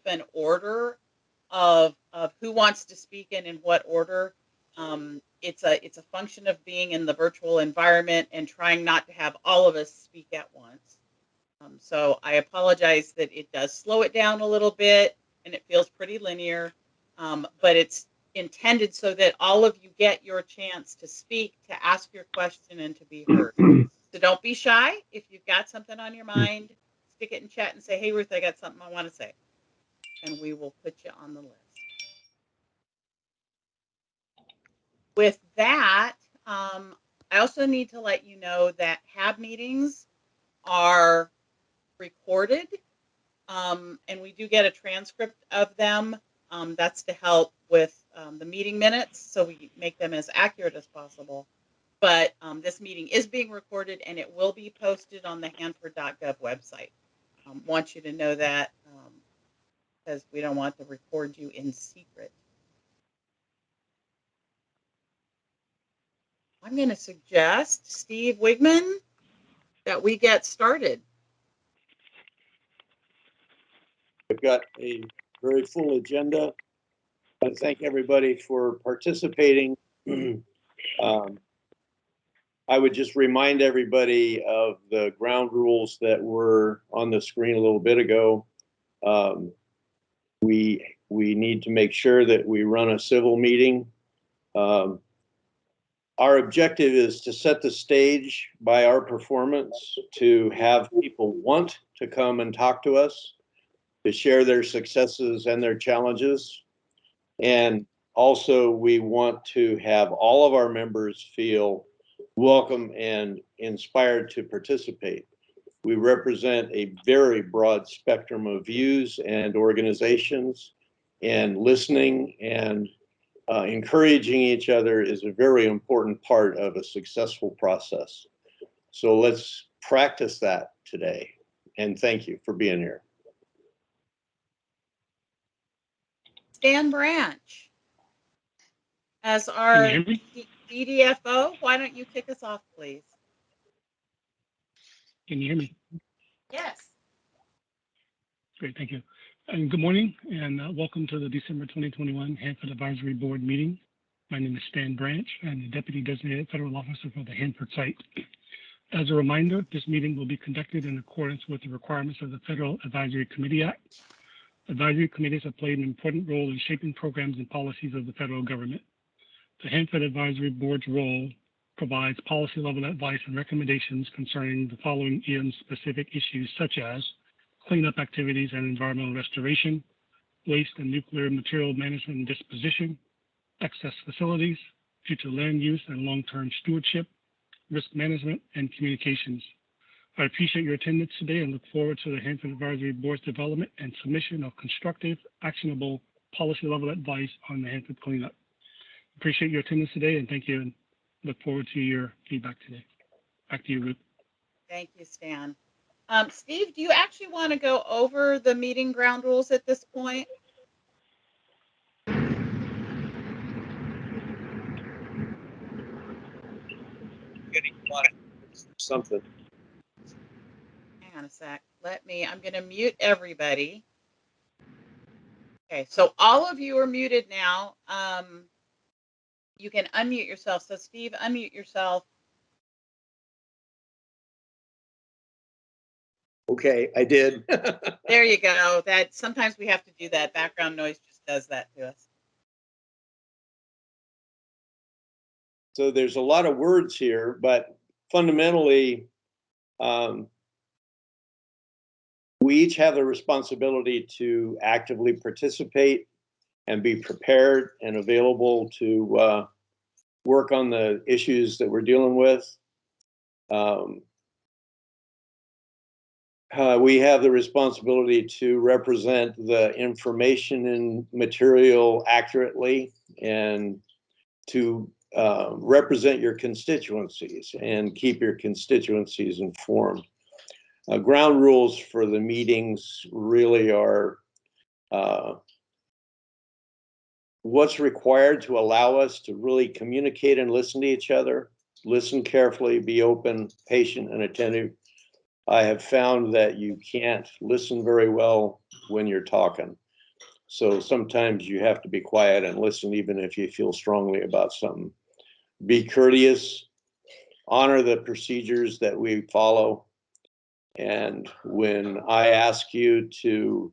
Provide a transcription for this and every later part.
an order of who wants to speak and in what order. It's a function of being in the virtual environment and trying not to have all of us speak at once. So I apologize that it does slow it down a little bit and it feels pretty linear, but it's intended so that all of you get your chance to speak, to ask your question, and to be heard. So don't be shy. If you've got something on your mind, stick it in chat and say, hey, Ruth, I got something I want to say. And we will put you on the list. With that, I also need to let you know that HAB meetings are recorded, and we do get a transcript of them. That's to help with the meeting minutes, so we make them as accurate as possible. But this meeting is being recorded, and it will be posted on the Hanford.gov website. Want you to know that because we don't want to record you in secret. I'm going to suggest, Steve Wigman, that we get started. We've got a very full agenda. I thank everybody for participating. I would just remind everybody of the ground rules that were on the screen a little bit ago. We need to make sure that we run a civil meeting. Our objective is to set the stage by our performance, to have people want to come and talk to us, to share their successes and their challenges. And also we want to have all of our members feel welcome and inspired to participate. We represent a very broad spectrum of views and organizations, and listening and encouraging each other is a very important part of a successful process. So let's practice that today. And thank you for being here. Stan Branch, as our DDFO, why don't you kick us off, please? Can you hear me? Yes. Great, thank you. And good morning, and welcome to the December 2021 Hanford Advisory Board meeting. My name is Stan Branch. I'm the Deputy Designated Federal Officer for the Hanford site. As a reminder, this meeting will be conducted in accordance with the requirements of the Federal Advisory Committee Act. Advisory committees have played an important role in shaping programs and policies of the federal government. The Hanford Advisory Board's role provides policy-level advice and recommendations concerning the following EM-specific issues, such as cleanup activities and environmental restoration, waste and nuclear material management and disposition, excess facilities, future land use and long-term stewardship, risk management, and communications. I appreciate your attendance today and look forward to the Hanford Advisory Board's development and submission of constructive, actionable, policy-level advice on the Hanford cleanup. Appreciate your attendance today, and thank you, and look forward to your feedback today. Back to you, Ruth. Thank you, Stan. Steve, do you actually want to go over the meeting ground rules at this point? Something. Hang on a sec. I'm going to mute everybody. Okay, so all of you are muted now. You can unmute yourself. So Steve, unmute yourself. Okay, I did. There you go. That sometimes we have to do that. Background noise just does that to us. So there's a lot of words here, but fundamentally, we each have the responsibility to actively participate and be prepared and available to work on the issues that we're dealing with. We have the responsibility to represent the information and material accurately, and to represent your constituencies and keep your constituencies informed. Ground rules for the meetings really are what's required to allow us to really communicate and listen to each other, listen carefully, be open, patient, and attentive. I have found that you can't listen very well when you're talking. So sometimes you have to be quiet and listen, even if you feel strongly about something. Be courteous, honor the procedures that we follow. And when I ask you to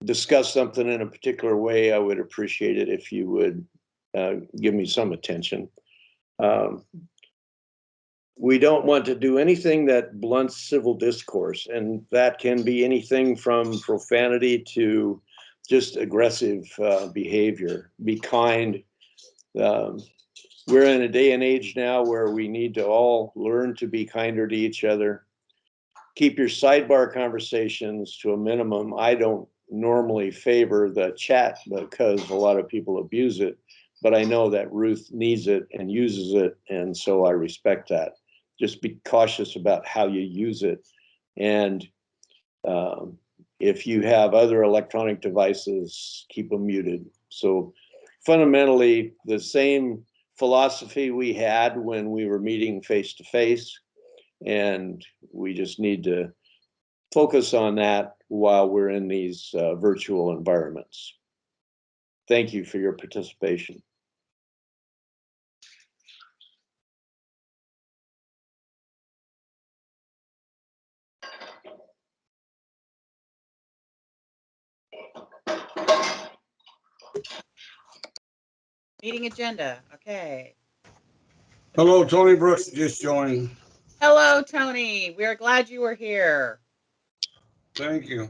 discuss something in a particular way, I would appreciate it if you would give me some attention. We don't want to do anything that blunts civil discourse, and that can be anything from profanity to just aggressive behavior. Be kind. Um, we're in a day and age now where we need to all learn to be kinder to each other. Keep your sidebar conversations to a minimum. I don't normally favor the chat because a lot of people abuse it, but I know that Ruth needs it and uses it, and so I respect that. Just be cautious about how you use it. And if you have other electronic devices, keep them muted. So fundamentally, the same philosophy we had when we were meeting face to face, and we just need to focus on that while we're in these virtual environments. Thank you for your participation. Meeting agenda. Okay. Hello, Tony Brooks just joining. Hello, Tony. We are glad you were here. Thank you.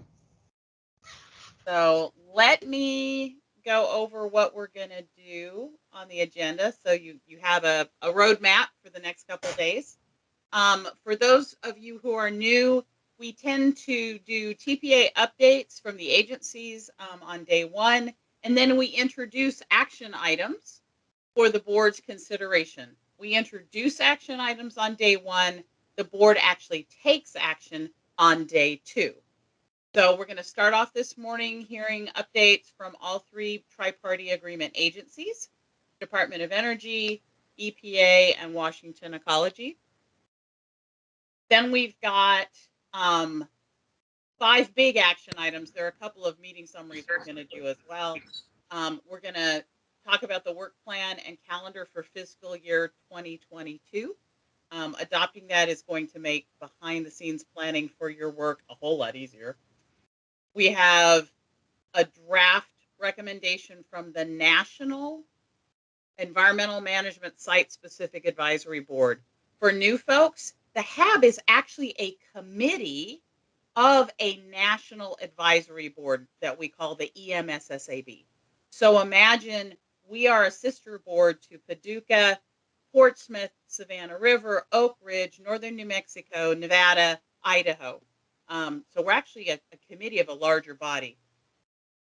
So let me go over what we're going to do on the agenda so you have a roadmap for the next couple of days. For those of you who are new, we tend to do TPA updates from the agencies on day one, and then we introduce action items for the board's consideration. We introduce action items on day one. The board actually takes action on day two. So we're going to start off this morning hearing updates from all three tri-party agreement agencies, Department of Energy, EPA, and Washington Ecology. Then we've got 5 big action items. There are a couple of meeting summaries we're going to do as well. We're going to talk about the work plan and calendar for fiscal year 2022. Adopting that is going to make behind the scenes planning for your work a whole lot easier. We have a draft recommendation from the National Environmental Management Site Specific Advisory Board. For new folks, the HAB is actually a committee of a national advisory board that we call the EMSSAB. So imagine we are a sister board to Paducah, Portsmouth, Savannah River, Oak Ridge, Northern New Mexico, Nevada, Idaho. So we're actually a committee of a larger body.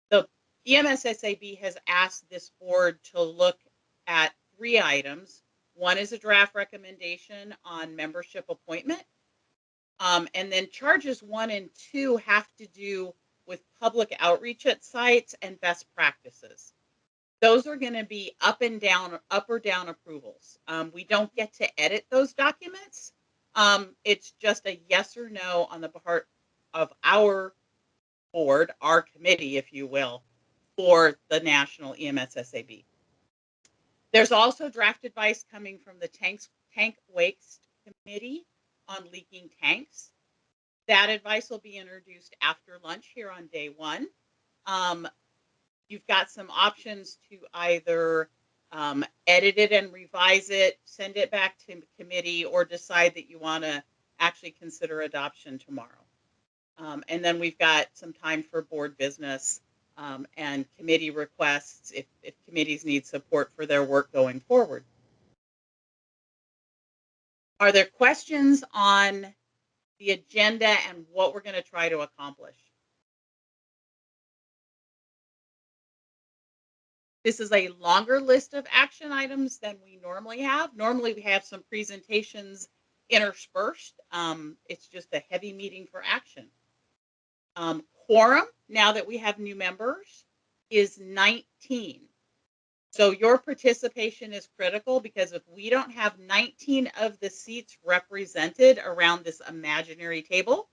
The EMSSAB has asked this board to look at 3 items. One is a draft recommendation on membership appointment. And then charges 1 and 2 have to do with public outreach at sites and best practices. Those are going to be up or down approvals. We don't get to edit those documents. It's just a yes or no on the part of our board, our committee, if you will, for the National EMSSAB. There's also draft advice coming from the Tank Waste Committee on leaking tanks. That advice will be introduced after lunch here on day one. You've got some options to either edit it and revise it, send it back to committee, or decide that you want to actually consider adoption tomorrow. And then we've got some time for board business and committee requests if committees need support for their work going forward. Are there questions on the agenda and what we're going to try to accomplish? This is a longer list of action items than we normally have. Normally we have some presentations interspersed. It's just a heavy meeting for action. Quorum, now that we have new members, is 19. So your participation is critical, because if we don't have 19 of the seats represented around this imaginary table,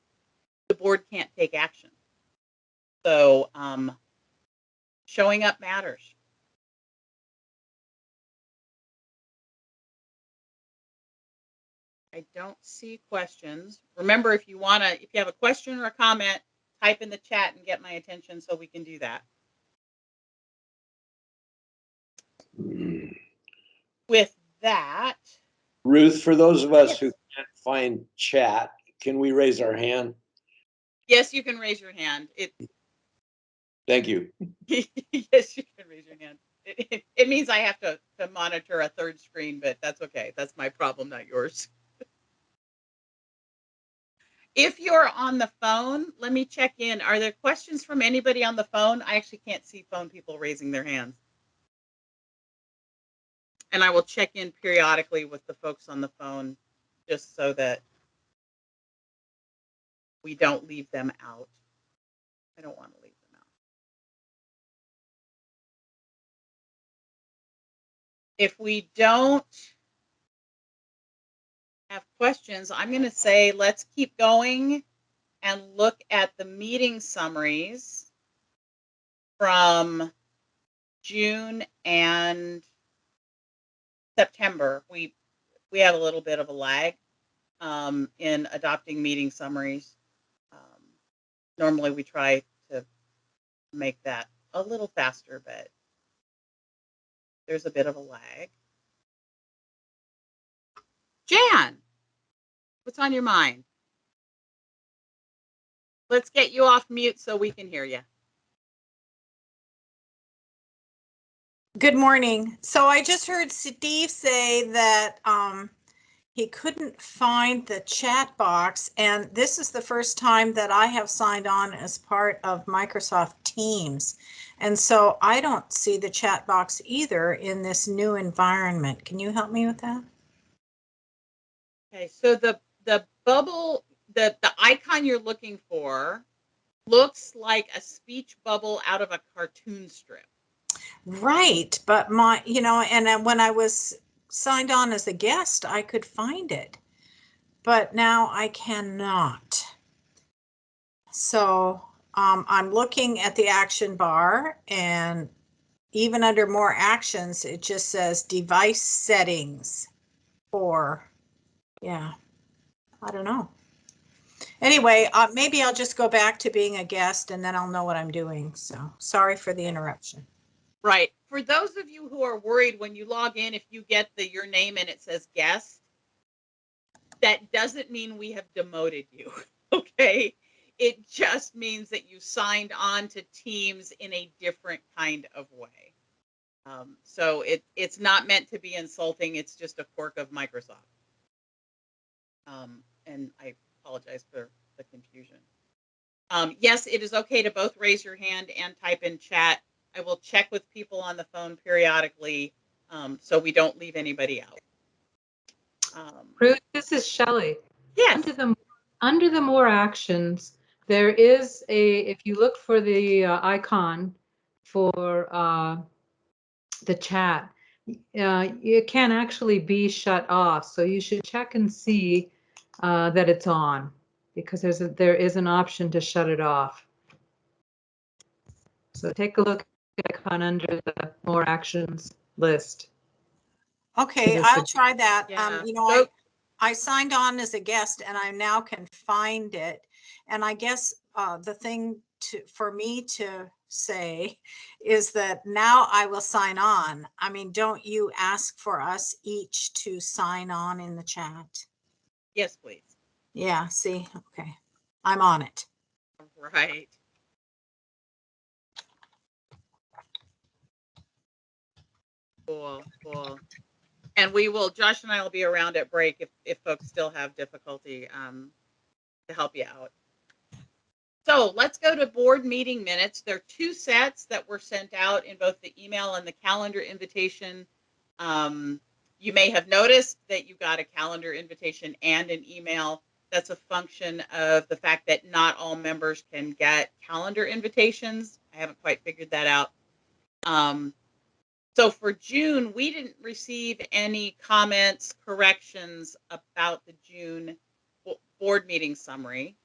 the board can't take action. So showing up matters. I don't see questions. Remember, if you have a question or a comment, type in the chat and get my attention so we can do that. With that, Ruth, for those of us yes. who can't find chat, can we raise our hand? Yes, you can raise your hand. Thank you. Yes, you can raise your hand. It means I have to monitor a third screen, but that's okay. That's my problem, not yours. If you're on the phone, let me check in. Are there questions from anybody on the phone? I actually can't see phone people raising their hands. And I will check in periodically with the folks on the phone just so that we don't leave them out. I don't want to leave them out. If we don't have questions, I'm going to say let's keep going and look at the meeting summaries from June and September. We have a little bit of a lag in adopting meeting summaries. Normally we try to make that a little faster, but there's a bit of a lag. Jan, what's on your mind? Let's get you off mute so we can hear you. Good morning. So I just heard Steve say that he couldn't find the chat box, and this is the first time that I have signed on as part of Microsoft Teams. And so I don't see the chat box either in this new environment. Can you help me with that? Okay, so the bubble, the icon you're looking for looks like a speech bubble out of a cartoon strip. Right, but and then when I was signed on as a guest, I could find it, but now I cannot. So I'm looking at the action bar, and even under more actions, it just says device settings, or yeah, I don't know. Anyway, maybe I'll just go back to being a guest and then I'll know what I'm doing. So sorry for the interruption. Right. For those of you who are worried when you log in, if you get your name and it says guest, that doesn't mean we have demoted you. Okay. It just means that you signed on to Teams in a different kind of way. So it's not meant to be insulting. It's just a quirk of Microsoft. And I apologize for the confusion. Yes, it is okay to both raise your hand and type in chat. I will check with people on the phone periodically so we don't leave anybody out. Ruth, this is Shelley. Yes. Under the more actions, there is if you look for the icon for the chat, it can actually be shut off. So you should check and see that it's on, because there is an option to shut it off. So take a look at the icon under the more actions list. Okay, I'll try that. Yeah. I signed on as a guest and I now can find it. And I guess the thing for me to say is that now I will sign on. I mean, don't you ask for us each to sign on in the chat? Yes, please. Yeah, see, okay. I'm on it. Right. Cool. And Josh and I will be around at break if folks still have difficulty to help you out. So let's go to board meeting minutes. There are two sets that were sent out in both the email and the calendar invitation. You may have noticed that you got a calendar invitation and an email. That's a function of the fact that not all members can get calendar invitations. I haven't quite figured that out. So for June, we didn't receive any comments, corrections about the June board meeting summary.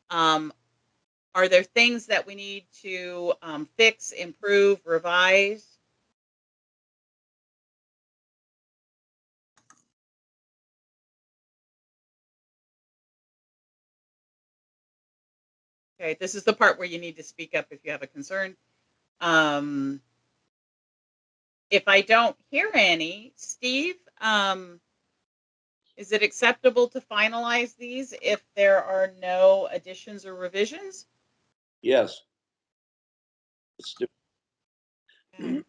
Are there things that we need to fix, improve, revise? Okay, this is the part where you need to speak up if you have a concern. If I don't hear any, Steve, is it acceptable to finalize these if there are no additions or revisions? Yes. Let's do Okay.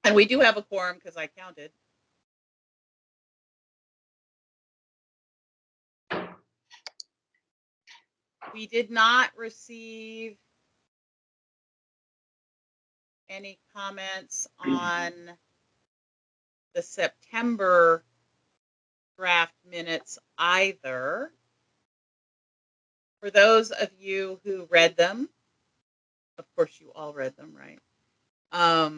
And we do have a quorum because I counted. We did not receive any comments on the September draft minutes either. For those of you who read them, of course you all read them, right? Are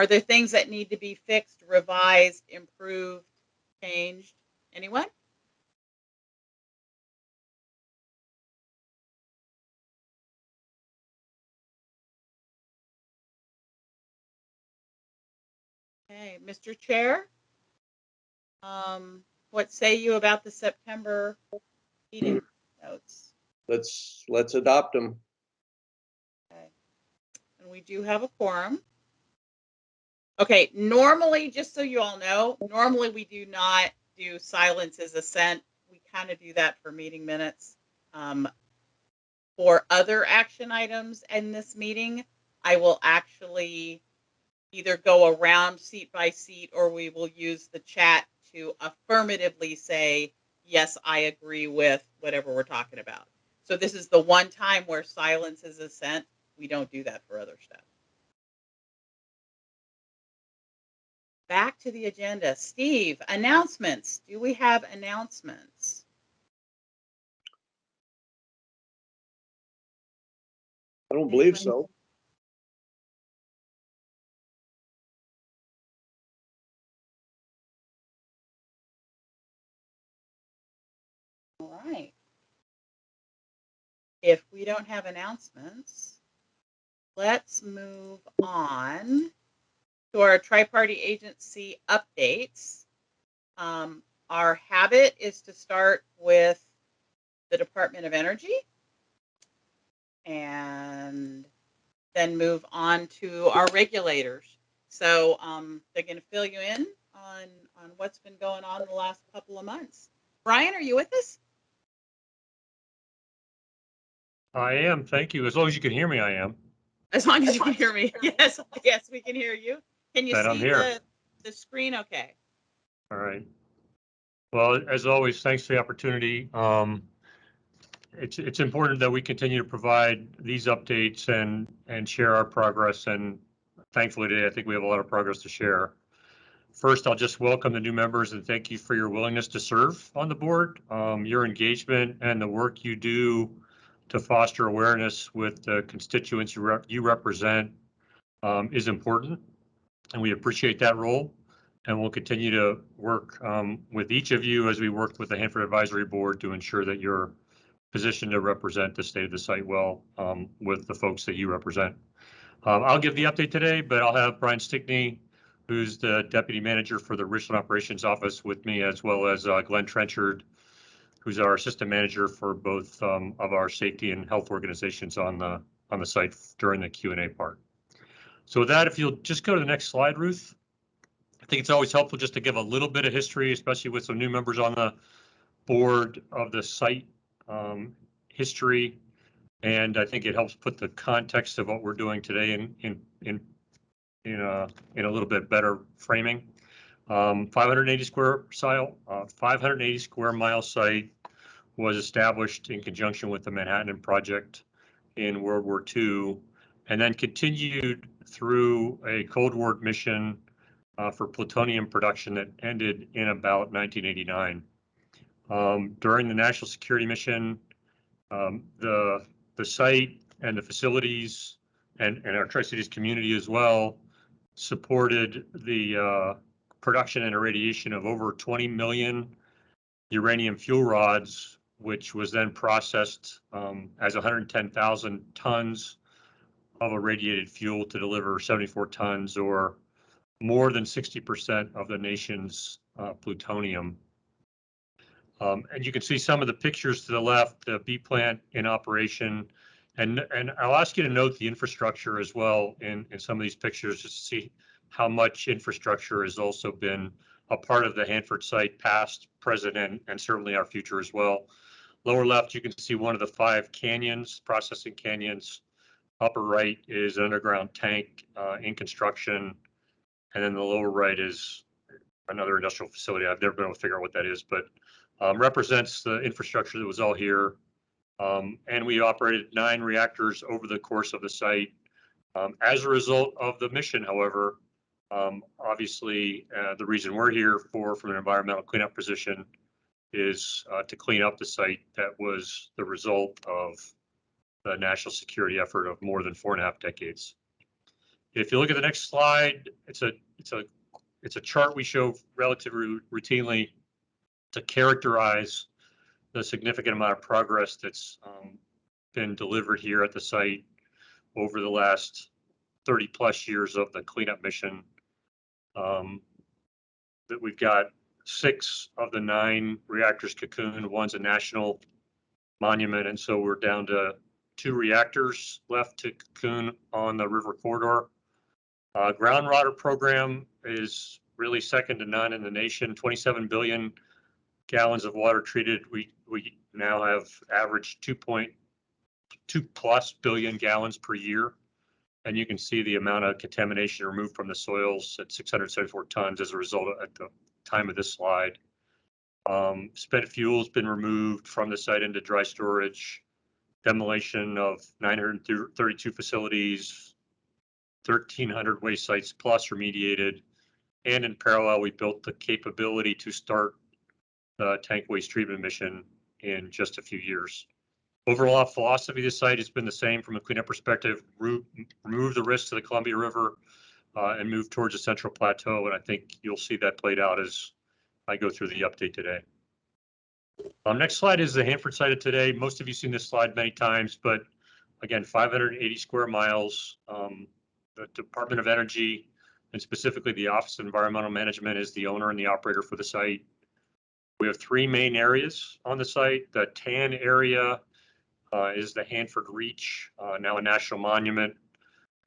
there things that need to be fixed, revised, improved, changed? Anyone? Okay, Mr. Chair, what say you about the September meeting notes? let's adopt them. Okay. And we do have a quorum. Okay, normally, just so you all know, normally we do not do silence as assent. We kind of do that for meeting minutes. For other action items in this meeting, I will actually either go around seat by seat or we will use the chat to affirmatively say, yes, I agree with whatever we're talking about. So this is the one time where silence is assent. We don't do that for other stuff. Back to the agenda. Steve, announcements. Do we have announcements? I don't believe so. All right. If we don't have announcements, let's move on to our TriParty agency updates. Our habit is to start with the Department of Energy and then move on to our regulators. So they're going to fill you in on what's been going on in the last couple of months. Brian, are you with us? I am. Thank you. As long as you can hear me, I am. As long as you can hear me. Yes, yes, we can hear you. Can you That I'm see here. the screen okay? All right. Well, as always, thanks for the opportunity. It's important that we continue to provide these updates and share our progress. And thankfully today, I think we have a lot of progress to share. First, I'll just welcome the new members and thank you for your willingness to serve on the board. Your engagement and the work you do to foster awareness with the constituents you represent is important, and we appreciate that role. And we'll continue to work with each of you as we work with the Hanford Advisory Board to ensure that you're positioned to represent the state of the site well with the folks that you represent. I'll give the update today, but I'll have Brian Stickney, who's the Deputy Manager for the Richland Operations Office, with me, as well as Glenn Trenchard, who's our Assistant Manager for both of our safety and health organizations on the site during the Q&A part. So with that, if you'll just go to the next slide, Ruth. I think it's always helpful just to give a little bit of history, especially with some new members on the board, of the site history. And I think it helps put the context of what we're doing today in a little bit better framing. 580 square mile site was established in conjunction with the Manhattan Project in World War II, and then continued through a Cold War mission for plutonium production that ended in about 1989. During the national security mission, the site and the facilities and our Tri-Cities community as well supported the production and irradiation of over 20 million uranium fuel rods which was then processed as 110,000 tons of irradiated fuel to deliver 74 tons, or more than 60% of the nation's plutonium. And you can see some of the pictures to the left, the B plant in operation. And I'll ask you to note the infrastructure as well in some of these pictures, just to see how much infrastructure has also been a part of the Hanford site, past, present, and certainly our future as well. Lower left, you can see one of the 5 canyons, processing canyons. Upper right is an underground tank in construction. And then the lower right is another industrial facility. I've never been able to figure out what that is, but represents the infrastructure that was all here. And we operated 9 reactors over the course of the site. As a result of the mission, however, obviously the reason we're here from an environmental cleanup position is to clean up the site that was the result of the national security effort of more than 4.5 decades. If you look at the next slide, it's a chart we show relatively routinely to characterize the significant amount of progress that's been delivered here at the site over the last 30 plus years of the cleanup mission. That we've got 6 of the 9 reactors cocooned. One's a national monument, and so we're down to 2 reactors left to cocoon on the river corridor. Groundwater program is really second to none in the nation. 27 billion gallons of water treated. We now have averaged 2.2+ billion gallons per year. And you can see the amount of contamination removed from the soils at 674 tons as a result at the time of this slide. Spent fuel has been removed from the site into dry storage. Demolition of 932 facilities, 1,300 waste sites plus remediated. And in parallel, we built the capability to start the tank waste treatment mission in just a few years. Overall philosophy of the site has been the same from a cleanup perspective: remove the risks to the Columbia River and move towards the Central Plateau. And I think you'll see that played out as I go through the update today. Next slide is the Hanford site of today. Most of you have seen this slide many times, but again, 580 square miles. The Department of Energy, and specifically the Office of Environmental Management, is the owner and the operator for the site. We have 3 main areas on the site. The tan area is the Hanford Reach, now a national monument,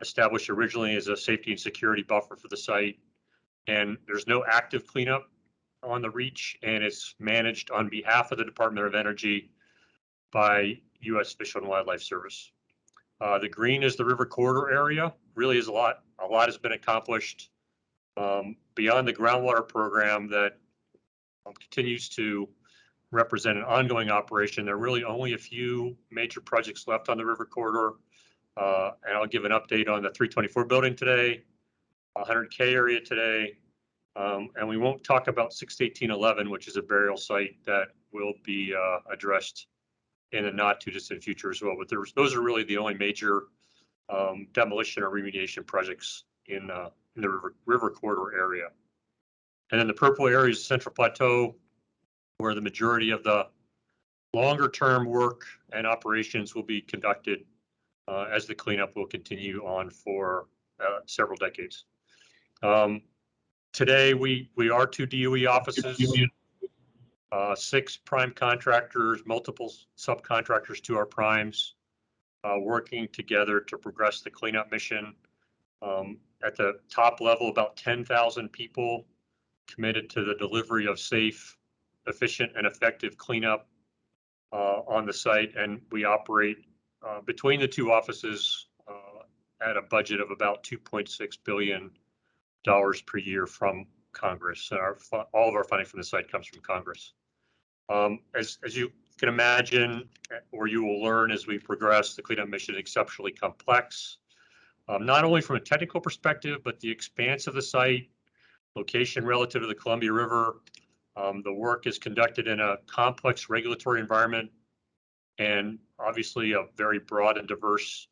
established originally as a safety and security buffer for the site. And there's no active cleanup on the Reach, and it's managed on behalf of the Department of Energy by U.S. Fish and Wildlife Service. The green is the river corridor area. Really is a lot has been accomplished beyond the groundwater program that continues to represent an ongoing operation. There are really only a few major projects left on the river corridor. And I'll give an update on the 324 building today, 100K area today. And we won't talk about 61811, which is a burial site that will be addressed in the not too distant future as well. But those are really the only major demolition or remediation projects in the river corridor area. And then the purple area is Central Plateau, where the majority of the longer term work and operations will be conducted as the cleanup will continue on for several decades. Today, we are 2 DOE offices, 6 prime contractors, multiple subcontractors to our primes, working together to progress the cleanup mission. At the top level, about 10,000 people committed to the delivery of safe, efficient, and effective cleanup on the site. And we operate between the 2 offices at a budget of about $2.6 billion per year from Congress. All of our funding from the site comes from Congress. As you can imagine, or you will learn as we progress, the cleanup mission is exceptionally complex, not only from a technical perspective, but the expanse of the site, location relative to the Columbia River. The work is conducted in a complex regulatory environment, and obviously a very broad and diverse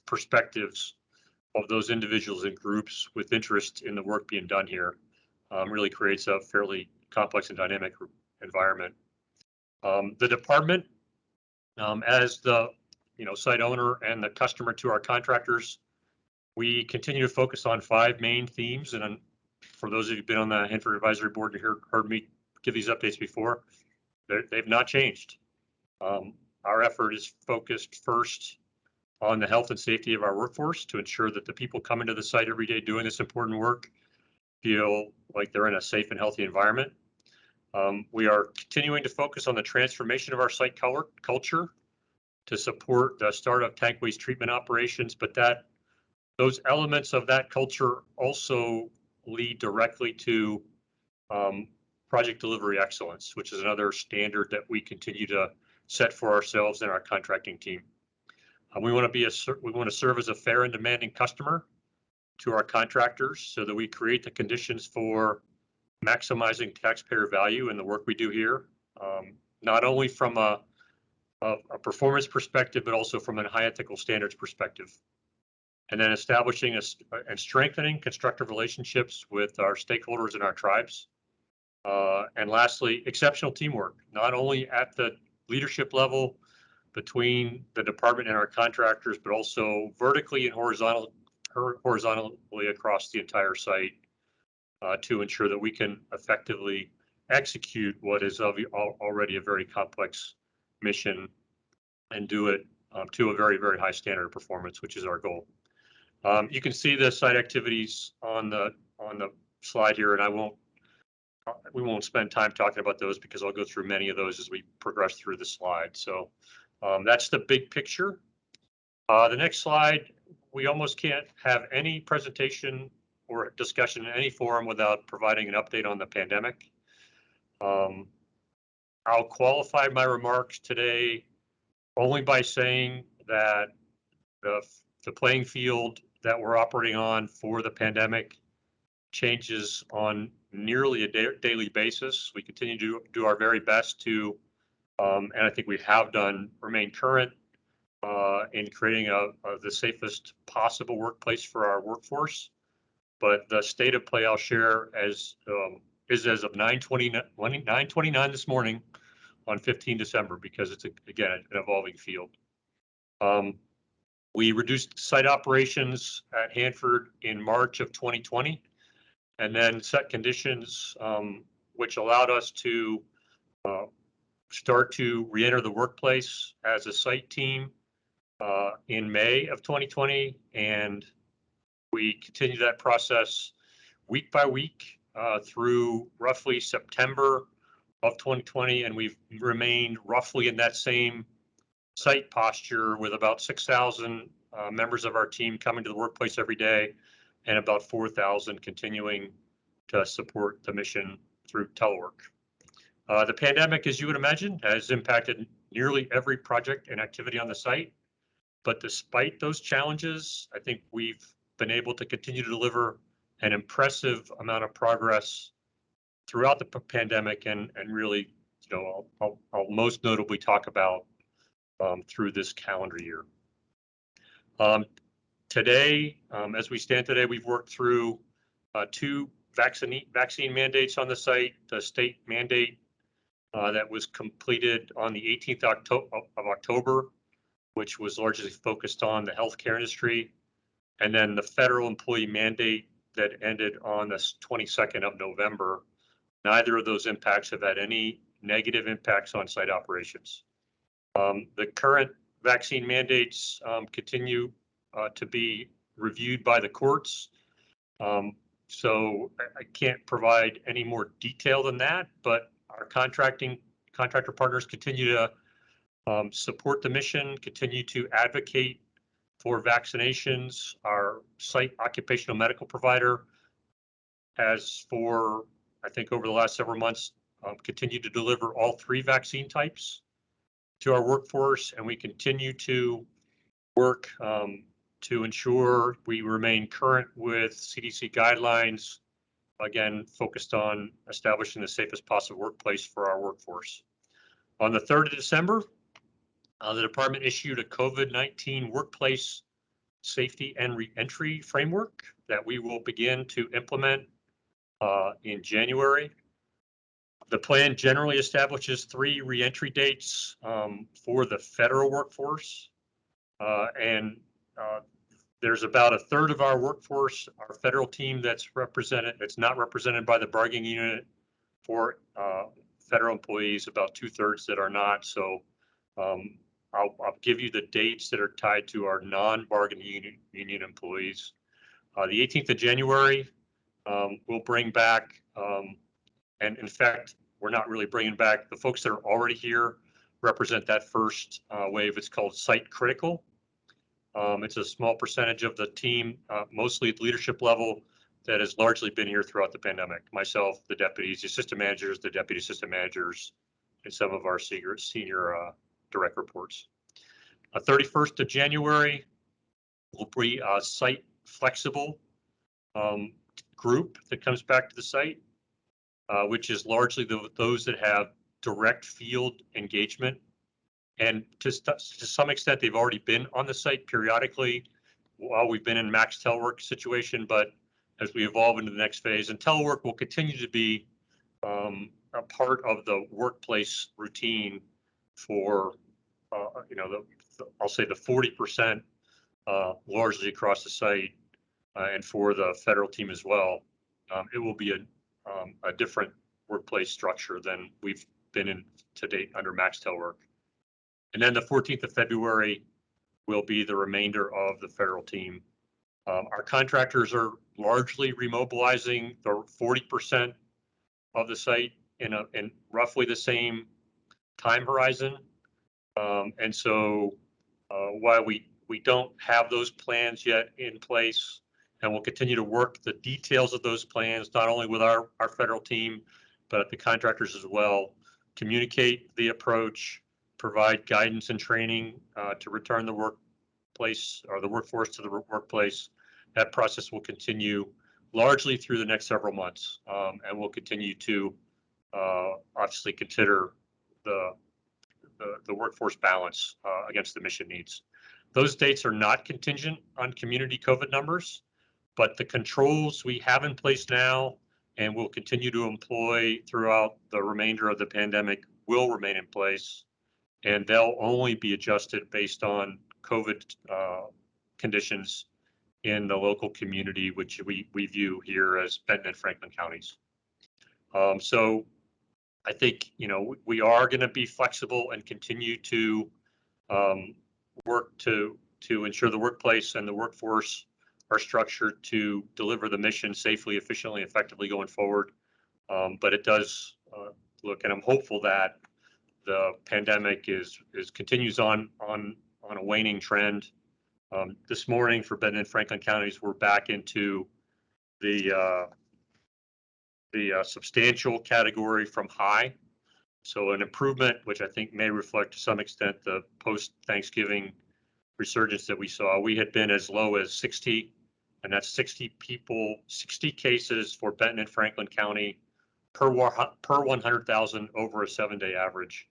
perspectives of those individuals and groups with interest in the work being done here. Really creates a fairly complex and dynamic environment. The department, as the site owner and the customer to our contractors, we continue to focus on 5 main themes. And for those of you who've been on the Hanford Advisory Board and heard me give these updates before, they've not changed. Our effort is focused first on the health and safety of our workforce to ensure that the people coming to the site every day doing this important work feel like they're in a safe and healthy environment. We are continuing to focus on the transformation of our site culture to support the startup tank waste treatment operations, but those elements of that culture also lead directly to project delivery excellence, which is another standard that we continue to set for ourselves and our contracting team. We want to serve as a fair and demanding customer to our contractors so that we create the conditions for maximizing taxpayer value in the work we do here, not only from a performance perspective, but also from a high ethical standards perspective. And then establishing and strengthening constructive relationships with our stakeholders and our tribes. And lastly, exceptional teamwork, not only at the leadership level between the department and our contractors, but also vertically and horizontally across the entire site to ensure that we can effectively execute what is already a very complex mission and do it to a very, very high standard of performance, which is our goal. You can see the site activities on the slide here, and we won't spend time talking about those because I'll go through many of those as we progress through the slide. So that's the big picture. The next slide, we almost can't have any presentation or discussion in any forum without providing an update on the pandemic. I'll qualify my remarks today only by saying that the playing field that we're operating on for the pandemic changes on nearly a daily basis. We continue to do our very best to, and I think we have done, remain current in creating the safest possible workplace for our workforce. But the state of play I'll share is as of 9:29 this morning on 15 December, because it's, again, an evolving field. We reduced site operations at Hanford in March of 2020, and then set conditions which allowed us to start to re-enter the workplace as a site team in May of 2020, and we continued that process week by week through roughly September of 2020, and we've remained roughly in that same site posture with about 6,000 members of our team coming to the workplace every day, and about 4,000 continuing to support the mission through telework. The pandemic, as you would imagine, has impacted nearly every project and activity on the site. But despite those challenges, I think we've been able to continue to deliver an impressive amount of progress throughout the pandemic, and really, I'll most notably talk about through this calendar year. Today, as we stand today, we've worked through 2 vaccine mandates on the site. The state mandate that was completed on the 18th of October, which was largely focused on the healthcare industry, and then the federal employee mandate that ended on the 22nd of November. Neither of those impacts have had any negative impacts on site operations. The current vaccine mandates continue to be reviewed by the courts. So I can't provide any more detail than that, but our contractor partners continue to support the mission, continue to advocate for vaccinations. Our site occupational medical provider has, for I think over the last several months, continued to deliver all 3 vaccine types to our workforce, and we continue to work to ensure we remain current with CDC guidelines, again, focused on establishing the safest possible workplace for our workforce. On the 3rd of December, the department issued a COVID-19 workplace safety and reentry framework that we will begin to implement in January. The plan generally establishes 3 reentry dates for the federal workforce. And there's about a third of our workforce, our federal team that's not represented by the bargaining unit for federal employees, about 2/3 that are not. So I'll give you the dates that are tied to our non-bargaining union employees. The 18th of January, we'll bring back, and in fact, we're not really bringing back the folks that are already here, represent that first wave. It's called Site Critical. It's a small percentage of the team, mostly at leadership level, that has largely been here throughout the pandemic. Myself, the deputies, the assistant managers, the deputy assistant managers, and some of our senior direct reports. 31st of January will be a site flexible group that comes back to the site, which is largely those that have direct field engagement. And to some extent, they've already been on the site periodically while we've been in max telework situation, but as we evolve into the next phase, and telework will continue to be a part of the workplace routine for, I'll say the 40% largely across the site, and for the federal team as well. It will be a different workplace structure than we've been in to date under max telework. And then the 14th of February will be the remainder of the federal team. Our contractors are largely remobilizing the 40% of the site in roughly the same time horizon. And so while we don't have those plans yet in place, and we'll continue to work the details of those plans, not only with our federal team, but the contractors as well, communicate the approach, provide guidance and training to return the workplace or the workforce to the workplace. That process will continue largely through the next several months, and we'll continue to obviously consider the workforce balance against the mission needs. Those dates are not contingent on community COVID numbers, but the controls we have in place now and will continue to employ throughout the remainder of the pandemic will remain in place, and they'll only be adjusted based on COVID conditions in the local community, which we view here as Benton and Franklin counties. So I think, we are going to be flexible and continue to work to ensure the workplace and the workforce are structured to deliver the mission safely, efficiently, effectively going forward. But it does look, and I'm hopeful that the pandemic continues on a waning trend. This morning for Benton and Franklin counties, we're back into the substantial category from high. So an improvement, which I think may reflect to some extent the post-Thanksgiving resurgence that we saw. We had been as low as 60, and that's 60 cases for Benton and Franklin County per 100,000 over a 7-day average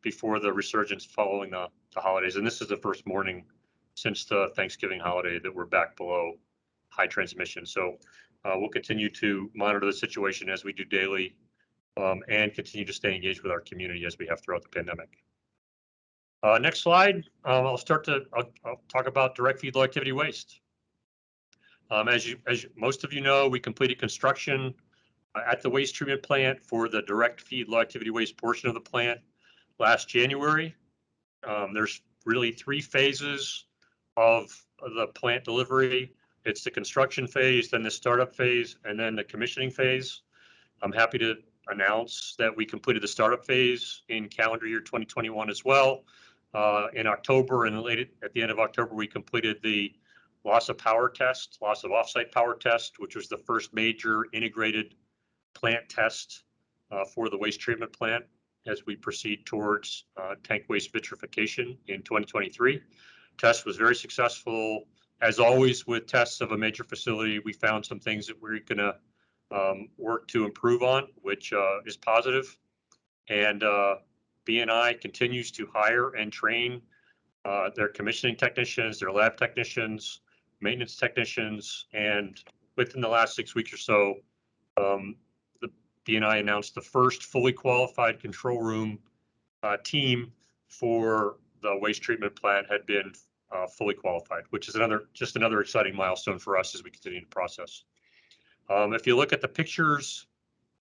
before the resurgence following the holidays. And this is the first morning since the Thanksgiving holiday that we're back below high transmission. So we'll continue to monitor the situation as we do daily, and continue to stay engaged with our community as we have throughout the pandemic. Next slide. I'll talk about direct feed low activity waste. As most of you know, we completed construction at the waste treatment plant for the direct feed low activity waste portion of the plant last January. There's really 3 phases of the plant delivery. It's the construction phase, then the startup phase, and then the commissioning phase. I'm happy to announce that we completed the startup phase in calendar year 2021 as well. In October, and at the end of October, we completed the loss of offsite power test, which was the first major integrated plant test for the waste treatment plant as we proceed towards tank waste vitrification in 2023. Test was very successful. As always with tests of a major facility, we found some things that we're going to work to improve on, which is positive. And B&I continues to hire and train their commissioning technicians, their lab technicians, maintenance technicians, and within the last 6 weeks or so, B&I announced the first fully qualified control room team for the waste treatment plant had been fully qualified, which is just another exciting milestone for us as we continue to process. If you look at the pictures,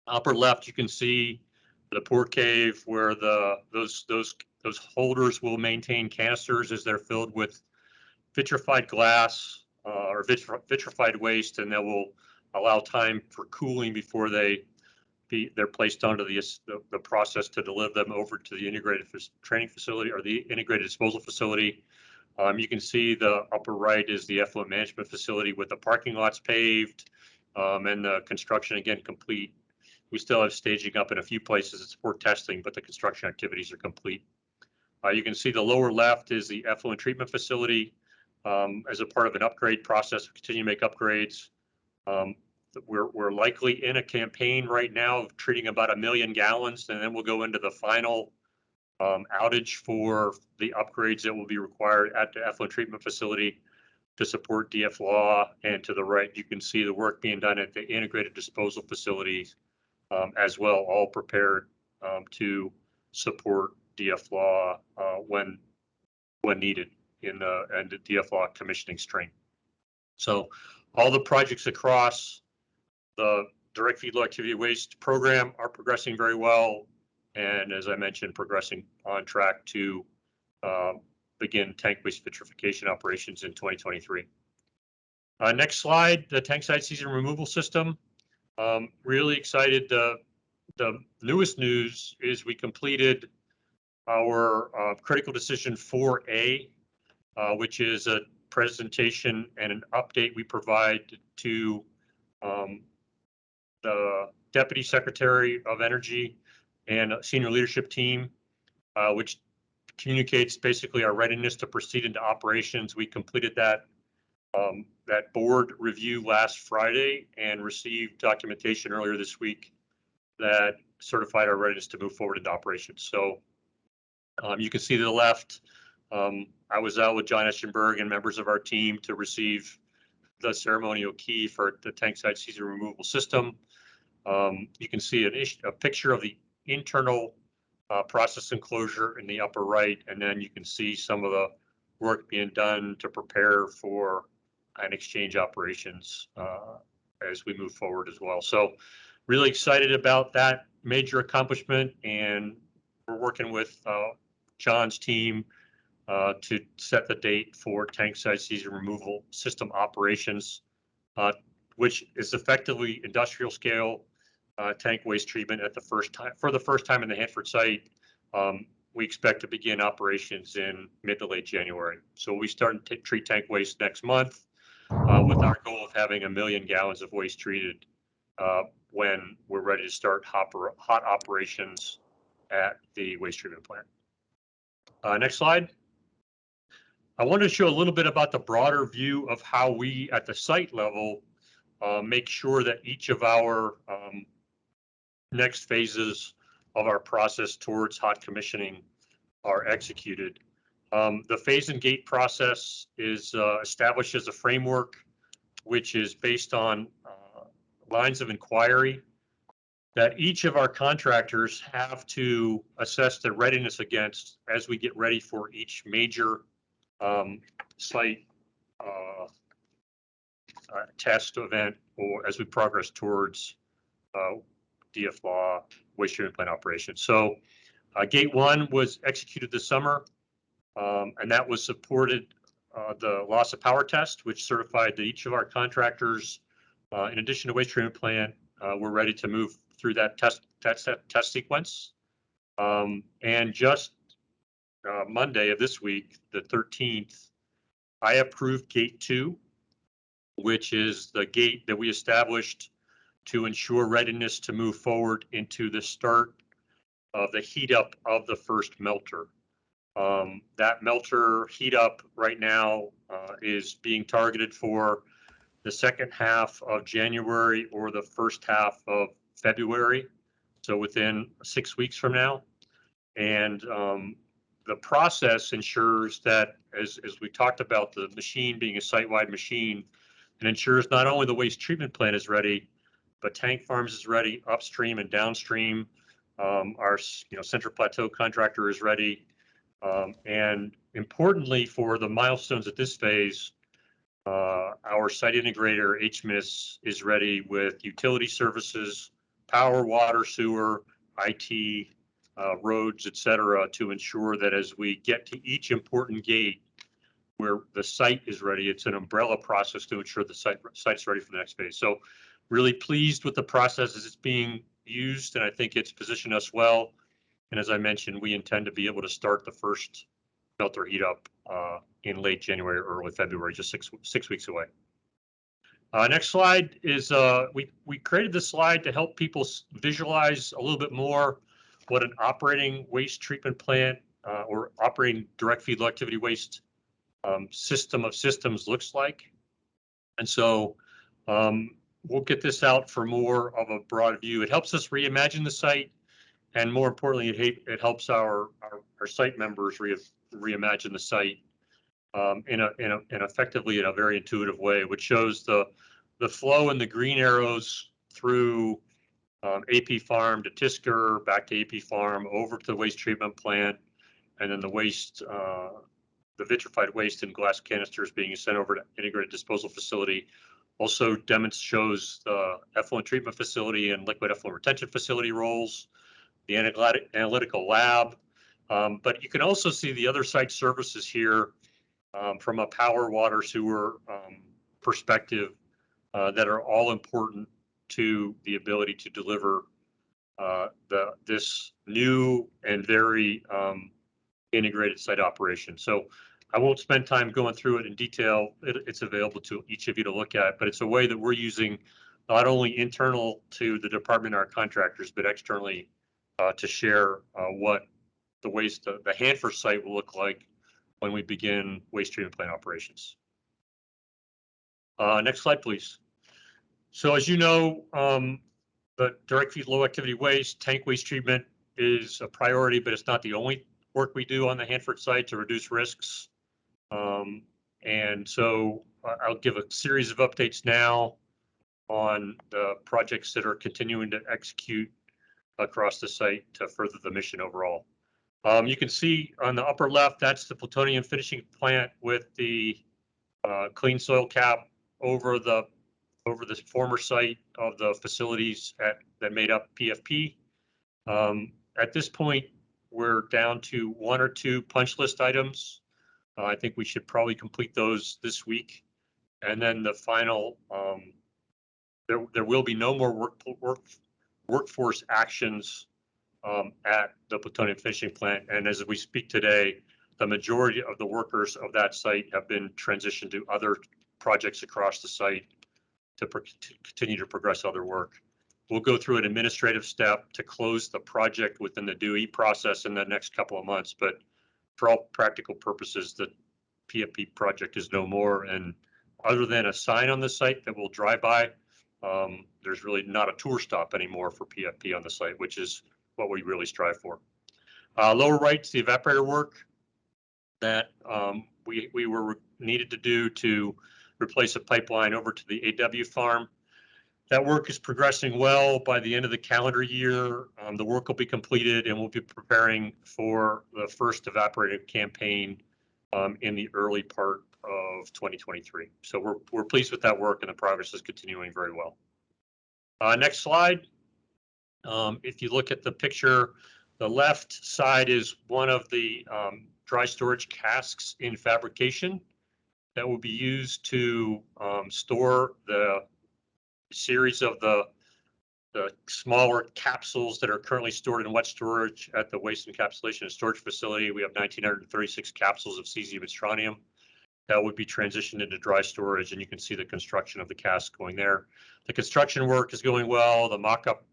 upper left, you can see the pour cave where those holders will maintain canisters as they're filled with vitrified glass or vitrified waste, and that will allow time for cooling before they're placed onto the process to deliver them over to the integrated training facility or the integrated disposal facility. You can see the upper right is the effluent management facility with the parking lots paved and the construction again complete. We still have staging up in a few places to support testing, but the construction activities are complete. You can see the lower left is the effluent treatment facility as a part of an upgrade process. We continue to make upgrades. We're likely in a campaign right now of treating about 1 million gallons, and then we'll go into the final outage for the upgrades that will be required at the effluent treatment facility to support DFLAW. And to the right, you can see the work being done at the integrated disposal facilities as well, all prepared to support DFLAW when needed in the DFLAW commissioning stream. So all the projects across the direct feed low activity waste program are progressing very well, and as I mentioned, progressing on track to begin tank waste vitrification operations in 2023. Next slide, the tank side season removal system. Really excited. The newest news is we completed our critical decision 4A, which is a presentation and an update we provide to the Deputy Secretary of Energy and senior leadership team, which communicates basically our readiness to proceed into operations. We completed that board review last Friday and received documentation earlier this week that certified our readiness to move forward into operations. So you can see to the left, I was out with John Eschenberg and members of our team to receive the ceremonial key for the tank side season removal system. You can see a picture of the internal process enclosure in the upper right, and then you can see some of the work being done to prepare for an exchange operations as we move forward as well. So really excited about that major accomplishment, and we're working with John's team to set the date for tank side season removal system operations, which is effectively industrial scale tank waste treatment for the first time in the Hanford site. We expect to begin operations in mid to late January. So we start to treat tank waste next month with our goal of having 1 million gallons of waste treated when we're ready to start hot operations at the waste treatment plant. Next slide. I wanted to show a little bit about the broader view of how we at the site level make sure that each of our next phases of our process towards hot commissioning are executed. The phase and gate process is established as a framework which is based on lines of inquiry that each of our contractors have to assess their readiness against as we get ready for each major site test event, or as we progress towards DFLAW waste treatment plant operations. So gate 1 was executed this summer, and that was supported the loss of power test, which certified that each of our contractors, in addition to waste treatment plant, were ready to move through that test sequence. And just Monday of this week, the 13th, I approved gate 2, which is the gate that we established to ensure readiness to move forward into the start of the heat up of the first melter. That melter heat up right now is being targeted for the second half of January or the first half of February, so within 6 weeks from now. And the process ensures that, as we talked about, the machine being a site-wide machine, it ensures not only the waste treatment plant is ready, but Tank Farms is ready upstream and downstream. Our Central Plateau contractor is ready. And importantly for the milestones at this phase, our site integrator, HMIS, is ready with utility services, power, water, sewer, IT, roads, et cetera, to ensure that as we get to each important gate where the site is ready, it's an umbrella process to ensure the site's ready for the next phase. So really pleased with the process as it's being used, and I think it's positioned us well. And as I mentioned, we intend to be able to start the first smelter heat up in late January or early February, just six weeks away. Next slide is we created this slide to help people visualize a little bit more what an operating waste treatment plant or operating direct feed low activity waste system of systems looks like. And so we'll get this out for more of a broad view. It helps us reimagine the site, and more importantly, it helps our site members reimagine the site in effectively in a very intuitive way, which shows the flow in the green arrows through AP Farm to Tisker, back to AP Farm, over to the waste treatment plant, and then the waste, the vitrified waste in glass canisters being sent over to integrated disposal facility. Also shows the effluent treatment facility and liquid effluent retention facility roles, the analytical lab. But you can also see the other site services here from a power, water, sewer perspective that are all important to the ability to deliver this new and very integrated site operation. So I won't spend time going through it in detail. It's available to each of you to look at, but it's a way that we're using not only internal to the department, our contractors, but externally to share what the Hanford site will look like when we begin waste treatment plant operations. Next slide, please. So as you know, the direct feed low activity waste, tank waste treatment is a priority, but it's not the only work we do on the Hanford site to reduce risks. And so I'll give a series of updates now on the projects that are continuing to execute across the site to further the mission overall. You can see on the upper left, that's the plutonium finishing plant with the clean soil cap over the former site of the facilities that made up PFP. At this point, we're down to 1 or 2 punch list items. I think we should probably complete those this week. And then the final, there will be no more workforce actions at the plutonium finishing plant. And as we speak today, the majority of the workers of that site have been transitioned to other projects across the site to continue to progress other work. We'll go through an administrative step to close the project within the DOE process in the next couple of months, but for all practical purposes, the PFP project is no more. And other than a sign on the site that we'll drive by, there's really not a tour stop anymore for PFP on the site, which is what we really strive for. Lower right's the evaporator work that we were needed to do to replace a pipeline over to the AW farm. That work is progressing well. By the end of the calendar year, the work will be completed and we'll be preparing for the first evaporator campaign in the early part of 2023. So we're pleased with that work and the progress is continuing very well. Next slide. If you look at the picture, the left side is one of the dry storage casks in fabrication that will be used to store the series of the smaller capsules that are currently stored in wet storage at the waste encapsulation and storage facility. We have 1,936 capsules of cesium and strontium that would be transitioned into dry storage, and you can see the construction of the cask going there. The construction work is going well. The mock-up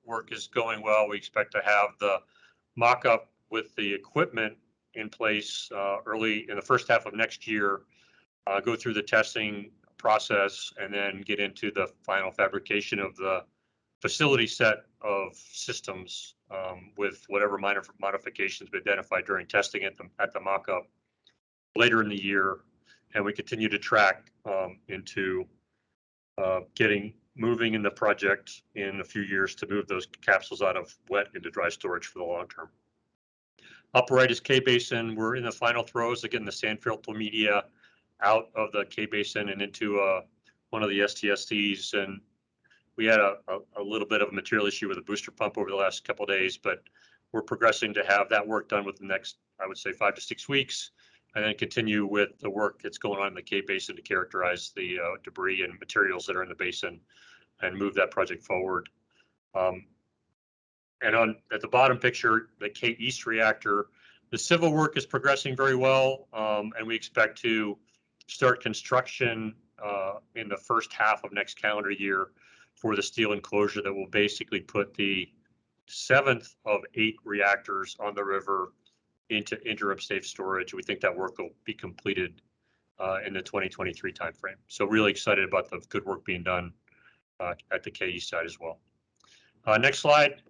work is going well. We expect to have the mock-up with the equipment in place early in the first half of next year, go through the testing process, and then get into the final fabrication of the facility set of systems with whatever minor modifications we identified during testing at the mock-up later in the year. And we continue to track into getting moving in the project in a few years to move those capsules out of wet into dry storage for the long term. Upper right is K-Basin. We're in the final throes of getting the sand filter media out of the K-Basin and into one of the STSCs. And we had a little bit of a material issue with a booster pump over the last couple of days, but we're progressing to have that work done within the next, I would say, 5 to 6 weeks, and then continue with the work that's going on in the K-Basin to characterize the debris and materials that are in the basin and move that project forward. And at the bottom picture, the K East reactor, the civil work is progressing very well, and we expect to start construction in the first half of next calendar year for the steel enclosure that will basically put the 7th of 8 reactors on the river into interim safe storage. We think that work will be completed in the 2023 timeframe. So really excited about the good work being done at the K East side as well. Next slide.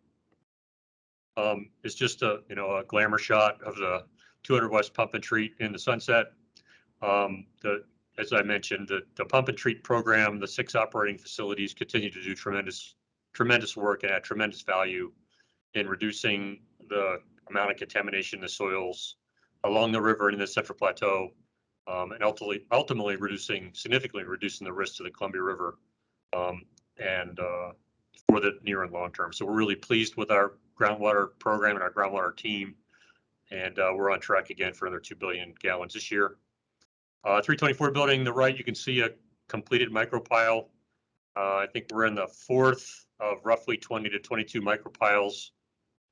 It's just a glamour shot of the 200 West pump and treat in the sunset. As I mentioned, the pump and treat program, the 6 operating facilities continue to do tremendous work and add tremendous value in reducing the amount of contamination in the soils along the river and in the Central Plateau, and ultimately significantly reducing the risk to the Columbia River and for the near and long term. So we're really pleased with our groundwater program and our groundwater team, and we're on track again for another 2 billion gallons this year. 324 building, the right, you can see a completed micropile. I think we're in the 4th of roughly 20 to 22 micropiles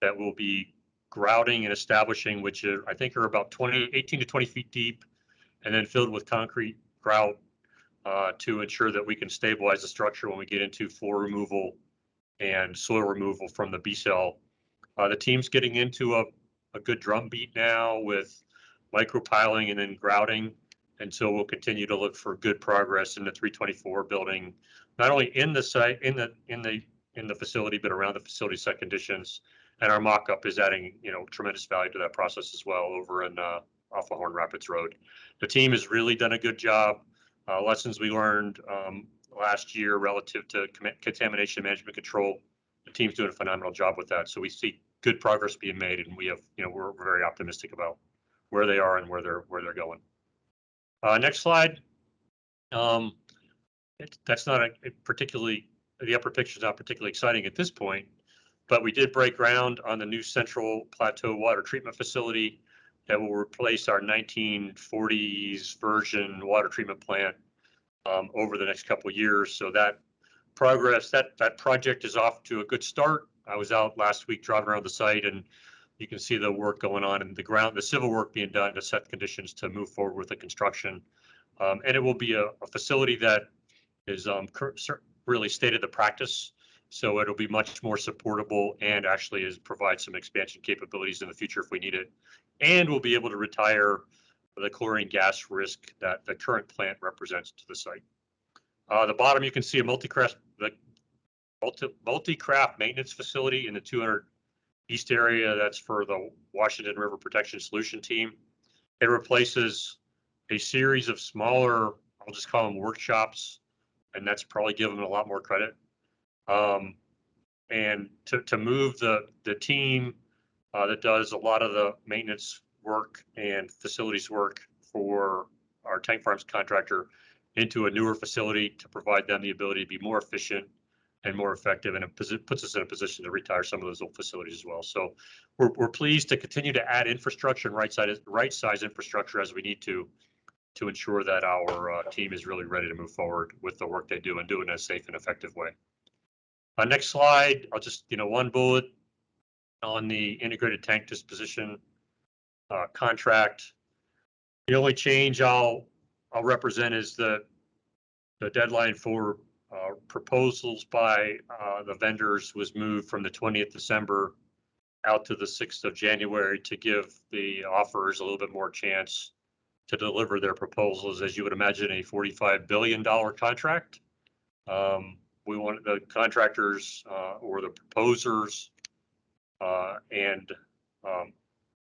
that will be grouting and establishing, which I think are about 18 to 20 feet deep, and then filled with concrete grout to ensure that we can stabilize the structure when we get into floor removal and soil removal from the B-cell. The team's getting into a good drum beat now with micropiling and then grouting. And so we'll continue to look for good progress in the 324 building, not only in the site, in the facility, but around the facility site conditions. And our mock-up is adding, tremendous value to that process as well over in off of Horn Rapids Road. The team has really done a good job. Lessons we learned last year relative to contamination management control. The team's doing a phenomenal job with that. So we see good progress being made, and we have, we're very optimistic about where they are and where they're going. Next slide. That's not the upper picture is not particularly exciting at this point, but we did break ground on the new Central Plateau water treatment facility that will replace our 1940s version water treatment plant over the next couple of years. So that project is off to a good start. I was out last week driving around the site, and you can see the work going on in the civil work being done to set conditions to move forward with the construction. And it will be a facility that is really state of the practice. So it'll be much more supportable and actually provide some expansion capabilities in the future if we need it. And we'll be able to retire the chlorine gas risk that the current plant represents to the site. The bottom, you can see a multi-craft maintenance facility in the 200 East area. That's for the Washington River Protection Solution Team. It replaces a series of smaller, I'll just call them workshops, and that's probably giving them a lot more credit. And to move the team that does a lot of the maintenance work and facilities work for our tank farms contractor into a newer facility to provide them the ability to be more efficient and more effective, and it puts us in a position to retire some of those old facilities as well. So we're pleased to continue to add infrastructure and right size infrastructure as we need to ensure that our team is really ready to move forward with the work they do and do it in a safe and effective way. Next slide, I'll just, one bullet on the integrated tank disposition contract. The only change I'll represent is the deadline for proposals by the vendors was moved from the 20th December out to the 6th of January to give the offers a little bit more chance to deliver their proposals. As you would imagine, a $45 billion contract. We want the contractors or the proposers and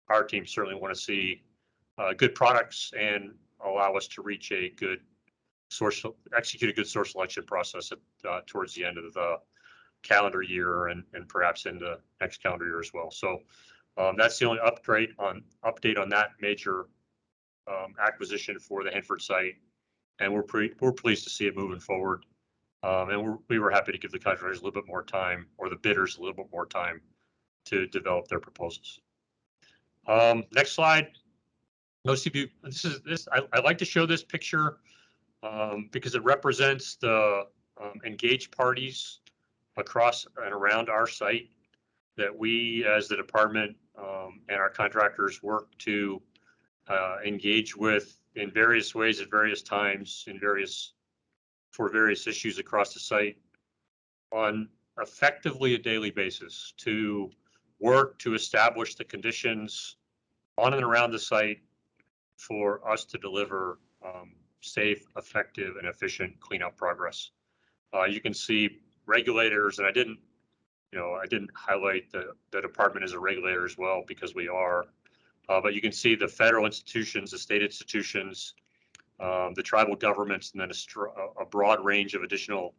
our team certainly want to see good products and allow us to reach a good execute a good source selection process towards the end of the calendar year and perhaps in the next calendar year as well. So that's the only update on that major acquisition for the Hanford site, and we're pleased to see it moving forward. And we were happy to give the contractors a little bit more time, or the bidders a little bit more time, to develop their proposals. Next slide. Most of you, I like to show this picture because it represents the engaged parties across and around our site that we, as the department and our contractors, work to engage with in various ways at various times for various issues across the site on effectively a daily basis to work to establish the conditions on and around the site for us to deliver safe, effective, and efficient cleanup progress. You can see regulators, and I didn't highlight the department as a regulator as well, because we are, but you can see the federal institutions, the state institutions, the tribal governments, and then a broad range of additional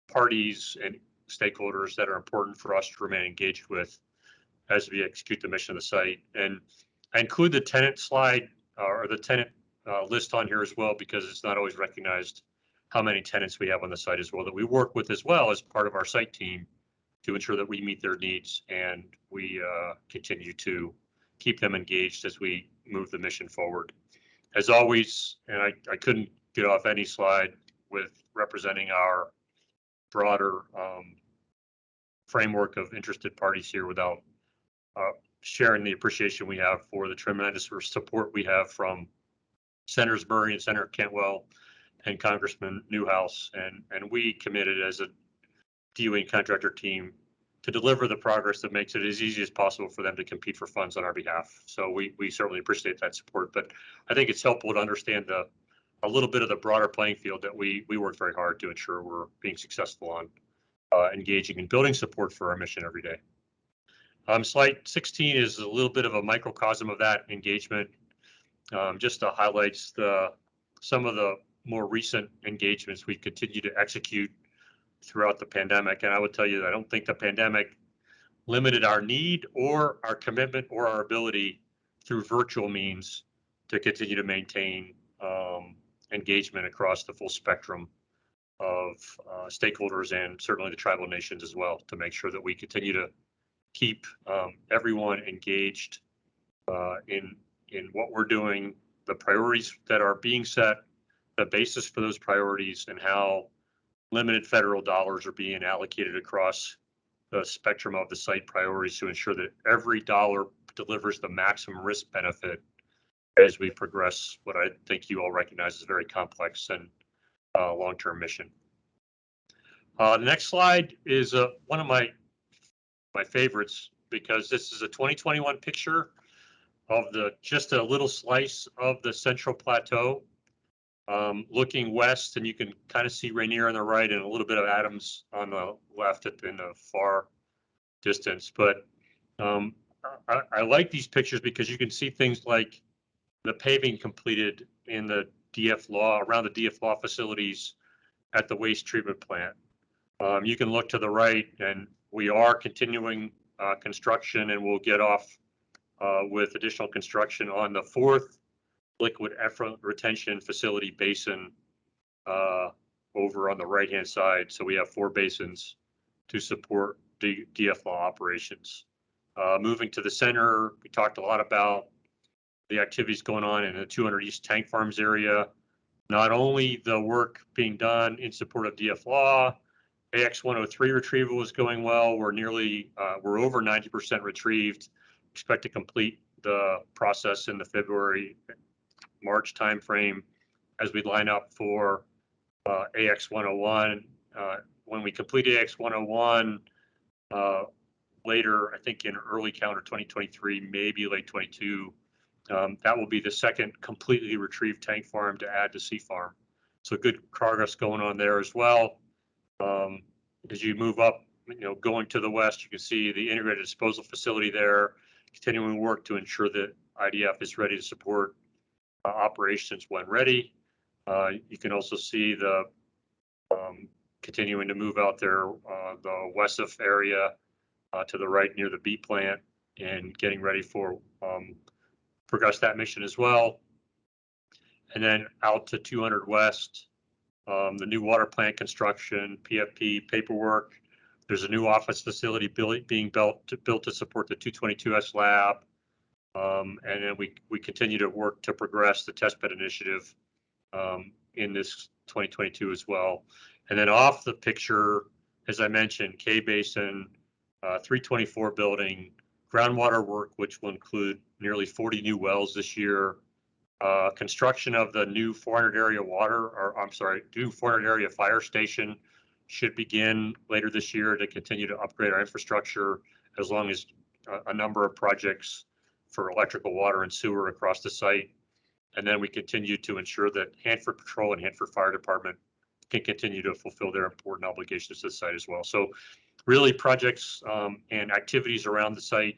parties and stakeholders that are important for us to remain engaged with as we execute the mission of the site. And I include the tenant slide or the tenant list on here as well, because it's not always recognized how many tenants we have on the site as well, that we work with as well as part of our site team to ensure that we meet their needs and we continue to keep them engaged as we move the mission forward. As always, and I couldn't get off any slide with representing our broader framework of interested parties here without sharing the appreciation we have for the tremendous support we have from Senators Murray and Senator Cantwell and Congressman Newhouse, and we committed as a DOE and contractor team to deliver the progress that makes it as easy as possible for them to compete for funds on our behalf. So we certainly appreciate that support, but I think it's helpful to understand a little bit of the broader playing field that we work very hard to ensure we're being successful on engaging and building support for our mission every day. Slide 16 is a little bit of a microcosm of that engagement, just to highlight some of the more recent engagements we continue to execute throughout the pandemic. And I would tell you that I don't think the pandemic limited our need or our commitment or our ability through virtual means to continue to maintain engagement across the full spectrum of stakeholders and certainly the tribal nations as well, to make sure that we continue to keep everyone engaged in what we're doing, the priorities that are being set, the basis for those priorities, and how limited federal dollars are being allocated across the spectrum of the site priorities to ensure that every dollar delivers the maximum risk benefit as we progress what I think you all recognize as a very complex and long-term mission. The next slide is one of my favorites, because this is a 2021 picture of just a little slice of the Central Plateau, looking west, and you can kind of see Rainier on the right and a little bit of Adams on the left in the far distance. But I like these pictures because you can see things like the paving completed in the around the DFLAW facilities at the waste treatment plant. You can look to the right, and we are continuing construction, and we'll get off with additional construction on the 4th liquid effluent retention facility basin over on the right-hand side. So we have 4 basins to support DFLAW operations. Moving to the center, we talked a lot about the activities going on in the 200 East Tank Farms area. Not only the work being done in support of DFLAW, AX103 retrieval is going well. We're over 90% retrieved. Expect to complete the process in the February-March timeframe as we line up for AX101. When we complete AX101 later, I think in early calendar 2023, maybe late 22, that will be the second completely retrieved tank farm to add to Sea Farm. So good progress going on there as well. As you move up, going to the west, you can see the integrated disposal facility there, continuing work to ensure that IDF is ready to support operations when ready. You can also see the continuing to move out there, the Wesif area to the right near the B plant, and getting ready for progress that mission as well. And then out to 200 West, the new water plant construction, PFP paperwork. There's a new office facility being built to support the 222S lab. And then we continue to work to progress the testbed initiative in this 2022 as well. And then off the picture, as I mentioned, K Basin, 324 building, groundwater work, which will include nearly 40 new wells this year, construction of the new 400 area new 400 area fire station should begin later this year to continue to upgrade our infrastructure, as long as a number of projects for electrical, water, and sewer across the site. And then we continue to ensure that Hanford Patrol and Hanford Fire Department can continue to fulfill their important obligations to the site as well. So really projects and activities around the site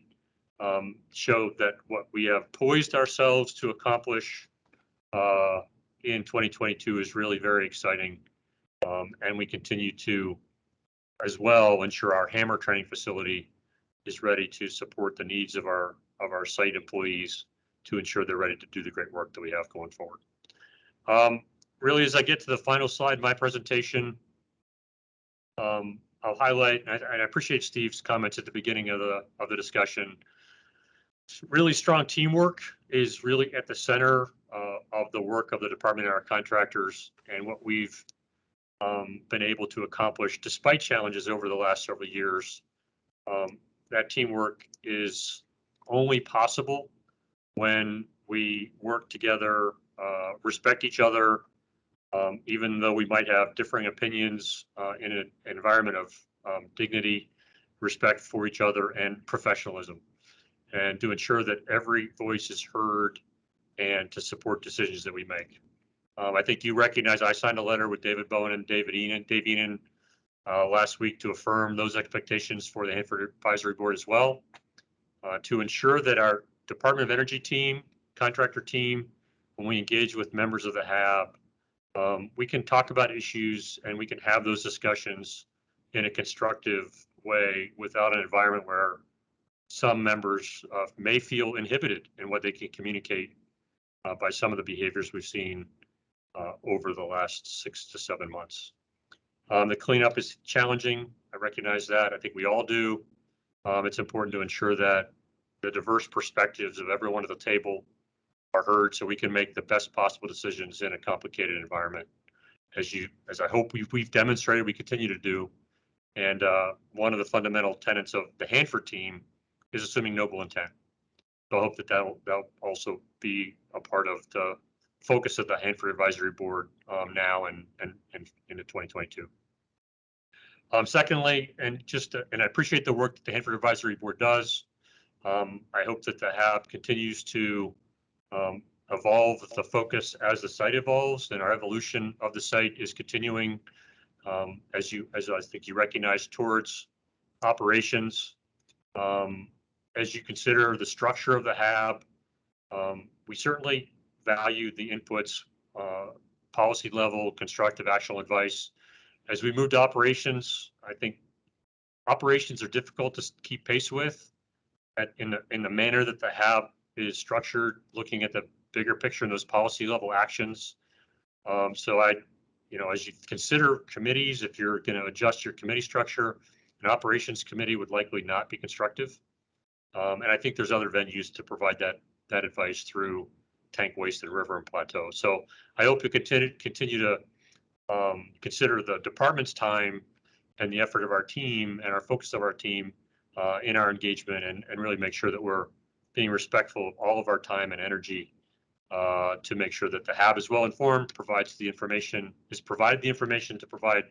show that what we have poised ourselves to accomplish in 2022 is really very exciting. And we continue to, as well, ensure our Hammer training facility is ready to support the needs of our site employees to ensure they're ready to do the great work that we have going forward. Really, as I get to the final slide of my presentation, I'll highlight, and I appreciate Steve's comments at the beginning of the discussion. Really strong teamwork is really at the center of the work of the department and our contractors, and what we've been able to accomplish despite challenges over the last several years. That teamwork is only possible when we work together, respect each other, even though we might have differing opinions, in an environment of dignity, respect for each other, and professionalism, and to ensure that every voice is heard and to support decisions that we make. I think you recognize I signed a letter with David Bowen and Dave Enan last week to affirm those expectations for the Hanford Advisory Board as well, to ensure that our Department of Energy team, contractor team, when we engage with members of the HAB, we can talk about issues and we can have those discussions in a constructive way without an environment where some members may feel inhibited in what they can communicate by some of the behaviors we've seen over the last 6 to 7 months. The cleanup is challenging. I recognize that. I think we all do. It's important to ensure that the diverse perspectives of everyone at the table are heard so we can make the best possible decisions in a complicated environment, as I hope we've demonstrated we continue to do. And one of the fundamental tenets of the Hanford team is assuming noble intent. So I hope that that'll also be a part of the focus of the Hanford Advisory Board now and into 2022. Secondly, and I appreciate the work that the Hanford Advisory Board does. I hope that the HAB continues to evolve the focus as the site evolves, and our evolution of the site is continuing as I think you recognize, towards operations. As you consider the structure of the HAB, we certainly value the inputs, policy level, constructive actionable advice. As we move to operations, I think operations are difficult to keep pace with in the manner that the HAB is structured, looking at the bigger picture and those policy level actions. So as you consider committees, if you're going to adjust your committee structure, an operations committee would likely not be constructive. And I think there's other venues to provide that advice through tank waste and river and plateau. So I hope you continue to consider the department's time and the effort of our team and our focus of our team in our engagement, and really make sure that we're being respectful of all of our time and energy to make sure that the HAB is well informed, provided the information to provide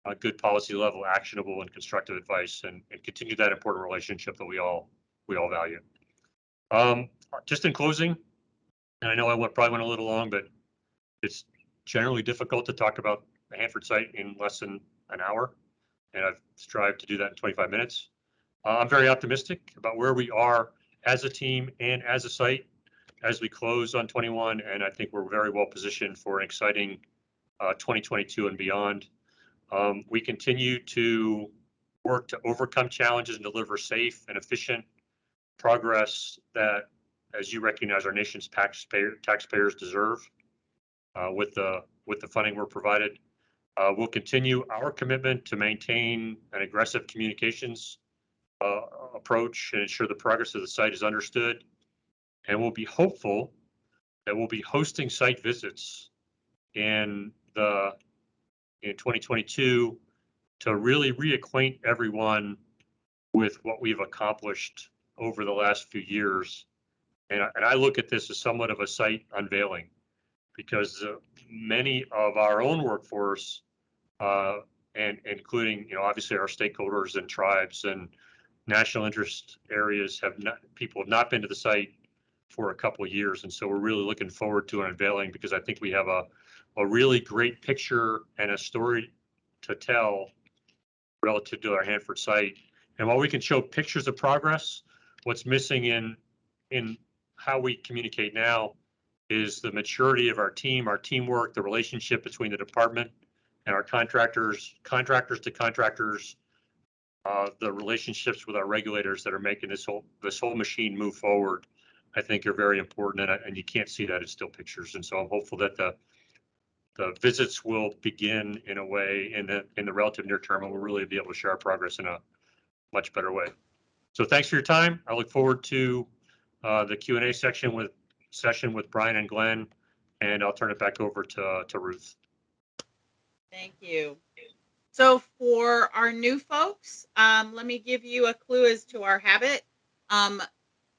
a good policy level, actionable and constructive advice, and continue that important relationship that we all value. Just in closing, and I know I probably went a little long, but it's generally difficult to talk about the Hanford site in less than an hour, and I've strived to do that in 25 minutes. I'm very optimistic about where we are as a team and as a site as we close on 21, and I think we're very well positioned for an exciting 2022 and beyond. We continue to work to overcome challenges and deliver safe and efficient progress that, as you recognize, our nation's taxpayers deserve with the funding we're provided. We'll continue our commitment to maintain an aggressive communications approach and ensure the progress of the site is understood. And we'll be hopeful that we'll be hosting site visits in 2022 to really reacquaint everyone with what we've accomplished over the last few years. And I look at this as somewhat of a site unveiling, because many of our own workforce, and including, obviously our stakeholders and tribes and national interest areas, people have not been to the site for a couple of years. And so we're really looking forward to an unveiling, because I think we have a really great picture and a story to tell relative to our Hanford site. And while we can show pictures of progress, what's missing in how we communicate now is the maturity of our team, our teamwork, the relationship between the department and our contractors to contractors, the relationships with our regulators that are making this whole machine move forward, I think are very important, and you can't see that in still pictures. And so I'm hopeful that the visits will begin in a way in the relative near term, and we'll really be able to share our progress in a much better way. So thanks for your time. I look forward to the Q&A session with Brian and Glenn, and I'll turn it back over to Ruth. Thank you. So for our new folks, let me give you a clue as to our habit.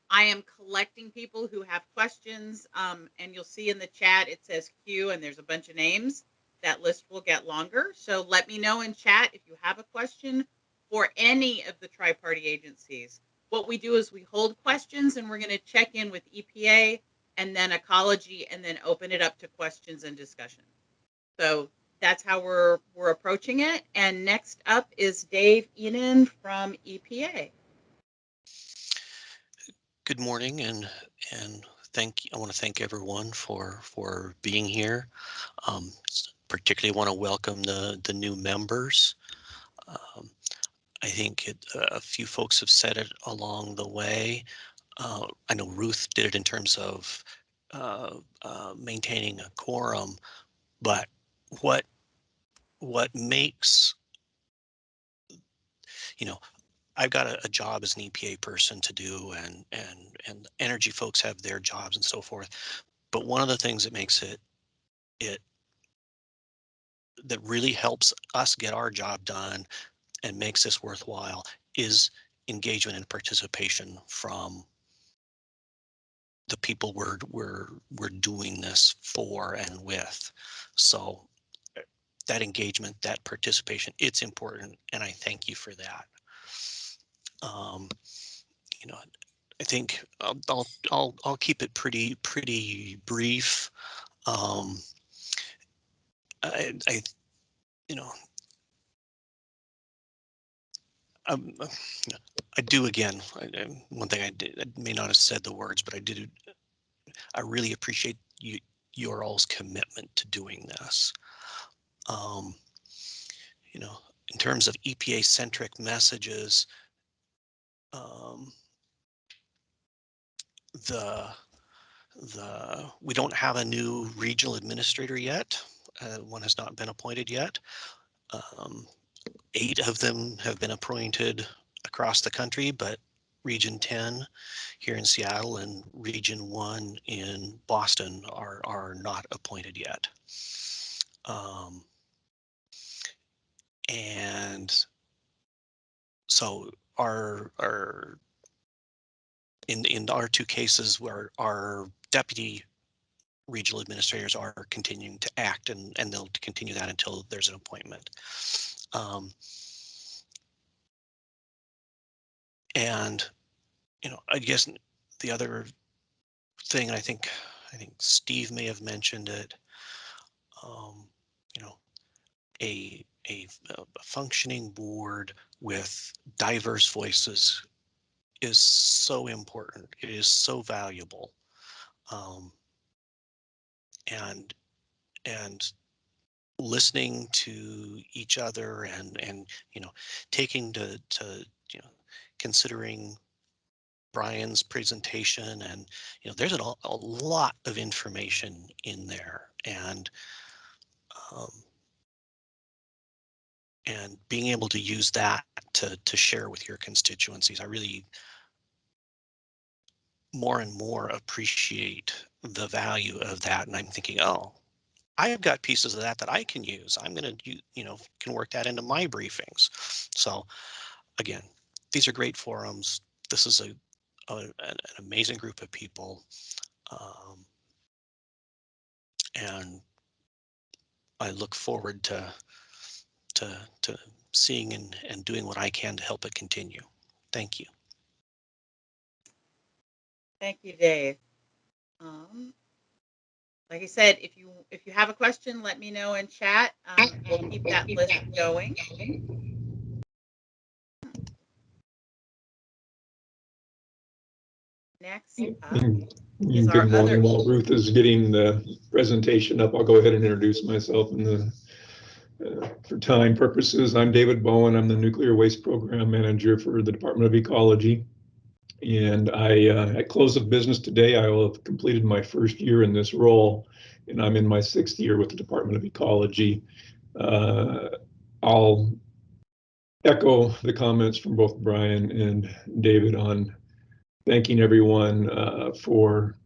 I am collecting people who have questions, and you'll see in the chat it says Q and there's a bunch of names. That list will get longer. So let me know in chat if you have a question for any of the tri-party agencies. What we do is we hold questions, and we're going to check in with EPA and then ecology, and then open it up to questions and discussion. So that's how we're approaching it. And next up is Dave Enan from EPA. Good morning, and I want to thank everyone for being here. Particularly want to welcome the new members. I think a few folks have said it along the way. I know Ruth did it in terms of maintaining a quorum, but what makes, I've got a job as an EPA person to do, and energy folks have their jobs and so forth. But one of the things that makes it that really helps us get our job done and makes this worthwhile is engagement and participation from the people we're doing this for and with. So that engagement, that participation, it's important, and I thank you for that. I think I'll keep it pretty brief. I do again. One thing I may not have said the words, but I really appreciate your all's commitment to doing this. In terms of EPA centric messages, we don't have a new regional administrator yet. One has not been appointed yet. 8 of them have been appointed across the country, but Region 10 here in Seattle and Region 1 in Boston are not appointed yet. And so in our 2 cases where our deputy regional administrators are continuing to act, and they'll continue that until there's an appointment. And I guess the other thing, I think Steve may have mentioned it, a functioning board with diverse voices is so important. It is so valuable. and listening to each other and taking to considering Brian's presentation, and there's a lot of information in there, and being able to use that to share with your constituencies. I really more and more appreciate the value of that, and I'm thinking, oh, I've got pieces of that I can use. I'm going to can work that into my briefings. So again, these are great forums. This is an amazing group of people, and I look forward to seeing and doing what I can to help it continue. Thank you. Thank you, Dave. Like I said, if you have a question, let me know in chat. We'll keep that list going. Next up is our Good morning. other. While Ruth is getting the presentation up, I'll go ahead and introduce myself for time purposes. I'm David Bowen. I'm the Nuclear Waste Program Manager for the Department of Ecology. And at close of business today, I will have completed my first year in this role, and I'm in my 6th year with the Department of Ecology. I'll echo the comments from both Brian and David on thanking everyone for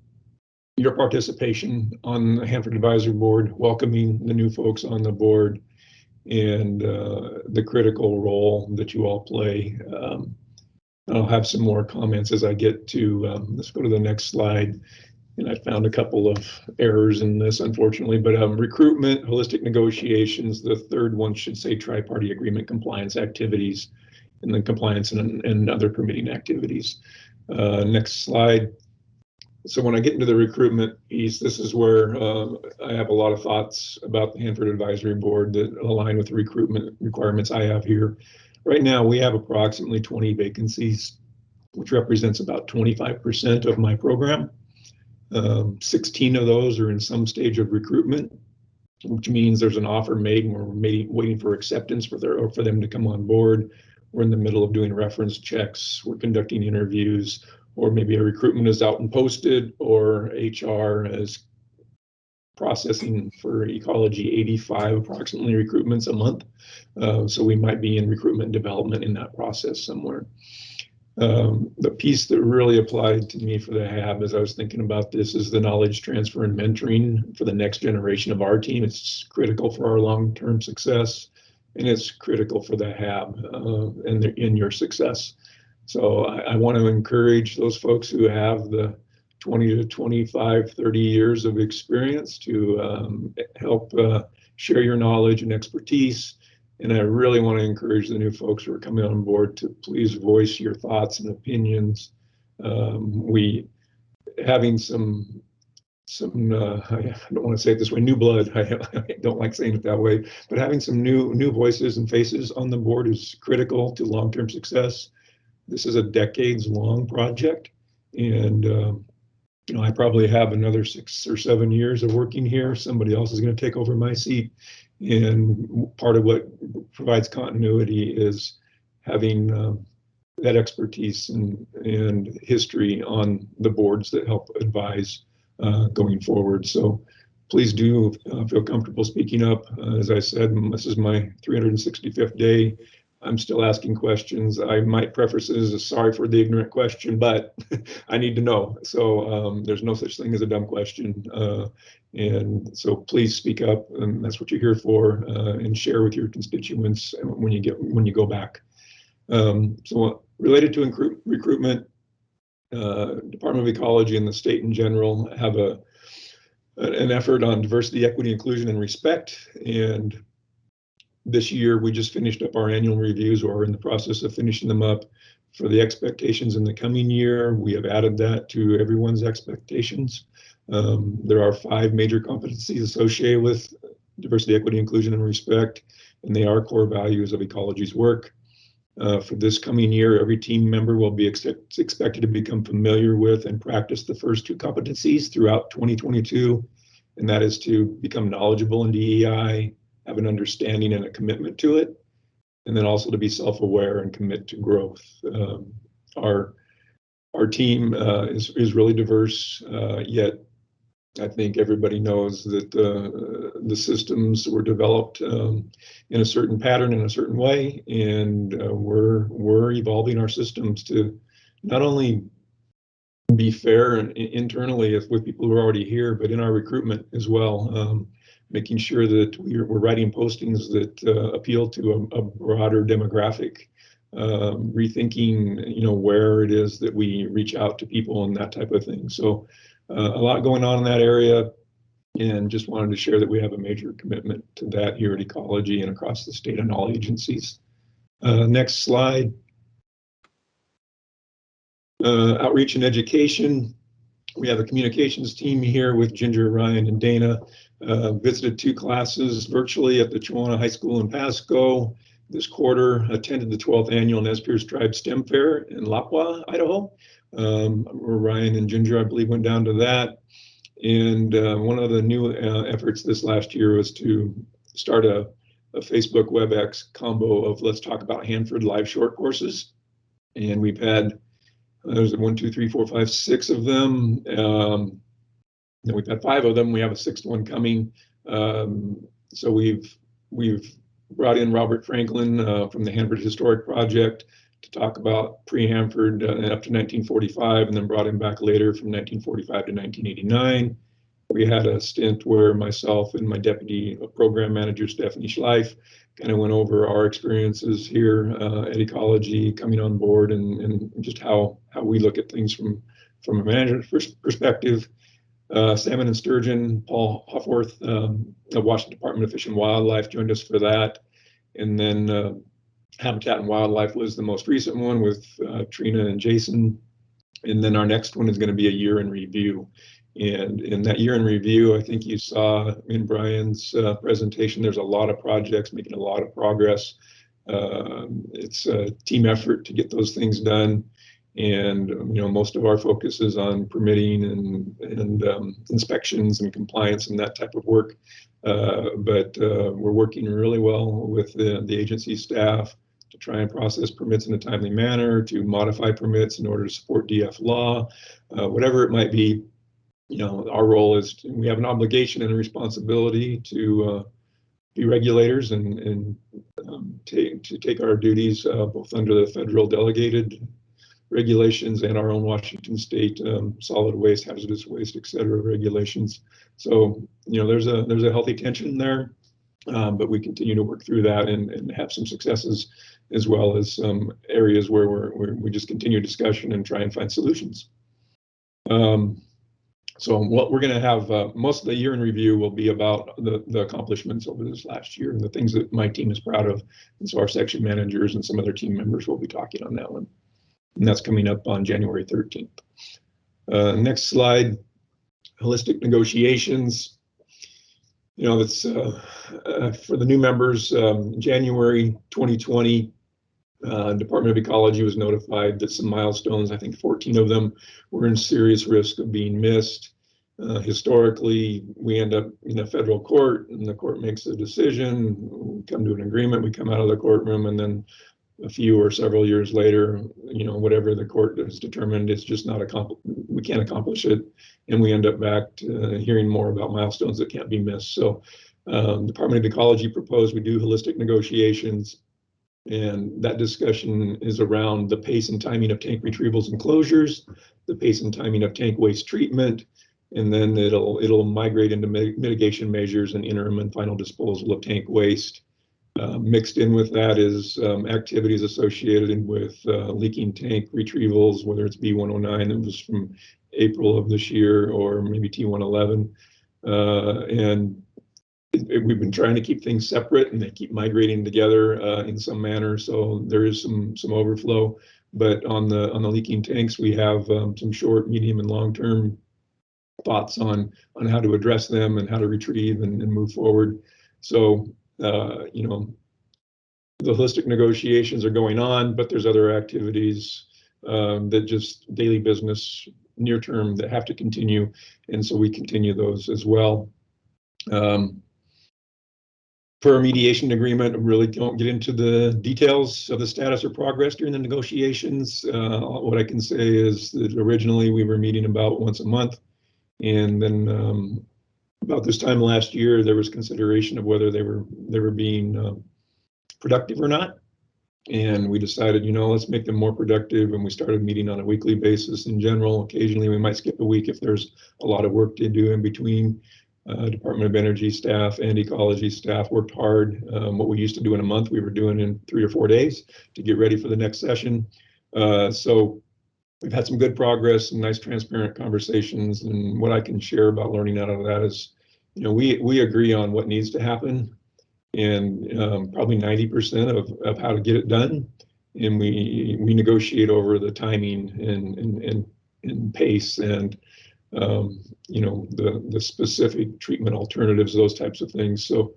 your participation on the Hanford Advisory Board, welcoming the new folks on the board, and the critical role that you all play. I'll have some more comments as I get to, let's go to the next slide. And I found a couple of errors in this, unfortunately, but recruitment, holistic negotiations, the third one should say tri-party agreement compliance activities, and then compliance and other permitting activities. Next slide. So when I get into the recruitment piece, this is where I have a lot of thoughts about the Hanford Advisory Board that align with the recruitment requirements I have here. Right now, we have approximately 20 vacancies, which represents about 25% of my program. 16 of those are in some stage of recruitment, which means there's an offer made and we're waiting for acceptance for them to come on board. We're in the middle of doing reference checks. We're conducting interviews, or maybe a recruitment is out and posted, or HR is processing for ecology 85 approximately recruitments a month. So we might be in recruitment development in that process somewhere. The piece that really applied to me for the HAB as I was thinking about this is the knowledge transfer and mentoring for the next generation of our team. It's critical for our long-term success, and it's critical for the HAB and in your success. So I want to encourage those folks who have the 20 to 25, 30 years of experience to help share your knowledge and expertise. And I really want to encourage the new folks who are coming on board to please voice your thoughts and opinions. Having some I don't want to say it this way, new blood. I don't like saying it that way, but having some new voices and faces on the board is critical to long-term success. This is a decades-long project, and I probably have another 6 or 7 years of working here. Somebody else is going to take over my seat, and part of what provides continuity is having that expertise and history on the boards that help advise going forward. So please do feel comfortable speaking up. As I said, this is my 365th day. I'm still asking questions. I might preface it as sorry for the ignorant question, but I need to know. So there's no such thing as a dumb question. And so please speak up, and that's what you're here for, and share with your constituents when you go back. So related to recruitment, Department of Ecology and the state in general have an effort on diversity, equity, inclusion, and respect. And this year, we just finished up our annual reviews, or are in the process of finishing them up for the expectations in the coming year. We have added that to everyone's expectations. There are 5 major competencies associated with diversity, equity, inclusion, and respect, and they are core values of ecology's work. For this coming year, every team member will be expected to become familiar with and practice the first two competencies throughout 2022, and that is to become knowledgeable in DEI, have an understanding and a commitment to it, and then also to be self-aware and commit to growth. Our team is really diverse, yet I think everybody knows that the systems were developed in a certain pattern in a certain way, and we're evolving our systems to not only be fair and internally with people who are already here, but in our recruitment as well, making sure that we're writing postings that appeal to a broader demographic, rethinking where it is that we reach out to people and that type of thing. So. A lot going on in that area, and just wanted to share that we have a major commitment to that here at Ecology and across the state and all agencies. Next slide. Outreach and education. We have a communications team here with Ginger, Ryan, and Dana. Visited 2 classes virtually at the Chihuahua High School in Pasco this quarter, attended the 12th annual Nez Perce Tribe STEM Fair in Lapua, Idaho. Ryan and Ginger, I believe, went down to that. And one of the new efforts this last year was to start a Facebook WebEx combo of Let's Talk About Hanford live short courses. And we've had, there's 1, 2, 3, 4, 5, 6 of them. And we've had 5 of them. We have a 6th one coming. So we've brought in Robert Franklin from the Hanford Historic Project to talk about pre-Hanford up to 1945, and then brought him back later from 1945 to 1989. We had a stint where myself and my deputy program manager, Stephanie Schleif, kind of went over our experiences here at Ecology, coming on board, and just how we look at things from a manager's perspective. Salmon and Sturgeon, Paul Hoffworth of Washington Department of Fish and Wildlife joined us for that. And then Habitat and Wildlife was the most recent one with Trina and Jason. And then our next one is going to be a year in review. And in that year in review, I think you saw in Brian's presentation, there's a lot of projects making a lot of progress. It's a team effort to get those things done. And most of our focus is on permitting and inspections and compliance and that type of work. But we're working really well with the agency staff to try and process permits in a timely manner, to modify permits in order to support DF law, whatever it might be. Our role is we have an obligation and a responsibility to be regulators and to take our duties both under the federal delegated regulations and our own Washington state solid waste, hazardous waste, et cetera, regulations. So, there's a healthy tension there, but we continue to work through that and have some successes, as well as some areas where we just continue discussion and try and find solutions. So what we're going to have, most of the year in review will be about the accomplishments over this last year and the things that my team is proud of. And so our section managers and some other team members will be talking on that one. And that's coming up on January 13th. Next slide, holistic negotiations. That's for the new members, January 2020, Department of Ecology was notified that some milestones, I think 14 of them, were in serious risk of being missed. Historically, we end up in a federal court and the court makes a decision, we come to an agreement, we come out of the courtroom, and then a few or several years later, whatever the court has determined, it's just not we can't accomplish it. And we end up back to hearing more about milestones that can't be missed. So Department of Ecology proposed we do holistic negotiations. And that discussion is around the pace and timing of tank retrievals and closures, the pace and timing of tank waste treatment, and then it'll migrate into mitigation measures and interim and final disposal of tank waste. Mixed in with that is activities associated with leaking tank retrievals, whether it's B109 that was from April of this year or maybe T111. And we've been trying to keep things separate and they keep migrating together in some manner. So there is some overflow, but on the leaking tanks, we have some short, medium, and long-term thoughts on how to address them and how to retrieve and move forward. So, the holistic negotiations are going on, but there's other activities that just daily business near term that have to continue. And so we continue those as well. For a mediation agreement, really don't get into the details of the status or progress during the negotiations. What I can say is that originally we were meeting about once a month. And then about this time last year, there was consideration of whether they were being productive or not. And we decided, let's make them more productive. And we started meeting on a weekly basis in general. Occasionally we might skip a week if there's a lot of work to do in between. Department of Energy staff and ecology staff worked hard. What we used to do in a month, we were doing in 3 or 4 days to get ready for the next session. So we've had some good progress and nice transparent conversations. And what I can share about learning out of that is, we agree on what needs to happen and probably 90% of how to get it done. And we negotiate over the timing and pace and the specific treatment alternatives, those types of things. So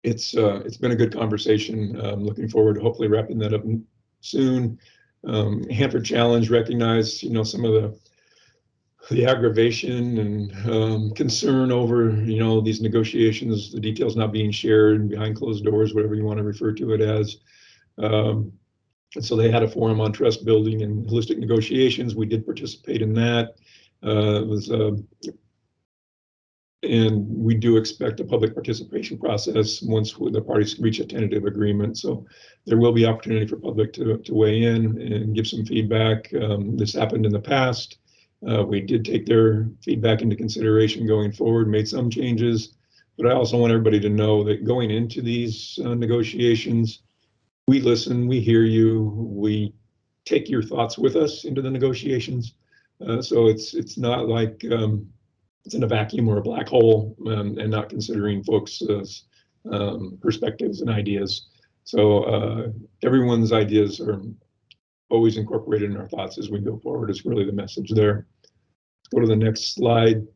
it's been a good conversation. I'm looking forward to hopefully wrapping that up soon. Hanford Challenge recognized, some of the aggravation and concern over, these negotiations, the details not being shared behind closed doors, whatever you want to refer to it as. And so they had a forum on trust building and holistic negotiations. We did participate in that. And we do expect a public participation process once the parties reach a tentative agreement. So there will be opportunity for public to weigh in and give some feedback. This happened in the past. We did take their feedback into consideration going forward, made some changes. But I also want everybody to know that going into these negotiations, we listen, we hear you, we take your thoughts with us into the negotiations. So it's not like it's in a vacuum or a black hole and not considering folks' perspectives and ideas. So everyone's ideas are always incorporated in our thoughts as we go forward is really the message there. Let's go to the next slide.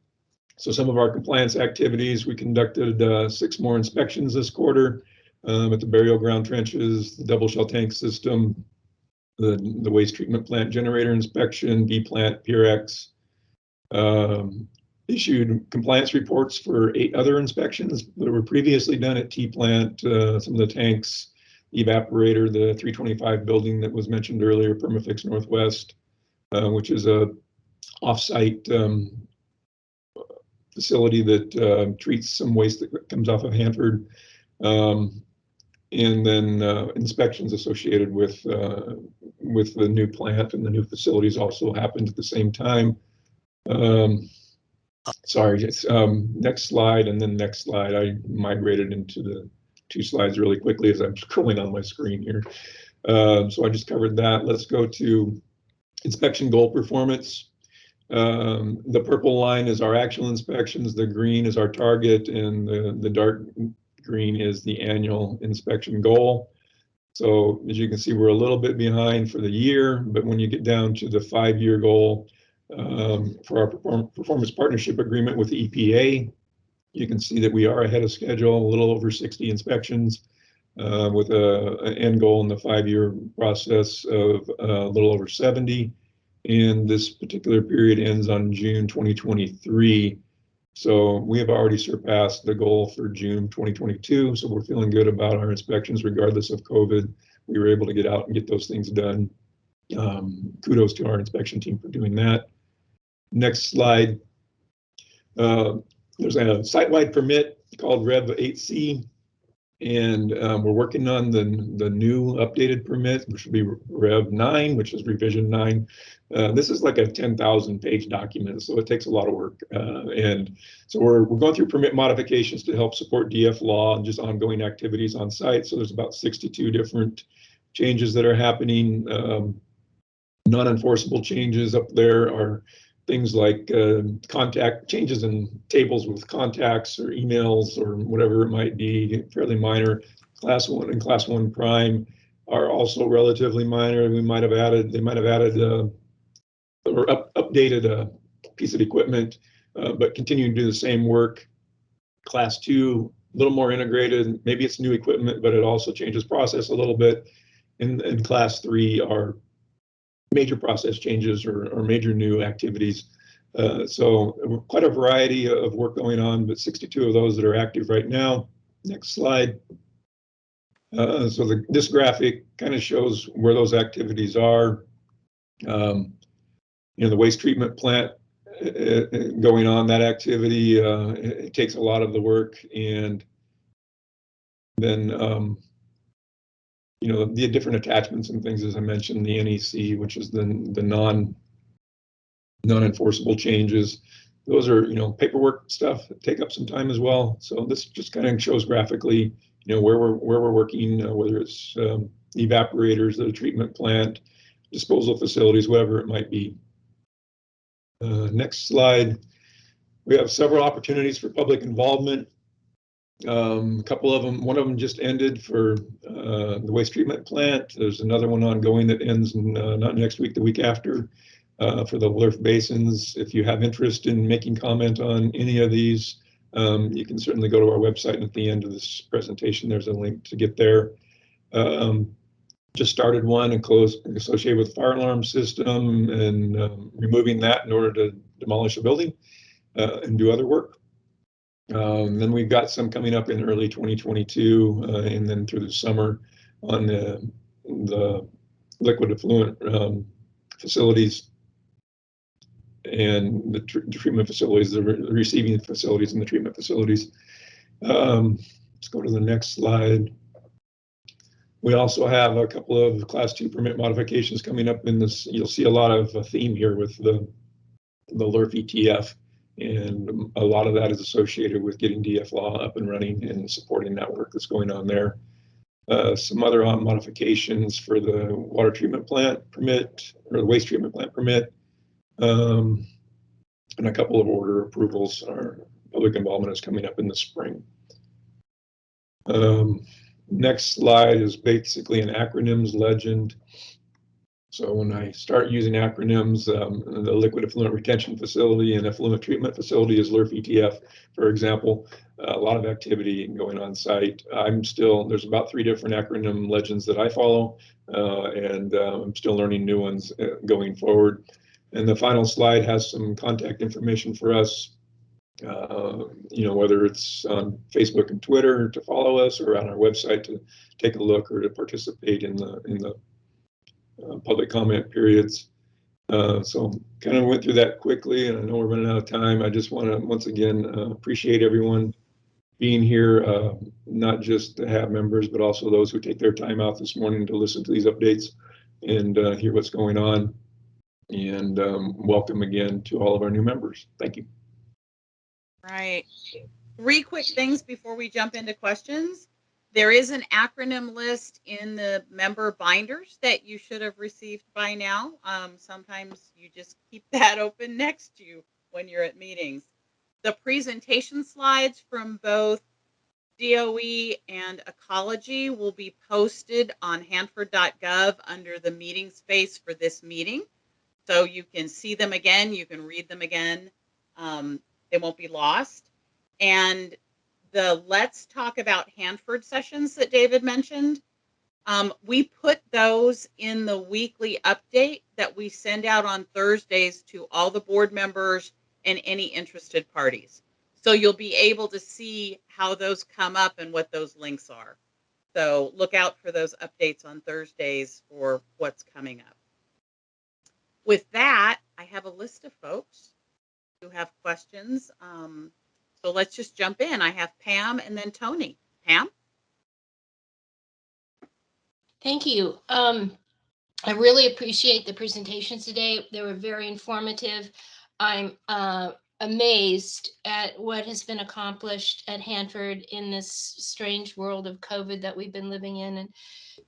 So some of our compliance activities, we conducted 6 more inspections this quarter. At the burial ground trenches, the double shell tank system, the waste treatment plant generator inspection, B plant, PRX, issued compliance reports for 8 other inspections that were previously done at T plant, some of the tanks, evaporator, the 325 building that was mentioned earlier, Permafix Northwest, which is a off-site facility that treats some waste that comes off of Hanford. And then inspections associated with the new plant and the new facilities also happened at the same time. Sorry, next slide and then next slide. I migrated into the 2 slides really quickly as I'm scrolling on my screen here. So I just covered that. Let's go to inspection goal performance. The purple line is our actual inspections, the green is our target, and the dark green is the annual inspection goal. So as you can see, we're a little bit behind for the year, but when you get down to the 5-year goal for our performance partnership agreement with the EPA, you can see that we are ahead of schedule, a little over 60 inspections with an end goal in the 5-year process of a little over 70. And this particular period ends on June 2023. So we have already surpassed the goal for June 2022. So we're feeling good about our inspections regardless of COVID. We were able to get out and get those things done. Kudos to our inspection team for doing that. Next slide. There's a site-wide permit called Rev 8C. And we're working on the new updated permit, which will be Rev 9, which is revision 9. This is like a 10,000 page document, so it takes a lot of work. And so we're going through permit modifications to help support DF law and just ongoing activities on site. So there's about 62 different changes that are happening. Non-enforceable changes up there are things like contact changes in tables with contacts or emails or whatever it might be, fairly minor. Class 1 and Class 1 prime are also relatively minor. They might have added or updated a piece of equipment, but continuing to do the same work. Class 2 little more integrated. Maybe it's new equipment, but it also changes process a little bit. In class 3 are major process changes or major new activities. So quite a variety of work going on, but 62 of those that are active right now. Next slide. So this graphic kind of shows where those activities are. The waste treatment plant going on, that activity, it takes a lot of the work. And then, the different attachments and things, as I mentioned, the NEC, which is the non-enforceable changes. Those are, paperwork stuff that take up some time as well. So this just kind of shows graphically, where we're working, whether it's evaporators, the treatment plant, disposal facilities, whatever it might be. Next slide. We have several opportunities for public involvement. A couple of them, one of them just ended for the waste treatment plant. There's another one ongoing that ends not next week, the week after, for the LRF basins. If you have interest in making comment on any of these, you can certainly go to our website, and at the end of this presentation, there's a link to get there. Just started one and associated with fire alarm system and removing that in order to demolish a building and do other work. Then we've got some coming up in early 2022 and then through the summer on the liquid effluent facilities and the treatment facilities, the receiving facilities and the treatment facilities. Let's go to the next slide. We also have a couple of Class 2 permit modifications coming up in this. You'll see a lot of a theme here with the LRF ETF, and a lot of that is associated with getting DF law up and running and supporting that work that's going on there. Some other modifications for the water treatment plant permit or the waste treatment plant permit, and a couple of order approvals. Our public involvement is coming up in the spring. Next slide is basically an acronyms legend. So when I start using acronyms, the liquid effluent retention facility and effluent treatment facility is LRF ETF, for example. A lot of activity going on site. There's about 3 different acronym legends that I follow, and I'm still learning new ones going forward. And the final slide has some contact information for us. Whether it's on Facebook and Twitter to follow us, or on our website to take a look or to participate in the public comment periods. So kind of went through that quickly, and I know we're running out of time. I just want to once again appreciate everyone being here, not just the HAB members, but also those who take their time out this morning to listen to these updates and hear what's going on. And welcome again to all of our new members. Thank you. Right. 3 quick things before we jump into questions. There is an acronym list in the member binders that you should have received by now. Sometimes you just keep that open next to you when you're at meetings. The presentation slides from both DOE and Ecology will be posted on hanford.gov under the meeting space for this meeting. So you can see them again, you can read them again. They won't be lost. And the Let's Talk About Hanford sessions that David mentioned, we put those in the weekly update that we send out on Thursdays to all the board members and any interested parties. So you'll be able to see how those come up and what those links are. So look out for those updates on Thursdays for what's coming up. With that, I have a list of folks who have questions. So let's just jump in. I have Pam and then Tony. Pam? Thank you. I really appreciate the presentations today. They were very informative. I'm amazed at what has been accomplished at Hanford in this strange world of COVID that we've been living in. And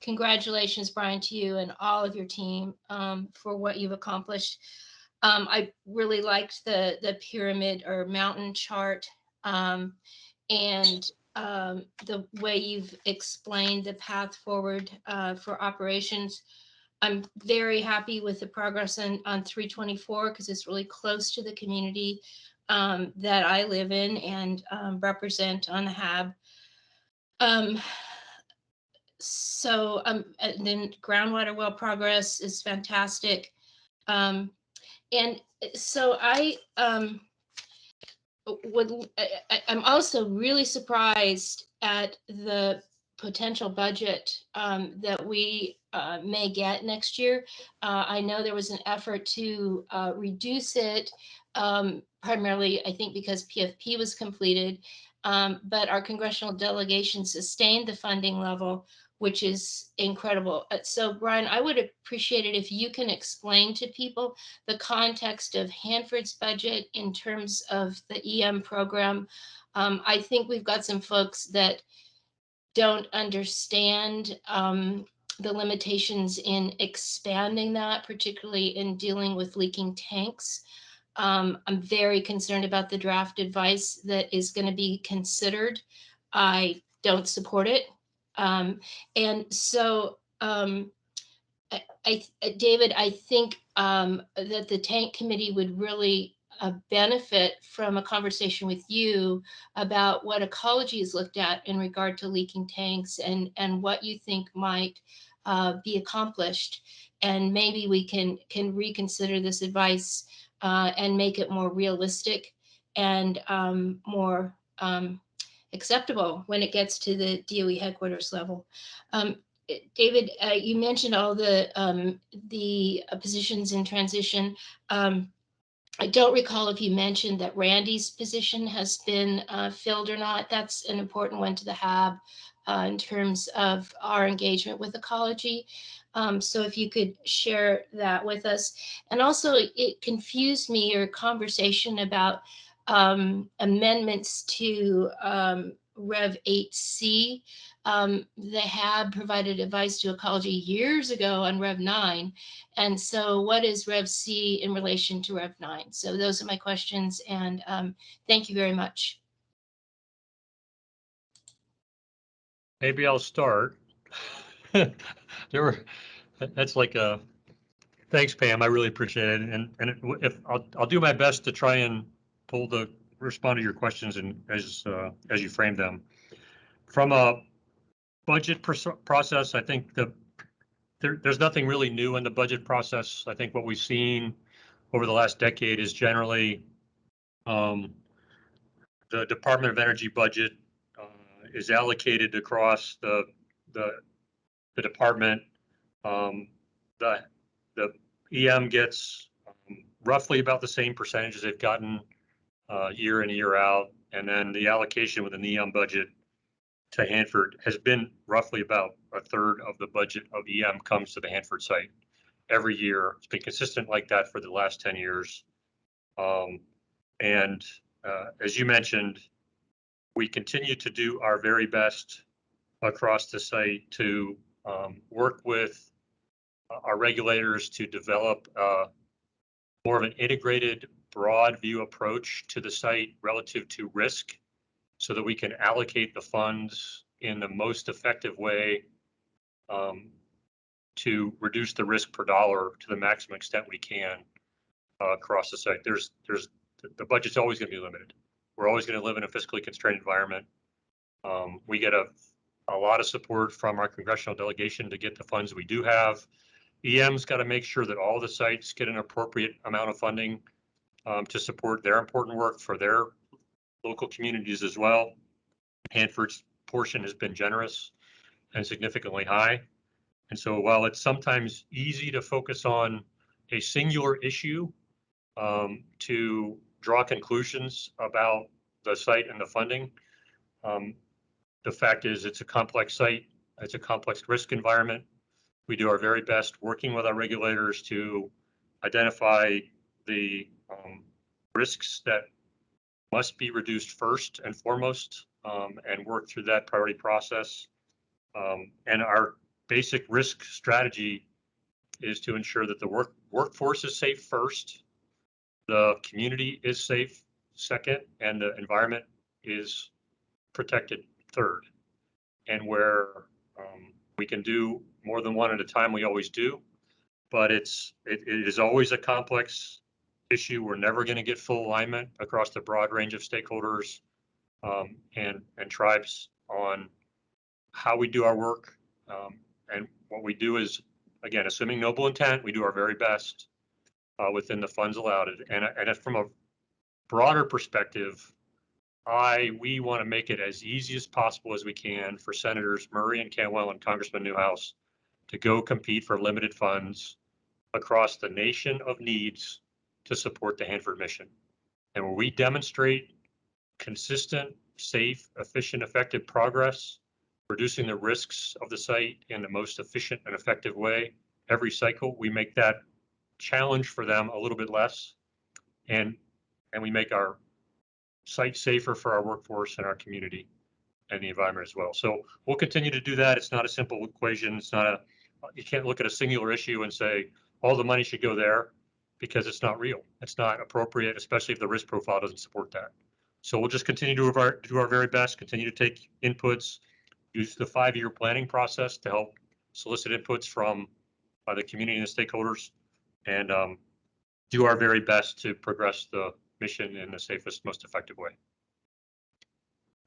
congratulations, Brian, to you and all of your team for what you've accomplished. I really liked the pyramid or mountain chart and the way you've explained the path forward for operations. I'm very happy with the progress on 324 because it's really close to the community that I live in and represent on the HAB. And then groundwater well progress is fantastic. And so I'm also really surprised at the potential budget that we may get next year. I know there was an effort to reduce it, primarily, I think, because PFP was completed, but our congressional delegation sustained the funding level, which is incredible. So, Brian, I would appreciate it if you can explain to people the context of Hanford's budget in terms of the EM program. I think we've got some folks that don't understand the limitations in expanding that, particularly in dealing with leaking tanks. I'm very concerned about the draft advice that is going to be considered. I don't support it. And so, David, I think that the tank committee would really benefit from a conversation with you about what ecology is looked at in regard to leaking tanks and what you think might be accomplished. And maybe we can reconsider this advice and make it more realistic and more acceptable when it gets to the DOE headquarters level. David, you mentioned all the positions in transition. I don't recall if you mentioned that Randy's position has been filled or not. That's an important one to the HAB in terms of our engagement with ecology. So if you could share that with us. And also, it confused me, your conversation about amendments to Rev 8C. They had provided advice to ecology years ago on Rev 9. And so what is Rev C in relation to Rev 9? So those are my questions, and thank you very much. Maybe I'll start. That's like a, thanks, Pam. I really appreciate it. And if I'll do my best to try and respond to your questions and as you frame them. From a budget process, I think there's nothing really new in the budget process. I think what we've seen over the last decade is generally the Department of Energy budget is allocated across the department. The EM gets roughly about the same percentages they've gotten year in, year out, and then the allocation within the EM budget to Hanford has been roughly about a third of the budget of EM comes to the Hanford site every year. It's been consistent like that for the last 10 years. And as you mentioned, we continue to do our very best across the site to work with our regulators to develop more of an integrated, broad view approach to the site relative to risk, so that we can allocate the funds in the most effective way to reduce the risk per dollar to the maximum extent we can across the site. The budget's always going to be limited. We're always going to live in a fiscally constrained environment. We get a lot of support from our congressional delegation to get the funds we do have. EM's got to make sure that all the sites get an appropriate amount of funding to support their important work for their local communities as well. Hanford's portion has been generous and significantly high. And so while it's sometimes easy to focus on a singular issue to draw conclusions about the site and the funding, the fact is it's a complex site, it's a complex risk environment. We do our very best working with our regulators to identify the risks that must be reduced first and foremost, and work through that priority process. And our basic risk strategy is to ensure that the workforce is safe first, the community is safe second, and the environment is protected third. And where we can do more than one at a time, we always do. But it is always a complex issue. We're never going to get full alignment across the broad range of stakeholders and tribes on how we do our work. And what we do is, again, assuming noble intent, we do our very best within the funds allowed. And from a broader perspective, we want to make it as easy as possible as we can for Senators Murray and Cantwell and Congressman Newhouse to go compete for limited funds across the nation of needs to support the Hanford mission. And where we demonstrate consistent, safe, efficient, effective progress, reducing the risks of the site in the most efficient and effective way every cycle, we make that challenge for them a little bit less, and we make our site safer for our workforce and our community and the environment as well. So we'll continue to do that. It's not a simple equation. It's not you can't look at a singular issue and say all the money should go there, because it's not real. It's not appropriate, especially if the risk profile doesn't support that. So we'll just continue to do our very best, continue to take inputs, use the 5-year planning process to help solicit inputs from the community and the stakeholders, and do our very best to progress the mission in the safest, most effective way.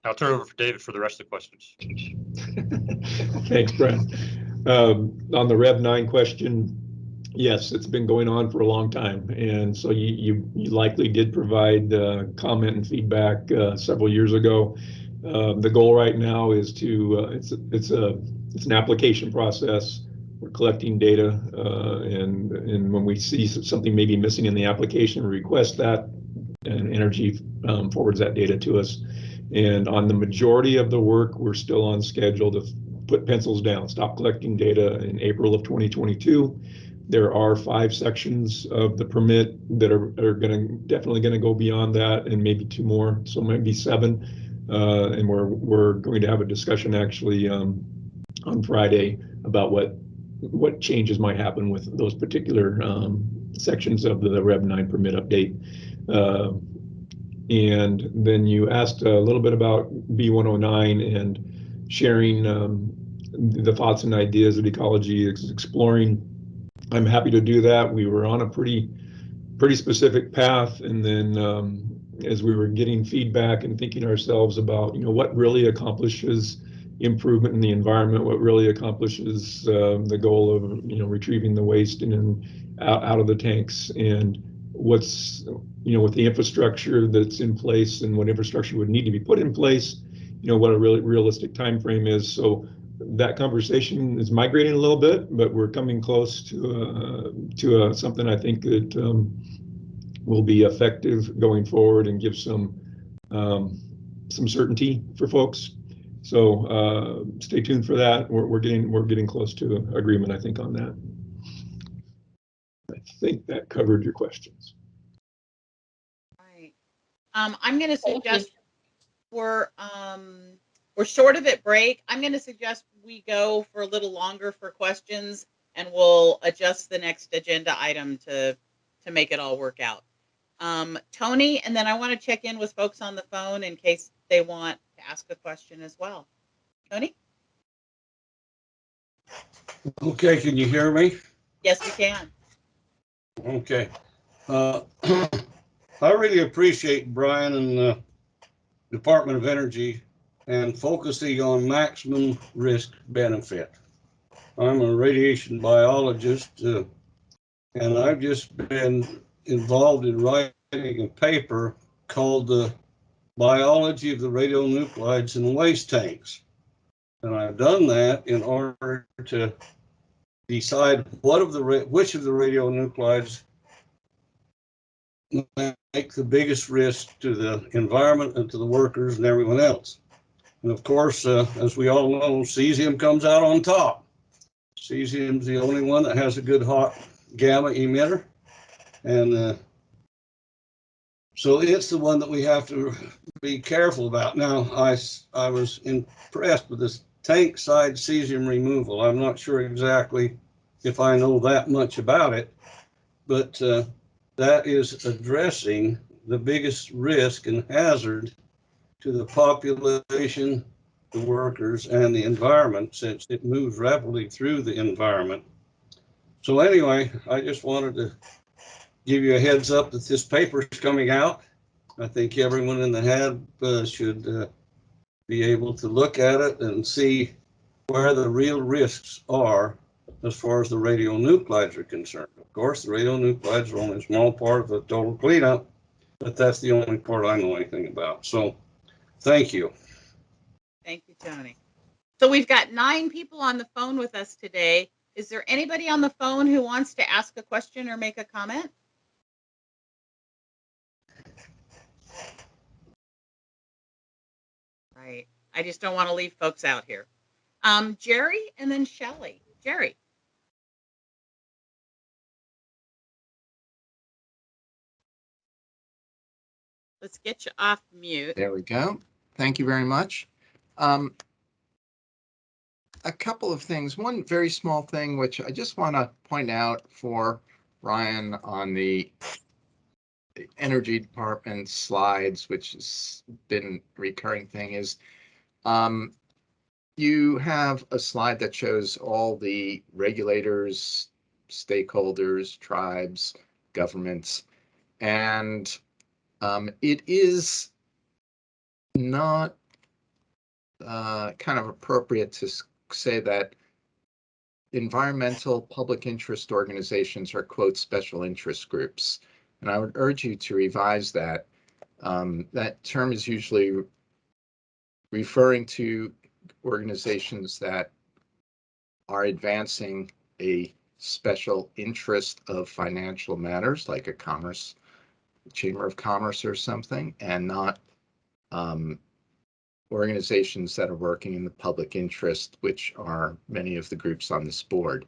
I'll turn it over for David for the rest of the questions. Thanks, Brent. On the Rev 9 question, yes, it's been going on for a long time, and so you likely did provide comment and feedback several years ago. The goal right now is to it's an application process. We're collecting data, and when we see something maybe missing in the application, we request that, and Energy forwards that data to us. And on the majority of the work, we're still on schedule to put pencils down, stop collecting data in April of 2022. There are 5 sections of the permit that are definitely going to go beyond that, and maybe 2 more, so maybe 7. And we're going to have a discussion actually on Friday about what changes might happen with those particular sections of the Rev 9 permit update. And then you asked a little bit about B109 and sharing the thoughts and ideas of ecology, exploring. I'm happy to do that. We were on a pretty specific path, and then as we were getting feedback and thinking ourselves about, what really accomplishes improvement in the environment, what really accomplishes the goal of, retrieving the waste and out of the tanks, and what's, with the infrastructure that's in place and what infrastructure would need to be put in place, what a really realistic time frame is. So that conversation is migrating a little bit, but we're coming close to something I think that will be effective going forward and give some certainty for folks. So stay tuned for that. We're getting close to agreement, I think, on that. I think that covered your questions. Right. I'm going to suggest we're sort of at break. I'm going to suggest we go for a little longer for questions, and we'll adjust the next agenda item to make it all work out. Tony, and then I want to check in with folks on the phone in case they want to ask a question as well. Tony? Okay, can you hear me? Yes, we can. Okay. I really appreciate Brian and the Department of Energy and focusing on maximum risk benefit. I'm a radiation biologist, and I've just been involved in writing a paper called The Biology of the Radionuclides in Waste Tanks. And I've done that in order to decide which of the radionuclides make the biggest risk to the environment and to the workers and everyone else. And of course, as we all know, cesium comes out on top. Cesium's the only one that has a good hot gamma emitter. And so it's the one that we have to be careful about. Now, I was impressed with this tank side cesium removal. I'm not sure exactly if I know that much about it, but that is addressing the biggest risk and hazard to the population, the workers, and the environment, since it moves rapidly through the environment. So anyway, I just wanted to give you a heads up that this paper is coming out. I think everyone in the HAB should be able to look at it and see where the real risks are as far as the radionuclides are concerned. Of course, the radionuclides are only a small part of the total cleanup, but that's the only part I know anything about. So thank you. Thank you, Tony. So we've got 9 people on the phone with us today. Is there anybody on the phone who wants to ask a question or make a comment? Right. I just don't want to leave folks out here. Jerry and then Shelley. Jerry. Let's get you off mute. There we go. Thank you very much. A couple of things. One very small thing, which I just want to point out for Ryan on the Energy Department slides, which has been a recurring thing, is you have a slide that shows all the regulators, stakeholders, tribes, governments, and it is not kind of appropriate to say that environmental public interest organizations are, quote, special interest groups. And I would urge you to revise that. That term is usually referring to organizations that are advancing a special interest of financial matters, like a chamber of commerce or something, and not organizations that are working in the public interest, which are many of the groups on this board.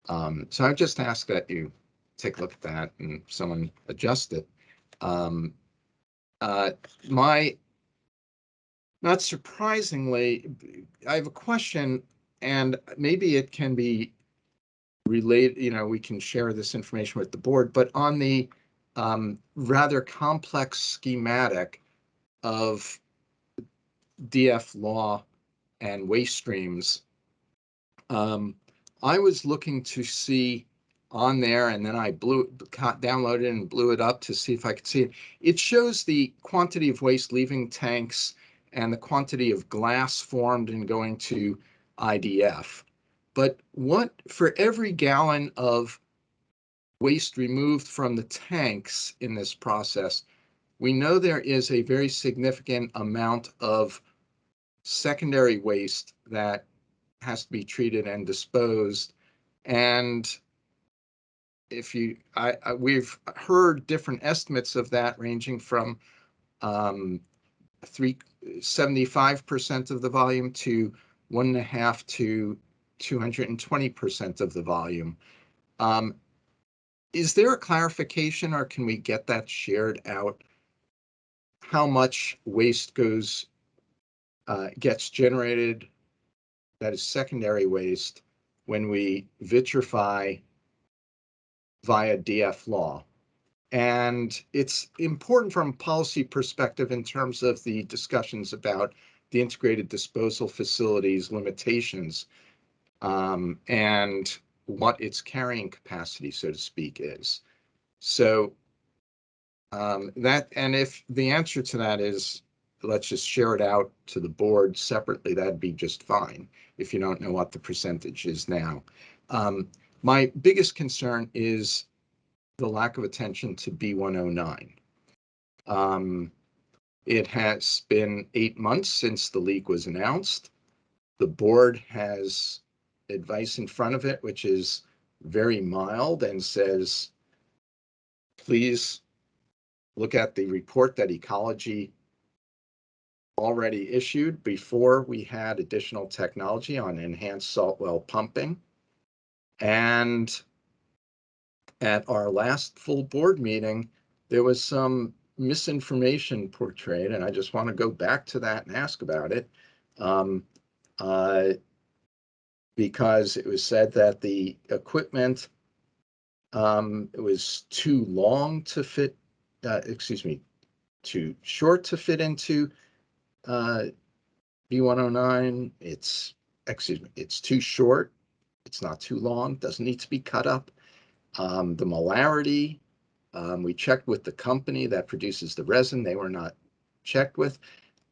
So I just ask that you take a look at that and someone adjust it. Not surprisingly, I have a question, and maybe it can be related, we can share this information with the board, but on the rather complex schematic of DF law and waste streams, I was looking to see on there, and then I downloaded and blew it up to see if I could see it. It shows the quantity of waste leaving tanks and the quantity of glass formed and going to IDF. But for every gallon of waste removed from the tanks in this process, we know there is a very significant amount of secondary waste that has to be treated and disposed. And we've heard different estimates of that, ranging from 75% of the volume to 1.5 to 220% of the volume. Is there a clarification, or can we get that shared out? How much waste gets generated that is secondary waste when we vitrify via DF law? And it's important from a policy perspective in terms of the discussions about the integrated disposal facilities limitations, and what its carrying capacity, so to speak, is. So and if the answer to that is, let's just share it out to the board separately, that'd be just fine, if you don't know what the percentage is now. My biggest concern is the lack of attention to B109. It has been 8 months since the leak was announced. The board has advice in front of it, which is very mild and says, please look at the report that Ecology already issued before we had additional technology on enhanced salt well pumping. And at our last full board meeting, there was some misinformation portrayed, and I just want to go back to that and ask about it, because it was said that the equipment it was too long to fit, too short to fit into B109. It's too short. It's not too long. Doesn't need to be cut up. The molarity, we checked with the company that produces the resin. They were not checked with.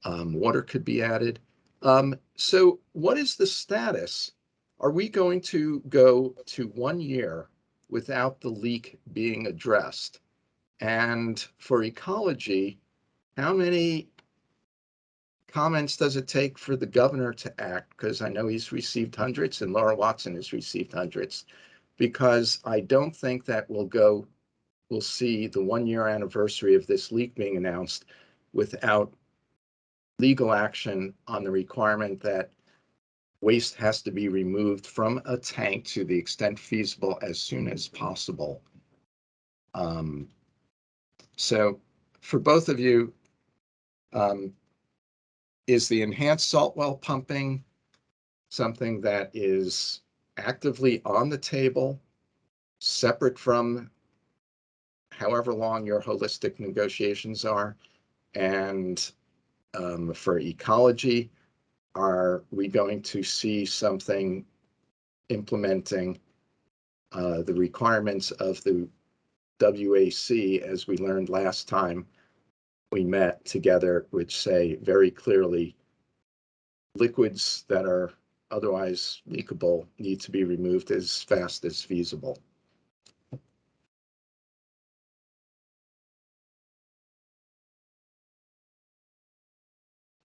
Water could be added. So what is the status? Are we going to go to 1 year without the leak being addressed? And for ecology, how many comments does it take for the governor to act? Because I know he's received hundreds and Laura Watson has received hundreds, because I don't think that we'll see the 1 year anniversary of this leak being announced without legal action on the requirement that waste has to be removed from a tank to the extent feasible as soon as possible. So for both of you, is the enhanced salt well pumping something that is actively on the table, separate from however long your holistic negotiations are? And for ecology, are we going to see something implementing the requirements of the WAC, as we learned last time we met together, which say very clearly liquids that are otherwise leakable need to be removed as fast as feasible?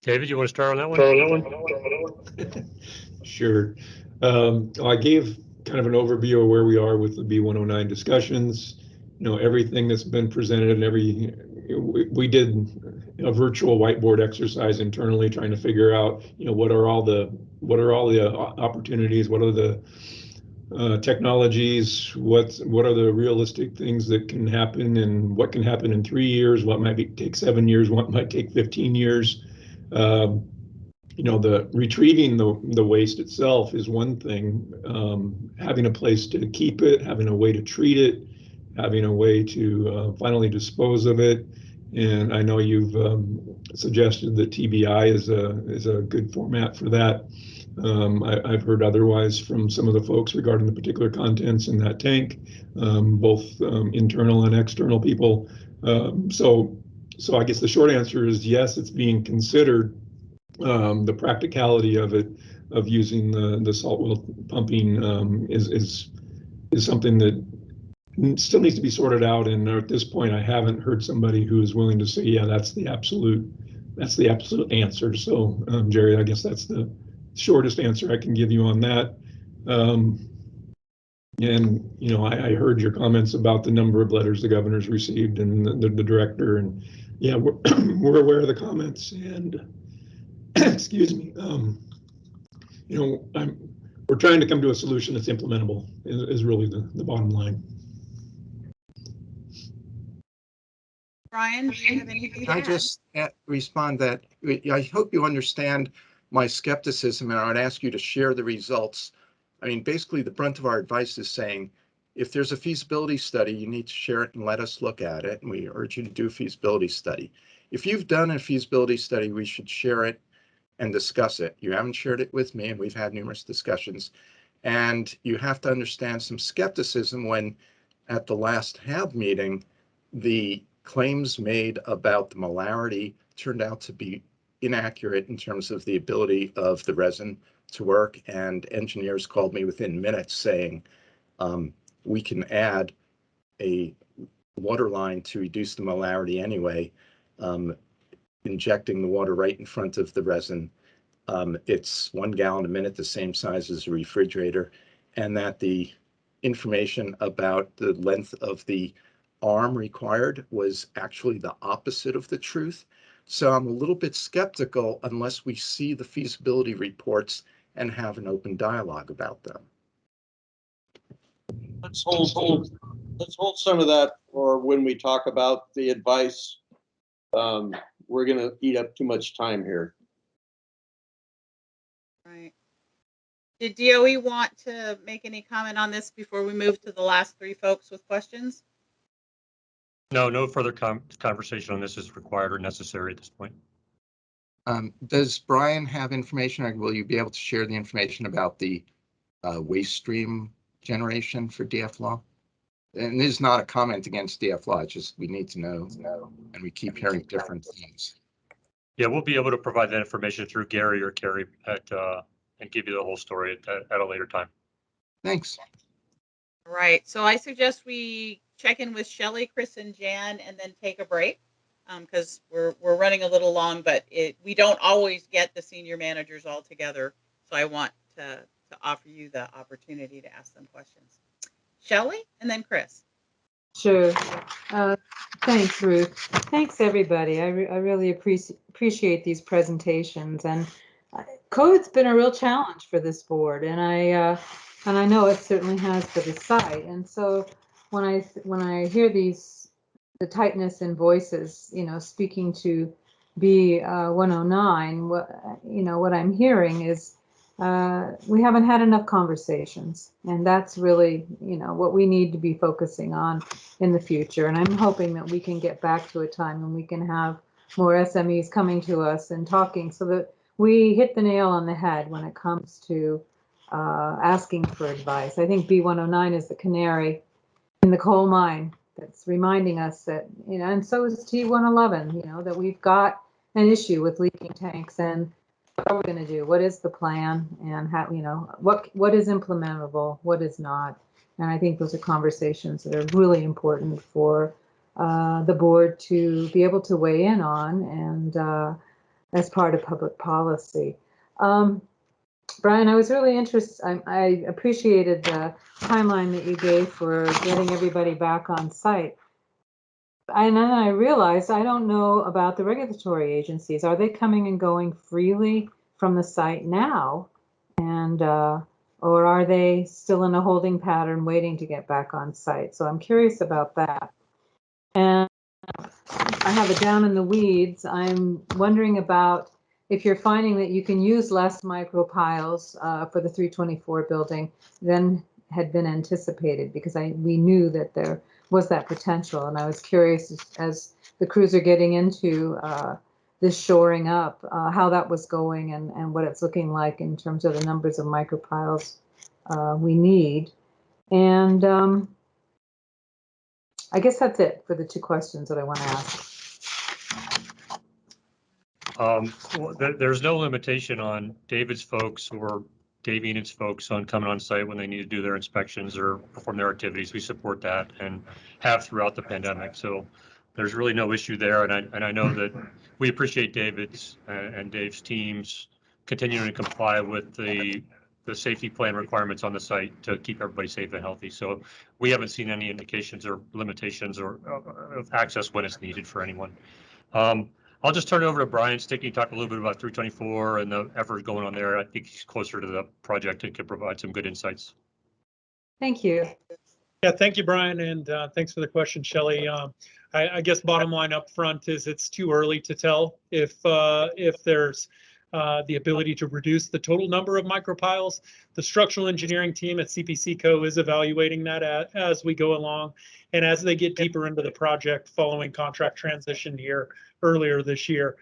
David, you want to start on that one? Sure. I gave kind of an overview of where we are with the B109 discussions. You know, everything that's been presented, and we did a virtual whiteboard exercise internally, trying to figure out, you know, what are all the opportunities, what are the technologies, what are the realistic things that can happen, and what can happen in 3 years, what might take 7 years, what might take 15 years. You know, the retrieving the waste itself is one thing. Having a place to keep it, having a way to treat it, having a way to finally dispose of it. And I know you've suggested that TBI is a good format for that. I've heard otherwise from some of the folks regarding the particular contents in that tank, both internal and external people. So I guess the short answer is yes, it's being considered. The practicality of it, of using the salt well pumping, is something that still needs to be sorted out. And at this point, I haven't heard somebody who is willing to say, yeah, that's the absolute answer. So, Jerry, I guess that's the shortest answer I can give you on that. And, you know, I heard your comments about the number of letters the governor's received and the director, and yeah, we're aware of the comments, and excuse me, you know, we're trying to come to a solution that's implementable is really the bottom line. Brian, do you have anything to I add? just respond that I hope you understand my skepticism, and I would ask you to share the results. I mean, basically, the brunt of our advice is saying, if there's a feasibility study, you need to share it and let us look at it. And we urge you to do a feasibility study. If you've done a feasibility study, we should share it and discuss it. You haven't shared it with me, and we've had numerous discussions. And you have to understand some skepticism when at the last HAB meeting, the claims made about the molarity turned out to be inaccurate in terms of the ability of the resin to work. And engineers called me within minutes saying, we can add a water line to reduce the molarity anyway, injecting the water right in front of the resin. It's 1 gallon a minute, the same size as a refrigerator, and that the information about the length of the arm required was actually the opposite of the truth. So I'm a little bit skeptical unless we see the feasibility reports and have an open dialogue about them. Let's hold some of that for when we talk about the advice. We're going to eat up too much time here. Right. Did DOE want to make any comment on this before we move to the last 3 folks with questions? No further conversation on this is required or necessary at this point. Does Brian have information, or will you be able to share the information about the waste stream generation for DFLAW? And this is not a comment against DFLAW, it's just we need to know, and we keep hearing different things. Yeah, we'll be able to provide that information through Gary or Carrie and give you the whole story at a later time. Thanks. Right. So I suggest we check in with Shelley, Chris, and Jan, and then take a break because we're running a little long. But we don't always get the senior managers all together, so I want to offer you the opportunity to ask them questions. Shelley, and then Chris. Sure. Thanks, Ruth. Thanks, everybody. I really appreciate these presentations. And COVID's been a real challenge for this board, and I know it certainly has for the site. And so when I hear the tightness in voices, speaking to B109, what I'm hearing is we haven't had enough conversations, and that's really, what we need to be focusing on in the future. And I'm hoping that we can get back to a time when we can have more SMEs coming to us and talking so that we hit the nail on the head when it comes to asking for advice. I think B109 is the canary in the coal mine that's reminding us that, and so is T111, that we've got an issue with leaking tanks, and what are we going to do? What is the plan? And how, what is implementable? What is not? And I think those are conversations that are really important for the board to be able to weigh in on and as part of public policy. Brian, I was really interested. I appreciated the timeline that you gave for getting everybody back on site. And then I realized I don't know about the regulatory agencies. Are they coming and going freely from the site now? And or are they still in a holding pattern waiting to get back on site? So I'm curious about that. And I have it down in the weeds. I'm wondering about if you're finding that you can use less micro piles for the 324 building than had been anticipated, because we knew that there was that potential. And I was curious as the crews are getting into this shoring up, how that was going and what it's looking like in terms of the numbers of micro piles we need. And I guess that's it for the two questions that I want to ask. Well, there's no limitation on David's folks or Dave Enid's folks on coming on site when they need to do their inspections or perform their activities. We support that and have throughout the pandemic. So there's really no issue there. And I know that we appreciate David's and Dave's teams continuing to comply with the safety plan requirements on the site to keep everybody safe and healthy. So we haven't seen any indications or limitations or of access when it's needed for anyone. I'll just turn it over to Brian Stickney, talk a little bit about 324 and the efforts going on there. I think he's closer to the project and can provide some good insights. Thank you. Yeah, thank you, Brian, and thanks for the question, Shelley. I guess bottom line up front is it's too early to tell if there's the ability to reduce the total number of micropiles. The structural engineering team at CPCco is evaluating that as we go along, and as they get deeper into the project following contract transition here earlier this year.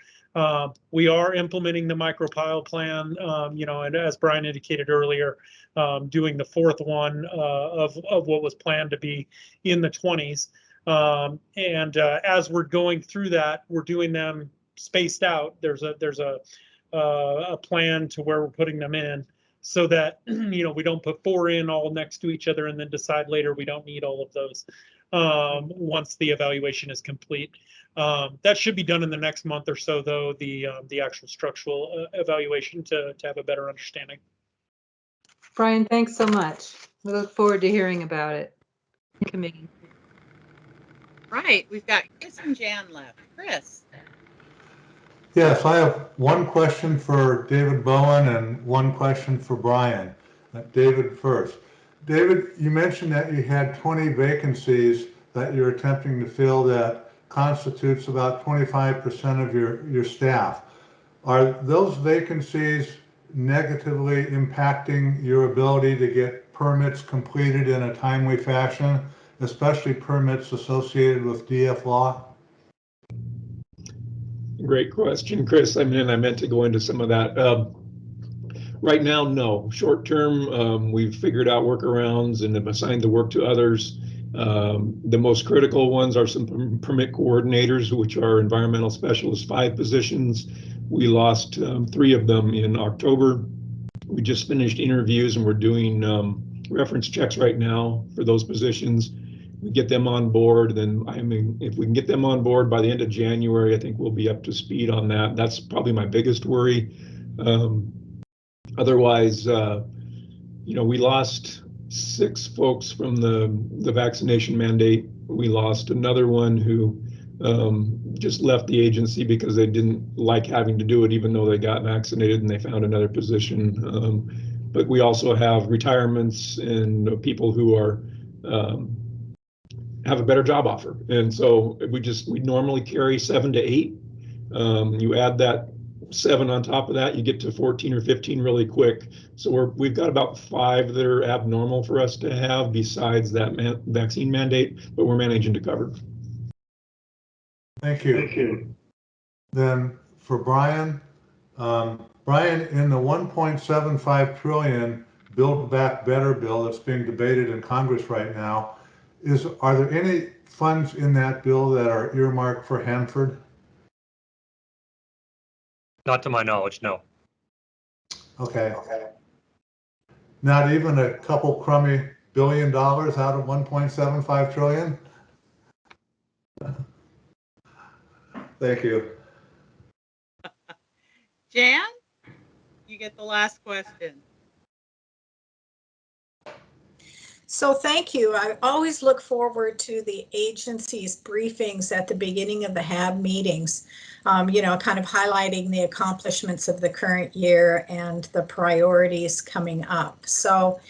We are implementing the micropile plan, and as Brian indicated earlier, doing the fourth one of what was planned to be in the 20s. As we're going through that, we're doing them spaced out. There's a plan to where we're putting them in so that we don't put four in all next to each other and then decide later we don't need all of those once the evaluation is complete. That should be done in the next month or so, though, the actual structural evaluation to have a better understanding. Brian, thanks so much. We look forward to hearing about it. Committee. Right, we've got Chris and Jan left. Chris. Yes, I have one question for David Bowen and one question for Brian. David first. David, you mentioned that you had 20 vacancies that you're attempting to fill that constitutes about 25% of your staff. Are those vacancies negatively impacting your ability to get permits completed in a timely fashion, especially permits associated with DF law? Great question, Chris. I meant to go into some of that. Right now, no. Short term, we've figured out workarounds and have assigned the work to others. The most critical ones are some permit coordinators, which are environmental specialists, 5 positions. We lost 3 of them in October. We just finished interviews and we're doing reference checks right now for those positions. We get them on board, then I mean, if we can get them on board by the end of January, I think we'll be up to speed on that. That's probably my biggest worry. Otherwise, you know, we lost 6 folks from the vaccination mandate. We lost another one who just left the agency because they didn't like having to do it, even though they got vaccinated and they found another position. But we also have retirements and people who are have a better job offer. And so we normally carry 7 to 8. You add that 7 on top of that, you get to 14 or 15 really quick. So we've got about 5 that are abnormal for us to have besides that vaccine mandate, but we're managing to cover. Thank you. Thank you. Then for Brian, Brian, in the 1.75 trillion Build Back Better bill that's being debated in Congress right now, are there any funds in that bill that are earmarked for Hanford? Not to my knowledge, no. Okay. Not even a couple crummy $1 billion out of 1.75 trillion? Thank you. Jan, you get the last question. So thank you. I always look forward to the agency's briefings at the beginning of the HAB meetings, you know, kind of highlighting the accomplishments of the current year and the priorities coming up. So,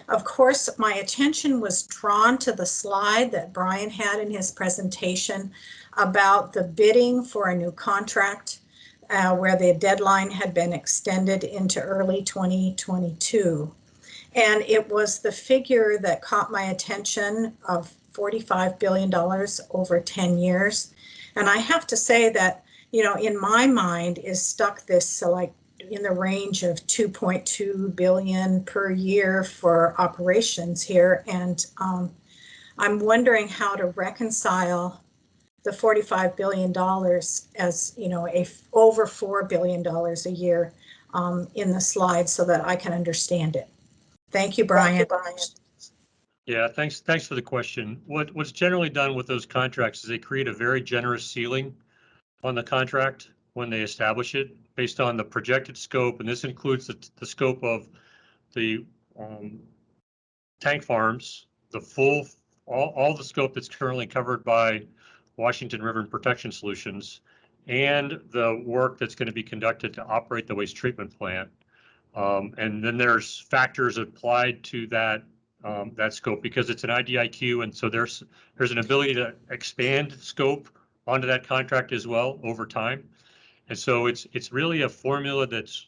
of course, my attention was drawn to the slide that Brian had in his presentation about the bidding for a new contract where the deadline had been extended into early 2022. And it was the figure that caught my attention of $45 billion over 10 years. And I have to say that, you know, in my mind is stuck this like in the range of 2.2 billion per year for operations here. And I'm wondering how to reconcile the $45 billion as, you know, over $4 billion a year in the slide so that I can understand it. Thank you, Brian. Yeah, thanks for the question. What's generally done with those contracts is they create a very generous ceiling on the contract when they establish it based on the projected scope, and this includes the scope of the tank farms, the full, all the scope that's currently covered by Washington River Protection Solutions, and the work that's going to be conducted to operate the waste treatment plant. And then there's factors applied to that that scope because it's an IDIQ, and so there's an ability to expand scope onto that contract as well over time. And so it's really a formula that's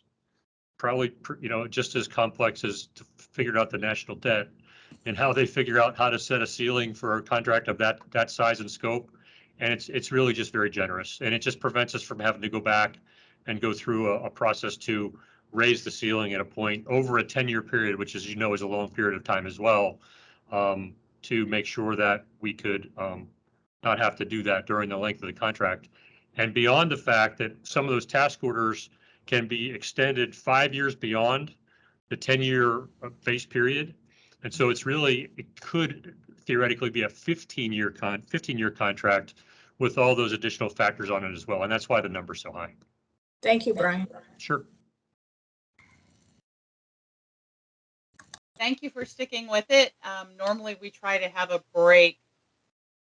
probably, you know, just as complex as to figure out the national debt and how they figure out how to set a ceiling for a contract of that size and scope. And it's really just very generous, and it just prevents us from having to go back and go through a process to raise the ceiling at a point over a 10-year period, which, as you know, is a long period of time as well, to make sure that we could not have to do that during the length of the contract. And beyond the fact that some of those task orders can be extended 5 years beyond the 10-year base period. And so it could theoretically be a 15-year contract with all those additional factors on it as well. And that's why the number's so high. Thank you, Brian. Sure. Thank you for sticking with it. Normally we try to have a break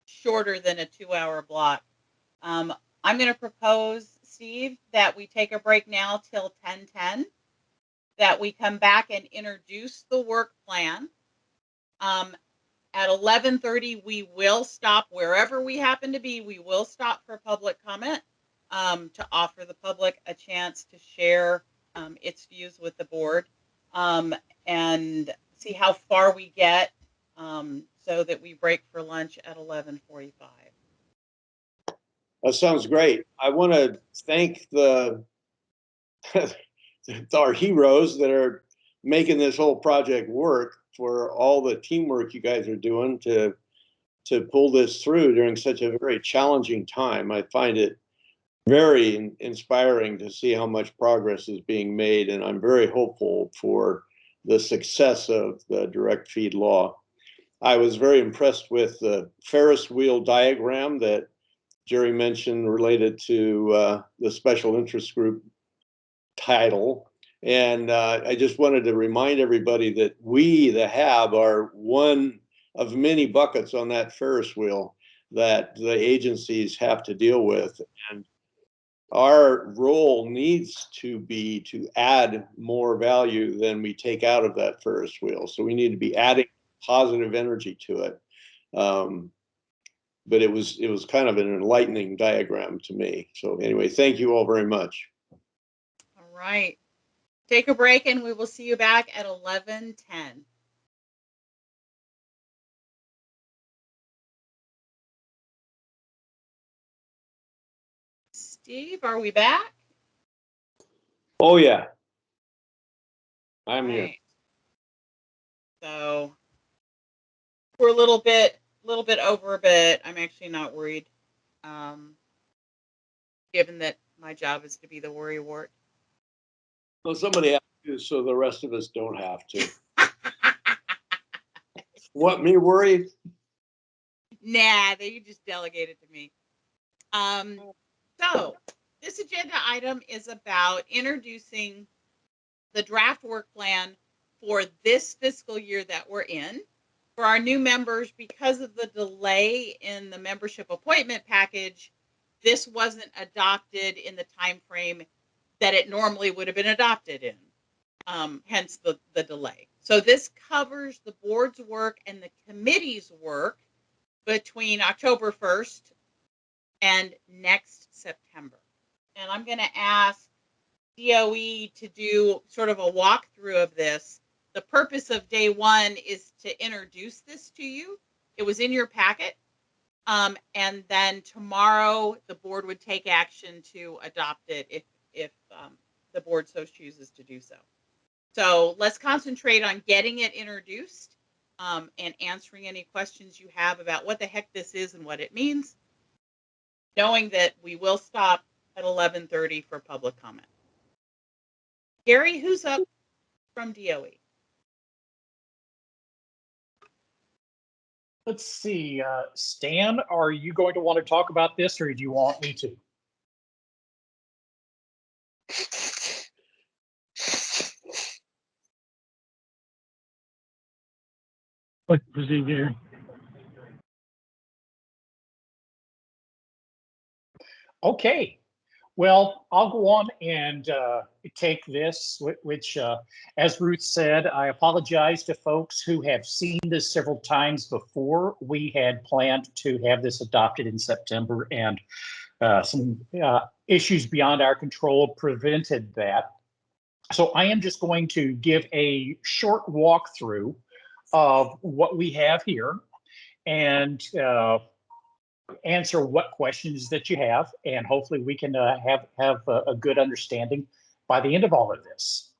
shorter than a 2-hour block. I'm going to propose, Steve, that we take a break now till 10:10, that we come back and introduce the work plan. At 11:30, we will stop wherever we happen to be. We will stop for public comment to offer the public a chance to share its views with the board and see how far we get so that we break for lunch at 11:45. That sounds great. I want to thank our heroes that are making this whole project work for all the teamwork you guys are doing to to pull this through during such a very challenging time. I find it very inspiring to see how much progress is being made, and I'm very hopeful for the success of the direct feed law. I was very impressed with the Ferris wheel diagram that Jerry mentioned related to the special interest group title. And I just wanted to remind everybody that we, the HAB, are one of many buckets on that Ferris wheel that the agencies have to deal with. And our role needs to be to add more value than we take out of that Ferris wheel. So we need to be adding positive energy to it. But it was kind of an enlightening diagram to me. So anyway, thank you all very much. All right. Take a break and we will see you back at 11:10. Steve, are we back? Oh yeah. I'm here. So we're a little bit over a bit. I'm actually not worried, given that my job is to be the worry wart. Well, somebody has to, so the rest of us don't have to. What, me worry? Nah, you just delegated to me. So this agenda item is about introducing the draft work plan for this fiscal year that we're in. For our new members, because of the delay in the membership appointment package, this wasn't adopted in the time frame that it normally would have been adopted in, hence the delay. So this covers the board's work and the committee's work between October 1st and next September. And I'm going to ask DOE to do sort of a walkthrough of this. The purpose of day one is to introduce this to you. It was in your packet. And then tomorrow the board would take action to adopt it if the board so chooses to do so. So let's concentrate on getting it introduced and answering any questions you have about what the heck this is and what it means, knowing that we will stop at 11:30 for public comment. Gary, who's up from DOE? Let's see, Stan, are you going to want to talk about this or do you want me to? Proceed, Gary. Okay, well, I'll go on and take this, which, as Ruth said, I apologize to folks who have seen this several times before. We had planned to have this adopted in September, and some issues beyond our control prevented that. So I am just going to give a short walkthrough of what we have here and answer what questions that you have, and hopefully we can have a good understanding by the end of all of this.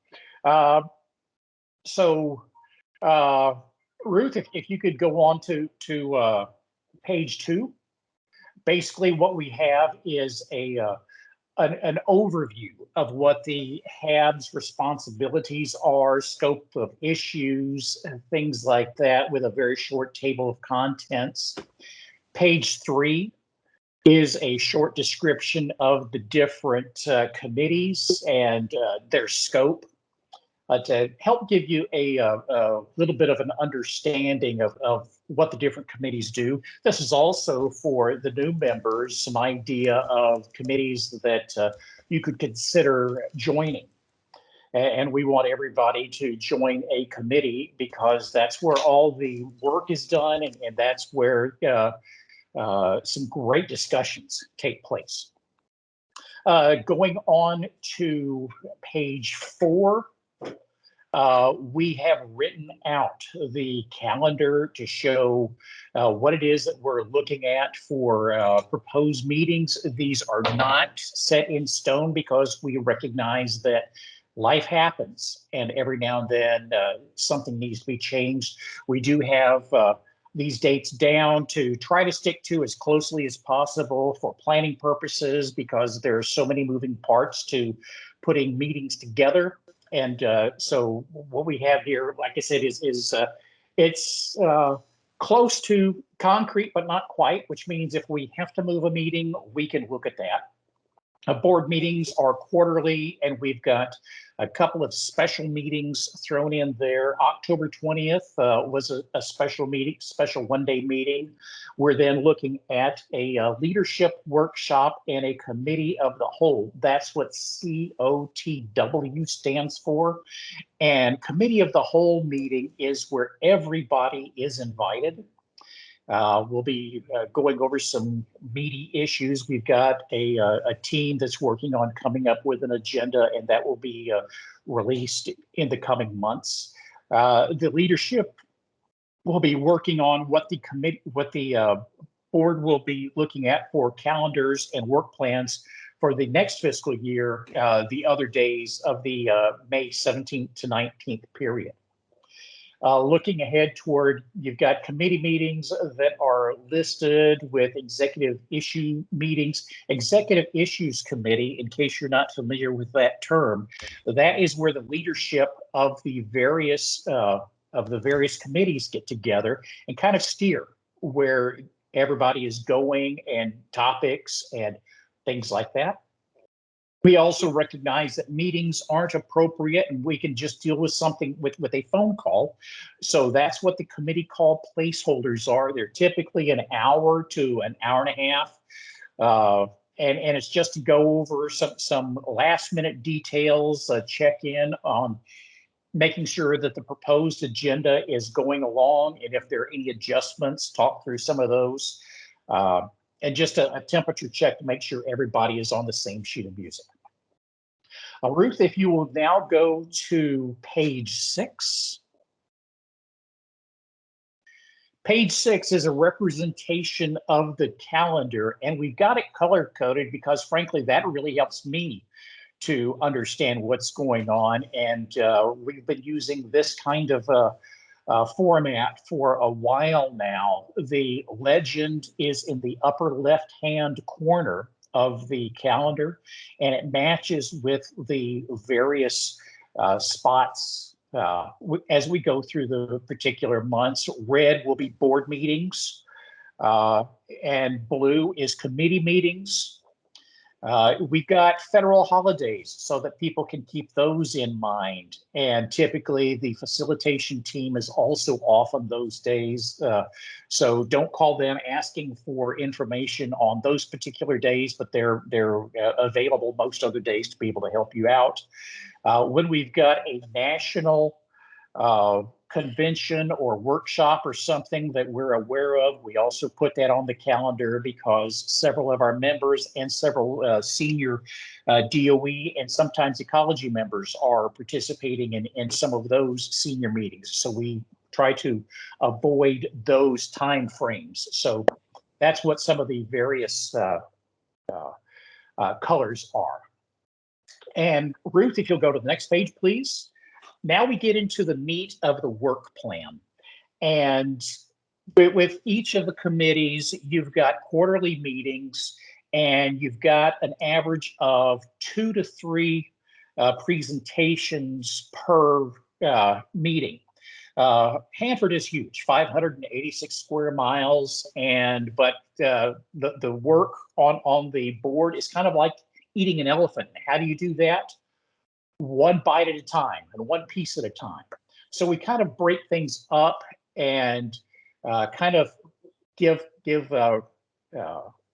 Ruth, if you could go on to page 2. Basically, what we have is an overview of what the HAB's responsibilities are, scope of issues, and things like that, with a very short table of contents. Page 3 is a short description of the different committees and their scope to help give you a little bit of an understanding of what the different committees do. This is also for the new members, some idea of committees that you could consider joining. And we want everybody to join a committee because that's where all the work is done, and that's where some great discussions take place. Going on to page 4, we have written out the calendar to show what it is that we're looking at for proposed meetings. These are not set in stone because we recognize that life happens and every now and then something needs to be changed. We do have these dates down to try to stick to as closely as possible for planning purposes, because there are so many moving parts to putting meetings together. And so what we have here, like I said, is it's close to concrete, but not quite, which means if we have to move a meeting, we can look at that. Board meetings are quarterly, and we've got a couple of special meetings thrown in there. October 20th was a special meeting, special one-day meeting. We're then looking at a leadership workshop and a committee of the whole. That's what COTW stands for. And committee of the whole meeting is where everybody is invited. We'll be going over some meaty issues. We've got a team that's working on coming up with an agenda, and that will be released in the coming months. The leadership will be working on what the board will be looking at for calendars and work plans for the next fiscal year, the other days of the May 17th to 19th period. Looking ahead toward, you've got committee meetings that are listed with executive issue meetings. Executive Issues Committee, in case you're not familiar with that term, that is where the leadership of the various committees get together and kind of steer where everybody is going and topics and things like that. We also recognize that meetings aren't appropriate and we can just deal with something with a phone call. So that's what the committee call placeholders are. They're typically an hour to an hour and a half. And it's just to go over some last minute details, check in on making sure that the proposed agenda is going along. And if there are any adjustments, talk through some of those. And just a temperature check to make sure everybody is on the same sheet of music. Ruth, if you will now go to page 6. Page 6 is a representation of the calendar, and we've got it color coded because frankly, that really helps me to understand what's going on. And we've been using this kind of format for a while now. The legend is in the upper left-hand corner of the calendar, and it matches with the various spots as we go through the particular months. Red will be board meetings, and blue is committee meetings. We've got federal holidays so that people can keep those in mind. And typically the facilitation team is also off on those days. So don't call them asking for information on those particular days, but they're available most other days to be able to help you out. When we've got a national convention or workshop or something that we're aware of, we also put that on the calendar because several of our members and several senior DOE and sometimes ecology members are participating in some of those senior meetings. So we try to avoid those time frames. So that's what some of the various colors are. And Ruth, if you'll go to the next page, please. Now we get into the meat of the work plan. And with each of the committees, you've got quarterly meetings, and you've got an average of 2 to 3 presentations per meeting. Hanford is huge, 586 square miles, but the work on the board is kind of like eating an elephant. How do you do that? One bite at a time and one piece at a time. So we kind of break things up and kind of give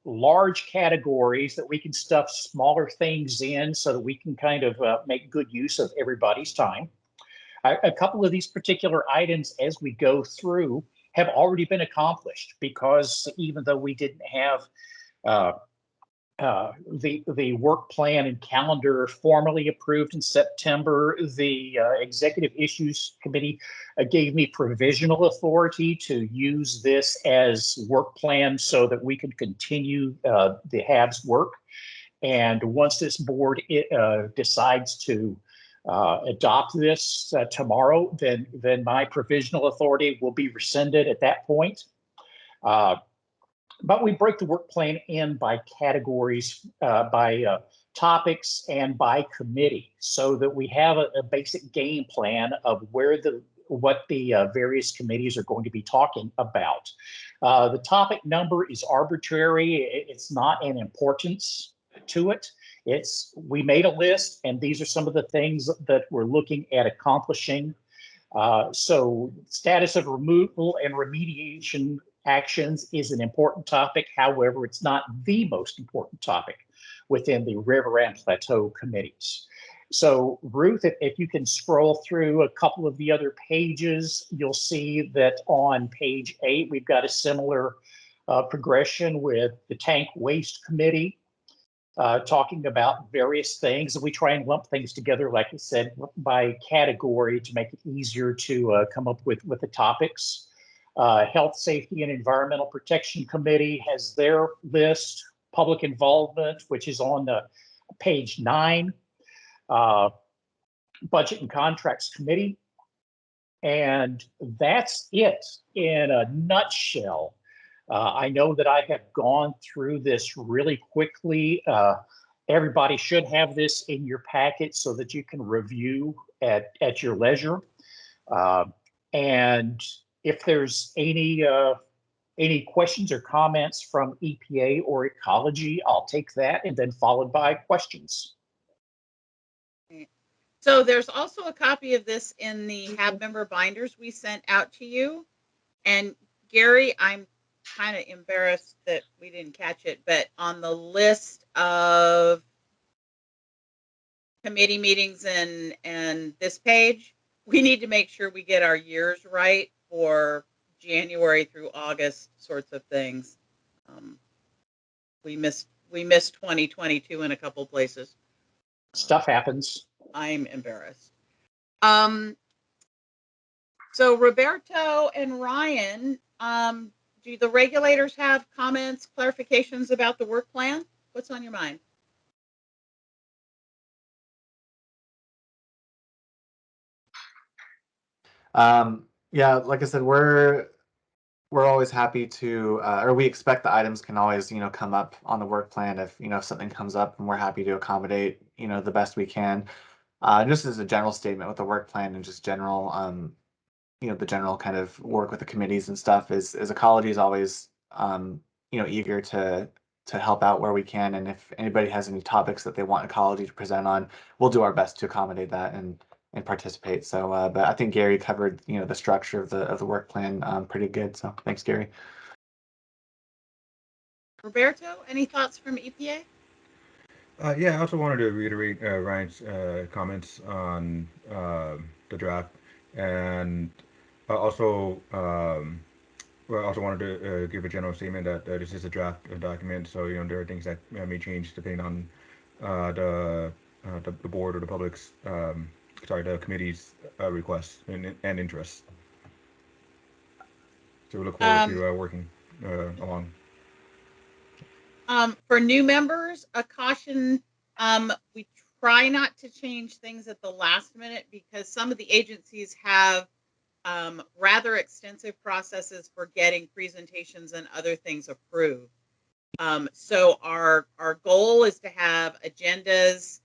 large categories that we can stuff smaller things in so that we can kind of make good use of everybody's time. A couple of these particular items as we go through have already been accomplished because even though we didn't have the work plan and calendar formally approved in September, the Executive Issues Committee gave me provisional authority to use this as work plan so that we can continue the HAB's work. And once this board decides to adopt this tomorrow, then my provisional authority will be rescinded at that point. But we break the work plan in by categories, by topics, and by committee, so that we have a basic game plan of what the various committees are going to be talking about. The topic number is arbitrary. It's not an importance to it. We made a list, and these are some of the things that we're looking at accomplishing. So status of removal and remediation actions is an important topic. However, it's not the most important topic within the River and Plateau committees. So Ruth, if you can scroll through a couple of the other pages, you'll see that on page 8, we've got a similar progression with the Tank Waste Committee, talking about various things. And we try and lump things together, like I said, by category to make it easier to come up with the topics. Health, Safety, and Environmental Protection Committee has their list. Public Involvement, which is on page 9. Budget and Contracts Committee. And that's it in a nutshell. I know that I have gone through this really quickly. Everybody should have this in your packet so that you can review at your leisure. And if there's any questions or comments from EPA or ecology, I'll take that, and then followed by questions. So there's also a copy of this in the HAB member binders we sent out to you. And Gary, I'm kind of embarrassed that we didn't catch it, but on the list of committee meetings and this page, we need to make sure we get our years right for January through August sorts of things. We missed 2022 in a couple places. Stuff happens. I'm embarrassed. So Roberto and Ryan, do the regulators have comments, clarifications about the work plan? What's on your mind? Yeah, like I said, we're always happy to, or we expect the items can always, come up on the work plan if, if something comes up, and we're happy to accommodate, the best we can. Just as a general statement with the work plan and just general, the general kind of work with the committees and stuff is ecology is always, eager to help out where we can. And if anybody has any topics that they want ecology to present on, we'll do our best to accommodate that and participate. So, but I think Gary covered, the structure of the work plan pretty good. So thanks, Gary. Roberto, any thoughts from EPA? Yeah, I also wanted to reiterate Ryan's comments on the draft, and also well, I also wanted to give a general statement that this is a draft document, so there are things that may change depending on the board or the public's the committee's requests and interests. So we look forward to working along. For new members, a caution, we try not to change things at the last minute because some of the agencies have rather extensive processes for getting presentations and other things approved. So our goal is to have agendas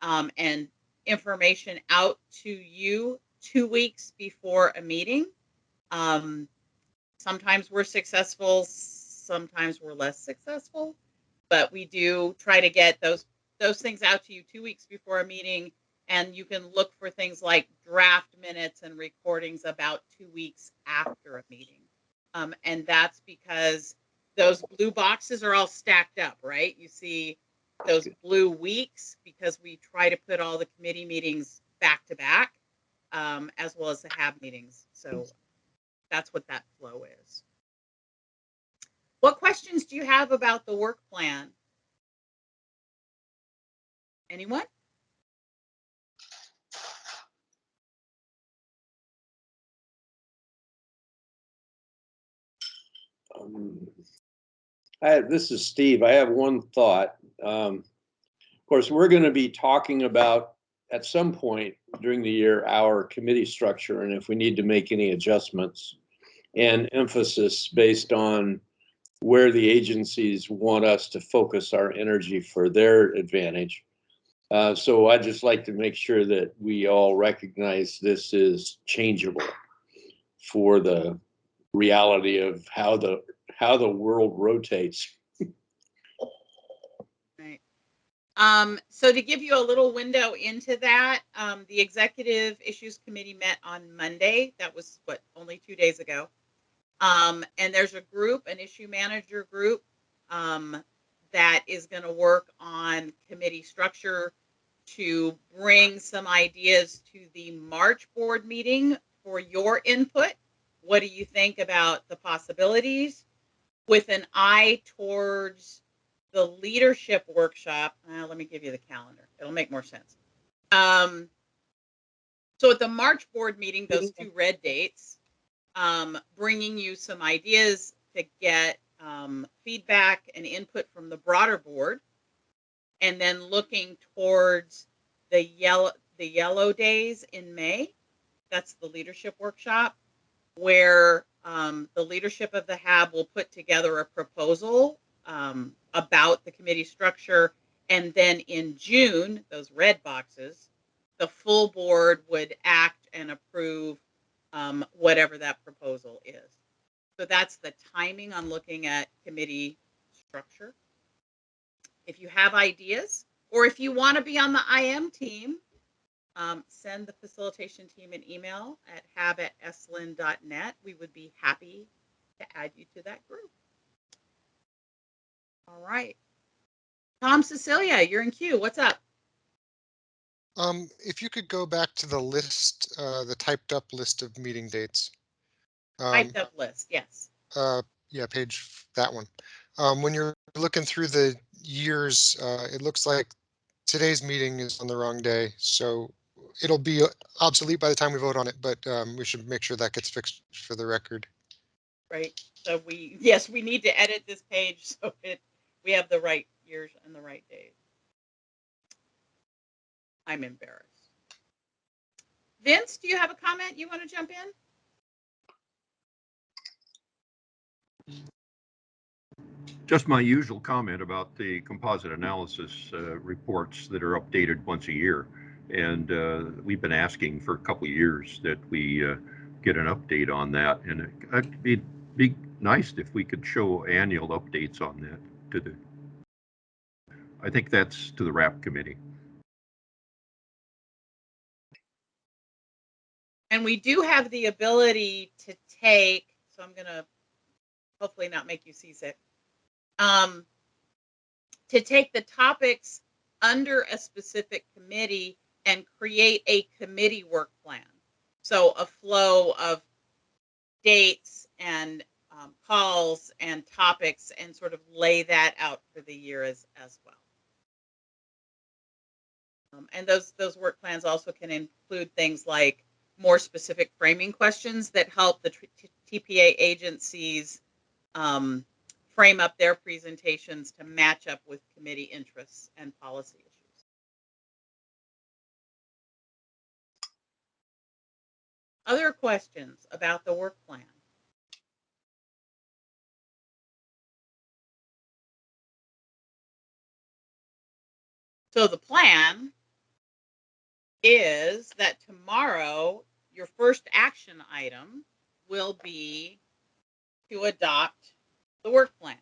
and information out to you 2 weeks before a meeting. Sometimes we're successful, sometimes we're less successful, but we do try to get those things out to you 2 weeks before a meeting, and you can look for things like draft minutes and recordings about 2 weeks after a meeting. And that's because those blue boxes are all stacked up, right? You see those blue weeks because we try to put all the committee meetings back to back, as well as the HAB meetings. So that's what that flow is. What questions do you have about the work plan? Anyone? This is Steve. I have one thought. Of course, we're going to be talking about at some point during the year our committee structure and if we need to make any adjustments and emphasis based on where the agencies want us to focus our energy for their advantage. So I'd just like to make sure that we all recognize this is changeable for the reality of how the world rotates. Right. So to give you a little window into that, the Executive Issues Committee met on Monday. That was only 2 days ago. And there's a group, an issue manager group, that is going to work on committee structure to bring some ideas to the March board meeting for your input. What do you think about the possibilities? With an eye towards the leadership workshop. Let me give you the calendar. It'll make more sense. So at the March board meeting, those 2 red dates, bringing you some ideas to get feedback and input from the broader board, and then looking towards the yellow days in May. That's the leadership workshop, where the leadership of the HAB will put together a proposal about the committee structure, and then in June, those red boxes, the full board would act and approve whatever that proposal is. So that's the timing on looking at committee structure. If you have ideas, or if you want to be on the IM team, send the facilitation team an email at hab@eslin.net. We would be happy to add you to that group. All right. Tom Cecilia, you're in queue. What's up? If you could go back to the list, the typed up list of meeting dates. Typed up list, yes. Yeah, that one. When you're looking through the years, it looks like today's meeting is on the wrong day, so it'll be obsolete by the time we vote on it, but we should make sure that gets fixed for the record. Right. So we need to edit this page so we have the right years and the right days. I'm embarrassed. Vince, do you have a comment you want to jump in? Just my usual comment about the composite analysis reports that are updated once a year. And we've been asking for a couple of years that we get an update on that. And it'd be nice if we could show annual updates on that I think that's to the RAP committee. And we do have the ability to take, so I'm going to hopefully not make you seasick, to take the topics under a specific committee and create a committee work plan. So a flow of dates and calls and topics, and sort of lay that out for the year as well. And those work plans also can include things like more specific framing questions that help the TPA agencies frame up their presentations to match up with committee interests and policy issues. Other questions about the work plan? So the plan is that tomorrow, your first action item will be to adopt the work plan.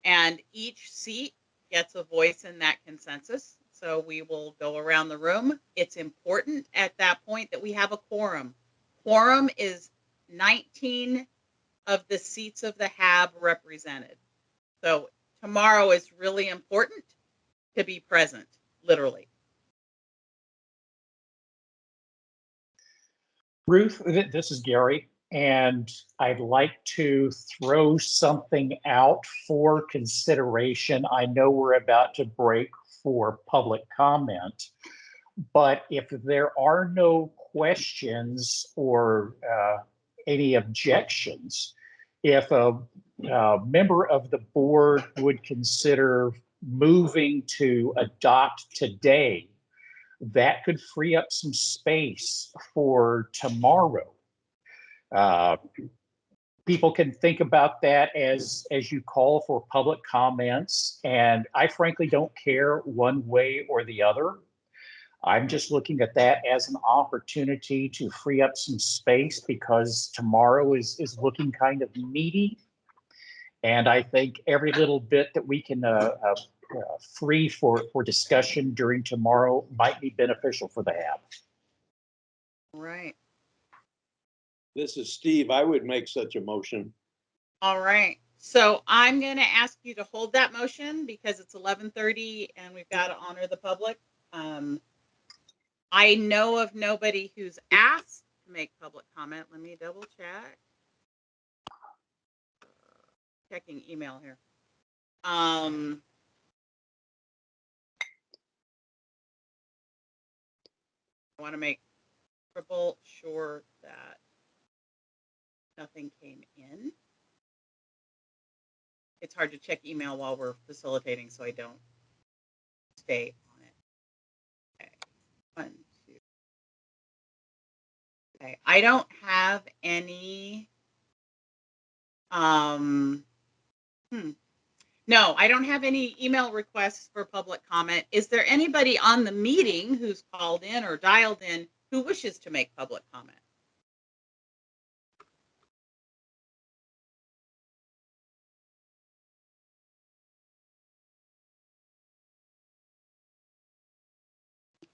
And each seat gets a voice in that consensus. So we will go around the room. It's important at that point that we have a quorum. Quorum is 19 of the seats of the HAB represented. So tomorrow is really important to be present, literally. Ruth, this is Gary, and I'd like to throw something out for consideration. I know we're about to break for public comment, but if there are no questions or any objections, if a member of the board would consider moving to adopt today that could free up some space for tomorrow. People can think about that as you call for public comments, and I frankly don't care one way or the other. I'm just looking at that as an opportunity to free up some space because tomorrow is looking kind of meaty. And I think every little bit that we can free for discussion during tomorrow might be beneficial for the HAB. Right. This is Steve. I would make such a motion. All right. So I'm going to ask you to hold that motion because it's 11:30 and we've got to honor the public. I know of nobody who's asked to make public comment. Let me double check. Checking email here. I want to make triple sure that nothing came in. It's hard to check email while we're facilitating, so I don't stay on it. Okay. 1, 2. Okay. I don't have any. No, I don't have any email requests for public comment. Is there anybody on the meeting who's called in or dialed in who wishes to make public comment?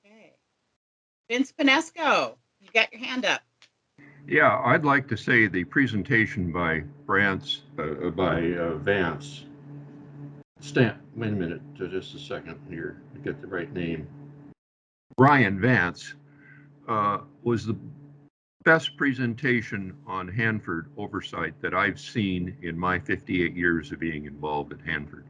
Okay. Vince Pinesco, you got your hand up. Yeah, I'd like to say the presentation by Vance, wait a minute, just a second here to get the right name. Brian Vance was the best presentation on Hanford oversight that I've seen in my 58 years of being involved at Hanford.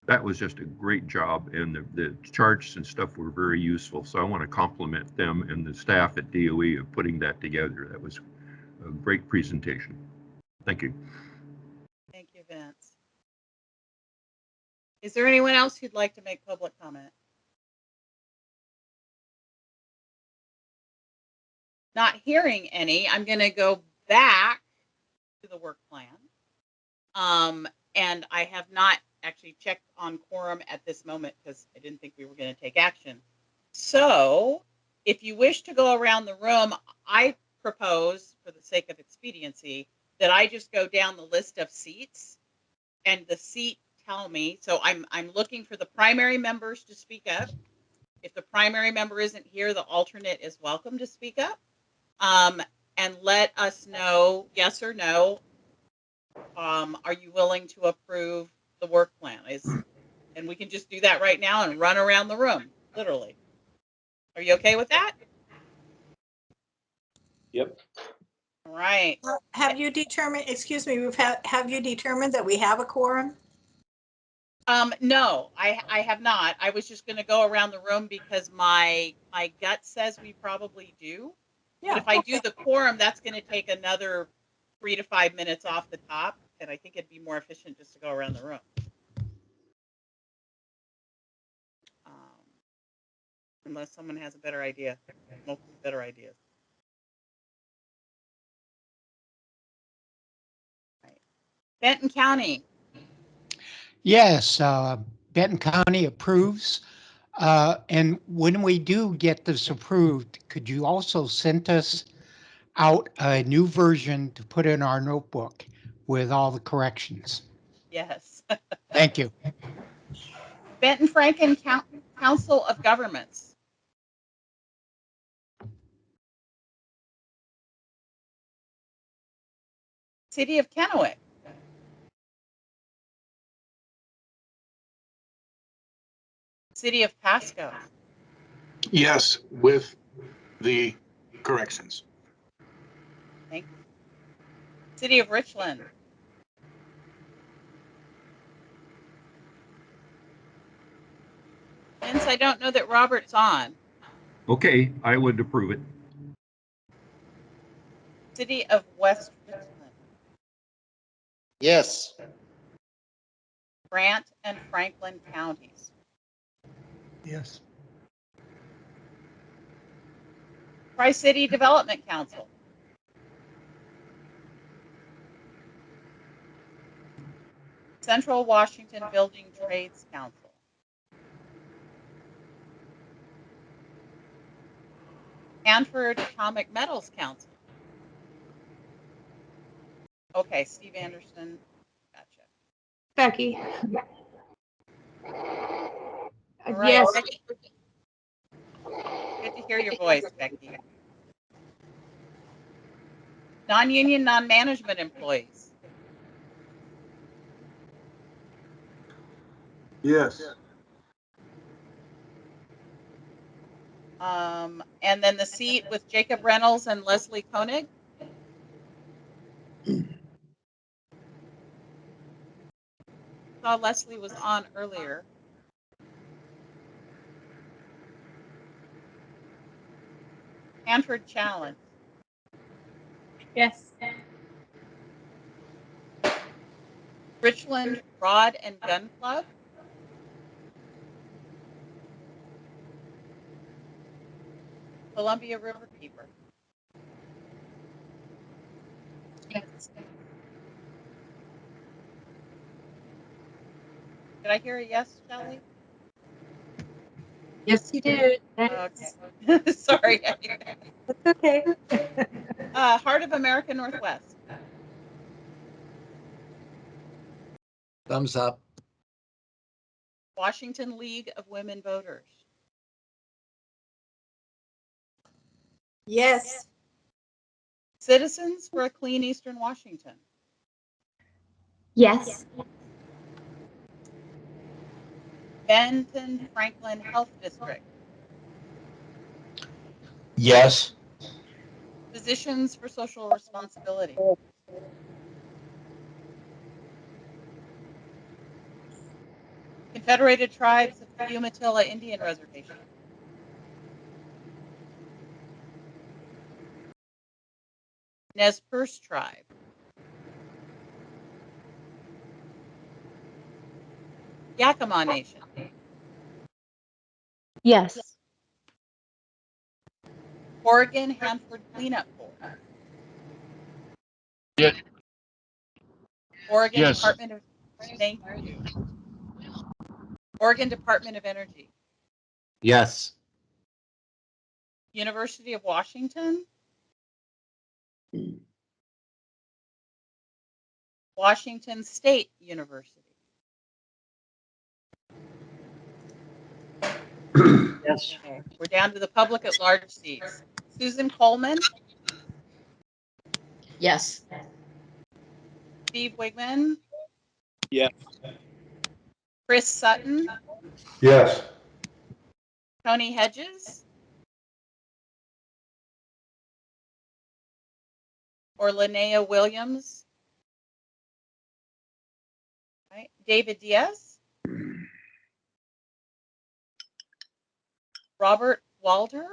That was just a great job, and the charts and stuff were very useful. So I want to compliment them and the staff at DOE of putting that together. That was a great presentation. Thank you. Thank you, Vince. Is there anyone else who'd like to make public comment? Not hearing any, I'm going to go back to the work plan. And I have not actually checked on quorum at this moment because I didn't think we were going to take action. So if you wish to go around the room, I propose, for the sake of expediency, that I just go down the list of seats and the seat tell me. So I'm looking for the primary members to speak up. If the primary member isn't here, the alternate is welcome to speak up. And let us know, yes or no, are you willing to approve the work plan? And we can just do that right now and run around the room, literally. Are you okay with that? Yep. All right. Have you determined, excuse me, have you determined that we have a quorum? No, I have not. I was just going to go around the room because my gut says we probably do. Yeah. But if I do the quorum, that's going to take another 3 to 5 minutes off the top, and I think it'd be more efficient just to go around the room. Unless someone has a better idea, multiple better ideas. Right. Benton County. Yes, Benton County approves. And when we do get this approved, could you also send us out a new version to put in our notebook with all the corrections? Yes. Thank you. Benton Franklin Council of Governments. City of Kennewick. City of Pasco. Yes, with the corrections. Thank you. City of Richland. Vince, I don't know that Robert's on. Okay, I would approve it. City of West Richland. Yes. Grant and Franklin counties. Yes. Tri-City Development Council. Central Washington Building Trades Council. Hanford Atomic Metals Council. Okay, Steve Anderson. Gotcha. Becky. All right, Yes. Becky. Good to hear your voice, Becky. Non-union, non-management employees. Yes. And then the seat with Jacob Reynolds and Leslie Koenig. Saw Leslie was on earlier. Hanford Challenge. Yes. Richland Rod and Gun Club. Columbia Riverkeeper. Yes. Did I hear a yes, Shelley? Yes, you did. Okay. Sorry. That's okay. Heart of America Northwest. Thumbs up. Washington League of Women Voters. Yes. Citizens for a Clean Eastern Washington. Yes. Benton Franklin Health District. Yes. Physicians for Social Responsibility. Confederated Tribes of the Umatilla Indian Reservation. Nez Perce Tribe. Yakima Nation. Yes. Oregon Hanford Cleanup Board. Yes. Oregon Yes. Department of Thank you. Oregon Department of Energy. Yes. University of Washington. Washington State University. Yes. Okay, we're down to the public at large seats. Susan Coleman. Yes. Steve Wigman. Yes. Chris Sutton. Yes. Tony Hedges. Or Linnea Williams. Right. David Diaz. Robert Walder.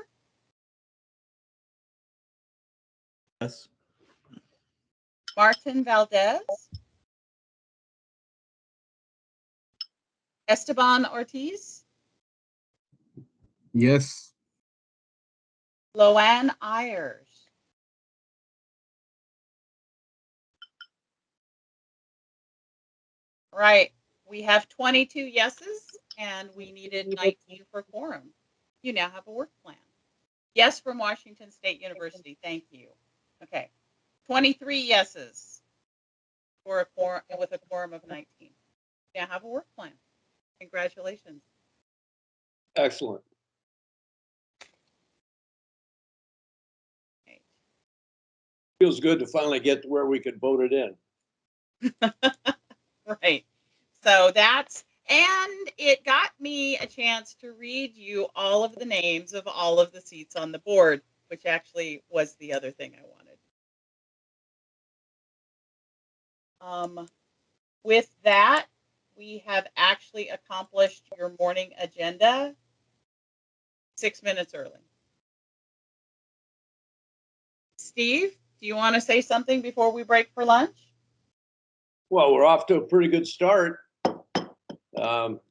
Yes. Martin Valdez. Esteban Ortiz. Yes. Loanne Ayers. Right. We have 22 yeses and we needed 19 for quorum. You now have a work plan. Yes from Washington State University. Thank you. Okay. 23 yeses for a quorum with a quorum of 19. Now have a work plan. Congratulations. Excellent. Okay. Feels good to finally get to where we could vote it in. Right. So that's, and it got me a chance to read you all of the names of all of the seats on the board, which actually was the other thing I wanted. With that, we have actually accomplished your morning agenda 6 minutes early. Steve, do you want to say something before we break for lunch? Well, we're off to a pretty good start.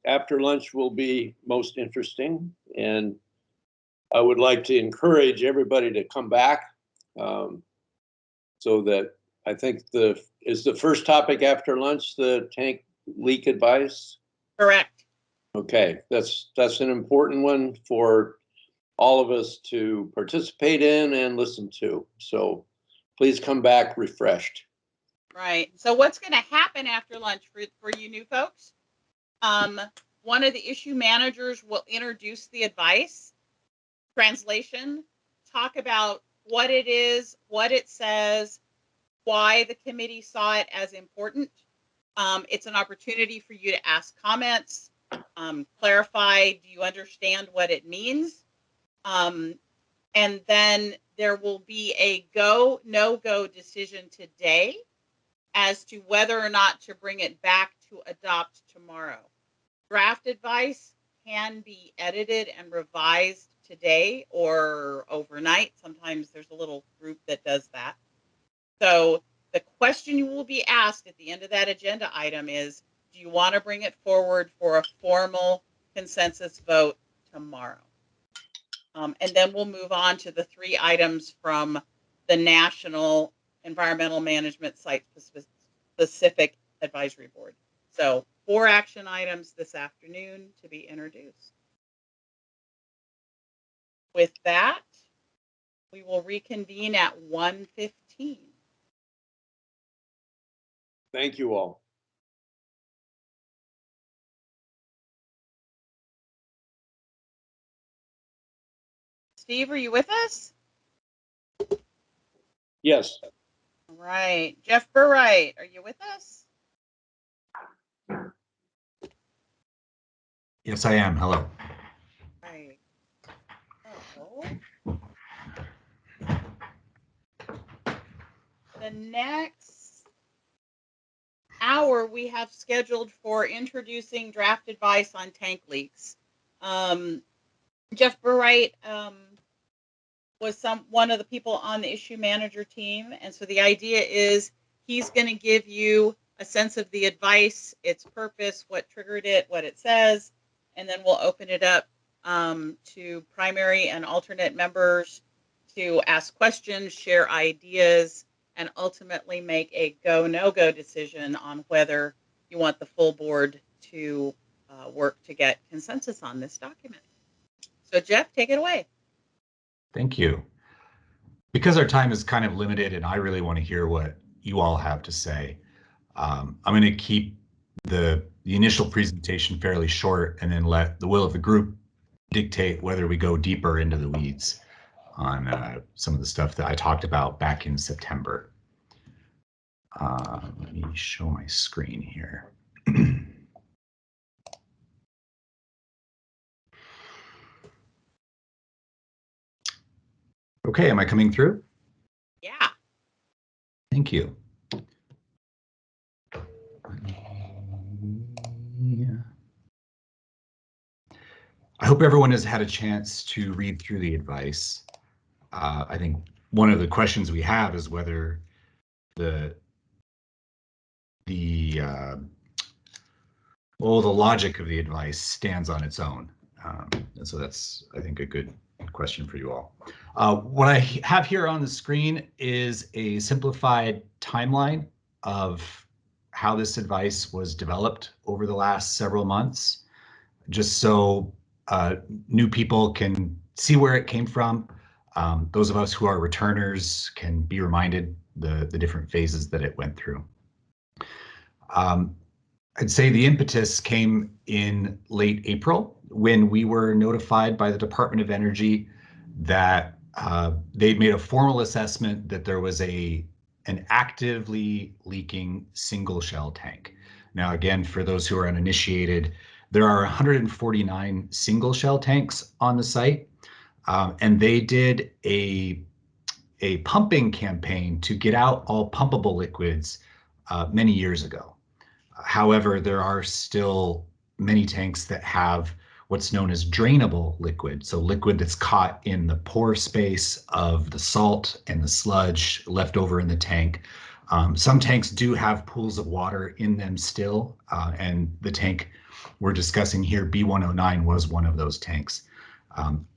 After lunch will be most interesting, and I would like to encourage everybody to come back, so that I think is the first topic after lunch, the tank leak advice? Correct. Okay, that's an important one for all of us to participate in and listen to. So please come back refreshed. Right. So what's going to happen after lunch for you new folks? One of the issue managers will introduce the advice, translation, talk about what it is, what it says, why the committee saw it as important. It's an opportunity for you to ask comments, clarify, do you understand what it means? And then there will be a go, no-go decision today as to whether or not to bring it back to adopt tomorrow. Draft advice can be edited and revised today or overnight. Sometimes there's a little group that does that. So the question you will be asked at the end of that agenda item is, do you want to bring it forward for a formal consensus vote tomorrow? And then we'll move on to the 3 items from the National Environmental Management Site Specific Advisory Board. So 4 action items this afternoon to be introduced. With that, we will reconvene at 1:15. Thank you all. Steve, are you with us? Yes. All right. Jeff Burright, are you with us? Yes, I am. Hello. Right. The next hour we have scheduled for introducing draft advice on tank leaks. Jeff Burright was one of the people on the issue manager team, and so the idea is he's going to give you a sense of the advice, its purpose, what triggered it, what it says, and then we'll open it up to primary and alternate members to ask questions, share ideas, and ultimately make a go, no-go decision on whether you want the full board to work to get consensus on this document. So Jeff, take it away. Thank you. Because our time is kind of limited and I really want to hear what you all have to say, I'm going to keep the initial presentation fairly short and then let the will of the group dictate whether we go deeper into the weeds on some of the stuff that I talked about back in September. Let me show my screen here. Okay, am I coming through? Yeah. Thank you. I hope everyone has had a chance to read through the advice. I think one of the questions we have is whether the logic of the advice stands on its own. And so that's, I think, a good question for you all. What I have here on the screen is a simplified timeline of how this advice was developed over the last several months, just so new people can see where it came from. Those of us who are returners can be reminded the different phases that it went through. I'd say the impetus came in late April when we were notified by the Department of Energy that they'd made a formal assessment that there was an actively leaking single shell tank. Now, again, for those who are uninitiated, there are 149 single shell tanks on the site, and they did a pumping campaign to get out all pumpable liquids many years ago. However, there are still many tanks that have what's known as drainable liquid, so liquid that's caught in the pore space of the salt and the sludge left over in the tank. Some tanks do have pools of water in them still, and the tank we're discussing here, B109, was one of those tanks.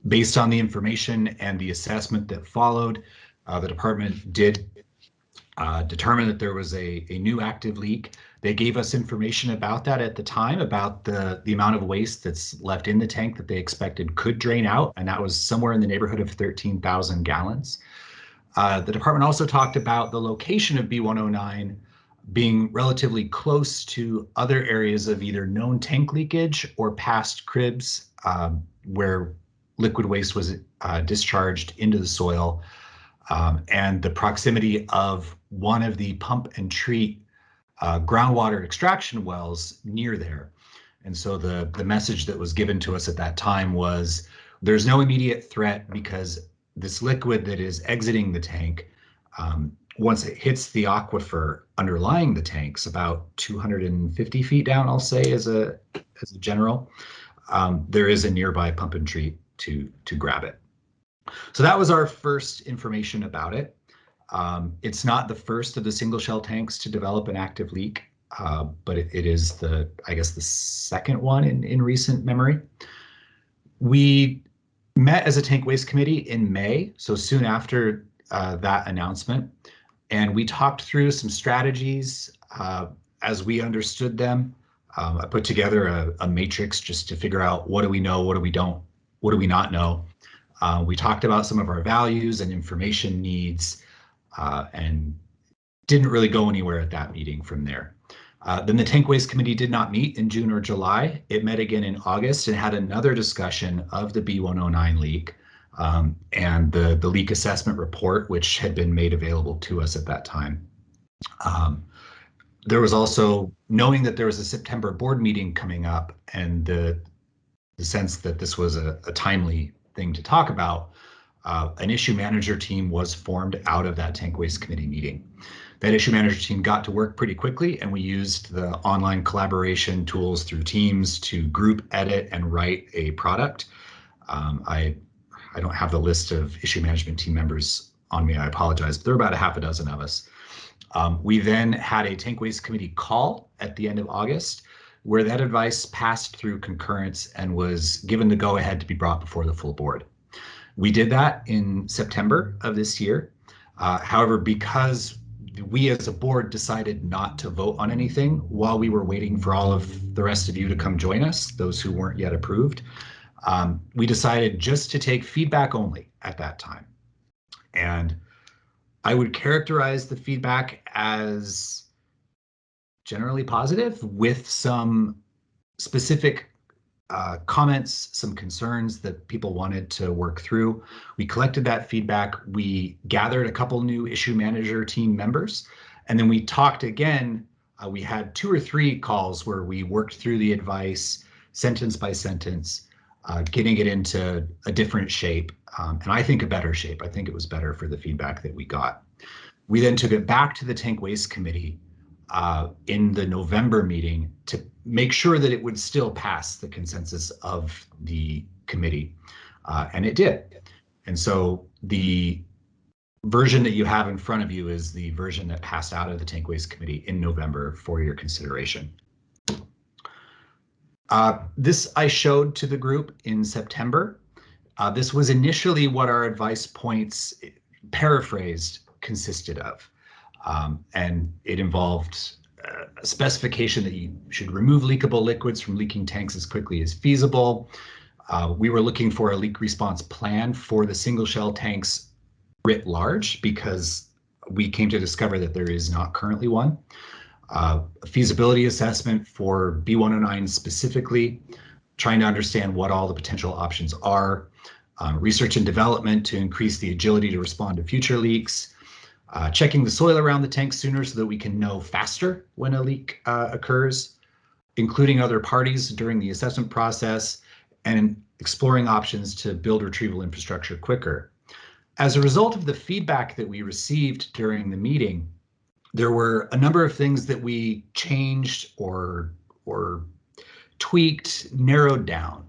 Based on the information and the assessment that followed, the department did determine that there was a new active leak. They gave us information about that at the time, about the amount of waste that's left in the tank that they expected could drain out, and that was somewhere in the neighborhood of 13,000 gallons. The department also talked about the location of B109 being relatively close to other areas of either known tank leakage or past cribs where liquid waste was discharged into the soil, and the proximity of one of the pump and treat groundwater extraction wells near there. And so the message that was given to us at that time was there's no immediate threat because this liquid that is exiting the tank, once it hits the aquifer underlying the tanks, about 250 feet down, I'll say as a general, there is a nearby pump and treat to grab it. So that was our first information about it. It's not the first of the single shell tanks to develop an active leak, but it is I guess the second one in recent memory. We met as a tank waste committee in May, so soon after that announcement, and we talked through some strategies as we understood them. I put together a matrix just to figure out what do we know, what do we not know. We talked about some of our values and information needs, and didn't really go anywhere at that meeting from there. Then the Tank Waste Committee did not meet in June or July. It met again in August and had another discussion of the B109 leak and the leak assessment report, which had been made available to us at that time. There was also, knowing that there was a September board meeting coming up and the sense that this was a timely thing to talk about, an issue manager team was formed out of that Tank Waste Committee meeting. That issue manager team got to work pretty quickly, and we used the online collaboration tools through Teams to group edit and write a product. I don't have the list of issue management team members on me, I apologize, but there were about a half a dozen of us. We then had a Tank Waste Committee call at the end of August, where that advice passed through concurrence and was given the go-ahead to be brought before the full board. We did that in September of this year. However, because we as a board decided not to vote on anything while we were waiting for all of the rest of you to come join us, those who weren't yet approved, we decided just to take feedback only at that time. And I would characterize the feedback as generally positive with some specific comments, some concerns that people wanted to work through. We collected that feedback. We gathered a couple new issue manager team members, and then we talked again. We had 2 or 3 calls where we worked through the advice sentence by sentence, getting it into a different shape, and I think a better shape. I think it was better for the feedback that we got. We then took it back to the Tank Waste Committee in the November meeting to make sure that it would still pass the consensus of the committee, and it did. And so the version that you have in front of you is the version that passed out of the Tank Waste Committee in November for your consideration. This I showed to the group in September. This was initially what our advice points, paraphrased, consisted of. And it involved a specification that you should remove leakable liquids from leaking tanks as quickly as feasible. We were looking for a leak response plan for the single shell tanks writ large because we came to discover that there is not currently one. A feasibility assessment for B109 specifically, trying to understand what all the potential options are. Research and development to increase the agility to respond to future leaks. Checking the soil around the tank sooner so that we can know faster when a leak occurs, including other parties during the assessment process, and exploring options to build retrieval infrastructure quicker. As a result of the feedback that we received during the meeting, there were a number of things that we changed or tweaked, narrowed down.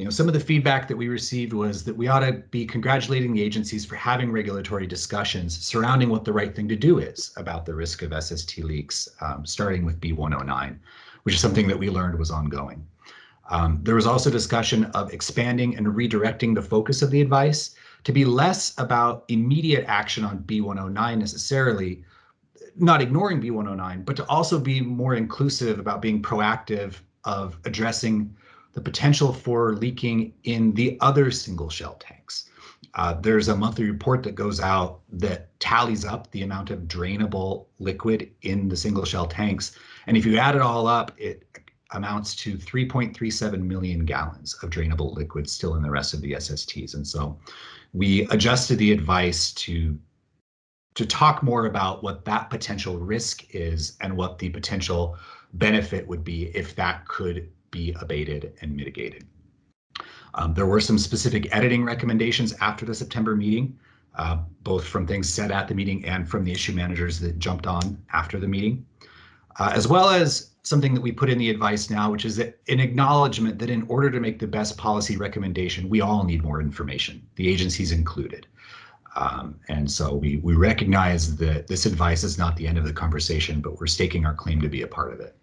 Some of the feedback that we received was that we ought to be congratulating the agencies for having regulatory discussions surrounding what the right thing to do is about the risk of SST leaks, starting with B109, which is something that we learned was ongoing. There was also discussion of expanding and redirecting the focus of the advice to be less about immediate action on B109 necessarily, not ignoring B109, but to also be more inclusive about being proactive of addressing the potential for leaking in the other single shell tanks. There's a monthly report that goes out that tallies up the amount of drainable liquid in the single shell tanks. And if you add it all up, it amounts to 3.37 million gallons of drainable liquid still in the rest of the SSTs. And so we adjusted the advice to talk more about what that potential risk is and what the potential benefit would be if that could be abated and mitigated. There were some specific editing recommendations after the September meeting, both from things said at the meeting and from the issue managers that jumped on after the meeting, as well as something that we put in the advice now, which is an acknowledgement that in order to make the best policy recommendation, we all need more information, the agencies included. And so we recognize that this advice is not the end of the conversation, but we're staking our claim to be a part of it.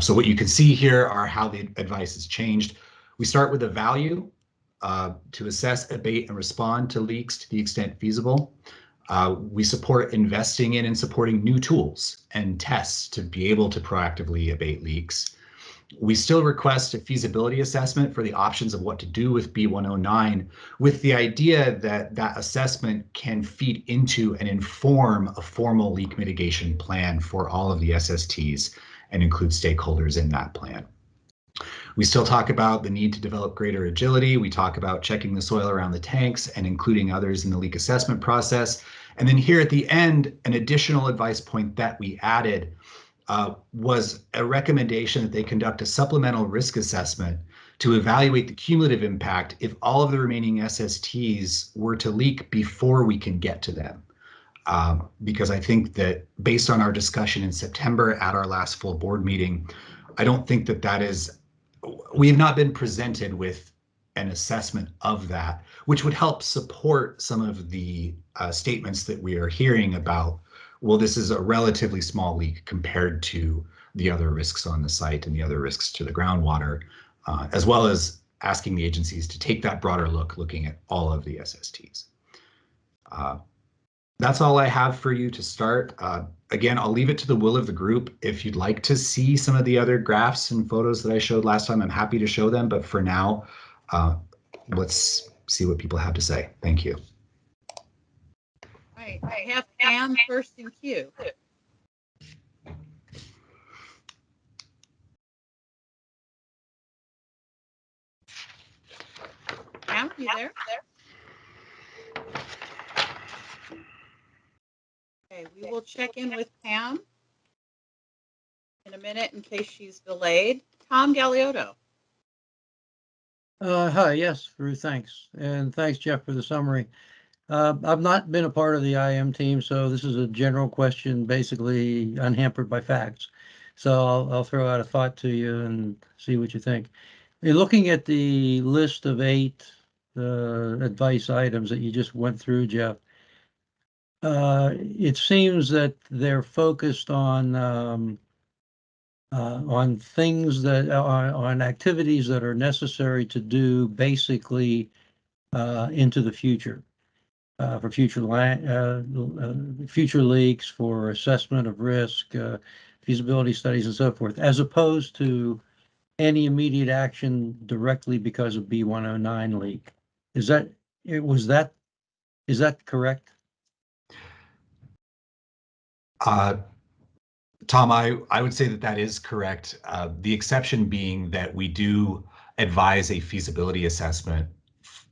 So what you can see here are how the advice has changed. We start with a value to assess, abate, and respond to leaks to the extent feasible. We support investing in and supporting new tools and tests to be able to proactively abate leaks. We still request a feasibility assessment for the options of what to do with B109, with the idea that that assessment can feed into and inform a formal leak mitigation plan for all of the SSTs and include stakeholders in that plan. We still talk about the need to develop greater agility. We talk about checking the soil around the tanks and including others in the leak assessment process. And then here at the end, an additional advice point that we added was a recommendation that they conduct a supplemental risk assessment to evaluate the cumulative impact if all of the remaining SSTs were to leak before we can get to them. Because I think that based on our discussion in September at our last full board meeting, I don't think that that is, we have not been presented with an assessment of that, which would help support some of the statements that we are hearing about, well, this is a relatively small leak compared to the other risks on the site and the other risks to the groundwater, as well as asking the agencies to take that broader look, looking at all of the SSTs. That's all I have for you to start. Again, I'll leave it to the will of the group. If you'd like to see some of the other graphs and photos that I showed last time, I'm happy to show them. But for now, let's see what people have to say. Thank you. All right, I have Pam first in queue. Pam, are you there? Okay, we will check in with Pam in a minute in case she's delayed. Tom Galeotto. Hi, yes, Ruth, thanks. And thanks, Jeff, for the summary. I've not been a part of the IM team, so this is a general question, basically unhampered by facts. So I'll throw out a thought to you and see what you think. You're looking at the list of 8 advice items that you just went through, Jeff. It seems that they're focused on things that on activities that are necessary to do basically into the future, for future leaks, for assessment of risk, feasibility studies, and so forth, as opposed to any immediate action directly because of B109 leak. Is that correct? Tom, I would say that that is correct. The exception being that we do advise a feasibility assessment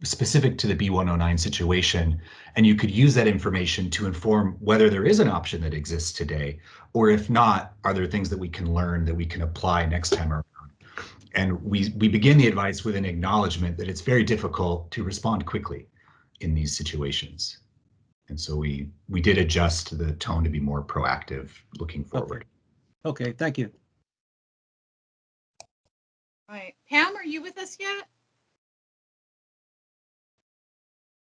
specific to the B109 situation, and you could use that information to inform whether there is an option that exists today, or if not, are there things that we can learn that we can apply next time around? And we begin the advice with an acknowledgement that it's very difficult to respond quickly in these situations. And so we did adjust the tone to be more proactive looking forward. Okay, thank you. All right, Pam, are you with us yet?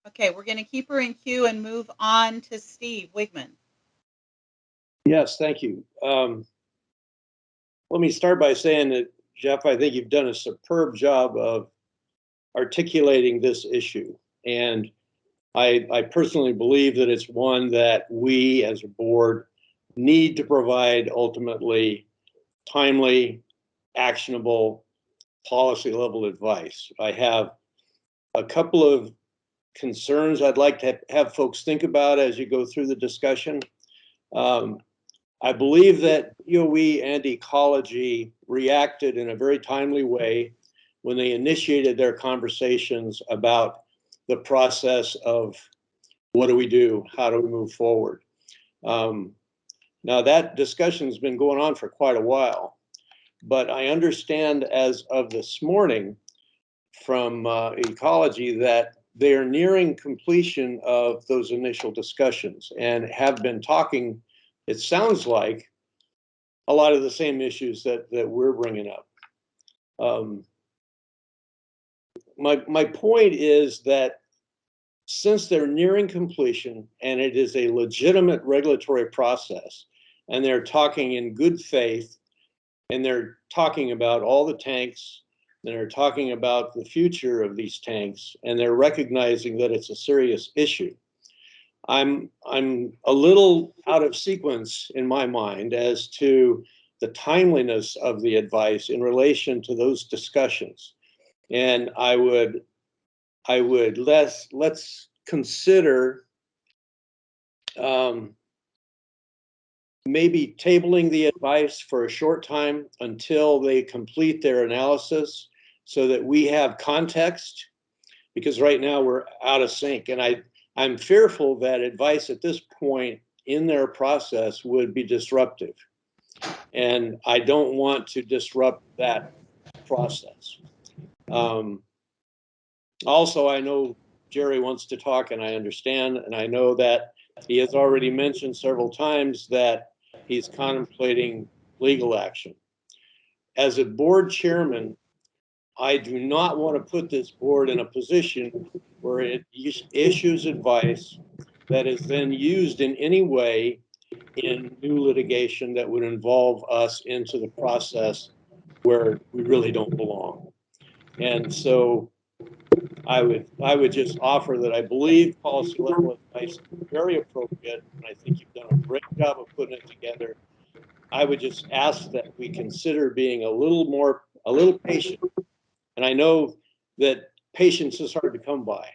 Okay, we're going to keep her in queue and move on to Steve Wigman. Yes, thank you. Let me start by saying that Jeff, I think you've done a superb job of articulating this issue. And I personally believe that it's one that we as a board need to provide ultimately timely, actionable, policy level advice. I have a couple of concerns I'd like to have folks think about as you go through the discussion. I believe that DOE and ecology reacted in a very timely way when they initiated their conversations about the process of what do we do, how do we move forward. Now that discussion's been going on for quite a while, but I understand as of this morning from ecology that they are nearing completion of those initial discussions and have been talking, it sounds like, a lot of the same issues that we're bringing up. My point is that since they're nearing completion and it is a legitimate regulatory process, and they're talking in good faith, and they're talking about all the tanks, and they're talking about the future of these tanks, and they're recognizing that it's a serious issue. I'm a little out of sequence in my mind as to the timeliness of the advice in relation to those discussions. And let's consider maybe tabling the advice for a short time until they complete their analysis so that we have context, because right now we're out of sync. And I'm fearful that advice at this point in their process would be disruptive. And I don't want to disrupt that process. Also, I know Jerry wants to talk, and I understand, and I know that he has already mentioned several times that he's contemplating legal action. As a board chairman, I do not want to put this board in a position where it issues advice that is then used in any way in new litigation that would involve us into the process where we really don't belong. And so I would just offer that I believe policy level advice is very appropriate, and I think you've done a great job of putting it together. I would just ask that we consider being a little patient. And I know that patience is hard to come by.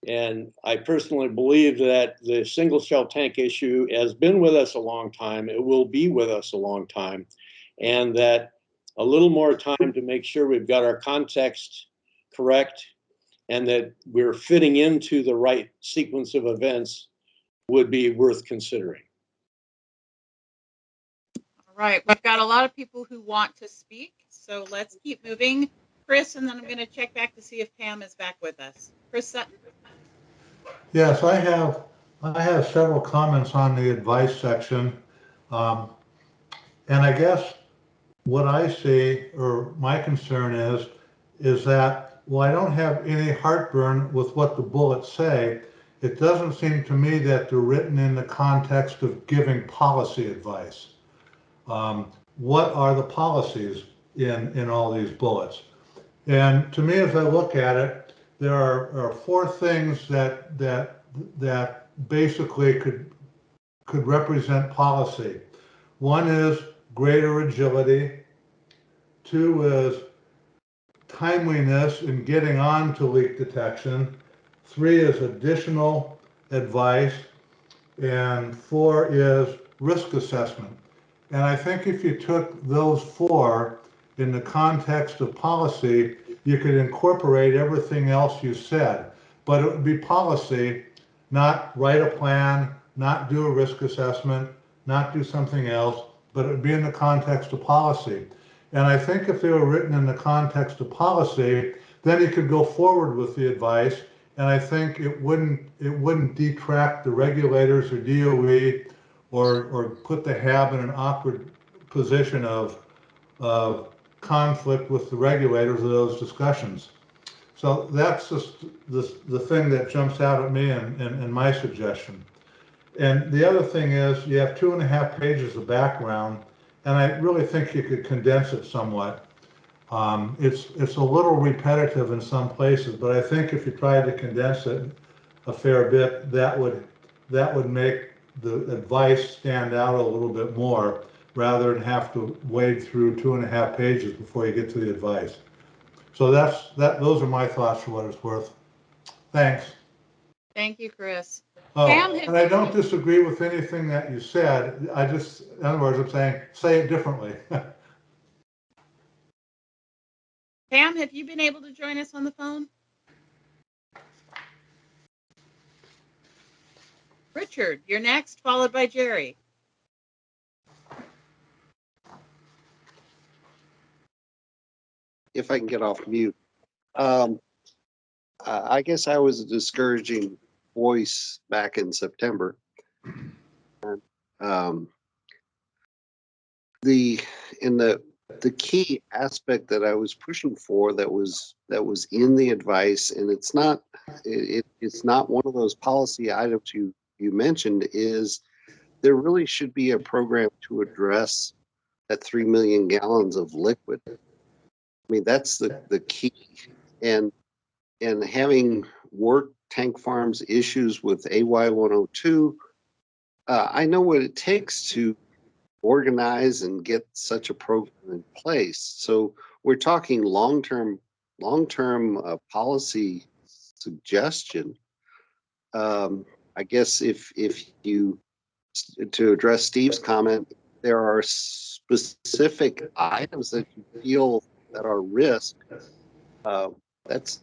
And I personally believe that the single shell tank issue has been with us a long time. It will be with us a long time. And that a little more time to make sure we've got our context correct and that we're fitting into the right sequence of events would be worth considering. All right, we've got a lot of people who want to speak, so let's keep moving. Chris, and then I'm going to check back to see if Pam is back with us. Chris Sutton? Yes, I have several comments on the advice section. And I guess what I see, or my concern is that, well, I don't have any heartburn with what the bullets say. It doesn't seem to me that they're written in the context of giving policy advice. What are the policies in all these bullets? And to me, as I look at it, there are four things that basically could represent policy. One is greater agility. Two is timeliness in getting on to leak detection. Three is additional advice. And four is risk assessment. And I think if you took those four in the context of policy, you could incorporate everything else you said. But it would be policy, not write a plan, not do a risk assessment, not do something else, but it would be in the context of policy. And I think if they were written in the context of policy, then you could go forward with the advice. And I think it wouldn't detract the regulators or DOE or put the HAB in an awkward position of conflict with the regulators of those discussions. So that's just the thing that jumps out at me in my suggestion. And the other thing is you have 2.5 pages of background, and I really think you could condense it somewhat. It's a little repetitive in some places, but I think if you tried to condense it a fair bit, that would make the advice stand out a little bit more, rather than have to wade through 2.5 pages before you get to the advice. So those are my thoughts for what it's worth. Thanks. Thank you, Chris. Oh, Pam, and I don't disagree with anything that you said. In other words, I'm saying, say it differently. Pam, have you been able to join us on the phone? Richard, you're next, followed by Jerry. If I can get off mute. I guess I was a discouraging voice back in September. Um, the key aspect that I was pushing for that was in the advice, and it's not one of those policy items you mentioned, is there really should be a program to address that 3 million gallons of liquid. I mean, that's the key. And having worked tank farms issues with AY 102, I know what it takes to organize and get such a program in place. So we're talking long-term policy suggestion. I guess if you, to address Steve's comment, there are specific items that you feel that are risk. That's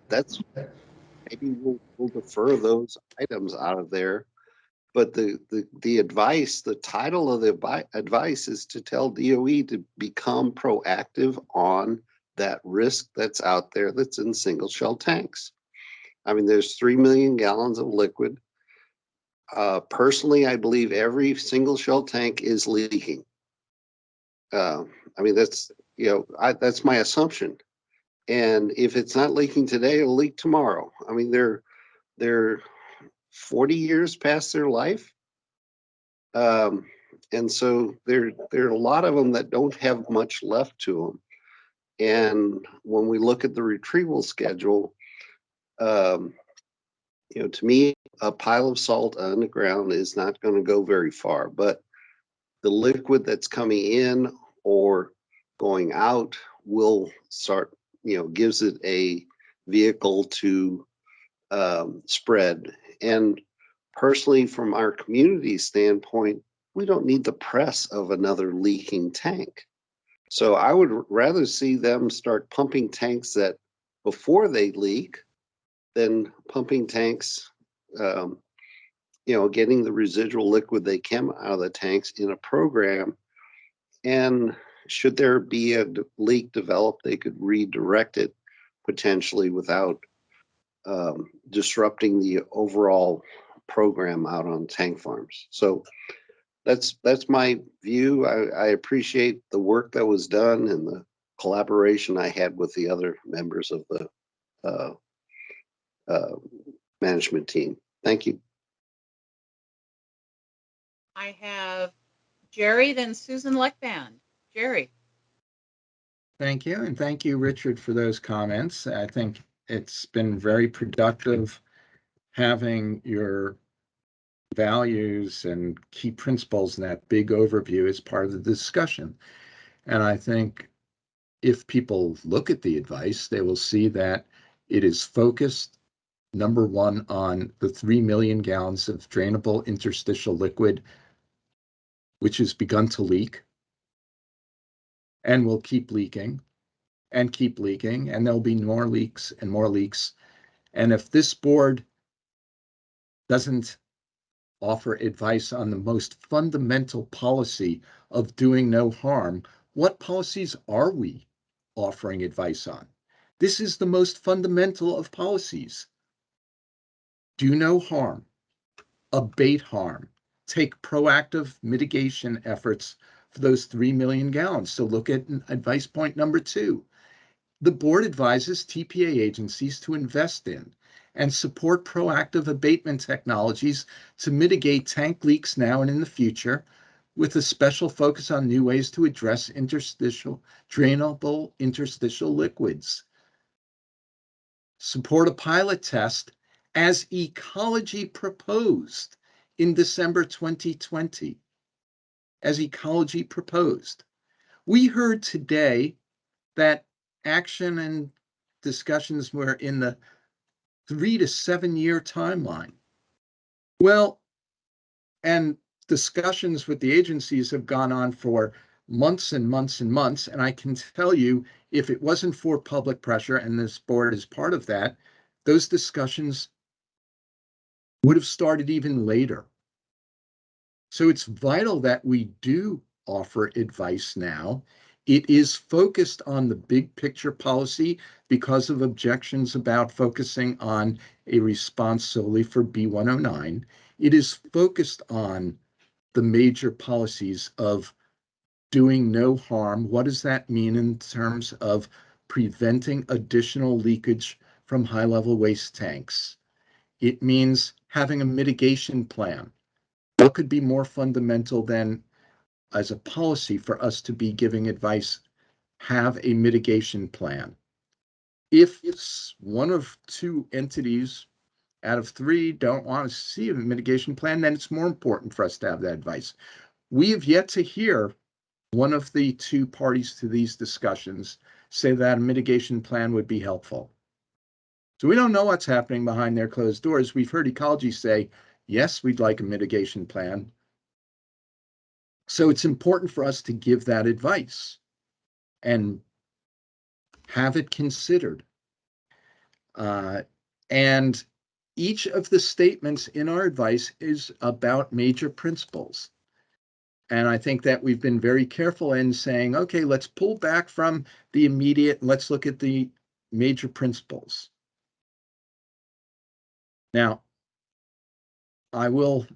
maybe we'll defer those items out of there. But the advice, the title of the advice is to tell DOE to become proactive on that risk that's out there that's in single shell tanks. I mean, there's 3 million gallons of liquid. Personally, I believe every single shell tank is leaking. I mean, that's my assumption. And if it's not leaking today, it'll leak tomorrow. I mean, they're 40 years past their life. And so there are a lot of them that don't have much left to them. And when we look at the retrieval schedule, to me, a pile of salt underground is not going to go very far, but the liquid that's coming in or going out will start, gives it a vehicle to spread. And personally, from our community standpoint, we don't need the press of another leaking tank. So I would rather see them start pumping tanks that before they leak than pumping tanks, getting the residual liquid they can out of the tanks in a program. And should there be a leak developed, they could redirect it potentially without disrupting the overall program out on tank farms. So that's my view. I appreciate the work that was done and the collaboration I had with the other members of the management team. Thank you. I have Jerry, then Susan Leckband. Jerry. Thank you. And thank you, Richard, for those comments. I think it's been very productive having your values and key principles in that big overview as part of the discussion. And I think if people look at the advice, they will see that it is focused, number one, on the 3 million gallons of drainable interstitial liquid, which has begun to leak and will keep leaking and keep leaking, and there'll be more leaks and more leaks. And if this board doesn't offer advice on the most fundamental policy of doing no harm, what policies are we offering advice on? This is the most fundamental of policies. Do no harm, abate harm, take proactive mitigation efforts for those 3 million gallons. So look at advice point number 2. The board advises TPA agencies to invest in and support proactive abatement technologies to mitigate tank leaks now and in the future with a special focus on new ways to address drainable interstitial liquids. Support a pilot test as ecology proposed in December 2020. As ecology proposed. We heard today that action and discussions were in the 3 to 7 year timeline. Well, and discussions with the agencies have gone on for months and months and months. And I can tell you, if it wasn't for public pressure, and this board is part of that, those discussions would have started even later. So it's vital that we do offer advice now. It is focused on the big picture policy because of objections about focusing on a response solely for B109. It is focused on the major policies of doing no harm. What does that mean in terms of preventing additional leakage from high-level waste tanks? It means having a mitigation plan. What could be more fundamental than, as a policy, for us to be giving advice, have a mitigation plan? If one of two entities out of three don't want to see a mitigation plan, then it's more important for us to have that advice. We have yet to hear one of the two parties to these discussions say that a mitigation plan would be helpful. So we don't know what's happening behind their closed doors. We've heard ecology say, yes, we'd like a mitigation plan. So it's important for us to give that advice and have it considered. And each of the statements in our advice is about major principles. And I think that we've been very careful in saying, okay, let's pull back from the immediate, and let's look at the major principles. Now, I will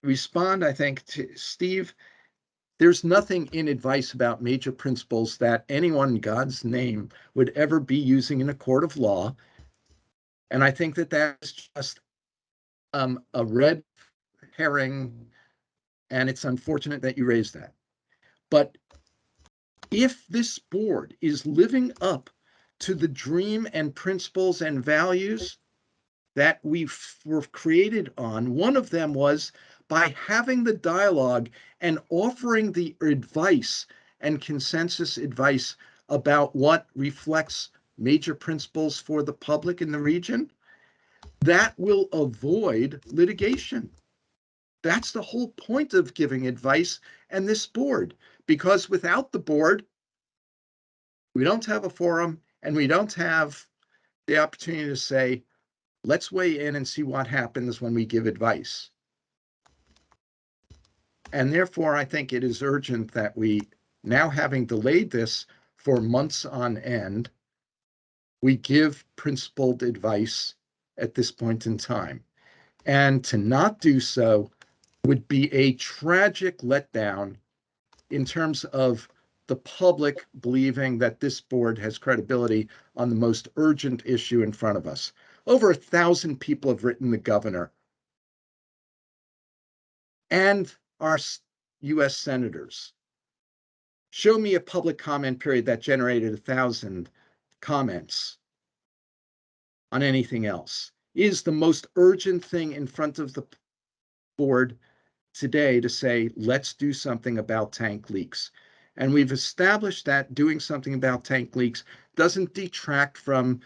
respond, I think, to Steve. There's nothing in advice about major principles that anyone in God's name would ever be using in a court of law. And I think that that's just a red herring, and it's unfortunate that you raised that. But if this board is living up to the dream and principles and values that we were created on, one of them was by having the dialogue and offering the advice and consensus advice about what reflects major principles for the public in the region, that will avoid litigation. That's the whole point of giving advice and this board, because without the board, we don't have a forum and we don't have the opportunity to say, let's weigh in and see what happens when we give advice. And therefore, I think it is urgent that we, now having delayed this for months on end, we give principled advice at this point in time. And to not do so would be a tragic letdown in terms of the public believing that this board has credibility on the most urgent issue in front of us. Over 1,000 people have written the governor and our US senators. Show me a public comment period that generated 1,000 comments on anything else. It is the most urgent thing in front of the board today to say, let's do something about tank leaks. And we've established that doing something about tank leaks doesn't detract from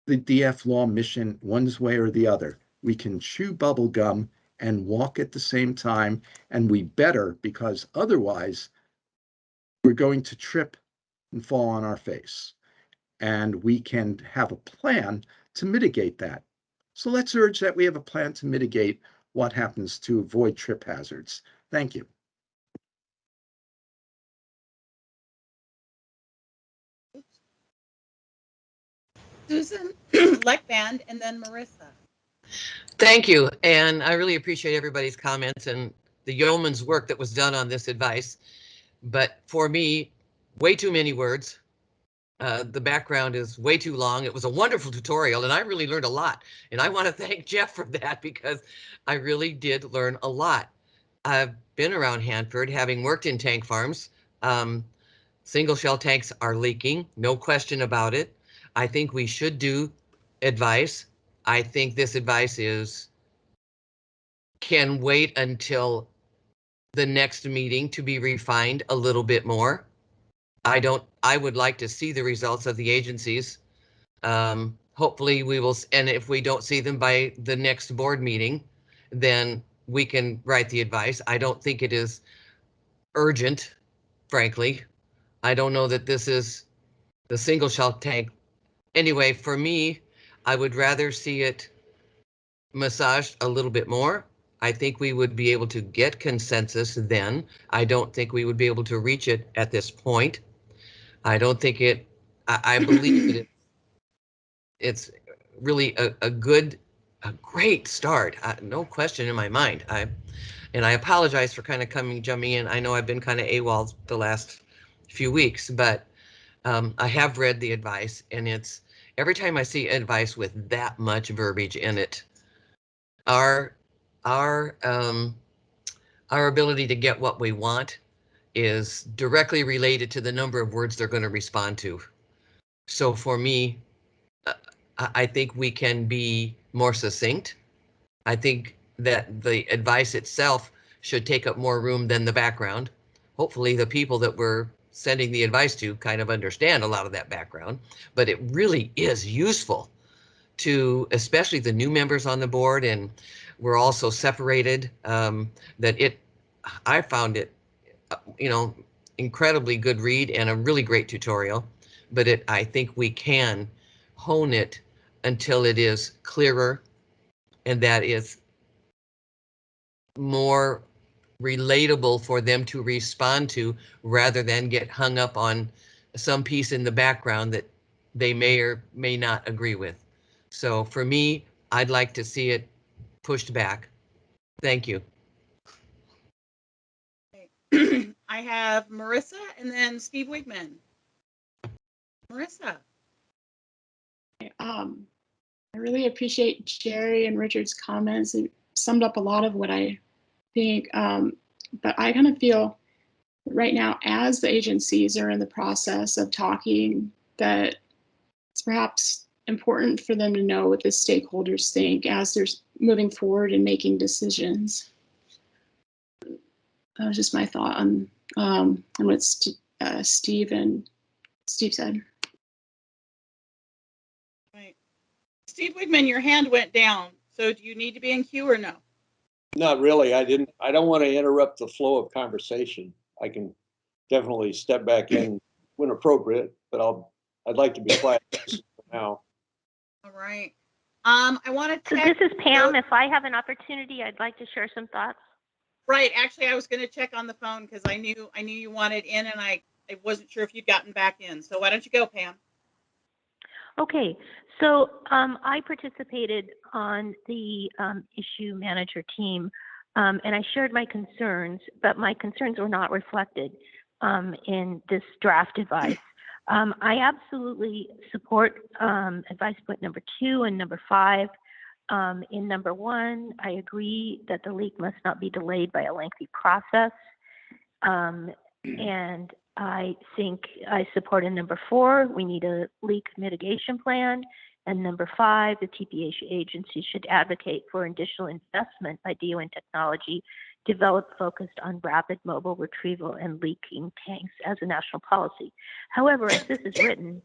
the DF law mission one way or the other. We can chew bubble gum and walk at the same time, and we better, because otherwise we're going to trip and fall on our face. And we can have a plan to mitigate that. So let's urge that we have a plan to mitigate what happens to avoid trip hazards. Thank you. Susan Leckband, and then Marissa. Thank you. And I really appreciate everybody's comments and the yeoman's work that was done on this advice. But for me, way too many words. The background is way too long. It was a wonderful tutorial and I really learned a lot. And I want to thank Jeff for that because I really did learn a lot. I've been around Hanford, having worked in tank farms. Single shell tanks are leaking, no question about it. I think we should do advice. I think this advice can wait until the next meeting to be refined a little bit more. I would like to see the results of the agencies. Hopefully we will, and if we don't see them by the next board meeting, then we can write the advice. I don't think it is urgent, frankly. I don't know that this is the single shell tank. Anyway, for me, I would rather see it massaged a little bit more. I think we would be able to get consensus then. I don't think we would be able to reach it at this point. I don't think it, I believe that it's really a great start. No question in my mind. And I apologize for kind of jumping in. I know I've been kind of AWOL the last few weeks, but I have read the advice, and it's every time I see advice with that much verbiage in it, our ability to get what we want is directly related to the number of words they're going to respond to. So for me, I think we can be more succinct. I think that the advice itself should take up more room than the background. Hopefully the people that we're sending the advice to kind of understand a lot of that background, but it really is useful to, especially the new members on the board, and we're also separated, I found it, incredibly good read and a really great tutorial, but I think we can hone it until it is clearer and that is more relatable for them to respond to, rather than get hung up on some piece in the background that they may or may not agree with. So for me, I'd like to see it pushed back. Thank you. I have Marissa and then Steve Wigman. Marissa. I really appreciate Jerry and Richard's comments. It summed up a lot of what I think, but I kind of feel right now, as the agencies are in the process of talking, that it's perhaps important for them to know what the stakeholders think as they're moving forward and making decisions. That was just my thought on what Steve said. Right. Steve Wigman, your hand went down. So do you need to be in queue or no? Not really. I don't want to interrupt the flow of conversation. I can definitely step back in when appropriate, but I'd like to be quiet for now. All right. I want to check. So this is Pam. If I have an opportunity, I'd like to share some thoughts. Right. Actually, I was going to check on the phone because I knew you wanted in, and I wasn't sure if you'd gotten back in. So why don't you go, Pam? Okay. So I participated on the issue manager team, and I shared my concerns, but my concerns were not reflected in this draft advice. I absolutely support advice point number 2 and number 5. In number 1, I agree that the leak must not be delayed by a lengthy process. And I think I support in number 4, we need a leak mitigation plan. And number 5, the TPA agency should advocate for additional investment by DON technology developed focused on rapid mobile retrieval and leaking tanks as a national policy. However, as this is written,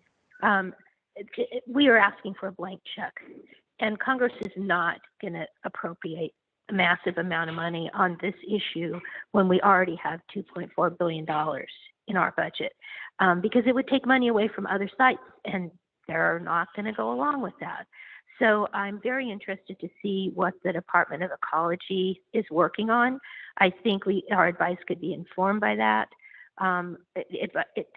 we are asking for a blank check, and Congress is not going to appropriate a massive amount of money on this issue when we already have $2.4 billion in our budget, because it would take money away from other sites, and they're not going to go along with that. So I'm very interested to see what the Department of Ecology is working on. I think our advice could be informed by that.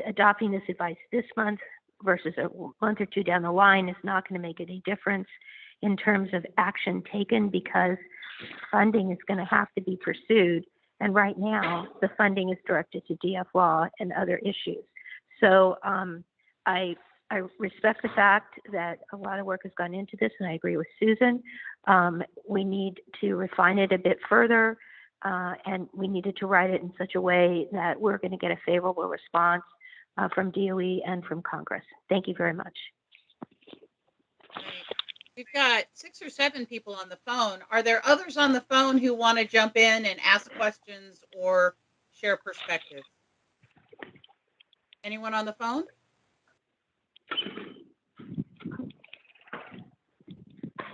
Adopting this advice this month versus a month or 2 down the line is not going to make any difference in terms of action taken, because funding is going to have to be pursued. And right now, the funding is directed to DF law and other issues. So I respect the fact that a lot of work has gone into this, and I agree with Susan. We need to refine it a bit further. and we needed to write it in such a way that we're going to get a favorable response from DOE and from Congress. Thank you very much. Right. We've got 6 or 7 people on the phone. Are there others on the phone who want to jump in and ask questions or share perspectives? Anyone on the phone?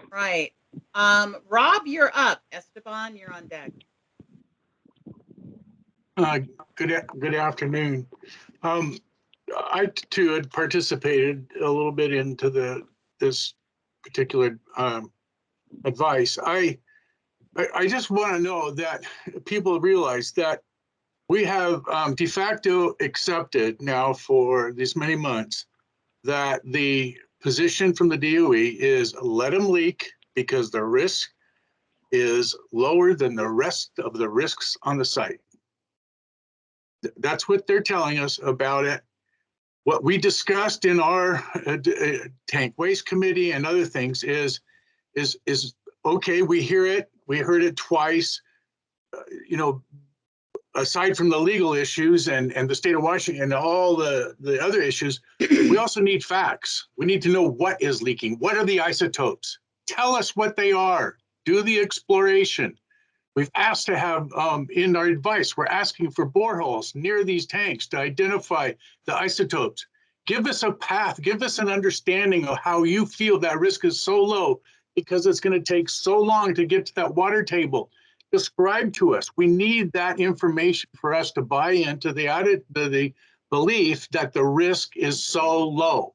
Right. Rob, you're up. Esteban, you're on deck. Good afternoon. I too had participated a little bit into this particular advice. I just want to know that people realize that we have de facto accepted now for these many months that the position from the DOE is let them leak because the risk is lower than the rest of the risks on the site. That's what they're telling us about it. What we discussed in our tank waste committee and other things is okay. We hear it. We heard it twice. You know, aside from the legal issues and the state of Washington and all the other issues, we also need facts. We need to know what is leaking. What are the isotopes? Tell us what they are. Do the exploration. We've asked to have, in our advice, we're asking for boreholes near these tanks to identify the isotopes. Give us a path, give us an understanding of how you feel that risk is so low because it's going to take so long to get to that water table. Describe to us. We need that information for us to buy into the belief that the risk is so low.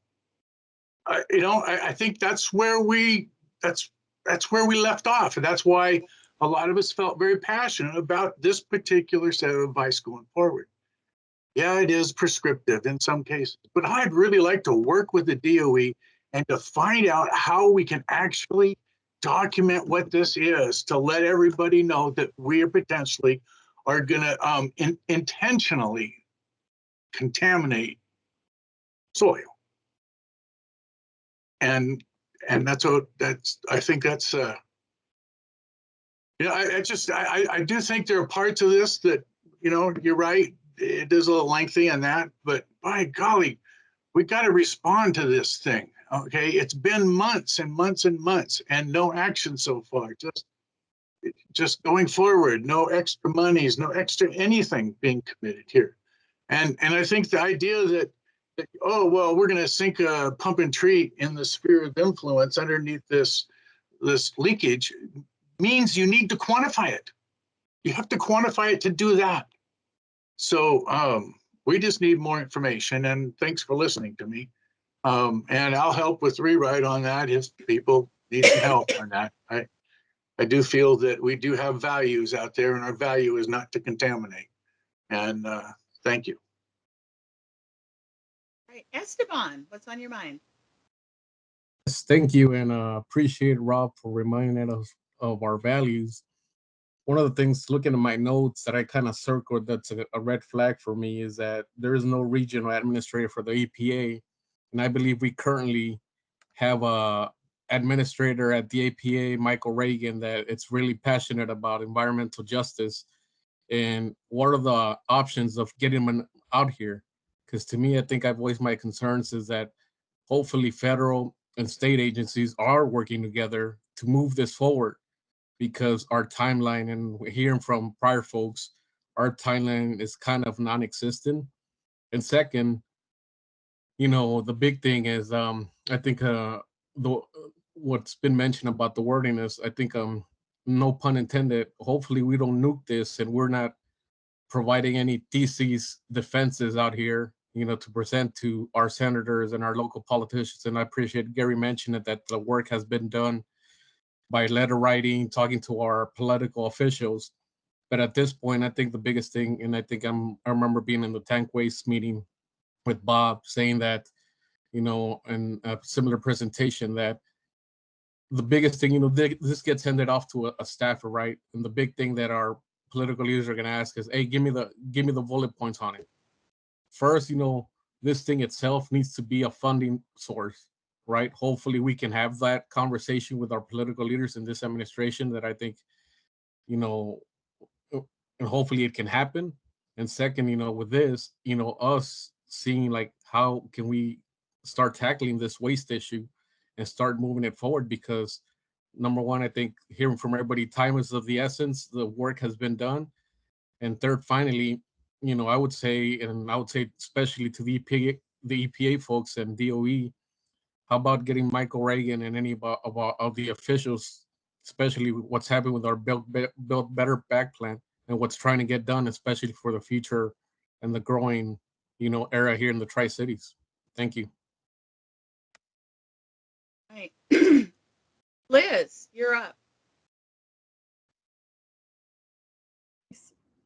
You know, I think that's where we left off, and that's why a lot of us felt very passionate about this particular set of advice going forward. Yeah, it is prescriptive in some cases, but I'd really like to work with the DOE and to find out how we can actually document what this is to let everybody know that we are potentially are going to intentionally contaminate soil. And that's I think that's you know, I do think there are parts of this that, you know, you're right, it is a little lengthy and that, but by golly, we got to respond to this thing. Okay, it's been months and months and months and no action so far. Just going forward, no extra monies, no extra anything being committed here. And I think the idea that oh well, we're going to sink a pump and treat in the sphere of influence underneath this leakage means you need to quantify it. You have to quantify it to do that. So we just need more information, and thanks for listening to me. And I'll help with rewrite on that if people need some help on that. I do feel that we do have values out there, and our value is not to contaminate. And thank you. All right, Esteban, what's on your mind? Yes, thank you, and appreciate Rob for reminding us of our values. One of the things, looking at my notes that I kind of circled, that's a red flag for me, is that there is no regional administrator for the EPA, and I believe we currently have a administrator at the EPA, Michael Reagan, that it's really passionate about environmental justice. And what are the options of getting them out here? Because to me, I think I've voiced my concerns is that hopefully federal and state agencies are working together to move this forward, because our timeline, and we're hearing from prior folks, our timeline is kind of non-existent. And second, you know, the big thing is I think what's been mentioned about the wording is, I think no pun intended, hopefully we don't nuke this and we're not providing any theses defenses out here, you know, to present to our senators and our local politicians. And I appreciate Gary mentioned it, that the work has been done by letter writing, talking to our political officials. But at this point, I think the biggest thing, and I think I remember being in the tank waste meeting with Bob saying that, you know, in a similar presentation, that the biggest thing, you know, this gets handed off to a staffer, right? And the big thing that our political leaders are going to ask is, hey, give me the bullet points on it. First, you know, this thing itself needs to be a funding source, right? Hopefully we can have that conversation with our political leaders in this administration, that I think, you know, and hopefully it can happen. And second, with this, us seeing like how can we start tackling this waste issue and start moving it forward, because number one, I think hearing from everybody, time is of the essence. The work has been done. And third, finally, I would say especially to the EPA folks and DOE, how about getting Michael Reagan and any of the officials, especially what's happening with our Build Better Back plan and what's trying to get done, especially for the future and the growing, era here in the Tri-Cities. Thank you. Right. Liz, you're up.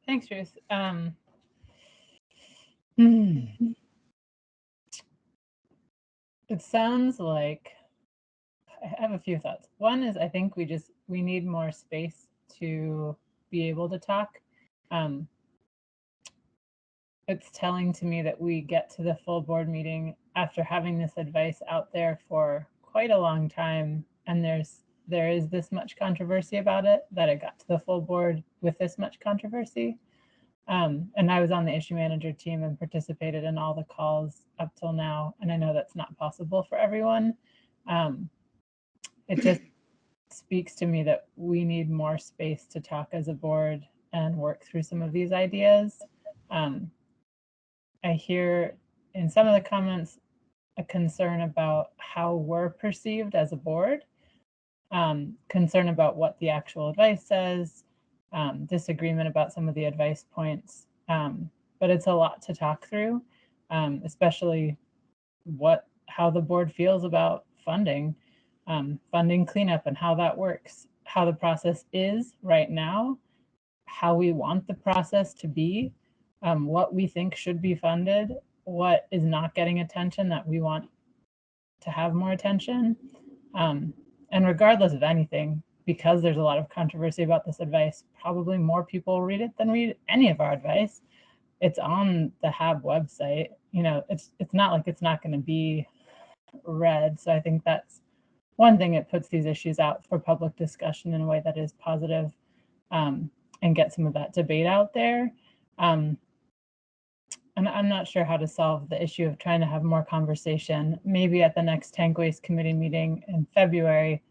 Thanks, Ruth. It sounds like I have a few thoughts. One is I think we need more space to be able to talk. It's telling to me that we get to the full board meeting after having this advice out there for quite a long time, and there is this much controversy about it, that it got to the full board with this much controversy. And I was on the issue manager team and participated in all the calls up till now, and I know that's not possible for everyone. It just speaks to me that we need more space to talk as a board and work through some of these ideas. I hear in some of the comments a concern about how we're perceived as a board, concern about what the actual advice says, disagreement about some of the advice points. But it's a lot to talk through, especially how the board feels about funding cleanup and how that works, how the process is right now, how we want the process to be, what we think should be funded, what is not getting attention that we want to have more attention. And regardless of anything, because there's a lot of controversy about this advice, probably more people read it than read any of our advice. It's on the HAB website. It's not like it's not going to be read. So I think that's one thing. It puts these issues out for public discussion in a way that is positive, and get some of that debate out there. And I'm not sure how to solve the issue of trying to have more conversation. Maybe at the next tank waste committee meeting in February,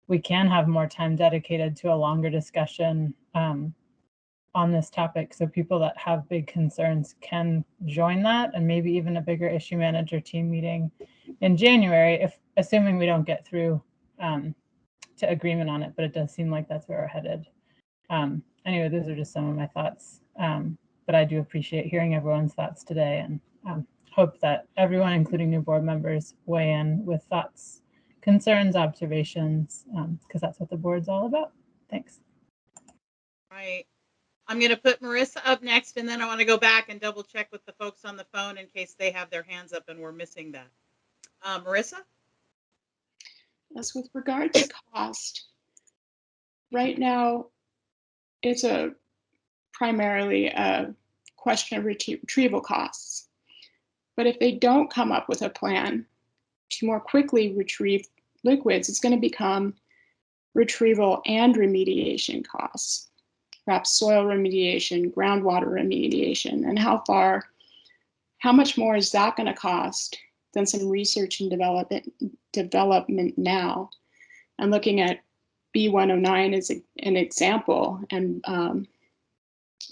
we can have more time dedicated to a longer discussion on this topic, so people that have big concerns can join that, and maybe even a bigger issue manager team meeting in January, assuming we don't get through to agreement on it, but it does seem like that's where we're headed. Anyway, those are just some of my thoughts. But I do appreciate hearing everyone's thoughts today, and hope that everyone, including new board members, weigh in with thoughts, concerns, observations, because that's what the board's all about. Thanks. Right. I'm going to put Marissa up next, and then I want to go back and double check with the folks on the phone in case they have their hands up and we're missing that. Marissa? Yes, with regard to cost, right now, it's primarily a question of retrieval costs. But if they don't come up with a plan to more quickly retrieve liquids, it's going to become retrieval and remediation costs, perhaps soil remediation, groundwater remediation, and how much more is that going to cost than some research and development now? And looking at B109 as an example, and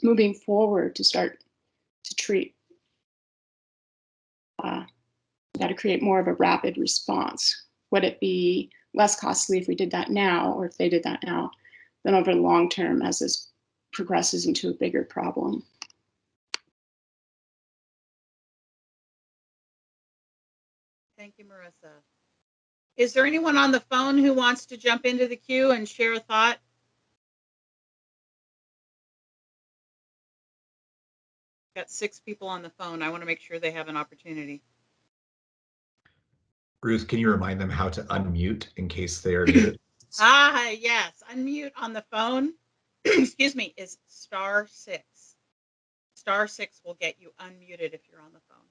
moving forward to start to treat, got to create more of a rapid response. Would it be less costly if we did that now, or if they did that now, than over the long term as this progresses into a bigger problem? Thank you, Marissa. Is there anyone on the phone who wants to jump into the queue and share a thought? Got 6 people on the phone. I want to make sure they have an opportunity. Ruth, can you remind them how to unmute in case they are muted? Yes. Unmute on the phone, excuse me, is *6. *6 will get you unmuted if you're on the phone.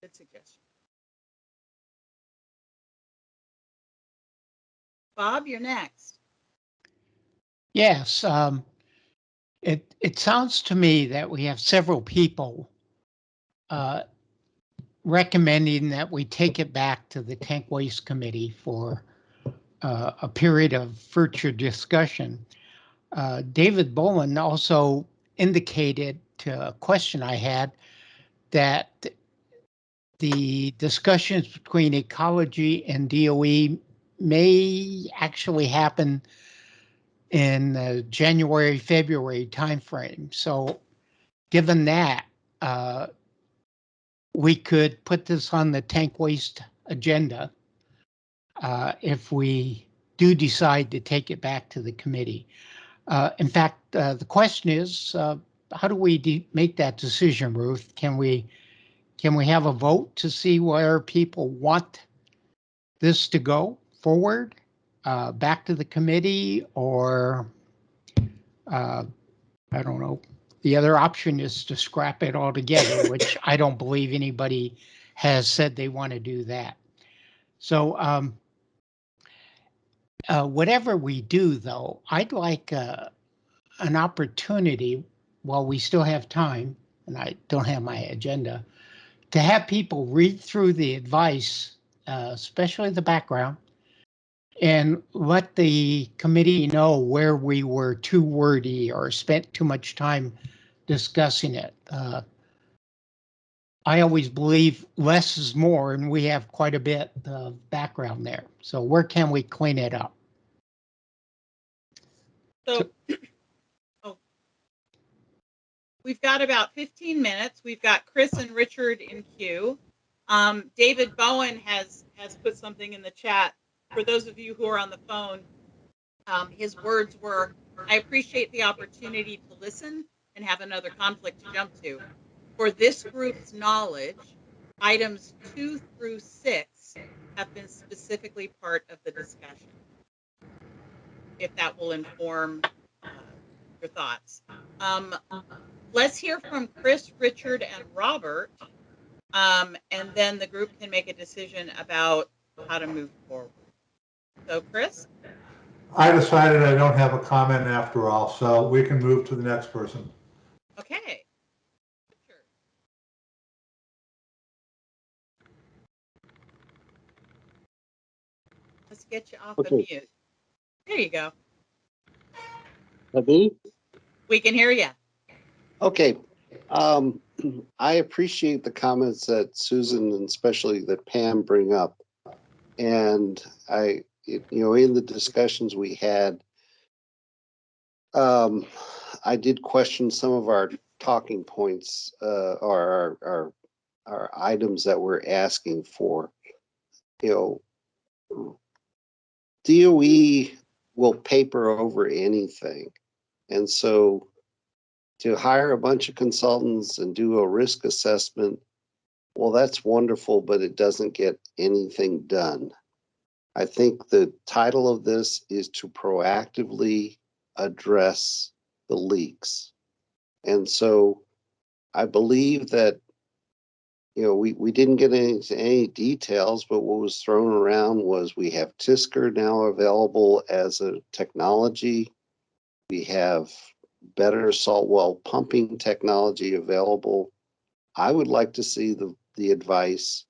Good suggestion. Bob, you're next. Yes. It sounds to me that we have several people recommending that we take it back to the Tank Waste Committee for a period of future discussion. David Bowen also indicated to a question I had that the discussions between ecology and DOE may actually happen in the January, February timeframe. So given that, we could put this on the tank waste agenda if we do decide to take it back to the committee. In fact, the question is, how do we make that decision, Ruth? Can we have a vote to see where people want this to go forward, back to the committee, or I don't know. The other option is to scrap it altogether, which I don't believe anybody has said they want to do that. So whatever we do, though, I'd like an opportunity while we still have time, and I don't have my agenda, to have people read through the advice, especially the background, and let the committee know where we were too wordy or spent too much time discussing it. I always believe less is more, and we have quite a bit of background there. So where can we clean it up? So, oh, we've got about 15 minutes. We've got Chris and Richard in queue. David Bowen has put something in the chat. For those of you who are on the phone, his words were, "I appreciate the opportunity to listen and have another conflict to jump to. For this group's knowledge, items 2 through 6 have been specifically part of the discussion." If that will inform your thoughts. Let's hear from Chris, Richard, and Robert, and then the group can make a decision about how to move forward. So, Chris? I decided I don't have a comment after all, so we can move to the next person. Okay. Let's get you off of mute. There you go. Me? We can hear you. Okay. I appreciate the comments that Susan and especially that Pam bring up. And in the discussions we had, I did question some of our talking points or our items that we're asking for. DOE will paper over anything. And so to hire a bunch of consultants and do a risk assessment, well, that's wonderful, but it doesn't get anything done. I think the title of this is to proactively address the leaks. And so I believe that, we didn't get any details, but what was thrown around was we have TISCR now available as a technology. We have better salt well pumping technology available. I would like to see the advice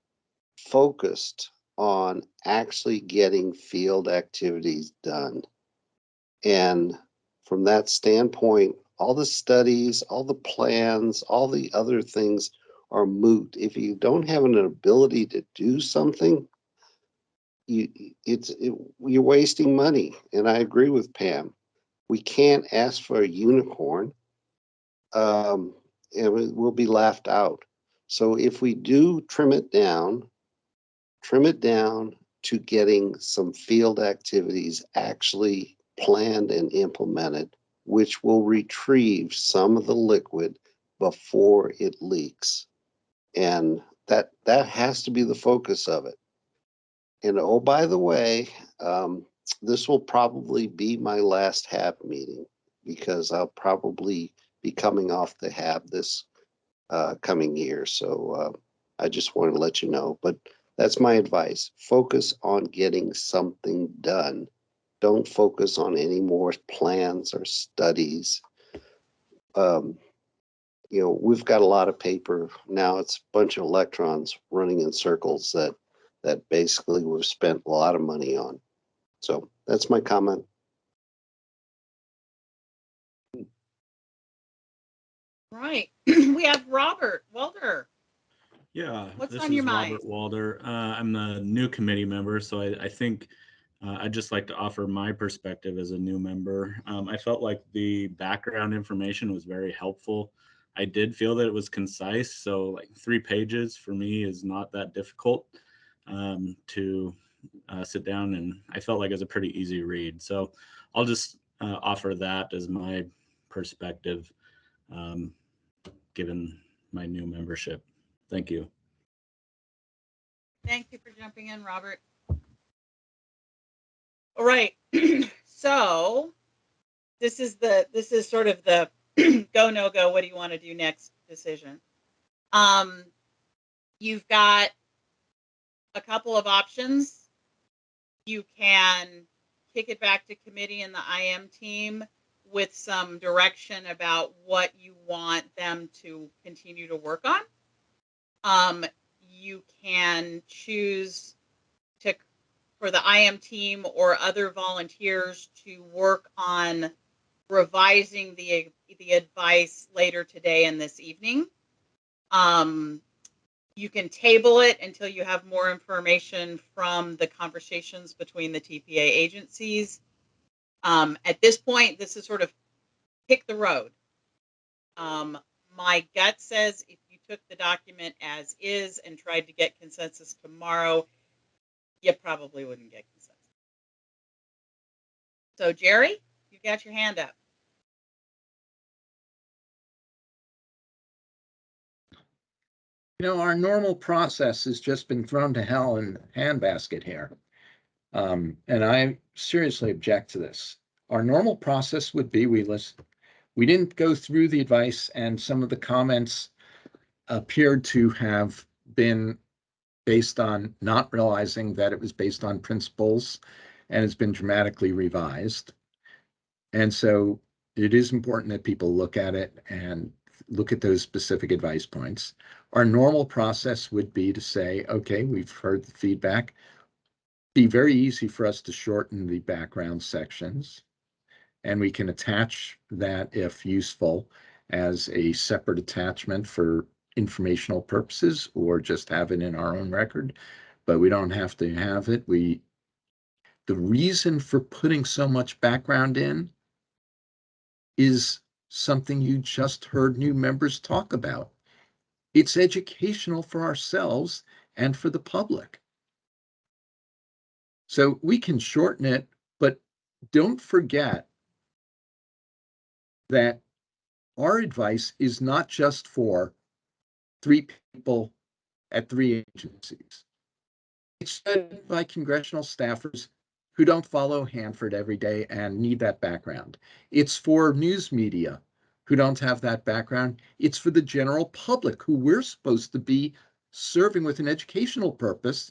focused on actually getting field activities done. And from that standpoint, all the studies, all the plans, all the other things are moot. If you don't have an ability to do something, you're wasting money. And I agree with Pam. We can't ask for a unicorn, and we'll be laughed out. So if we do trim it down to getting some field activities actually planned and implemented, which will retrieve some of the liquid before it leaks. And that has to be the focus of it. And oh, by the way, this will probably be my last HAB meeting because I'll probably be coming off the HAB this coming year. So I just want to let you know, but that's my advice. Focus on getting something done. Don't focus on any more plans or studies. You know, we've got a lot of paper now. It's a bunch of electrons running in circles that basically we've spent a lot of money on. So that's my comment. Right. We have Robert Welder. Yeah, What's this on your is mind? Robert Walder. I'm the new committee member, so I think I'd just like to offer my perspective as a new member. I felt like the background information was very helpful. I did feel that it was concise, so like 3 pages for me is not that difficult to sit down, and I felt like it was a pretty easy read. So I'll just offer that as my perspective, given my new membership. Thank you. Thank you for jumping in, Robert. All right. So this is sort of the go, no go, what do you want to do next decision. You've got a couple of options. You can kick it back to committee and the IM team with some direction about what you want them to continue to work on. You can choose for the IM team or other volunteers to work on revising the advice later today and this evening. You can table it until you have more information from the conversations between the TPA agencies. At this point, this is sort of pick the road. My gut says if you took the document as is and tried to get consensus tomorrow, you probably wouldn't get consensus. So Jerry, you got your hand up. You know, our normal process has just been thrown to hell in a handbasket here. And I seriously object to this. Our normal process would be we didn't go through the advice, and some of the comments appeared to have been based on not realizing that it was based on principles and has been dramatically revised. And so it is important that people look at it and look at those specific advice points. Our normal process would be to say, okay, we've heard the feedback. Be very easy for us to shorten the background sections, and we can attach that, if useful, as a separate attachment for informational purposes, or just have it in our own record. But we don't have to have it. The reason for putting so much background in is something you just heard new members talk about. It's educational for ourselves and for the public. So we can shorten it, but don't forget that our advice is not just for 3 people at 3 agencies. It's read by congressional staffers who don't follow Hanford every day and need that background. It's for news media who don't have that background. It's for the general public who we're supposed to be serving with an educational purpose.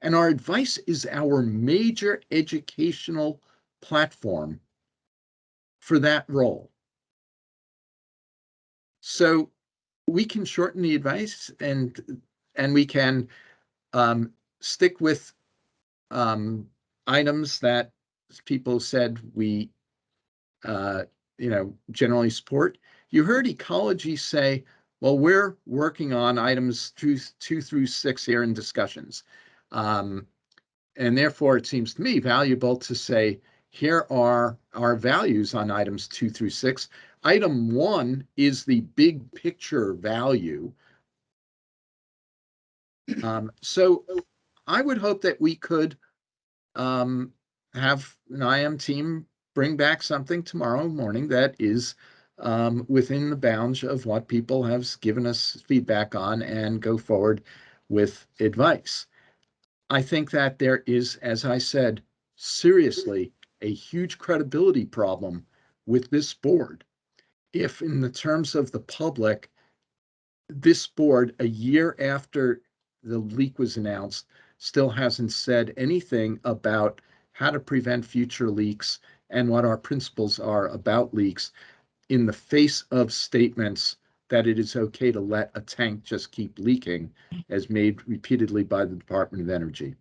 And our advice is our major educational platform for that role. So we can shorten the advice, and we can stick with items that people said we generally support. You heard ecology say, well, we're working on items 2 through 6 here in discussions. And therefore, it seems to me valuable to say, here are our values on items 2 through 6. Item 1 is the big picture value. So I would hope that we could have an IM team bring back something tomorrow morning that is within the bounds of what people have given us feedback on, and go forward with advice. I think that there is, as I said, seriously a huge credibility problem with this board. If in the terms of the public, this board, a year after the leak was announced, still hasn't said anything about how to prevent future leaks and what our principles are about leaks, in the face of statements that it is okay to let a tank just keep leaking, as made repeatedly by the Department of Energy.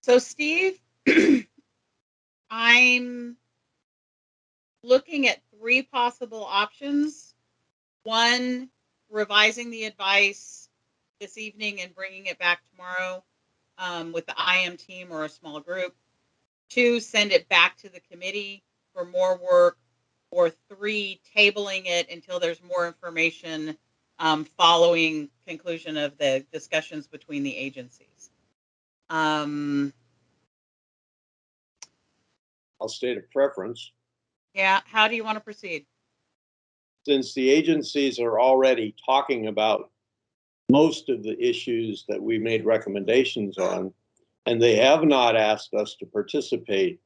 So Steve, I'm looking at 3 possible options. 1, revising the advice this evening and bringing it back tomorrow with the IM team or a small group. 2, send it back to the committee for more work. Or 3, tabling it until there's more information following conclusion of the discussions between the agencies. I'll state a preference. Yeah, how do you want to proceed? Since the agencies are already talking about most of the issues that we made recommendations on, and they have not asked us to participate,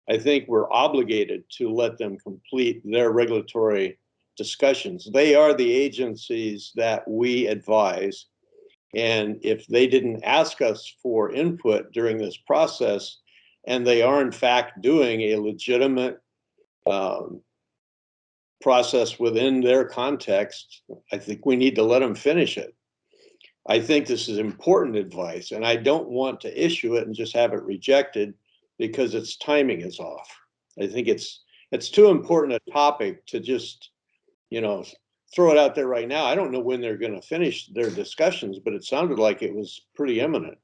I think we're obligated to let them complete their regulatory discussions. They are the agencies that we advise. And if they didn't ask us for input during this process, and they are in fact doing a legitimate process within their context, I think we need to let them finish it. I think this is important advice, and I don't want to issue it and just have it rejected because its timing is off. I think it's too important a topic to just, throw it out there right now. I don't know when they're going to finish their discussions, but it sounded like it was pretty imminent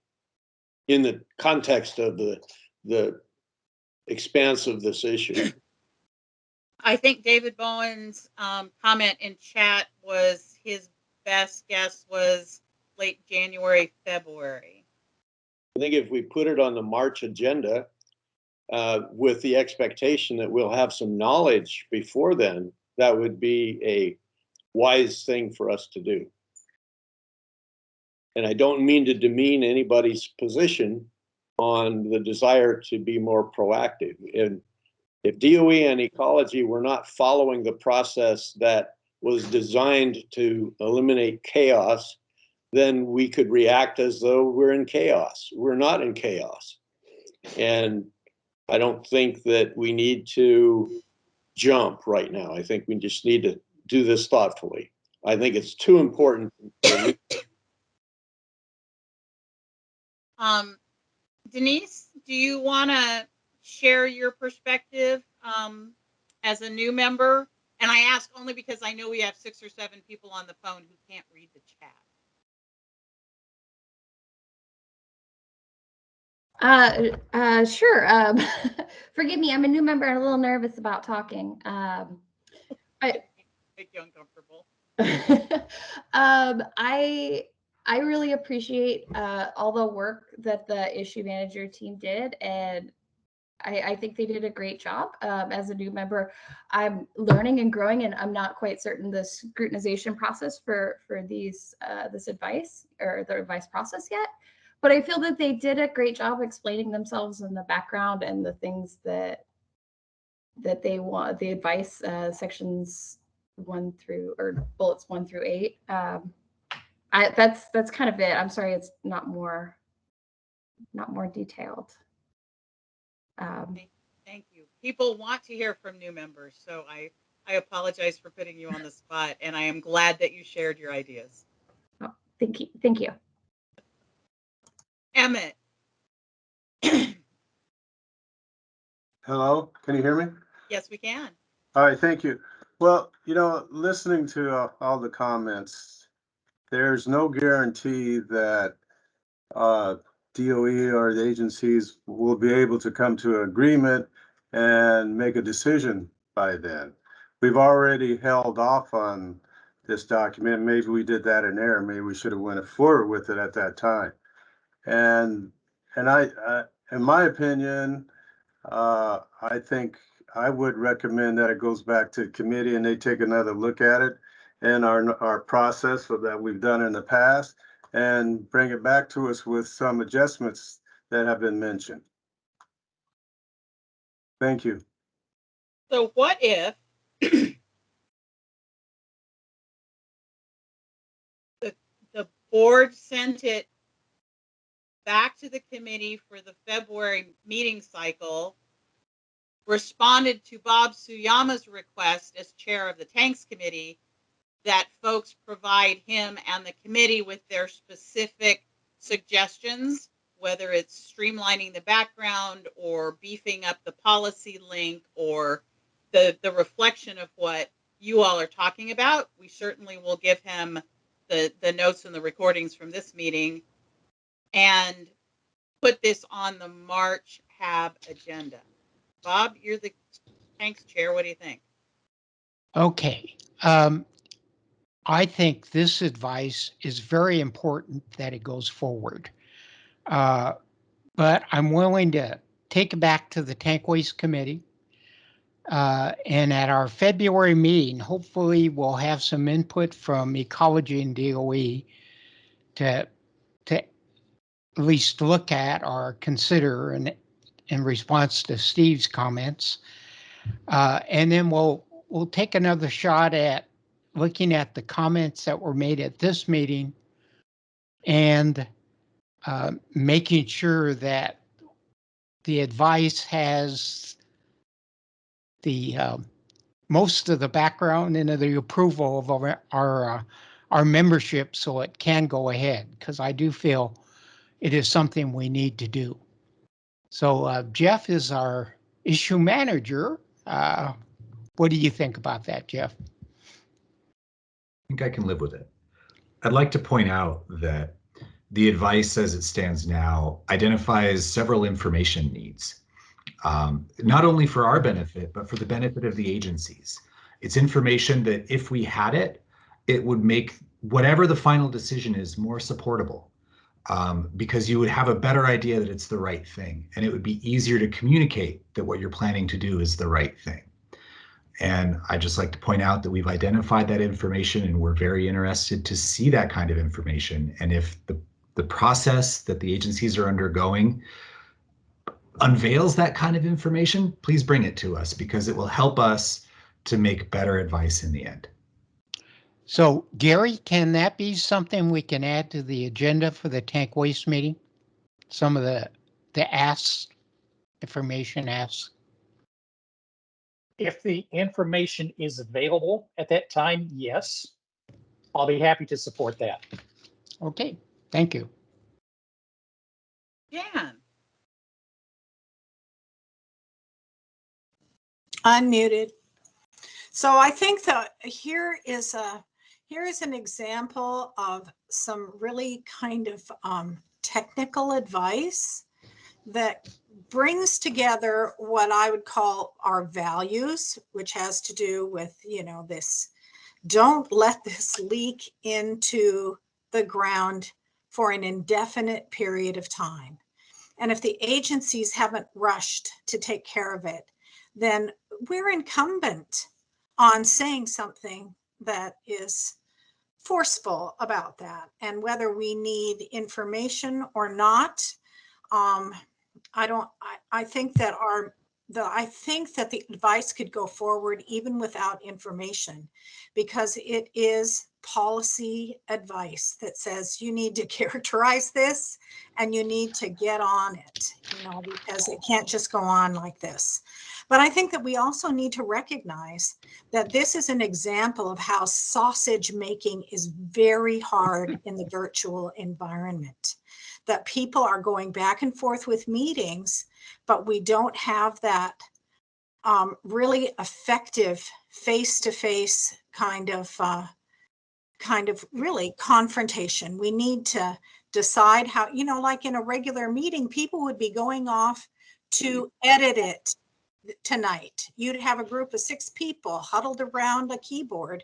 in the context of the expanse of this issue. I think David Bowen's comment in chat was his best guess was late January, February. I think if we put it on the March agenda with the expectation that we'll have some knowledge before then, that would be a wise thing for us to do. And I don't mean to demean anybody's position on the desire to be more proactive. And if DOE and ecology were not following the process that was designed to eliminate chaos, then we could react as though we're in chaos. We're not in chaos. And I don't think that we need to jump right now. I think we just need to do this thoughtfully. I think it's too important. Denise, do you want to share your perspective as a new member? And I ask only because I know we have 6 or 7 people on the phone who can't read the chat. Sure. Forgive me, I'm a new member and a little nervous about talking. Make you uncomfortable. I really appreciate all the work that the issue manager team did, and I think they did a great job. As a new member, I'm learning and growing, and I'm not quite certain the scrutinization process for these this advice or the advice process yet. But I feel that they did a great job explaining themselves in the background and the things that they want, the advice sections 1 through, or bullets 1 through 8. That's kind of it. I'm sorry, it's not more detailed. Thank you. People want to hear from new members, so I apologize for putting you on the spot, and I am glad that you shared your ideas. Oh, thank you. Thank you. Emmett. Hello, can you hear me? Yes, we can. All right, thank you. Well, listening to all the comments, there's no guarantee that DOE or the agencies will be able to come to an agreement and make a decision by then. We've already held off on this document. Maybe we did that in error. Maybe we should have went forward with it at that time. And I, in my opinion, I think I would recommend that it goes back to committee and they take another look at it and our process that we've done in the past and bring it back to us with some adjustments that have been mentioned. Thank you. So what if the board sent it back to the committee for the February meeting cycle responded to Bob Suyama's request as chair of the Tanks Committee that folks provide him and the committee with their specific suggestions, whether it's streamlining the background or beefing up the policy link or the reflection of what you all are talking about. We certainly will give him the notes and the recordings from this meeting and put this on the March HAB agenda. Bob, you're the Tanks chair. What do you think? Okay. I think this advice is very important that it goes forward. But I'm willing to take it back to the Tank Waste Committee. And at our February meeting, hopefully we'll have some input from Ecology and DOE to at least look at or consider in response to Steve's comments. And then we'll take another shot at looking at the comments that were made at this meeting and making sure that the advice has the most of the background and the approval of our membership so it can go ahead, because I do feel it is something we need to do. So Jeff is our issue manager. What do you think about that, Jeff? I think I can live with it. I'd like to point out that the advice as it stands now identifies several information needs, not only for our benefit, but for the benefit of the agencies. It's information that if we had it, it would make whatever the final decision is more supportable, because you would have a better idea that it's the right thing, and it would be easier to communicate that what you're planning to do is the right thing. And I'd just like to point out that we've identified that information and we're very interested to see that kind of information. And if the process that the agencies are undergoing unveils that kind of information, please bring it to us, because it will help us to make better advice in the end. So Gary, can that be something we can add to the agenda for the tank waste meeting? Some of the information asks. If the information is available at that time, yes, I'll be happy to support that. Okay, thank you. Dan. Unmuted. So I think that here is an example of some really kind of technical advice that brings together what I would call our values, which has to do with, this, don't let this leak into the ground for an indefinite period of time. And if the agencies haven't rushed to take care of it, then we're incumbent on saying something that is forceful about that. And whether we need information or not, I think that the advice could go forward even without information, because it is policy advice that says you need to characterize this and you need to get on it, because it can't just go on like this. But I think that we also need to recognize that this is an example of how sausage making is very hard in the virtual environment, that people are going back and forth with meetings, but we don't have that really effective face-to-face kind of really confrontation. We need to decide how, like in a regular meeting, people would be going off to edit it tonight. You'd have a group of 6 people huddled around a keyboard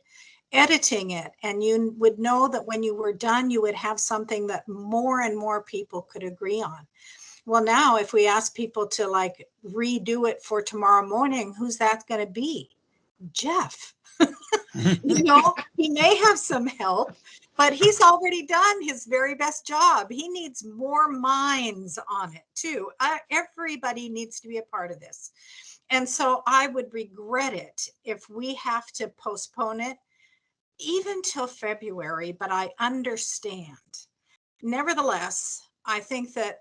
editing it, and you would know that when you were done, you would have something that more and more people could agree on. Well, now if we ask people to redo it for tomorrow morning, who's that going to be? Jeff. He may have some help, but he's already done his very best job. He needs more minds on it too. Everybody needs to be a part of this. And so I would regret it if we have to postpone it even till February, but I understand. Nevertheless, I think that,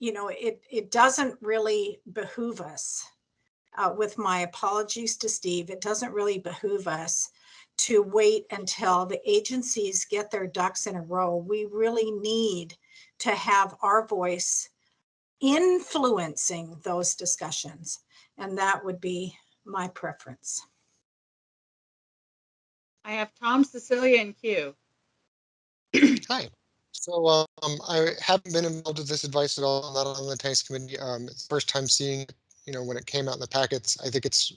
it doesn't really behoove us with my apologies to Steve, it doesn't really behoove us to wait until the agencies get their ducks in a row. We really need to have our voice influencing those discussions. And that would be my preference. I have Tom, Cecilia, and Q. Hi. So I haven't been involved with this advice at all. I'm not on the tanks committee. It's the first time seeing, when it came out in the packets. I think it's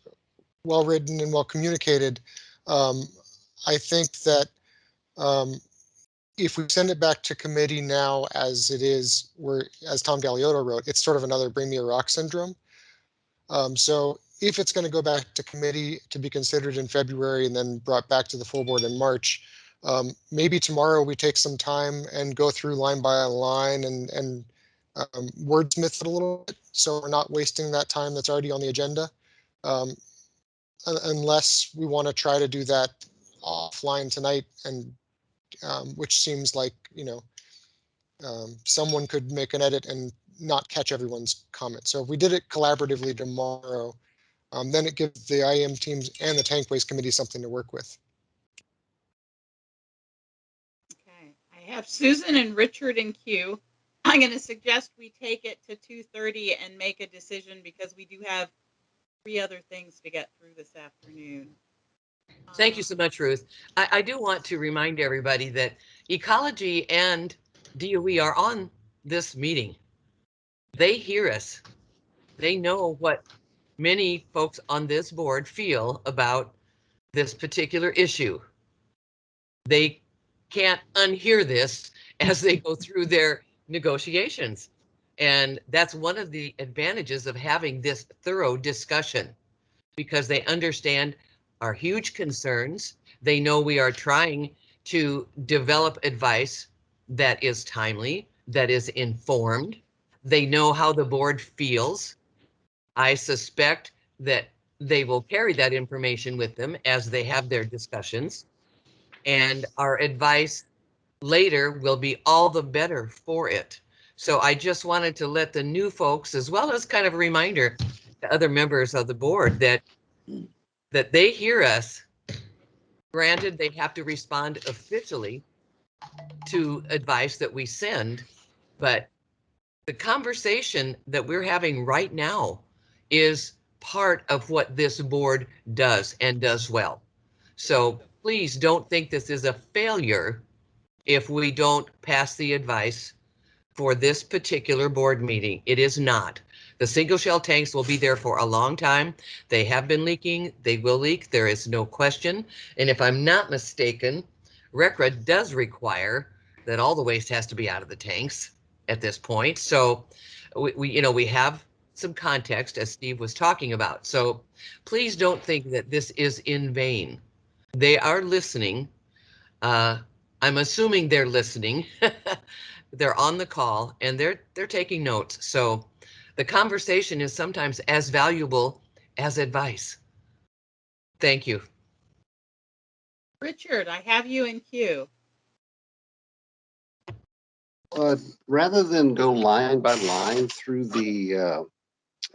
well written and well communicated. I think that if we send it back to committee now as it is, as Tom Galeotto wrote, it's sort of another bring me a rock syndrome. So if it's going to go back to committee to be considered in February and then brought back to the full board in March, maybe tomorrow we take some time and go through line by line and wordsmith it a little bit, so we're not wasting that time that's already on the agenda. Unless we want to try to do that offline tonight, and which seems like someone could make an edit and not catch everyone's comment. So if we did it collaboratively tomorrow, then it gives the IAM teams and the Tank Waste Committee something to work with. Okay, I have Susan and Richard in queue. I'm going to suggest we take it to 2:30 and make a decision, because we do have 3 other things to get through this afternoon. Thank you so much, Ruth. I do want to remind everybody that Ecology and DOE are on this meeting. They hear us. They know what many folks on this board feel about this particular issue. They can't unhear this as they go through their negotiations. And that's one of the advantages of having this thorough discussion, because they understand our huge concerns. They know we are trying to develop advice that is timely, that is informed. They know how the board feels. I suspect that they will carry that information with them as they have their discussions. And our advice later will be all the better for it. So I just wanted to let the new folks, as well as kind of a reminder to other members of the board, that they hear us. Granted, they have to respond officially to advice that we send, but the conversation that we're having right now is part of what this board does, and does well. So please don't think this is a failure if we don't pass the advice for this particular board meeting. It is not. The single shell tanks will be there for a long time. They have been leaking. They will leak. There is no question. And if I'm not mistaken, RCRA does require that all the waste has to be out of the tanks at this point. So we have some context, as Steve was talking about. So please don't think that this is in vain. They are listening. I'm assuming they're listening. They're on the call and they're taking notes. So the conversation is sometimes as valuable as advice. Thank you. Richard, I have you in queue. Rather than go line by line through the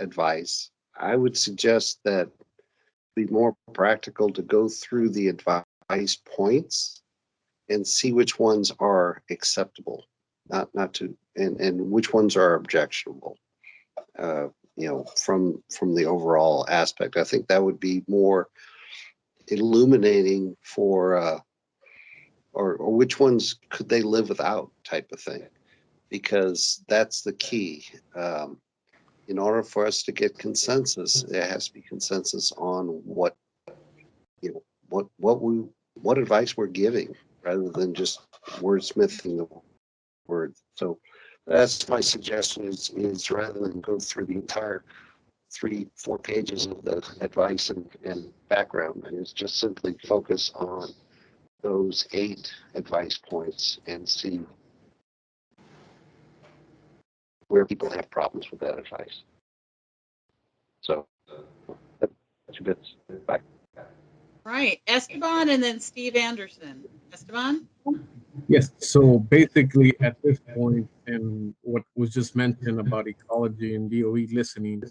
advice, I would suggest that be more practical to go through the advice points and see which ones are acceptable, not to, and which ones are objectionable. From the overall aspect, I think that would be more illuminating for, or which ones could they live without type of thing, because that's the key. In order for us to get consensus, there has to be consensus on what advice we're giving, rather than just wordsmithing the words. So that's my suggestion, is rather than go through the entire 3-4 pages of the advice and background, is just simply focus on those 8 advice points and see where people have problems with that advice. So that's 2 bits. Bye. Right, Esteban and then Steve Anderson. Esteban? Yes, so basically at this point, and what was just mentioned about ecology and DOE listening,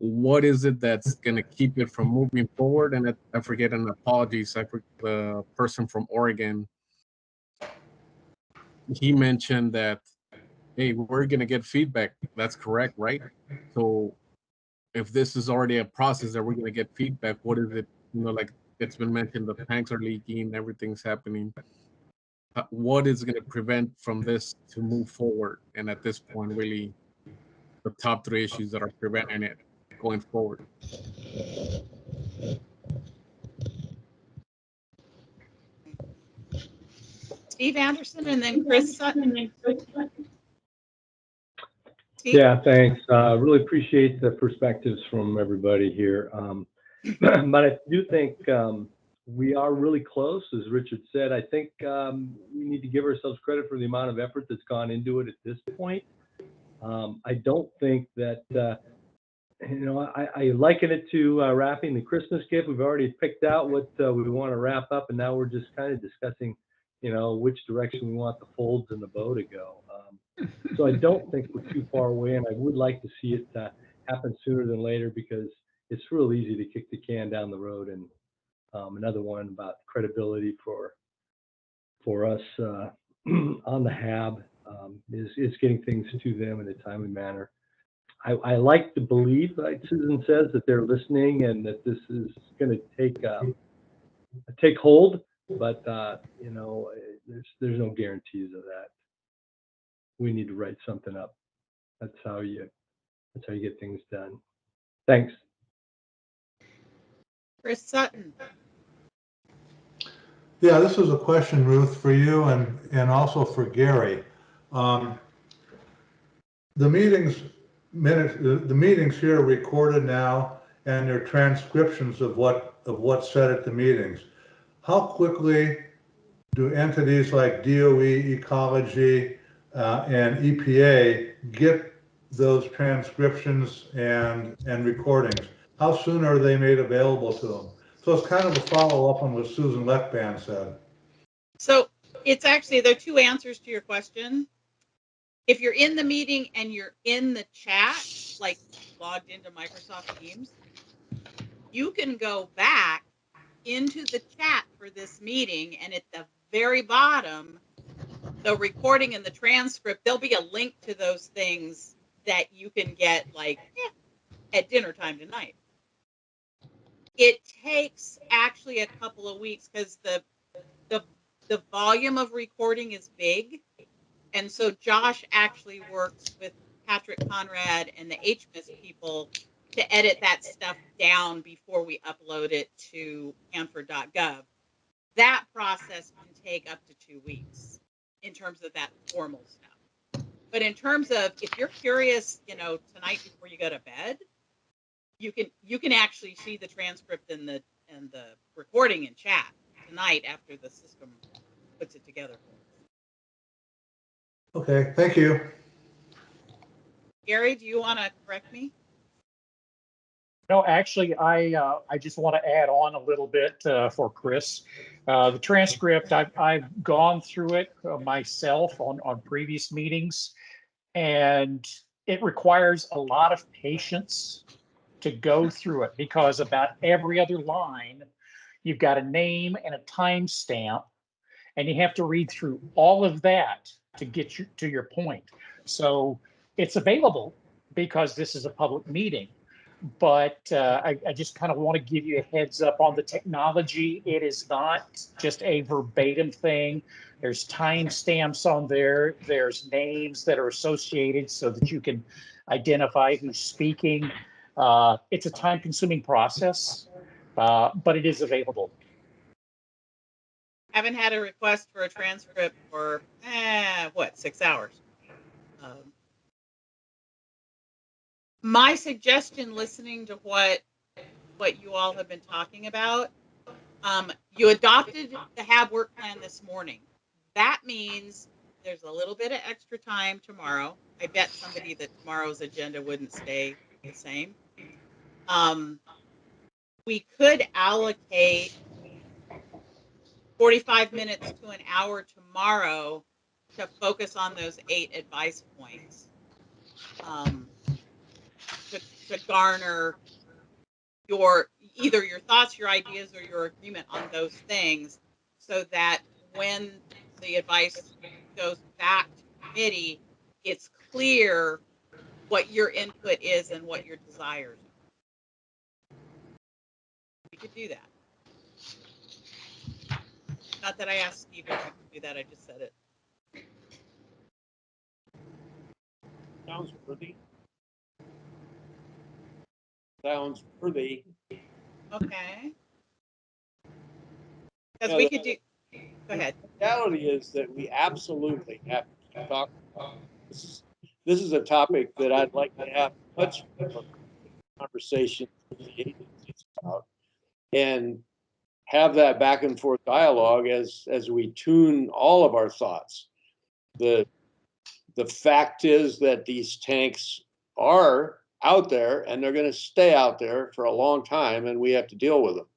what is it that's going to keep it from moving forward? And I forget, and apologies, I forget the person from Oregon. He mentioned that, hey, we're going to get feedback. That's correct, right? So if this is already a process that we're going to get feedback, what is it? You know, like it's been mentioned, the tanks are leaking, everything's happening. What is going to prevent from this to move forward? And at this point, really, the top 3 issues that are preventing it going forward. Steve Anderson and then Chris Sutton. Steve? Yeah, thanks. Really appreciate the perspectives from everybody here. But I do think we are really close, as Richard said. I think we need to give ourselves credit for the amount of effort that's gone into it at this point. I don't think that, I liken it to wrapping the Christmas gift. We've already picked out what we want to wrap up, and now we're just kind of discussing, which direction we want the folds and the bow to go. So I don't think we're too far away, and I would like to see it happen sooner than later, because it's real easy to kick the can down the road. And another one about credibility for us on the HAB is getting things to them in a timely manner. I like to believe, like Susan says, that they're listening and that this is going to take hold, but there's no guarantees of that. We need to write something up. That's how you get things done. Thanks. Chris Sutton. Yeah, this is a question, Ruth, for you and also for Gary. The meetings here are recorded now, and they're transcriptions of what's said at the meetings. How quickly do entities like DOE, Ecology, and EPA get those transcriptions and recordings? How soon are they made available to them? So it's kind of a follow-up on what Susan Leckband said. So it's actually, there are 2 answers to your question. If you're in the meeting and you're in the chat, like logged into Microsoft Teams, you can go back into the chat for this meeting, and at the very bottom, the recording and the transcript, there'll be a link to those things that you can get at dinner time tonight. It takes actually a couple of weeks because the volume of recording is big. And so Josh actually works with Patrick Conrad and the HMIS people to edit that stuff down before we upload it to Hanford.gov. That process can take up to 2 weeks in terms of that formal stuff. But in terms of, if you're curious, tonight before you go to bed, you can actually see the transcript and the recording in chat tonight after the system puts it together. Okay, thank you. Gary, do you want to correct me? No, actually, I just want to add on a little bit for Chris. The transcript, I've gone through it myself on previous meetings, and it requires a lot of patience to go through it, because about every other line, you've got a name and a timestamp, and you have to read through all of that to get to your point. So it's available because this is a public meeting. But I just kind of want to give you a heads up on the technology. It is not just a verbatim thing. There's timestamps on there. There's names that are associated so that you can identify who's speaking. It's a time-consuming process, but it is available. Haven't had a request for a transcript for 6 hours. My suggestion, listening to what you all have been talking about, you adopted the HAB work plan this morning. That means there's a little bit of extra time tomorrow. I bet somebody that tomorrow's agenda wouldn't stay the same. We could allocate 45 minutes to an hour tomorrow to focus on those 8 advice points. to garner your either your thoughts, your ideas, or your agreement on those things, so that when the advice goes back to committee, it's clear what your input is and what your desires are. We could do that. Not that I asked Steve if we could do that, I just said it. Sounds worthy. Sounds worthy. Okay. Because we could do, go ahead. The reality is that we absolutely have to keep talking about this. This is a topic that I'd like to have much more conversations with the agencies about, and have that back and forth dialogue as we tune all of our thoughts. The fact is that these tanks are out there and they're going to stay out there for a long time, and we have to deal with them.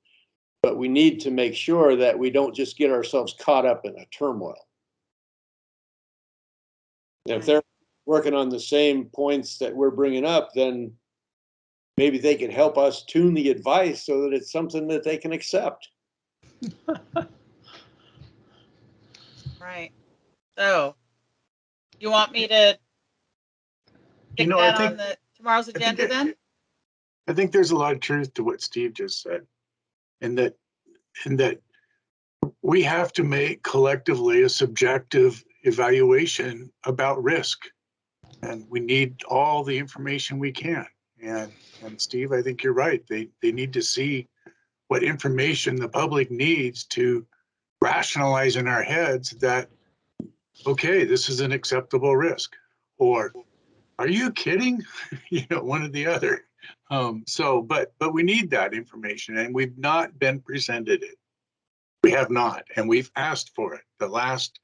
But we need to make sure that we don't just get ourselves caught up in a turmoil. And if they're working on the same points that we're bringing up, then maybe they could help us tune the advice so that it's something that they can accept. Right. So, you want me to stick that on the tomorrow's agenda then? I think there's a lot of truth to what Steve just said, and that we have to make collectively a subjective evaluation about risk, and we need all the information we can. And Steve, I think you're right. They need to see what information the public needs to rationalize in our heads that, okay, this is an acceptable risk, or are you kidding? One or the other. But we need that information, and we've not been presented it. We have not, and we've asked for it. The last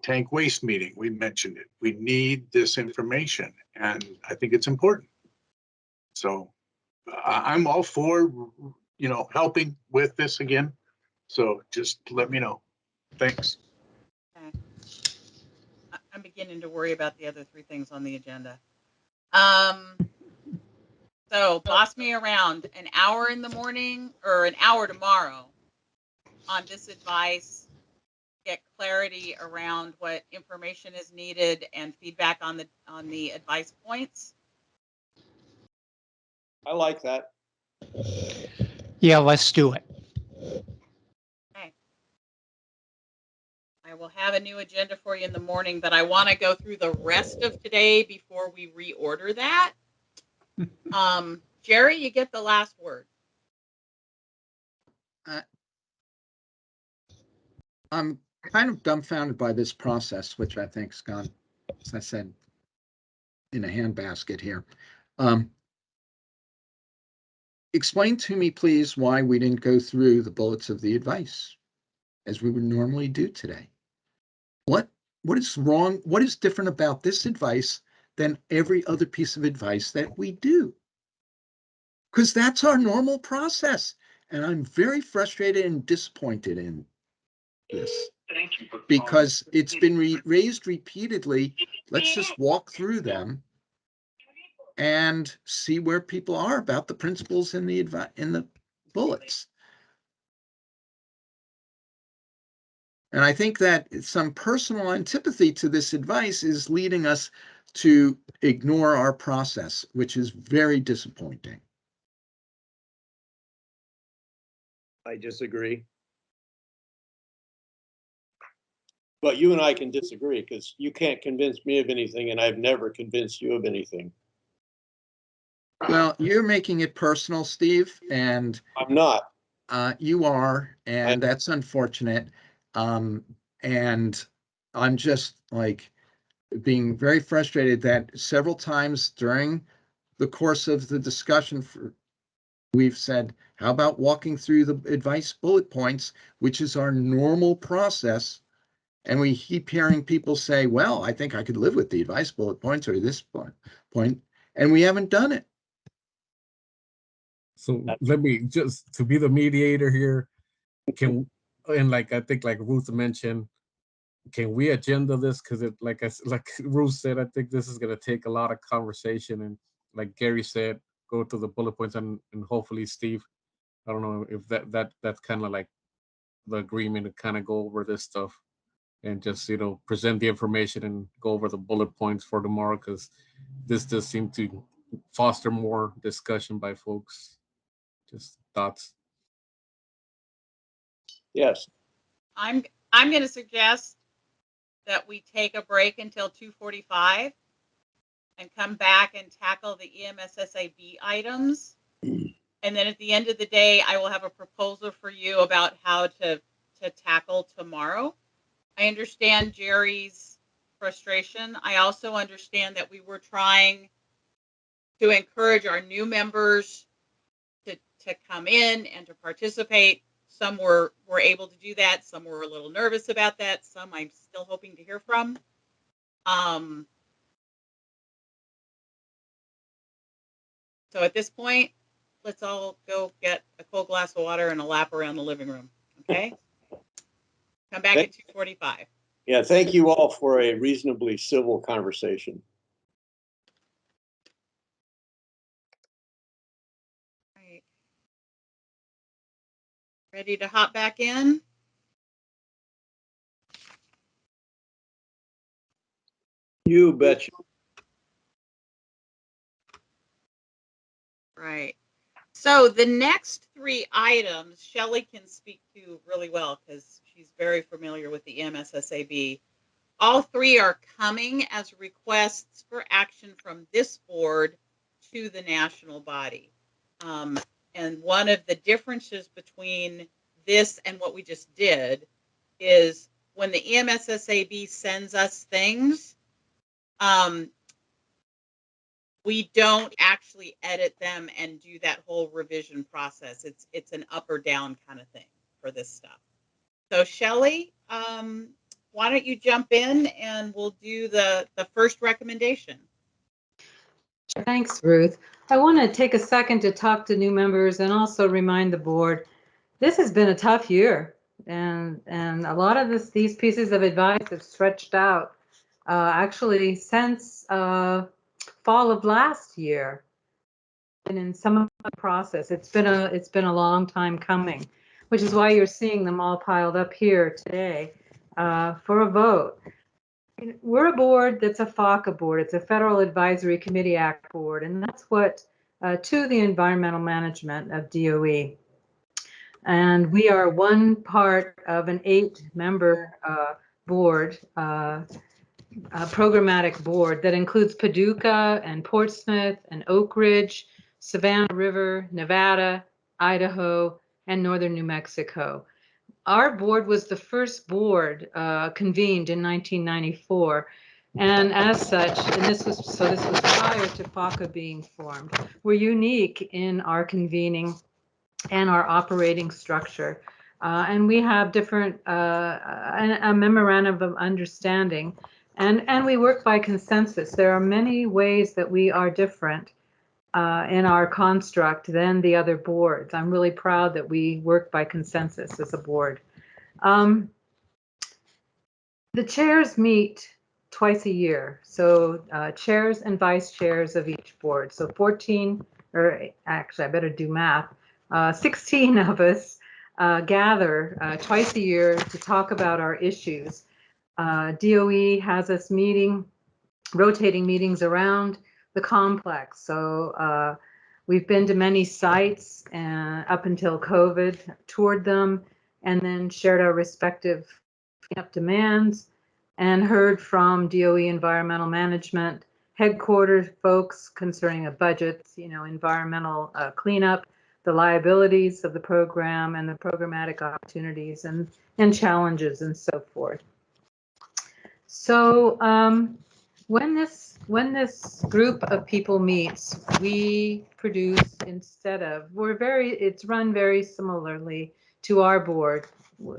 tank waste meeting, we mentioned it. We need this information, and I think it's important. So I'm all for, helping with this again. So just let me know. Thanks. Okay. I'm beginning to worry about the other three things on the agenda. So boss me around an hour in the morning or an hour tomorrow on this advice, get clarity around what information is needed and feedback on the advice points. I like that. Yeah, let's do it. Okay. I will have a new agenda for you in the morning, but I want to go through the rest of today before we reorder that. Jerry, you get the last word. I'm kind of dumbfounded by this process, which I think's gone, as I said, in a handbasket here. Explain to me, please, why we didn't go through the bullets of the advice as we would normally do today. What is wrong? What is different about this advice than every other piece of advice that we do? Because that's our normal process. And I'm very frustrated and disappointed in this. Because it's been raised repeatedly. Let's just walk through them and see where people are about the principles in the bullets. And I think that some personal antipathy to this advice is leading us to ignore our process, which is very disappointing. I disagree. But you and I can disagree because you can't convince me of anything, and I've never convinced you of anything. Well, you're making it personal, Steve, and I'm not. You are, and that's unfortunate. And I'm just like being very frustrated that several times during the course of the discussion we've said, how about walking through the advice bullet points, which is our normal process? And we keep hearing people say, well, I think I could live with the advice bullet points or this point, and we haven't done it. So let me just to be the mediator here. And like I think like Ruth mentioned, can we agenda this? Because it like Ruth said, I think this is going to take a lot of conversation and like Gary said, go to the bullet points, and hopefully Steve, I don't know if that's kind of like the agreement to kind of go over this stuff and just, present the information and go over the bullet points for tomorrow, because this does seem to foster more discussion by folks. Just thoughts. Yes. I'm going to suggest that we take a break until 2:45 and come back and tackle the EMSSAB items. And then at the end of the day, I will have a proposal for you about how to tackle tomorrow. I understand Jerry's frustration. I also understand that we were trying to encourage our new members to come in and to participate. Some were able to do that. Some were a little nervous about that. Some I'm still hoping to hear from. So at this point, let's all go get a cold glass of water and a lap around the living room. Okay? Come back at 2:45. Yeah, thank you all for a reasonably civil conversation. Right. Ready to hop back in? You betcha. Right. So the next three items, Shelley can speak to really well because she's very familiar with the EMSSAB. All three are coming as requests for action from this board to the national body. And one of the differences between this and what we just did is when the EMSSAB sends us things, we don't actually edit them and do that whole revision process. It's an up or down kind of thing for this stuff. So Shelley, why don't you jump in and we'll do the first recommendation. Thanks, Ruth. I want to take a second to talk to new members and also remind the board, this has been a tough year, and a lot of these pieces of advice have stretched out actually since fall of last year. And in some of the process, it's been a long time coming, which is why you're seeing them all piled up here today for a vote. We're a board that's a FACA board. It's a Federal Advisory Committee Act board, and that's what to the environmental management of DOE. And we are one part of an 8-member board, programmatic board that includes Paducah and Portsmouth and Oak Ridge, Savannah River, Nevada, Idaho, and northern New Mexico. Our board was the first board convened in 1994, and as such, and this was prior to FACA being formed. We're unique in our convening and our operating structure, and we have different a memorandum of understanding, and we work by consensus. There are many ways that we are different in our construct than the other boards. I'm really proud that we work by consensus as a board. The chairs meet twice a year, so chairs and vice chairs of each board. So 14, or actually I better do math, 16 of us gather twice a year to talk about our issues. DOE has us rotating meetings around the complex. So we've been to many sites up until COVID, toured them, and then shared our respective demands and heard from DOE environmental management headquarters folks concerning budgets, environmental cleanup, the liabilities of the program and the programmatic opportunities and challenges and so forth. So when this group of people meets, we produce it's run very similarly to our board.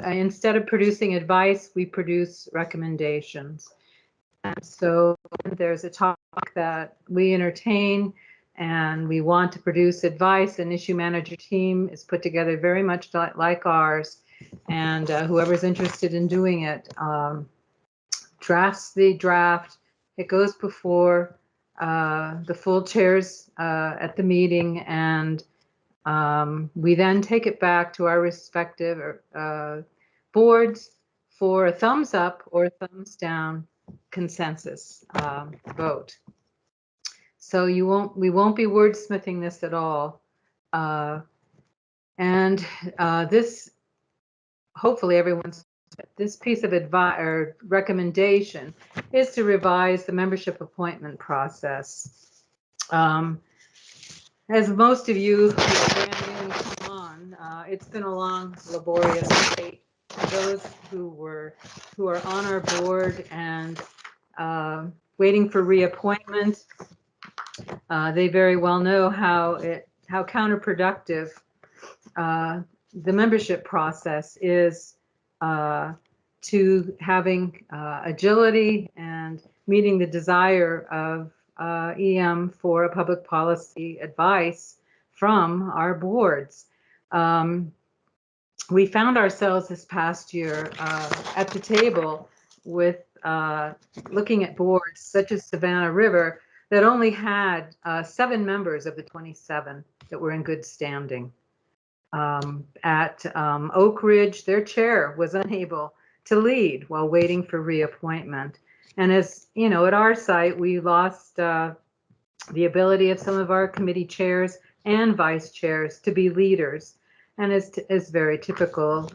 Instead of producing advice, we produce recommendations. And so there's a topic that we entertain and we want to produce advice, an issue manager team is put together very much like ours, and whoever's interested in doing it drafts the draft. It goes before the full chairs at the meeting, and we then take it back to our respective boards for a thumbs up or a thumbs down consensus vote. So we won't be wordsmithing this at all. And this, hopefully everyone's, this piece of advice or recommendation is to revise the membership appointment process. As most of you who are brand new come on, it's been a long, laborious wait. Those who are on our board and waiting for reappointment, they very well know how counterproductive the membership process is to having agility and meeting the desire of EM for a public policy advice from our boards. We found ourselves this past year at the table with looking at boards such as Savannah River that only had 7 members of the 27 that were in good standing. At Oak Ridge, their chair was unable to lead while waiting for reappointment. And as you know, at our site, we lost the ability of some of our committee chairs and vice chairs to be leaders. And is very typical,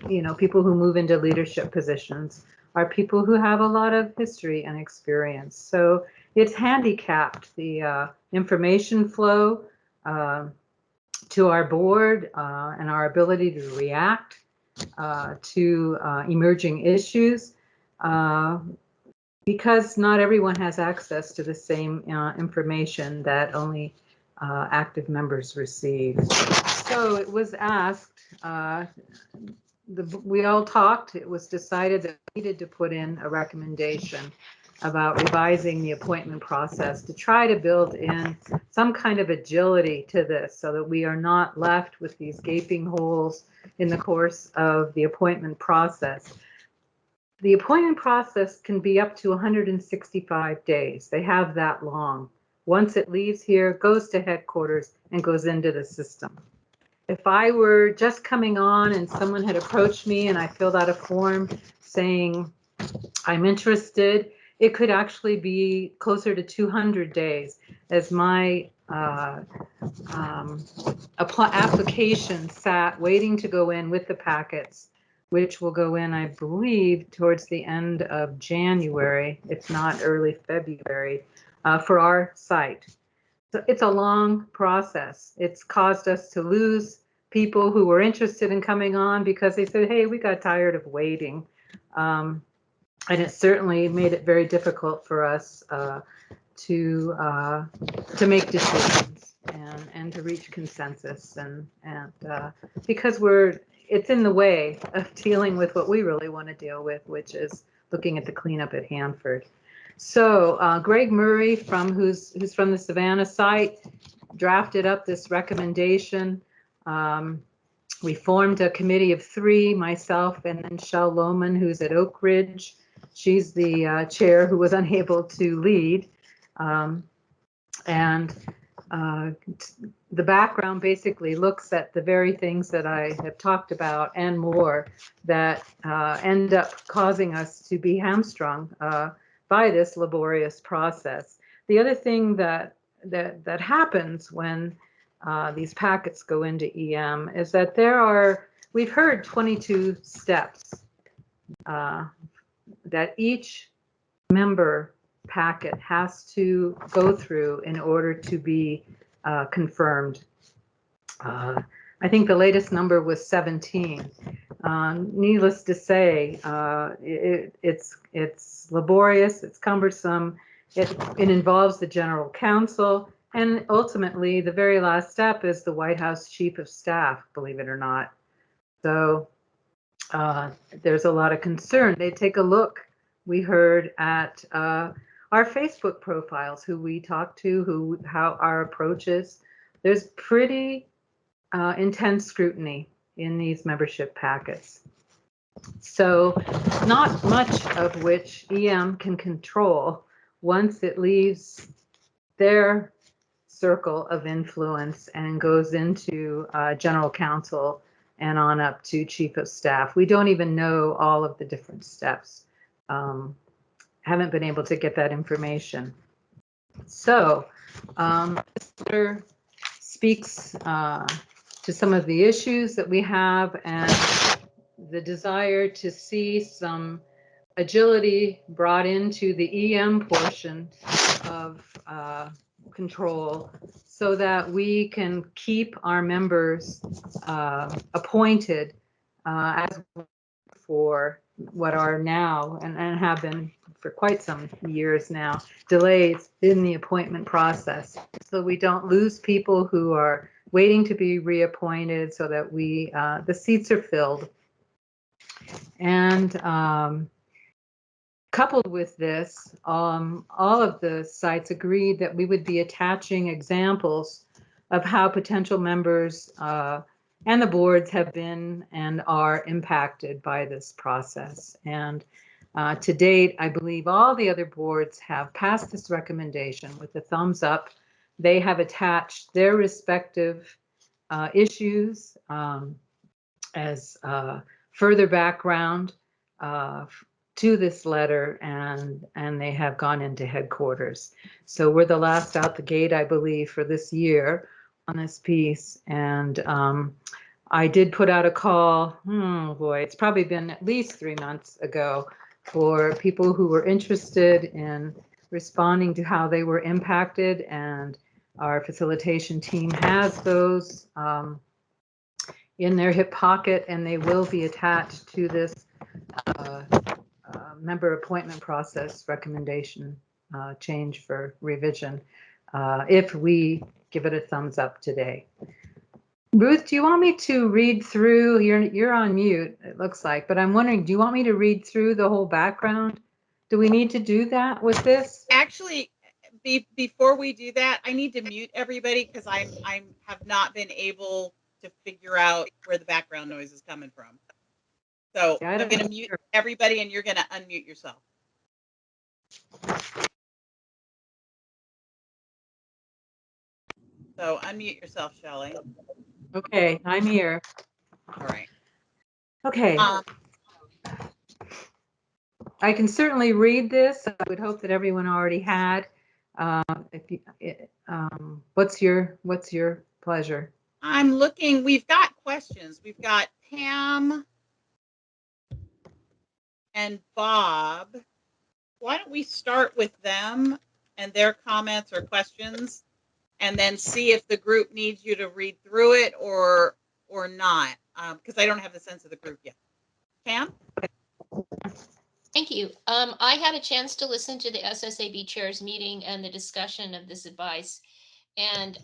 you know, people who move into leadership positions are people who have a lot of history and experience. So it's handicapped the information flow to our board and our ability to react to emerging issues because not everyone has access to the same information that only active members receive. So it was asked, we all talked, it was decided that we needed to put in a recommendation about revising the appointment process to try to build in some kind of agility to this so that we are not left with these gaping holes in the course of the appointment process. The appointment process can be up to 165 days. They have that long. Once it leaves here, goes to headquarters and goes into the system. If I were just coming on and someone had approached me and I filled out a form saying I'm interested, it could actually be closer to 200 days as my application sat waiting to go in with the packets, which will go in, I believe, towards the end of January, if not early February, for our site. So it's a long process. It's caused us to lose people who were interested in coming on because they said, hey, we got tired of waiting. And it certainly made it very difficult for us to make decisions and to reach consensus and because it's in the way of dealing with what we really want to deal with, which is looking at the cleanup at Hanford. So Greg Murray, who's from the Savannah site, drafted up this recommendation. We formed a committee of 3, myself and then Shell Lohman, who's at Oak Ridge. She's the chair who was unable to lead. The background basically looks at the very things that I have talked about and more that end up causing us to be hamstrung by this laborious process. The other thing that happens when these packets go into EM is that we've heard 22 steps that each member packet has to go through in order to be confirmed. I think the latest number was 17. Needless to say, it's laborious, it's cumbersome, it involves the general counsel, and ultimately the very last step is the White House Chief of Staff, believe it or not. So there's a lot of concern. They take a look, we heard, at our Facebook profiles, who we talk to, how our approach is. There's pretty intense scrutiny in these membership packets. So not much of which EM can control once it leaves their circle of influence and goes into general counsel and on up to chief of staff. We don't even know all of the different steps. Haven't been able to get that information. So this letter speaks to some of the issues that we have and the desire to see some agility brought into the EM portion of control so that we can keep our members appointed as for what are now and have been for quite some years now, delays in the appointment process. So we don't lose people who are waiting to be reappointed so that we the seats are filled. And coupled with this, all of the sites agreed that we would be attaching examples of how potential members and the boards have been and are impacted by this process. And to date, I believe all the other boards have passed this recommendation with a thumbs up. They have attached their respective issues as further background to this letter, and they have gone into headquarters. So we're the last out the gate, I believe, for this year on this piece. And I did put out a call, oh boy, it's probably been at least 3 months ago, for people who were interested in responding to how they were impacted, and our facilitation team has those in their hip pocket, and they will be attached to this member appointment process recommendation change for revision if we give it a thumbs up today. Ruth, do you want me to read through? You're on mute, it looks like, but I'm wondering, do you want me to read through the whole background? Do we need to do that with this? Actually, before we do that, I need to mute everybody because I have not been able to figure out where the background noise is coming from. So Yeah, I'm going to mute everybody, and you're going to unmute yourself. So unmute yourself, Shelley. Okay, I'm here. All right. Okay. I can certainly read this. I would hope that everyone already had. What's your pleasure? I'm looking. We've got questions. We've got Pam and Bob. Why don't we start with them and their comments or questions, and then see if the group needs you to read through it or not, because I don't have the sense of the group yet. Pam? Thank you. I had a chance to listen to the SSAB chairs meeting and the discussion of this advice. And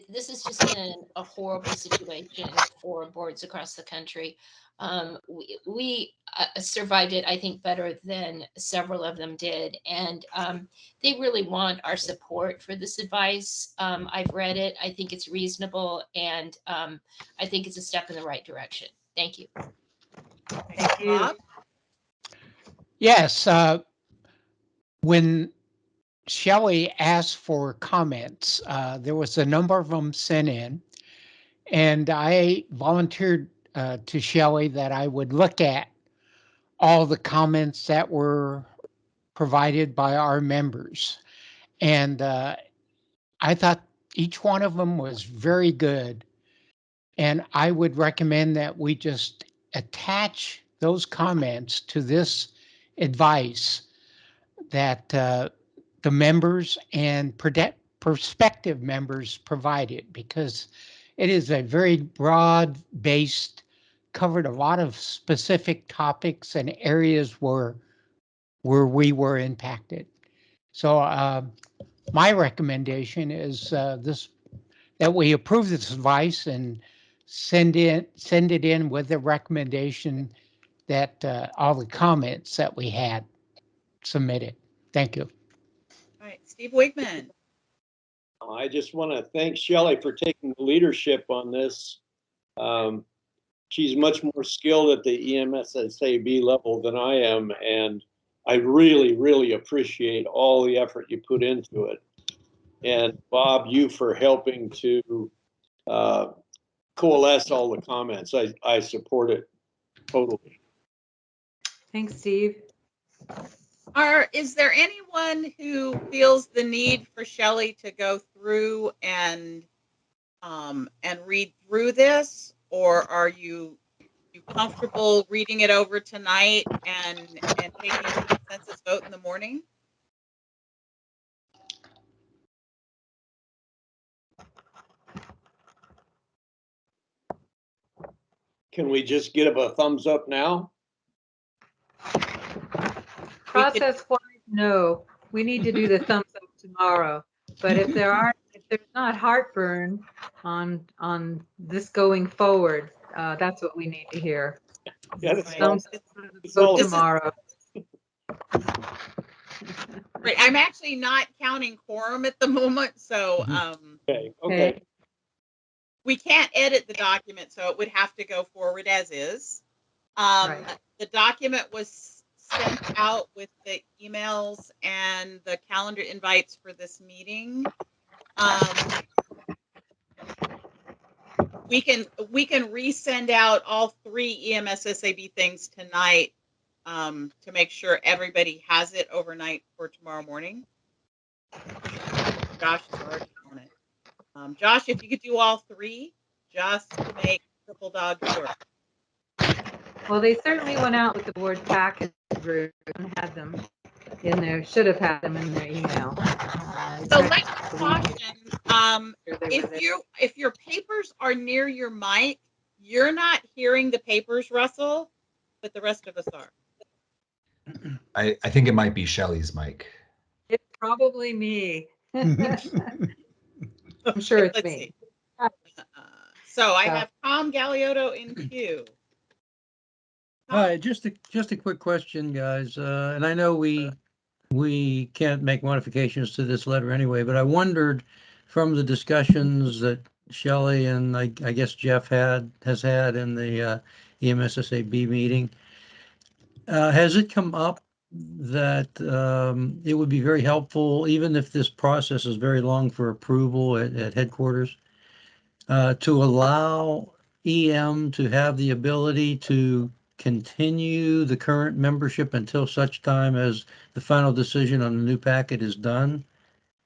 this has just been a horrible situation for boards across the country. We survived it, I think, better than several of them did. And they really want our support for this advice. I've read it. I think it's reasonable. And I think it's a step in the right direction. Thank you. Thank you. Bob? Yes. When Shelley asked for comments, there was a number of them sent in, and I volunteered to Shelley that I would look at all the comments that were provided by our members. And I thought each one of them was very good. And I would recommend that we just attach those comments to this advice that the members and prospective members provided, because it is a very broad-based, covered a lot of specific topics and areas where we were impacted. So my recommendation is that we approve this advice and send it in with the recommendation that all the comments that we had submitted. Thank you. All right, Steve Wigman. I just want to thank Shelley for taking the leadership on this. She's much more skilled at the EMSSAB level than I am, and I really, really appreciate all the effort you put into it. And Bob, you for helping to coalesce all the comments. I support it totally. Thanks, Steve. Is there anyone who feels the need for Shelley to go through and read through this, or are you comfortable reading it over tonight and taking a consensus vote in the morning? Can we just give a thumbs up now? Process-wise, no. We need to do the thumbs up tomorrow. But if there's not heartburn on this going forward, that's what we need to hear. Yeah, Thumbs up for the vote tomorrow. Right, I'm actually not counting quorum at the moment, so okay. We can't edit the document, so it would have to go forward as is. Right. The document was sent out with the emails and the calendar invites for this meeting. We can resend out all 3 EMSSAB things tonight to make sure everybody has it overnight for tomorrow morning. Josh is already on it. Josh, if you could do all 3, just to make triple dog sure. Well, they certainly went out with the board packet group and had them in there, should have had them in their email. So let's caution, if your papers are near your mic, you're not hearing the papers rustle, but the rest of us are. I think it might be Shelley's mic. It's probably me. I'm sure it's me. So I have Tom Galeotto in queue. Hi, just a quick question, guys. And I know we can't make modifications to this letter anyway, but I wondered from the discussions that Shelley and I guess Jeff has had in the EMSSAB meeting, has it come up that it would be very helpful, even if this process is very long for approval at headquarters, to allow EM to have the ability to continue the current membership until such time as the final decision on the new packet is done?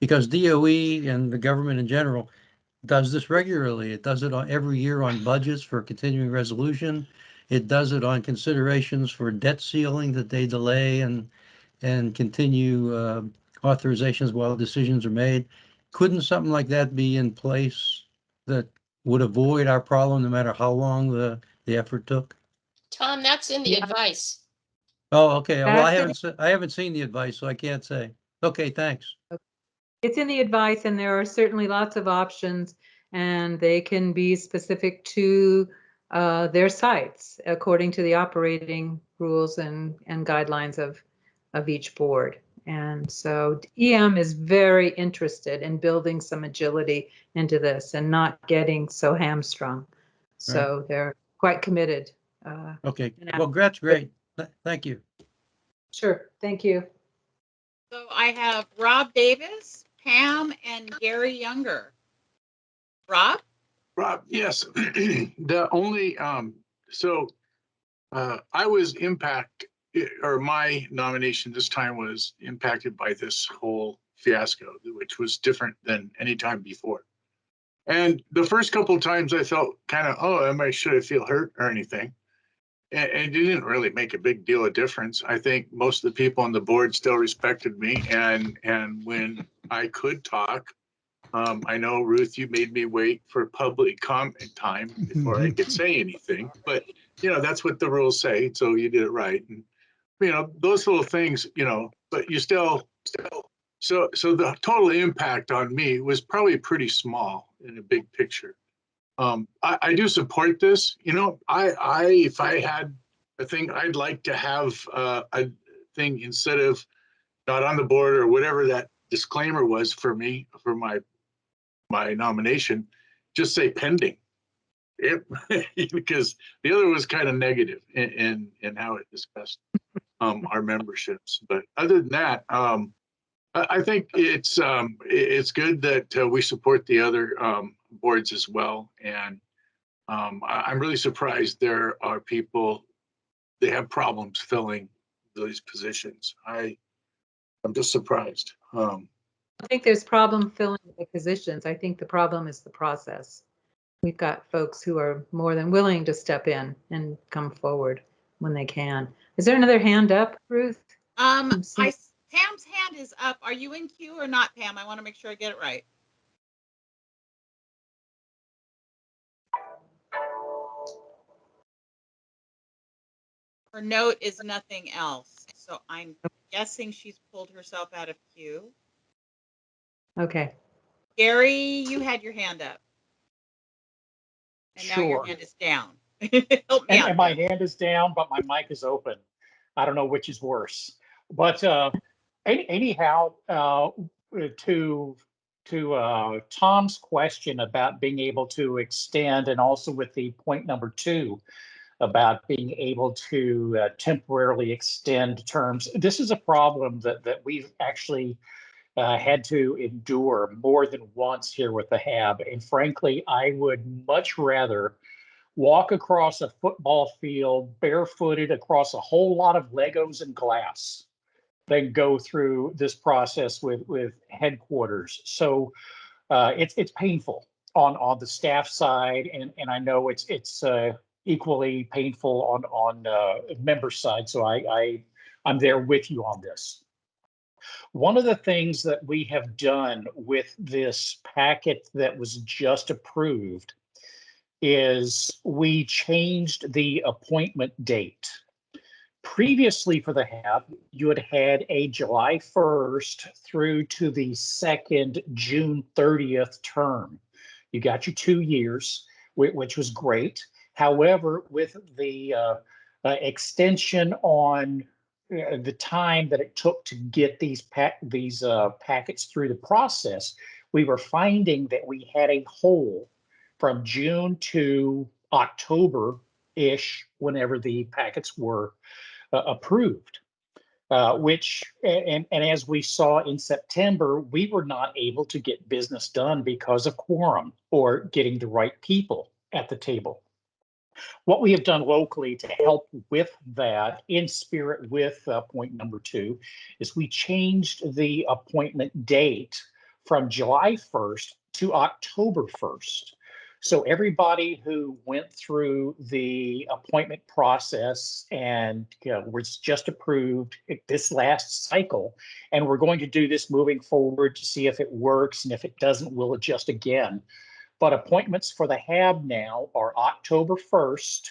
Because DOE and the government in general does this regularly. It does it every year on budgets for continuing resolution. It does it on considerations for debt ceiling that they delay and continue authorizations while decisions are made. Couldn't something like that be in place that would avoid our problem no matter how long the effort took? Tom, that's in the advice. Oh, okay. Well, I That's haven't seen the advice, so I can't say. Okay, thanks. It's in the advice, and there are certainly lots of options, and they can be specific to their sites according to the operating rules and guidelines of each board. And so EM is very interested in building some agility into this and not getting so hamstrung. So they're quite committed. Okay. Well, that's great. Thank you. Sure. Thank you. So I have Rob Davis, Pam, and Gary Younger. Rob? Rob, yes. The only, I was or my nomination this time was impacted by this whole fiasco, which was different than any time before. And the first couple of times I felt kind of, should I feel hurt or anything? And it didn't really make a big deal of difference. I think most of the people on the board still respected me. And when I could talk, I know, Ruth, you made me wait for public comment time before I could say anything, but that's what the rules say. So you did it right. And, those little things, but you still, so the total impact on me was probably pretty small in a big picture. I do support this. If I had a thing, I'd like to have a thing instead of not on the board or whatever that disclaimer was for me, for my nomination, just say pending. Because the other was kind of negative in how it discussed our memberships. But other than that, I think it's good that we support the other boards as well. And I'm really surprised there are people, they have problems filling those positions. I'm just surprised. I think there's problem filling the positions. I think the problem is the process. We've got folks who are more than willing to step in and come forward when they can. Is there another hand up, Ruth? Pam's hand is up. Are you in queue or not, Pam? I want to make sure I get it right. Her note is nothing else. So I'm guessing she's pulled herself out of queue. Okay. Gary, you had your hand up. And now your Sure. hand is down. Help me out. And my hand is down, but my mic is open. I don't know which is worse. But anyhow, to Tom's question about being able to extend, and also with the point number 2 about being able to temporarily extend terms, this is a problem that we've actually had to endure more than once here with the HAB. And frankly, I would much rather walk across a football field barefooted across a whole lot of Legos and glass than go through this process with headquarters. So it's painful on the staff side, and I know it's equally painful on member side. So I'm there with you on this. One of the things that we have done with this packet that was just approved is we changed the appointment date. Previously for the HAB, you had a July 1st through to the second June 30th term. You got your 2 years, which was great. However, with the extension on the time that it took to get these packets through the process, we were finding that we had a hole from June to October-ish, whenever the packets were approved, and as we saw in September, we were not able to get business done because of quorum or getting the right people at the table. What we have done locally to help with that, in spirit with point number 2, is we changed the appointment date from July 1st to October 1st. So everybody who went through the appointment process and was just approved this last cycle, and we're going to do this moving forward to see if it works, and if it doesn't, we'll adjust again. But appointments for the HAB now are October 1st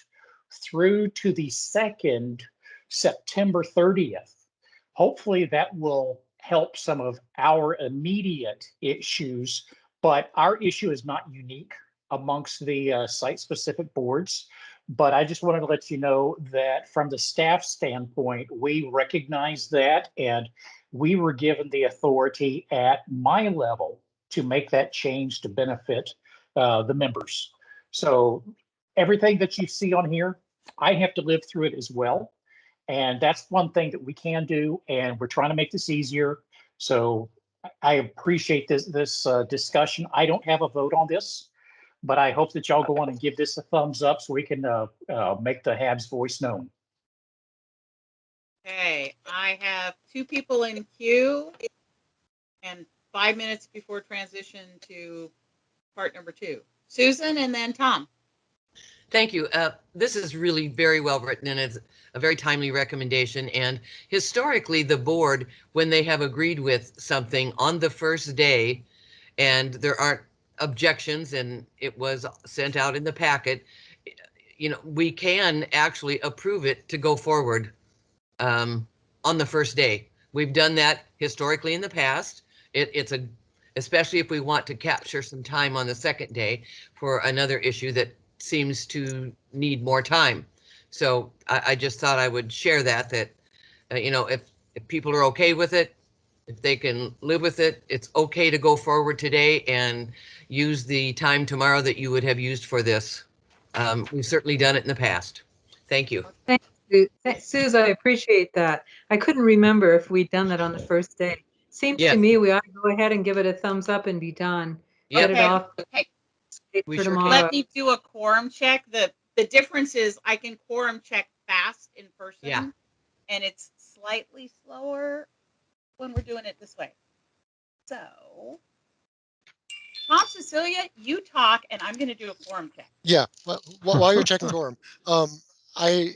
through to the second September 30th. Hopefully that will help some of our immediate issues, but our issue is not unique amongst the site-specific boards. But I just wanted to let you know that from the staff standpoint, we recognize that, and we were given the authority at my level to make that change to benefit the members. So everything that you see on here, I have to live through it as well. And that's one thing that we can do, and we're trying to make this easier. So I appreciate this discussion. I don't have a vote on this, but I hope that y'all go on and give this a thumbs up so we can make the HAB's voice known. Okay, I have 2 people in queue and 5 minutes before transition to part number 2. Susan and then Tom. Thank you. This is really very well written, and it's a very timely recommendation. And historically, the board, when they have agreed with something on the first day and there aren't objections and it was sent out in the packet, we can actually approve it to go forward on the first day. We've done that historically in the past. Especially if we want to capture some time on the second day for another issue that seems to need more time. So I just thought I would share that if people are okay with it, if they can live with it, it's okay to go forward today and use the time tomorrow that you would have used for this. We've certainly done it in the past. Thank you. Thank you, Suze. I appreciate that. I couldn't remember if we'd done that on the first day. Seems Yes. to me we ought to go ahead and give it a thumbs up and be done. Yep. Get it off Hey, We for sure can. tomorrow. let me do a quorum check. The difference is I can quorum check fast in person. Yeah. And it's slightly slower when we're doing it this way. So, Tom, Cecilia, you talk, and I'm going to do a quorum check. Yeah, while you're checking quorum, I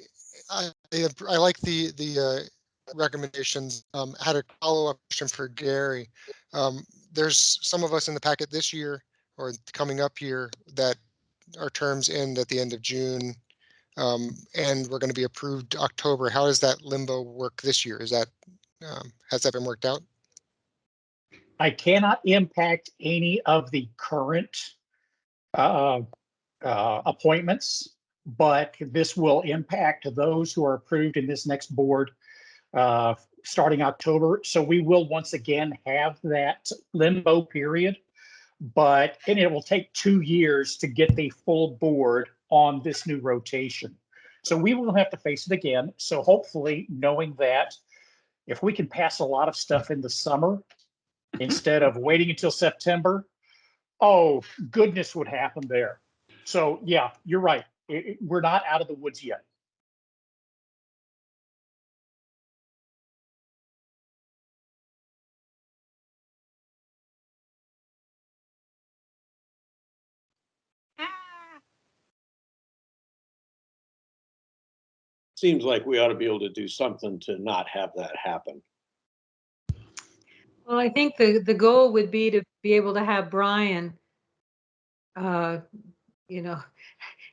like the recommendations. Had a follow-up question for Gary. There's some of us in the packet this year or coming up here that our terms end at the end of June, and we're going to be approved October. How does that limbo work this year? Is that has that been worked out? I cannot impact any of the current appointments, but this will impact those who are approved in this next board starting October. So we will once again have that limbo period, and it will take 2 years to get the full board on this new rotation. So we will have to face it again. So hopefully, knowing that if we can pass a lot of stuff in the summer instead of waiting until September, oh, goodness would happen there. So yeah, you're right. We're not out of the woods yet. Seems like we ought to be able to do something to not have that happen. Well, I think the goal would be to be able to have Brian, you know,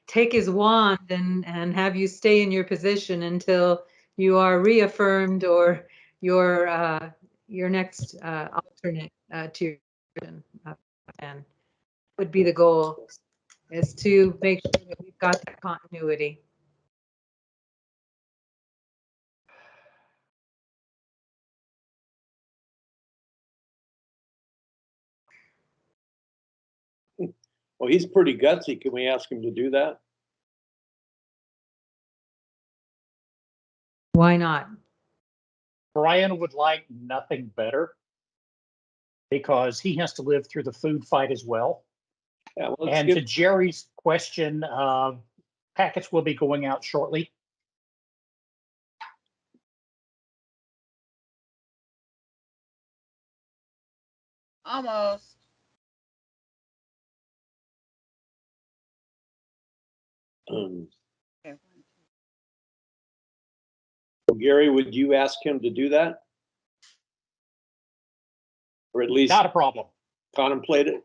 take his wand and have you stay in your position until you are reaffirmed or your next alternate to your position. And would be the goal, is to make sure that we've got that continuity. Well, he's pretty gutsy. Can we ask him to do that? Why not? Brian would like nothing better because he has to live through the food fight as well. Yeah, well, and to Jerry's question, packets will be going out shortly. Almost. Okay. Well, Gary, would you ask him to do that? Or at least not a problem. Contemplate it?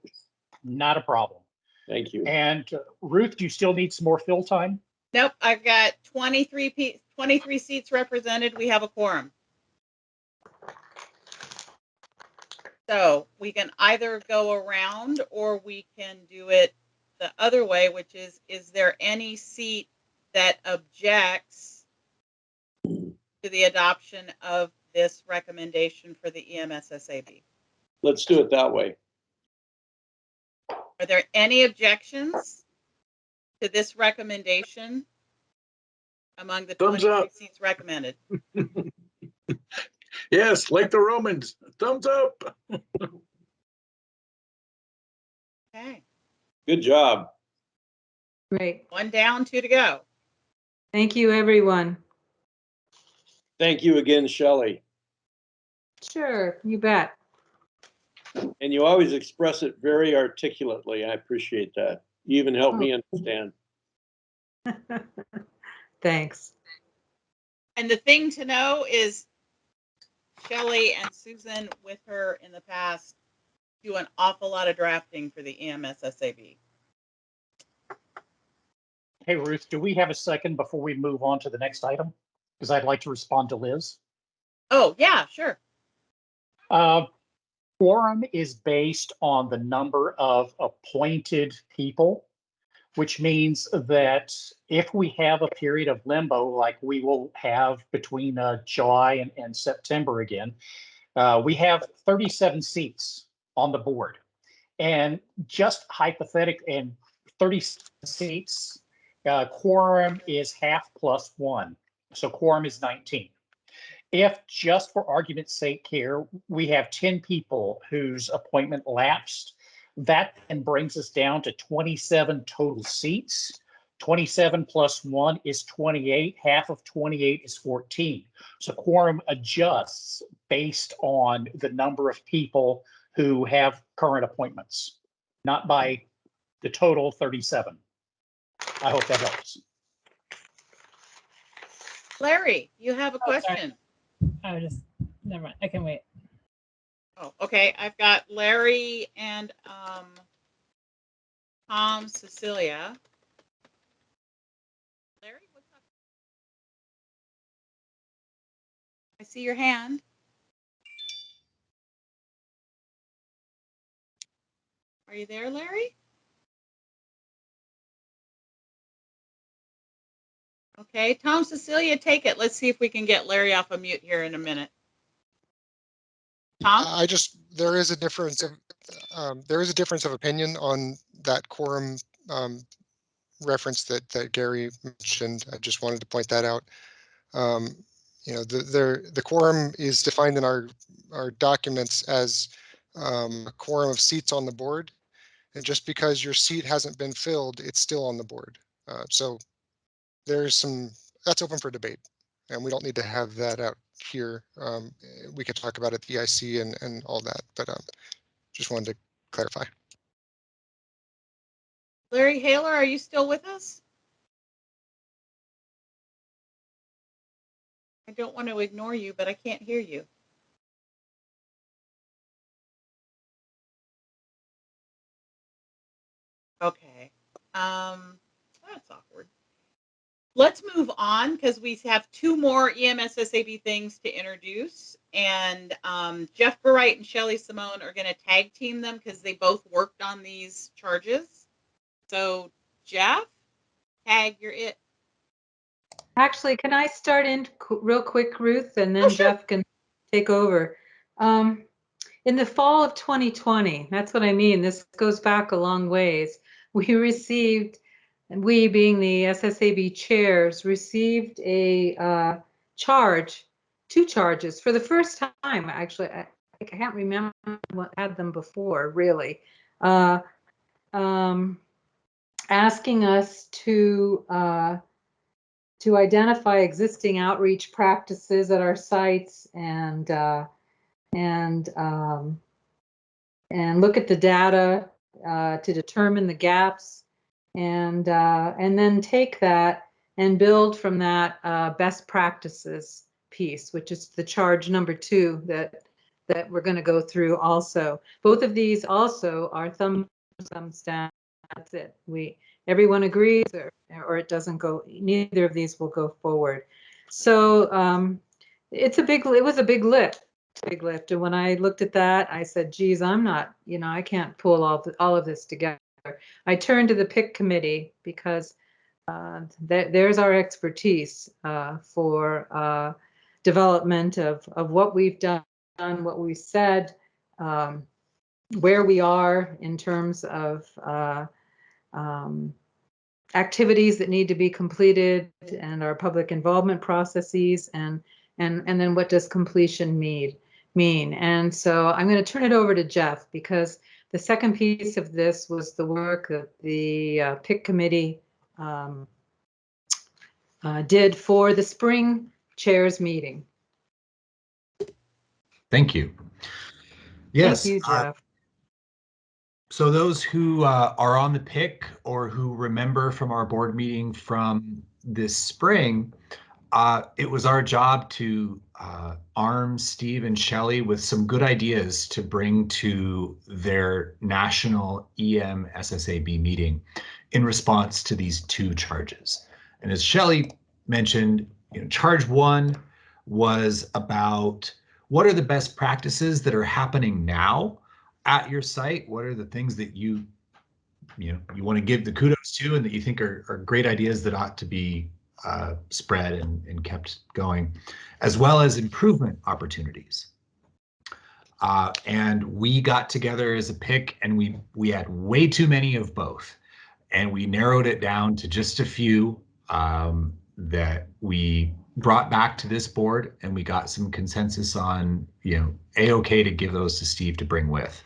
Not a problem. Thank you. And Ruth, do you still need some more fill time? Nope, I've got 23 seats represented. We have a quorum. So we can either go around or we can do it the other way, which is there any seat that objects to the adoption of this recommendation for the EMSSAB? Let's do it that way. Are there any objections to this recommendation among the 23 seats recommended? Yes, like the Romans, thumbs up. Okay. Good job. Great. 1 down, 2 to go. Thank you, everyone. Thank you again, Shelley. Sure, you bet. And you always express it very articulately. I appreciate that. You even help me understand. Thanks. And the thing to know is Shelley and Susan with her in the past do an awful lot of drafting for the EMSSAB. Hey, Ruth, do we have a second before we move on to the next item? Because I'd like to respond to Liz. Oh, yeah, sure. Quorum is based on the number of appointed people, which means that if we have a period of limbo, like we will have between July and September again, we have 37 seats on the board. And just hypothetical, and 37 seats, quorum is half plus 1. So quorum is 19. if just for argument's sake here, we have 10 people whose appointment lapsed, that then brings us down to 27 total seats. 27 plus 1 is 28. Half of 28 is 14. So quorum adjusts based on the number of people who have current appointments, not by the total 37. I hope that helps. Larry, you have a question. I was just, never mind. I can wait. Oh, okay. I've got Larry and Tom, Cecilia. Larry, what's up? I see your hand. Are you there, Larry? Okay, Tom, Cecilia, take it. Let's see if we can get Larry off of mute here in a minute. Tom? There is a difference of opinion on that quorum reference that Gary mentioned. I just wanted to point that out. You know, the quorum is defined in our documents as a quorum of seats on the board, and just because your seat hasn't been filled, it's still on the board. So that's open for debate, and we don't need to have that out here. We could talk about it at the EIC and all that, but just wanted to clarify. Larry Haler, are you still with us? I don't want to ignore you, but I can't hear you. Okay. That's awkward. Let's move on because we have two more EMSSAB things to introduce. And Jeff Barright and Shelly Simone are going to tag team them because they both worked on these charges. So Jeff, tag, you're it. Actually, can I start in real quick, Ruth, and then Jeff can take over. In the fall of 2020, that's what I mean. This goes back a long ways. We received, and we being the SSAB chairs, received a charge, 2 charges for the first time. Actually, I can't remember what had them before, really. Asking us to identify existing outreach practices at our sites and look at the data to determine the gaps, and then take that and build from that best practices piece, which is the charge number 2 that we're going to go through also. Both of these also are thumbs down. That's it. Everyone agrees, or it doesn't go. Neither of these will go forward. So it was a big lift. And when I looked at that, I said, geez, I'm not, I can't pull all of this together. I turned to the PIC committee because there's our expertise for development of what we've done, what we said, where we are in terms of activities that need to be completed and our public involvement processes, and then what does completion mean. And so I'm going to turn it over to Jeff, because the second piece of this was the work that the PIC committee did for the spring chairs meeting. Thank you. Yes. Thank you, Jeff. So those who are on the PIC or who remember from our board meeting from this spring, it was our job to arm Steve and Shelly with some good ideas to bring to their national EMSSAB meeting in response to these 2 charges. And as Shelly mentioned, charge 1 was about what are the best practices that are happening now at your site. What are the things that you want to give the kudos to and that you think are great ideas that ought to be spread and kept going, as well as improvement opportunities. And we got together as a PIC, and we had way too many of both, and we narrowed it down to just a few that we brought back to this board, and we got some consensus on, A-okay to give those to Steve to bring with.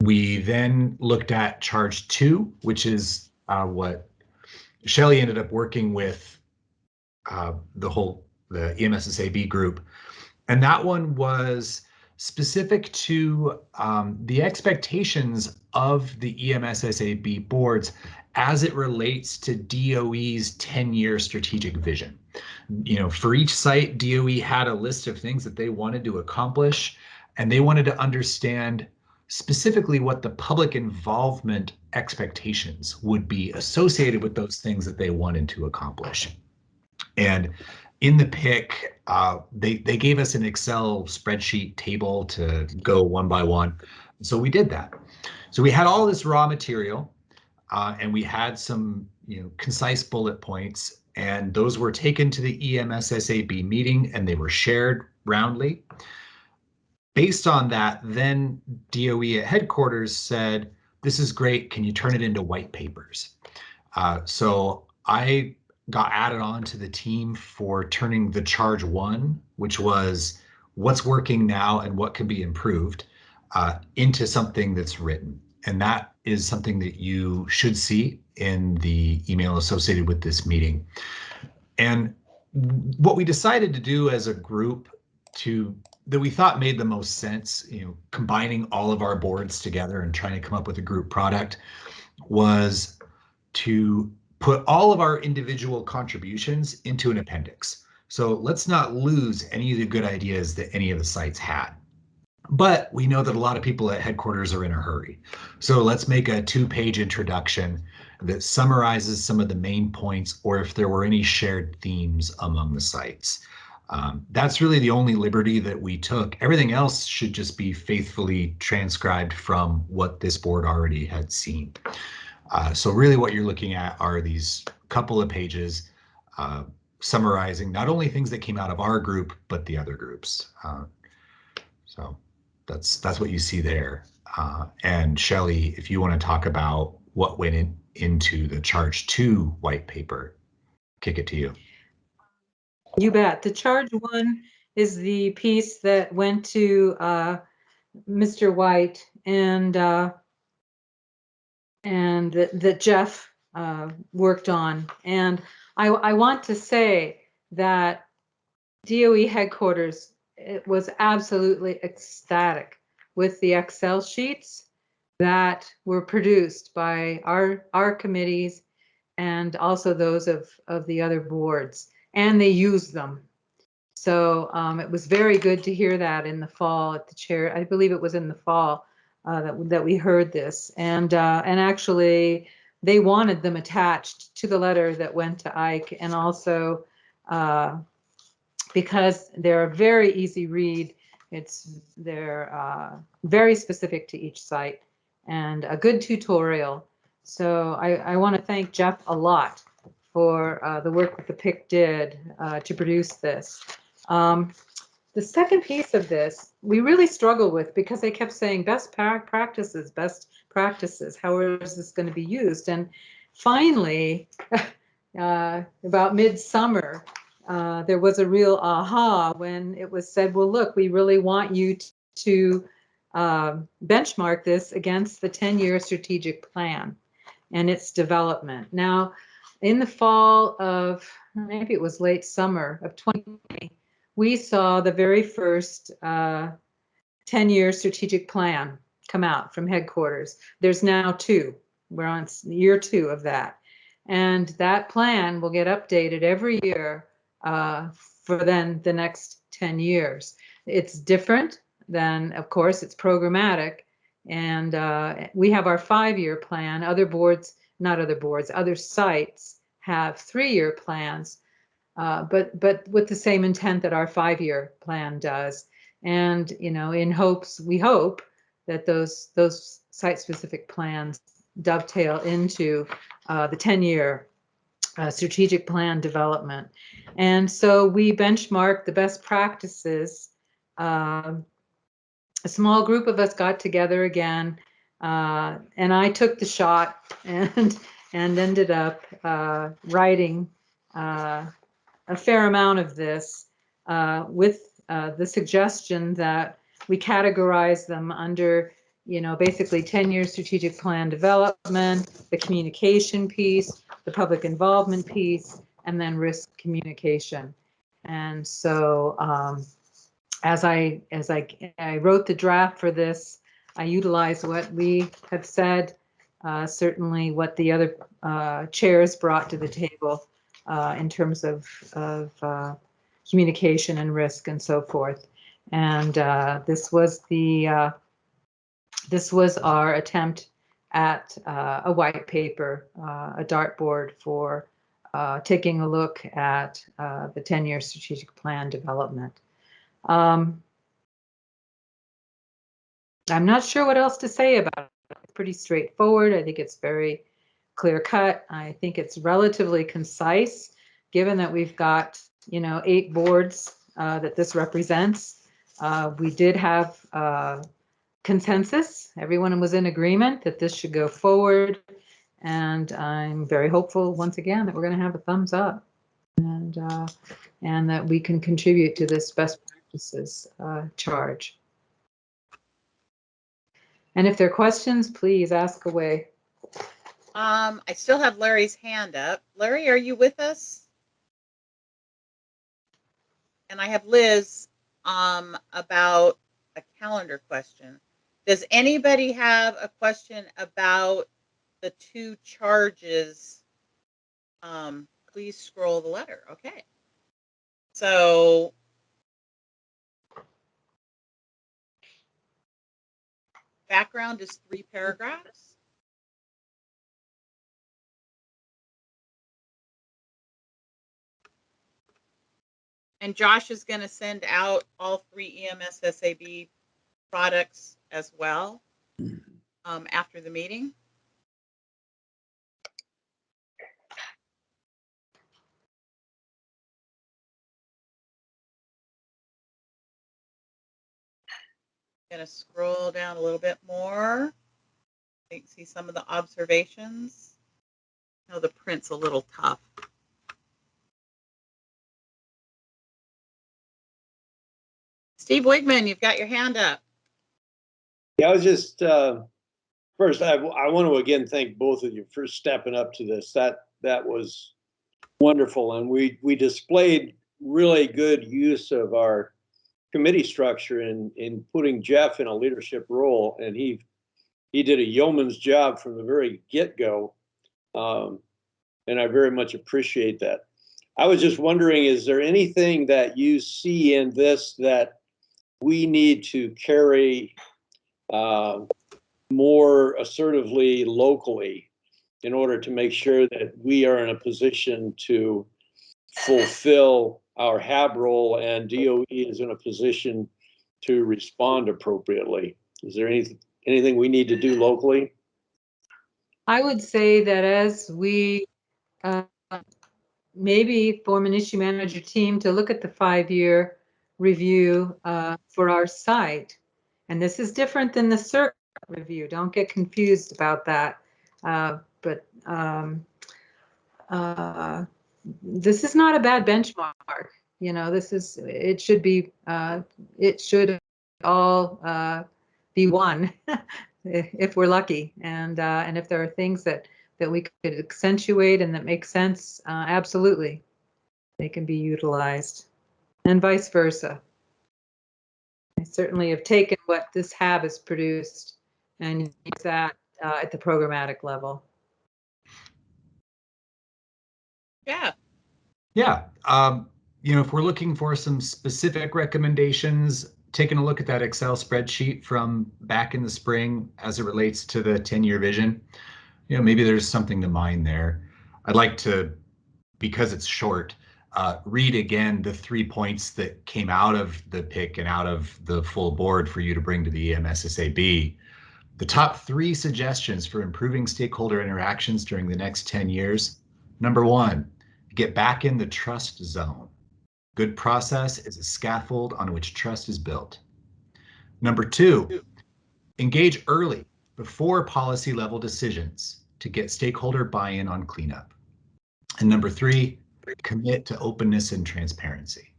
We then looked at charge 2, which is what Shelley ended up working with the EMSSAB group. And that one was specific to the expectations of the EMSSAB boards as it relates to DOE's 10-year strategic vision. For each site, DOE had a list of things that they wanted to accomplish, and they wanted to understand specifically what the public involvement expectations would be associated with those things that they wanted to accomplish. And in the pick, they gave us an Excel spreadsheet table to go one by one. So we did that. So we had all this raw material, and we had some concise bullet points, and those were taken to the EMSSAB meeting, and they were shared roundly. Based on that, then DOE at headquarters said, this is great, can you turn it into white papers? So I got added on to the team for turning the charge 1, which was what's working now and what can be improved, into something that's written. And that is something that you should see in the email associated with this meeting. And what we decided to do as a group that we thought made the most sense, combining all of our boards together and trying to come up with a group product, was to put all of our individual contributions into an appendix. So let's not lose any of the good ideas that any of the sites had. But we know that a lot of people at headquarters are in a hurry. So let's make a 2-page introduction that summarizes some of the main points, or if there were any shared themes among the sites. That's really the only liberty that we took. Everything else should just be faithfully transcribed from what this board already had seen. So really what you're looking at are these couple of pages summarizing not only things that came out of our group, but the other groups. So that's what you see there. And Shelley, if you want to talk about what went into the charge 2 white paper, kick it to you. You bet. The charge 1 is the piece that went to Mr. White and that Jeff worked on. And I want to say that DOE headquarters, it was absolutely ecstatic with the Excel sheets that were produced by our committees and also those of the other boards, and they used them. So it was very good to hear that in the fall at the chair. I believe it was in the fall that we heard this, and actually they wanted them attached to the letter that went to Ike, and also because they're a very easy read. They're very specific to each site and a good tutorial. So I want to thank Jeff a lot for the work that the PIC did to produce this. The second piece of this, we really struggled with because they kept saying best practices, how is this going to be used? And finally, about midsummer, there was a real aha when it was said, well, look, we really want you to benchmark this against the 10-year strategic plan and its development. Now, in the fall of, maybe it was late summer of 2020, we saw the very first 10-year strategic plan come out from headquarters. There's now 2. We're on year 2 of that. And that plan will get updated every year for then the next 10 years. It's different than, of course, it's programmatic. And we have our 5-year plan. Other sites have 3-year plans, but with the same intent that our 5-year plan does. And we hope that those site-specific plans dovetail into the 10-year strategic plan development. And so we benchmarked the best practices. A small group of us got together again, and I took the shot and ended up writing a fair amount of this with the suggestion that we categorize them under, basically 10-year strategic plan development, the communication piece, the public involvement piece, and then risk communication. And so as I wrote the draft for this, I utilized what we have said, certainly what the other chairs brought to the table in terms of communication and risk and so forth. And this was our attempt at a white paper, a dartboard for taking a look at the 10-year strategic plan development. I'm not sure what else to say about it. It's pretty straightforward. I think it's very clear cut. I think it's relatively concise, given that we've got 8 boards that this represents. We did have consensus. Everyone was in agreement that this should go forward. And I'm very hopeful, once again, that we're going to have a thumbs up and that we can contribute to this best practices charge. And if there are questions, please ask away. I still have Larry's hand up. Larry, are you with us? And I have Liz about a calendar question. Does anybody have a question about the 2 charges? Please scroll the letter. Okay. So background is 3 paragraphs. And Josh is going to send out all 3 EMS SAB products as well after the meeting. Going to scroll down a little bit more. See some of the observations. No, the print's a little tough. Steve Wigman, you've got your hand up. Yeah, I was just first. I want to again thank both of you for stepping up to this. That was wonderful, and we displayed really good use of our committee structure in putting Jeff in a leadership role, and he did a yeoman's job from the very get-go, and I very much appreciate that. I was just wondering, is there anything that you see in this that we need to carry more assertively locally in order to make sure that we are in a position to fulfill our HAB role and DOE is in a position to respond appropriately? Is there anything we need to do locally? I would say that as we maybe form an issue manager team to look at the 5-year review for our site, and this is different than the CERC review. Don't get confused about that. But this is not a bad benchmark. It should be, it should all be one if we're lucky. And if there are things that we could accentuate and that make sense, absolutely, they can be utilized, and vice versa. I certainly have taken what this HAB has produced and use that at the programmatic level. Yeah. Yeah. If we're looking for some specific recommendations, taking a look at that Excel spreadsheet from back in the spring as it relates to the 10-year vision, maybe there's something to mine there. I'd like to, because it's short, read again the 3 points that came out of the pick and out of the full board for you to bring to the EMSSAB. The top 3 suggestions for improving stakeholder interactions during the next 10 years. Number 1, get back in the trust zone. Good process is a scaffold on which trust is built. Number 2, engage early before policy level decisions to get stakeholder buy-in on cleanup. And number 3, commit to openness and transparency.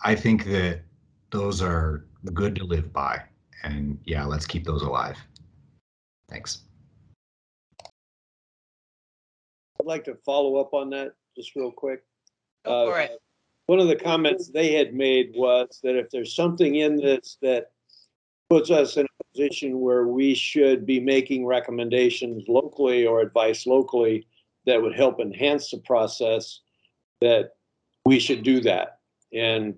I think that those are good to live by. And yeah, let's keep those alive. Thanks. I'd like to follow up on that just real quick. Go for it. One of the comments they had made was that if there's something in this that puts us in a position where we should be making recommendations locally or advice locally that would help enhance the process, that we should do that. And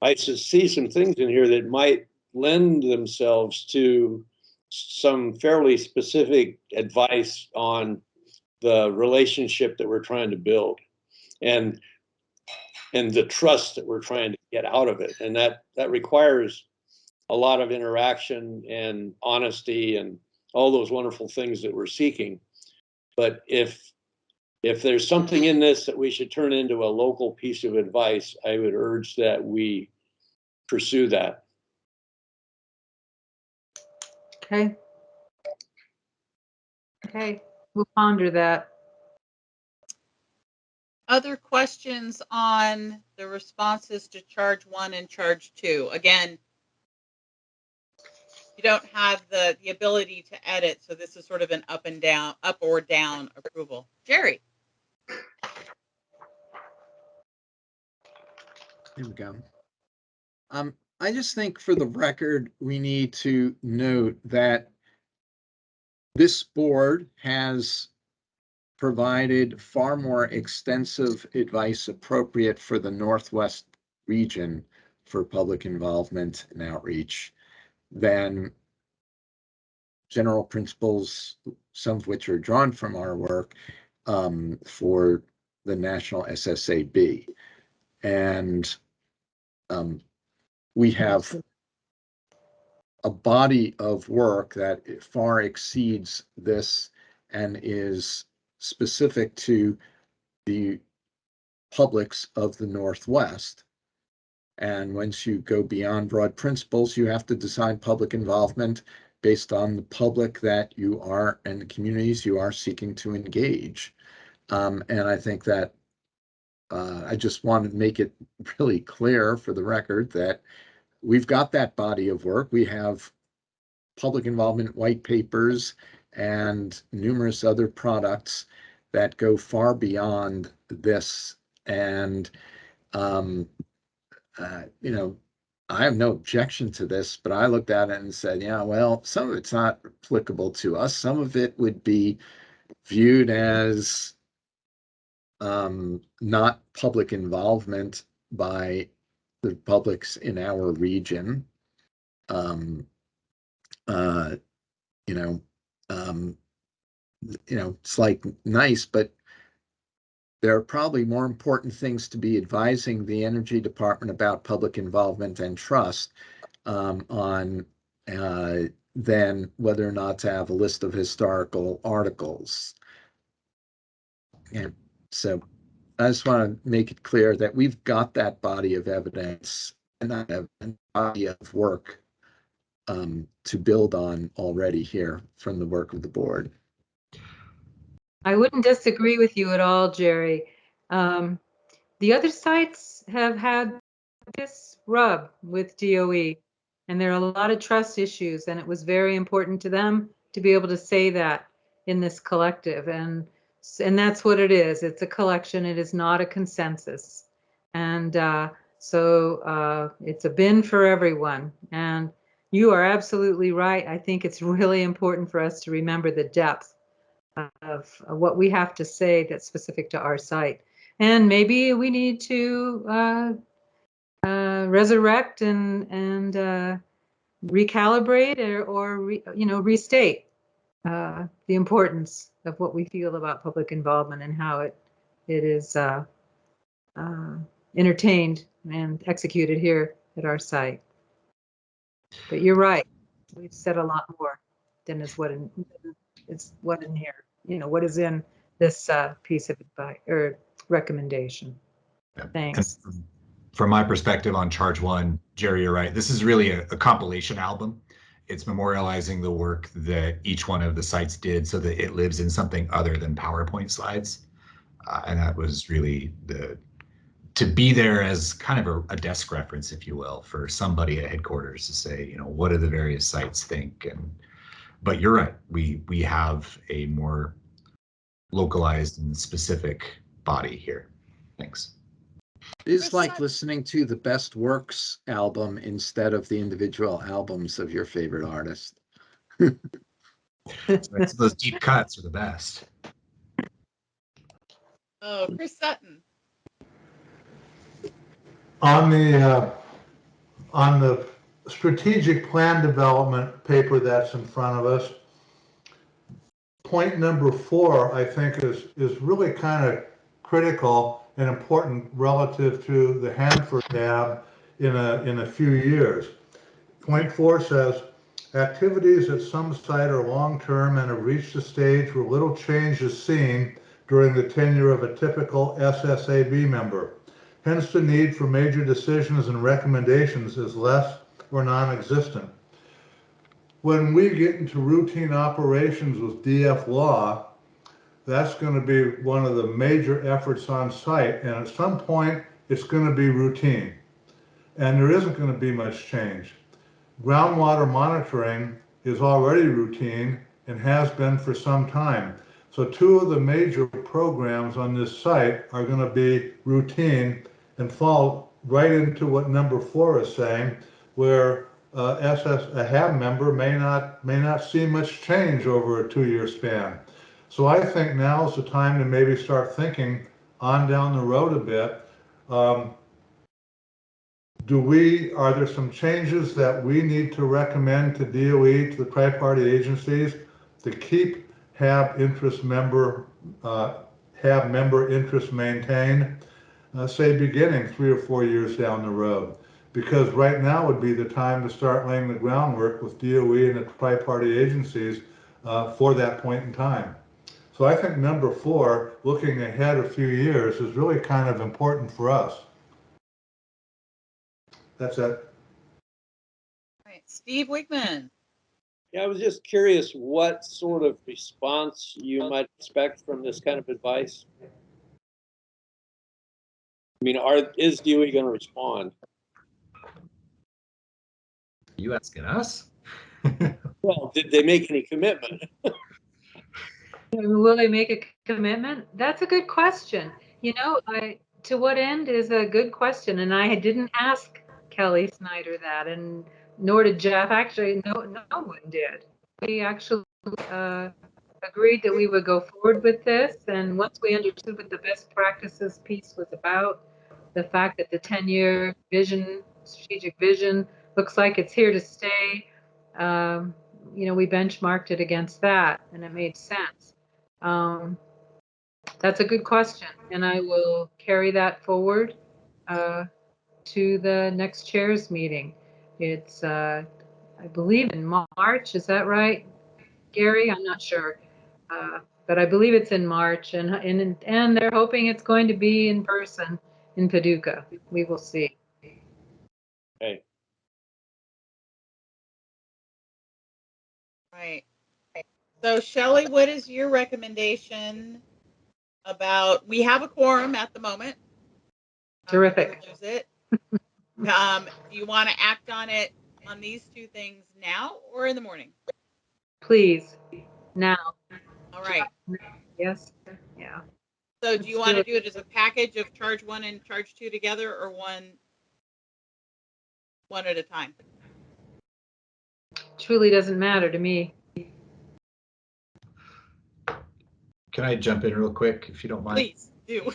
I see some things in here that might lend themselves to some fairly specific advice on the relationship that we're trying to build and the trust that we're trying to get out of it. And that requires a lot of interaction and honesty and all those wonderful things that we're seeking. But if there's something in this that we should turn into a local piece of advice, I would urge that we pursue that. Okay. Okay, we'll ponder that. Other questions on the responses to charge 1 and charge 2? Again, you don't have the ability to edit, so this is sort of an up or down approval. Jerry. Here we go. I just think for the record, we need to note that this board has provided far more extensive advice appropriate for the Northwest region for public involvement and outreach than general principles, some of which are drawn from our work, for the national SSAB. And we have a body of work that far exceeds this and is specific to the publics of the Northwest. And once you go beyond broad principles, you have to decide public involvement based on the public that you are and the communities you are seeking to engage. And I think that I just want to make it really clear for the record that we've got that body of work. We have public involvement white papers and numerous other products that go far beyond this. And, you know, I have no objection to this, but I looked at it and said, yeah, well, some of it's not applicable to us. Some of it would be viewed as not public involvement by the publics in our region. It's like nice, but there are probably more important things to be advising the Energy Department about public involvement and trust on than whether or not to have a list of historical articles. And so I just want to make it clear that we've got that body of evidence and that body of work to build on already here from the work of the board. I wouldn't disagree with you at all, Jerry. The other sites have had this rub with DOE, and there are a lot of trust issues, and it was very important to them to be able to say that in this collective, and that's what it is. It's a collection. It is not a consensus, and so it's a bin for everyone. And you are absolutely right. I think it's really important for us to remember the depth of what we have to say that's specific to our site. And maybe we need to resurrect and recalibrate or restate the importance of what we feel about public involvement and how it is entertained and executed here at our site. But you're right. We've said a lot more than is what in here. What is in this piece of advice or recommendation. Yeah. Thanks. And from my perspective on charge 1, Jerry, you're right. This is really a compilation album. It's memorializing the work that each one of the sites did so that it lives in something other than PowerPoint slides. And that was really to be there as kind of a desk reference, if you will, for somebody at headquarters to say, you know, what do the various sites think? But you're right, we have a more localized and specific body here. Thanks. It's like listening to the Best Works album instead of the individual albums of your favorite artist. Those deep cuts are the best. Oh, Chris Sutton. On the strategic plan development paper that's in front of us, point number 4, I think, is really kind of critical and important relative to the Hanford HAB in a few years. Point 4 says, activities at some site are long-term and have reached a stage where little change is seen during the tenure of a typical SSAB member. Hence, the need for major decisions and recommendations is less or non-existent. When we get into routine operations with DF law, that's going to be one of the major efforts on site, and at some point it's going to be routine, and there isn't going to be much change. Groundwater monitoring is already routine and has been for some time. So 2 of the major programs on this site are going to be routine and fall right into what number 4 is saying, where a HAB member may not see much change over a 2-year span. So I think now is the time to maybe start thinking on down the road a bit. Are there some changes that we need to recommend to DOE, to the tri-party agencies, to keep HAB member interest maintained, say beginning 3 or 4 years down the road? Because right now would be the time to start laying the groundwork with DOE and the tri-party agencies for that point in time. So I think number 4, looking ahead a few years, is really kind of important for us. That's it. All right, Steve Wigman. Yeah, I was just curious what sort of response you might expect from this kind of advice. I mean, is DOE going to respond? You asking us? Well, did they make any commitment? Will they make a commitment? That's a good question. You know, to what end is a good question, and I didn't ask Kelly Snyder that, and nor did Jeff. Actually, no one did. We actually agreed that we would go forward with this, and once we understood what the best practices piece was about, the fact that the 10-year vision, strategic vision, looks like it's here to stay. You know, we benchmarked it against that, and it made sense. That's a good question, and I will carry that forward to the next chairs meeting. It's, I believe, in March. Is that right, Gary? I'm not sure, but I believe it's in March, and they're hoping it's going to be in person in Paducah. We will see. Okay. Right. So Shelley, what is your recommendation about, we have a quorum at the moment. Terrific. Lose it. Do you want to act on it on these 2 things now or in the morning? Please, now. All right. Yes. Yeah. So do you want to do it as a package of charge 1 and charge 2 together, or one at a time? Truly doesn't matter to me. Can I jump in real quick, if you don't mind? Please do.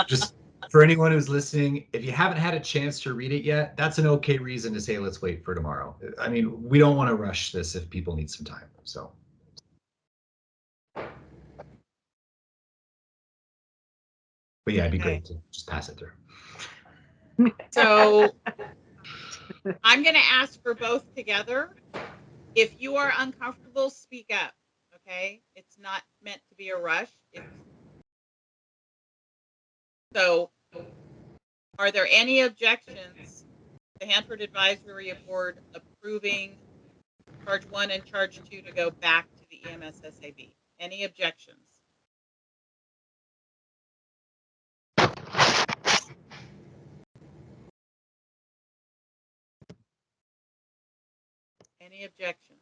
Just for anyone who's listening, if you haven't had a chance to read it yet, that's an okay reason to say, let's wait for tomorrow. I mean, we don't want to rush this if people need some time, so. But yeah, it'd be great to just pass it through. So I'm going to ask for both together. If you are uncomfortable, speak up. Okay, it's not meant to be a rush. So, are there any objections to the Hanford Advisory Board approving charge 1 and charge 2 to go back to the EMSSAB? Any objections? Any objections?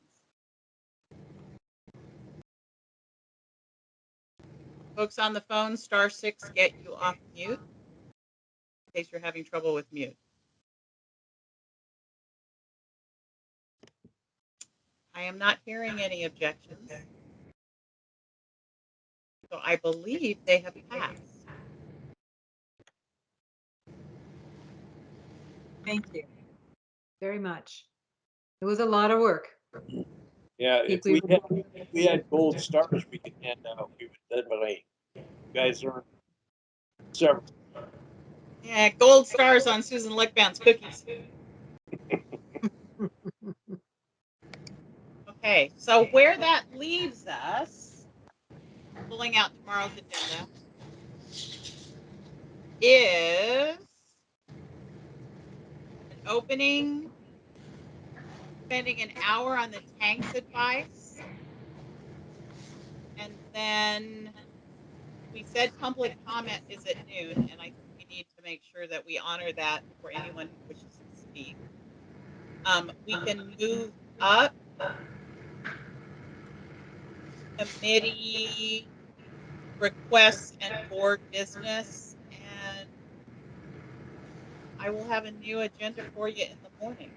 Folks on the phone, *6 get you off mute in case you're having trouble with mute. I am not hearing any objections. So I believe they have passed. Thank you very much. It was a lot of work. Yeah, if we had gold stars we could hand out, we would definitely. You guys earned several. Yeah, gold stars on Susan Lickbound's cookies. Okay, so where that leaves us, pulling out tomorrow's agenda, is an opening, spending an hour on the tanks advice, and then we said public comment is at noon, and I think we need to make sure that we honor that for anyone who wishes to speak. We can move up committee requests and board business, and I will have a new agenda for you in the morning.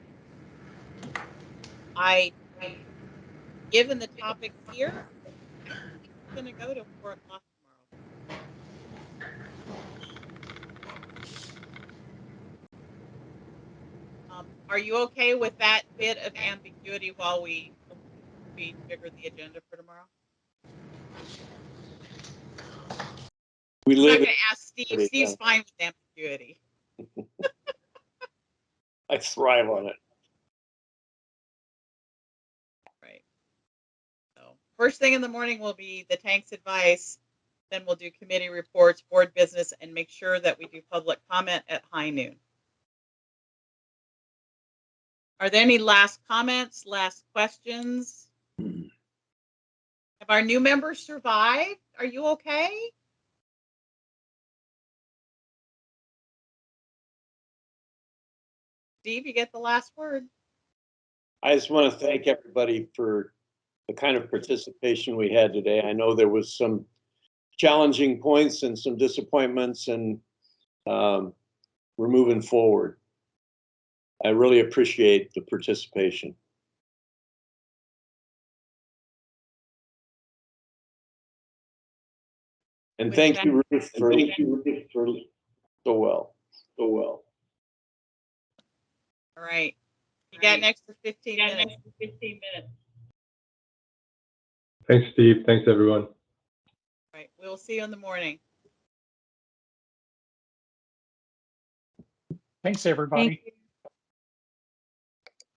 Given the topics here, I think we're going to go to 4 o'clock tomorrow. Are you okay with that bit of ambiguity while we figure the agenda for tomorrow? We I'm live. not going to ask Steve. Steve's fine with ambiguity. I thrive on it. Right. So first thing in the morning will be the tanks advice. Then we'll do committee reports, board business, and make sure that we do public comment at high noon. Are there any last comments, last questions? Have our new members survived? Are you okay? Steve, you get the last word. I just want to thank everybody for the kind of participation we had today. I know there was some challenging points and some disappointments, and we're moving forward. I really appreciate the participation. And thank you, Ruth, for so well. All right. You got an extra 15 minutes. Thanks, Steve. Thanks, everyone. All right. We'll see you in the morning. Thanks, everybody. Thank you.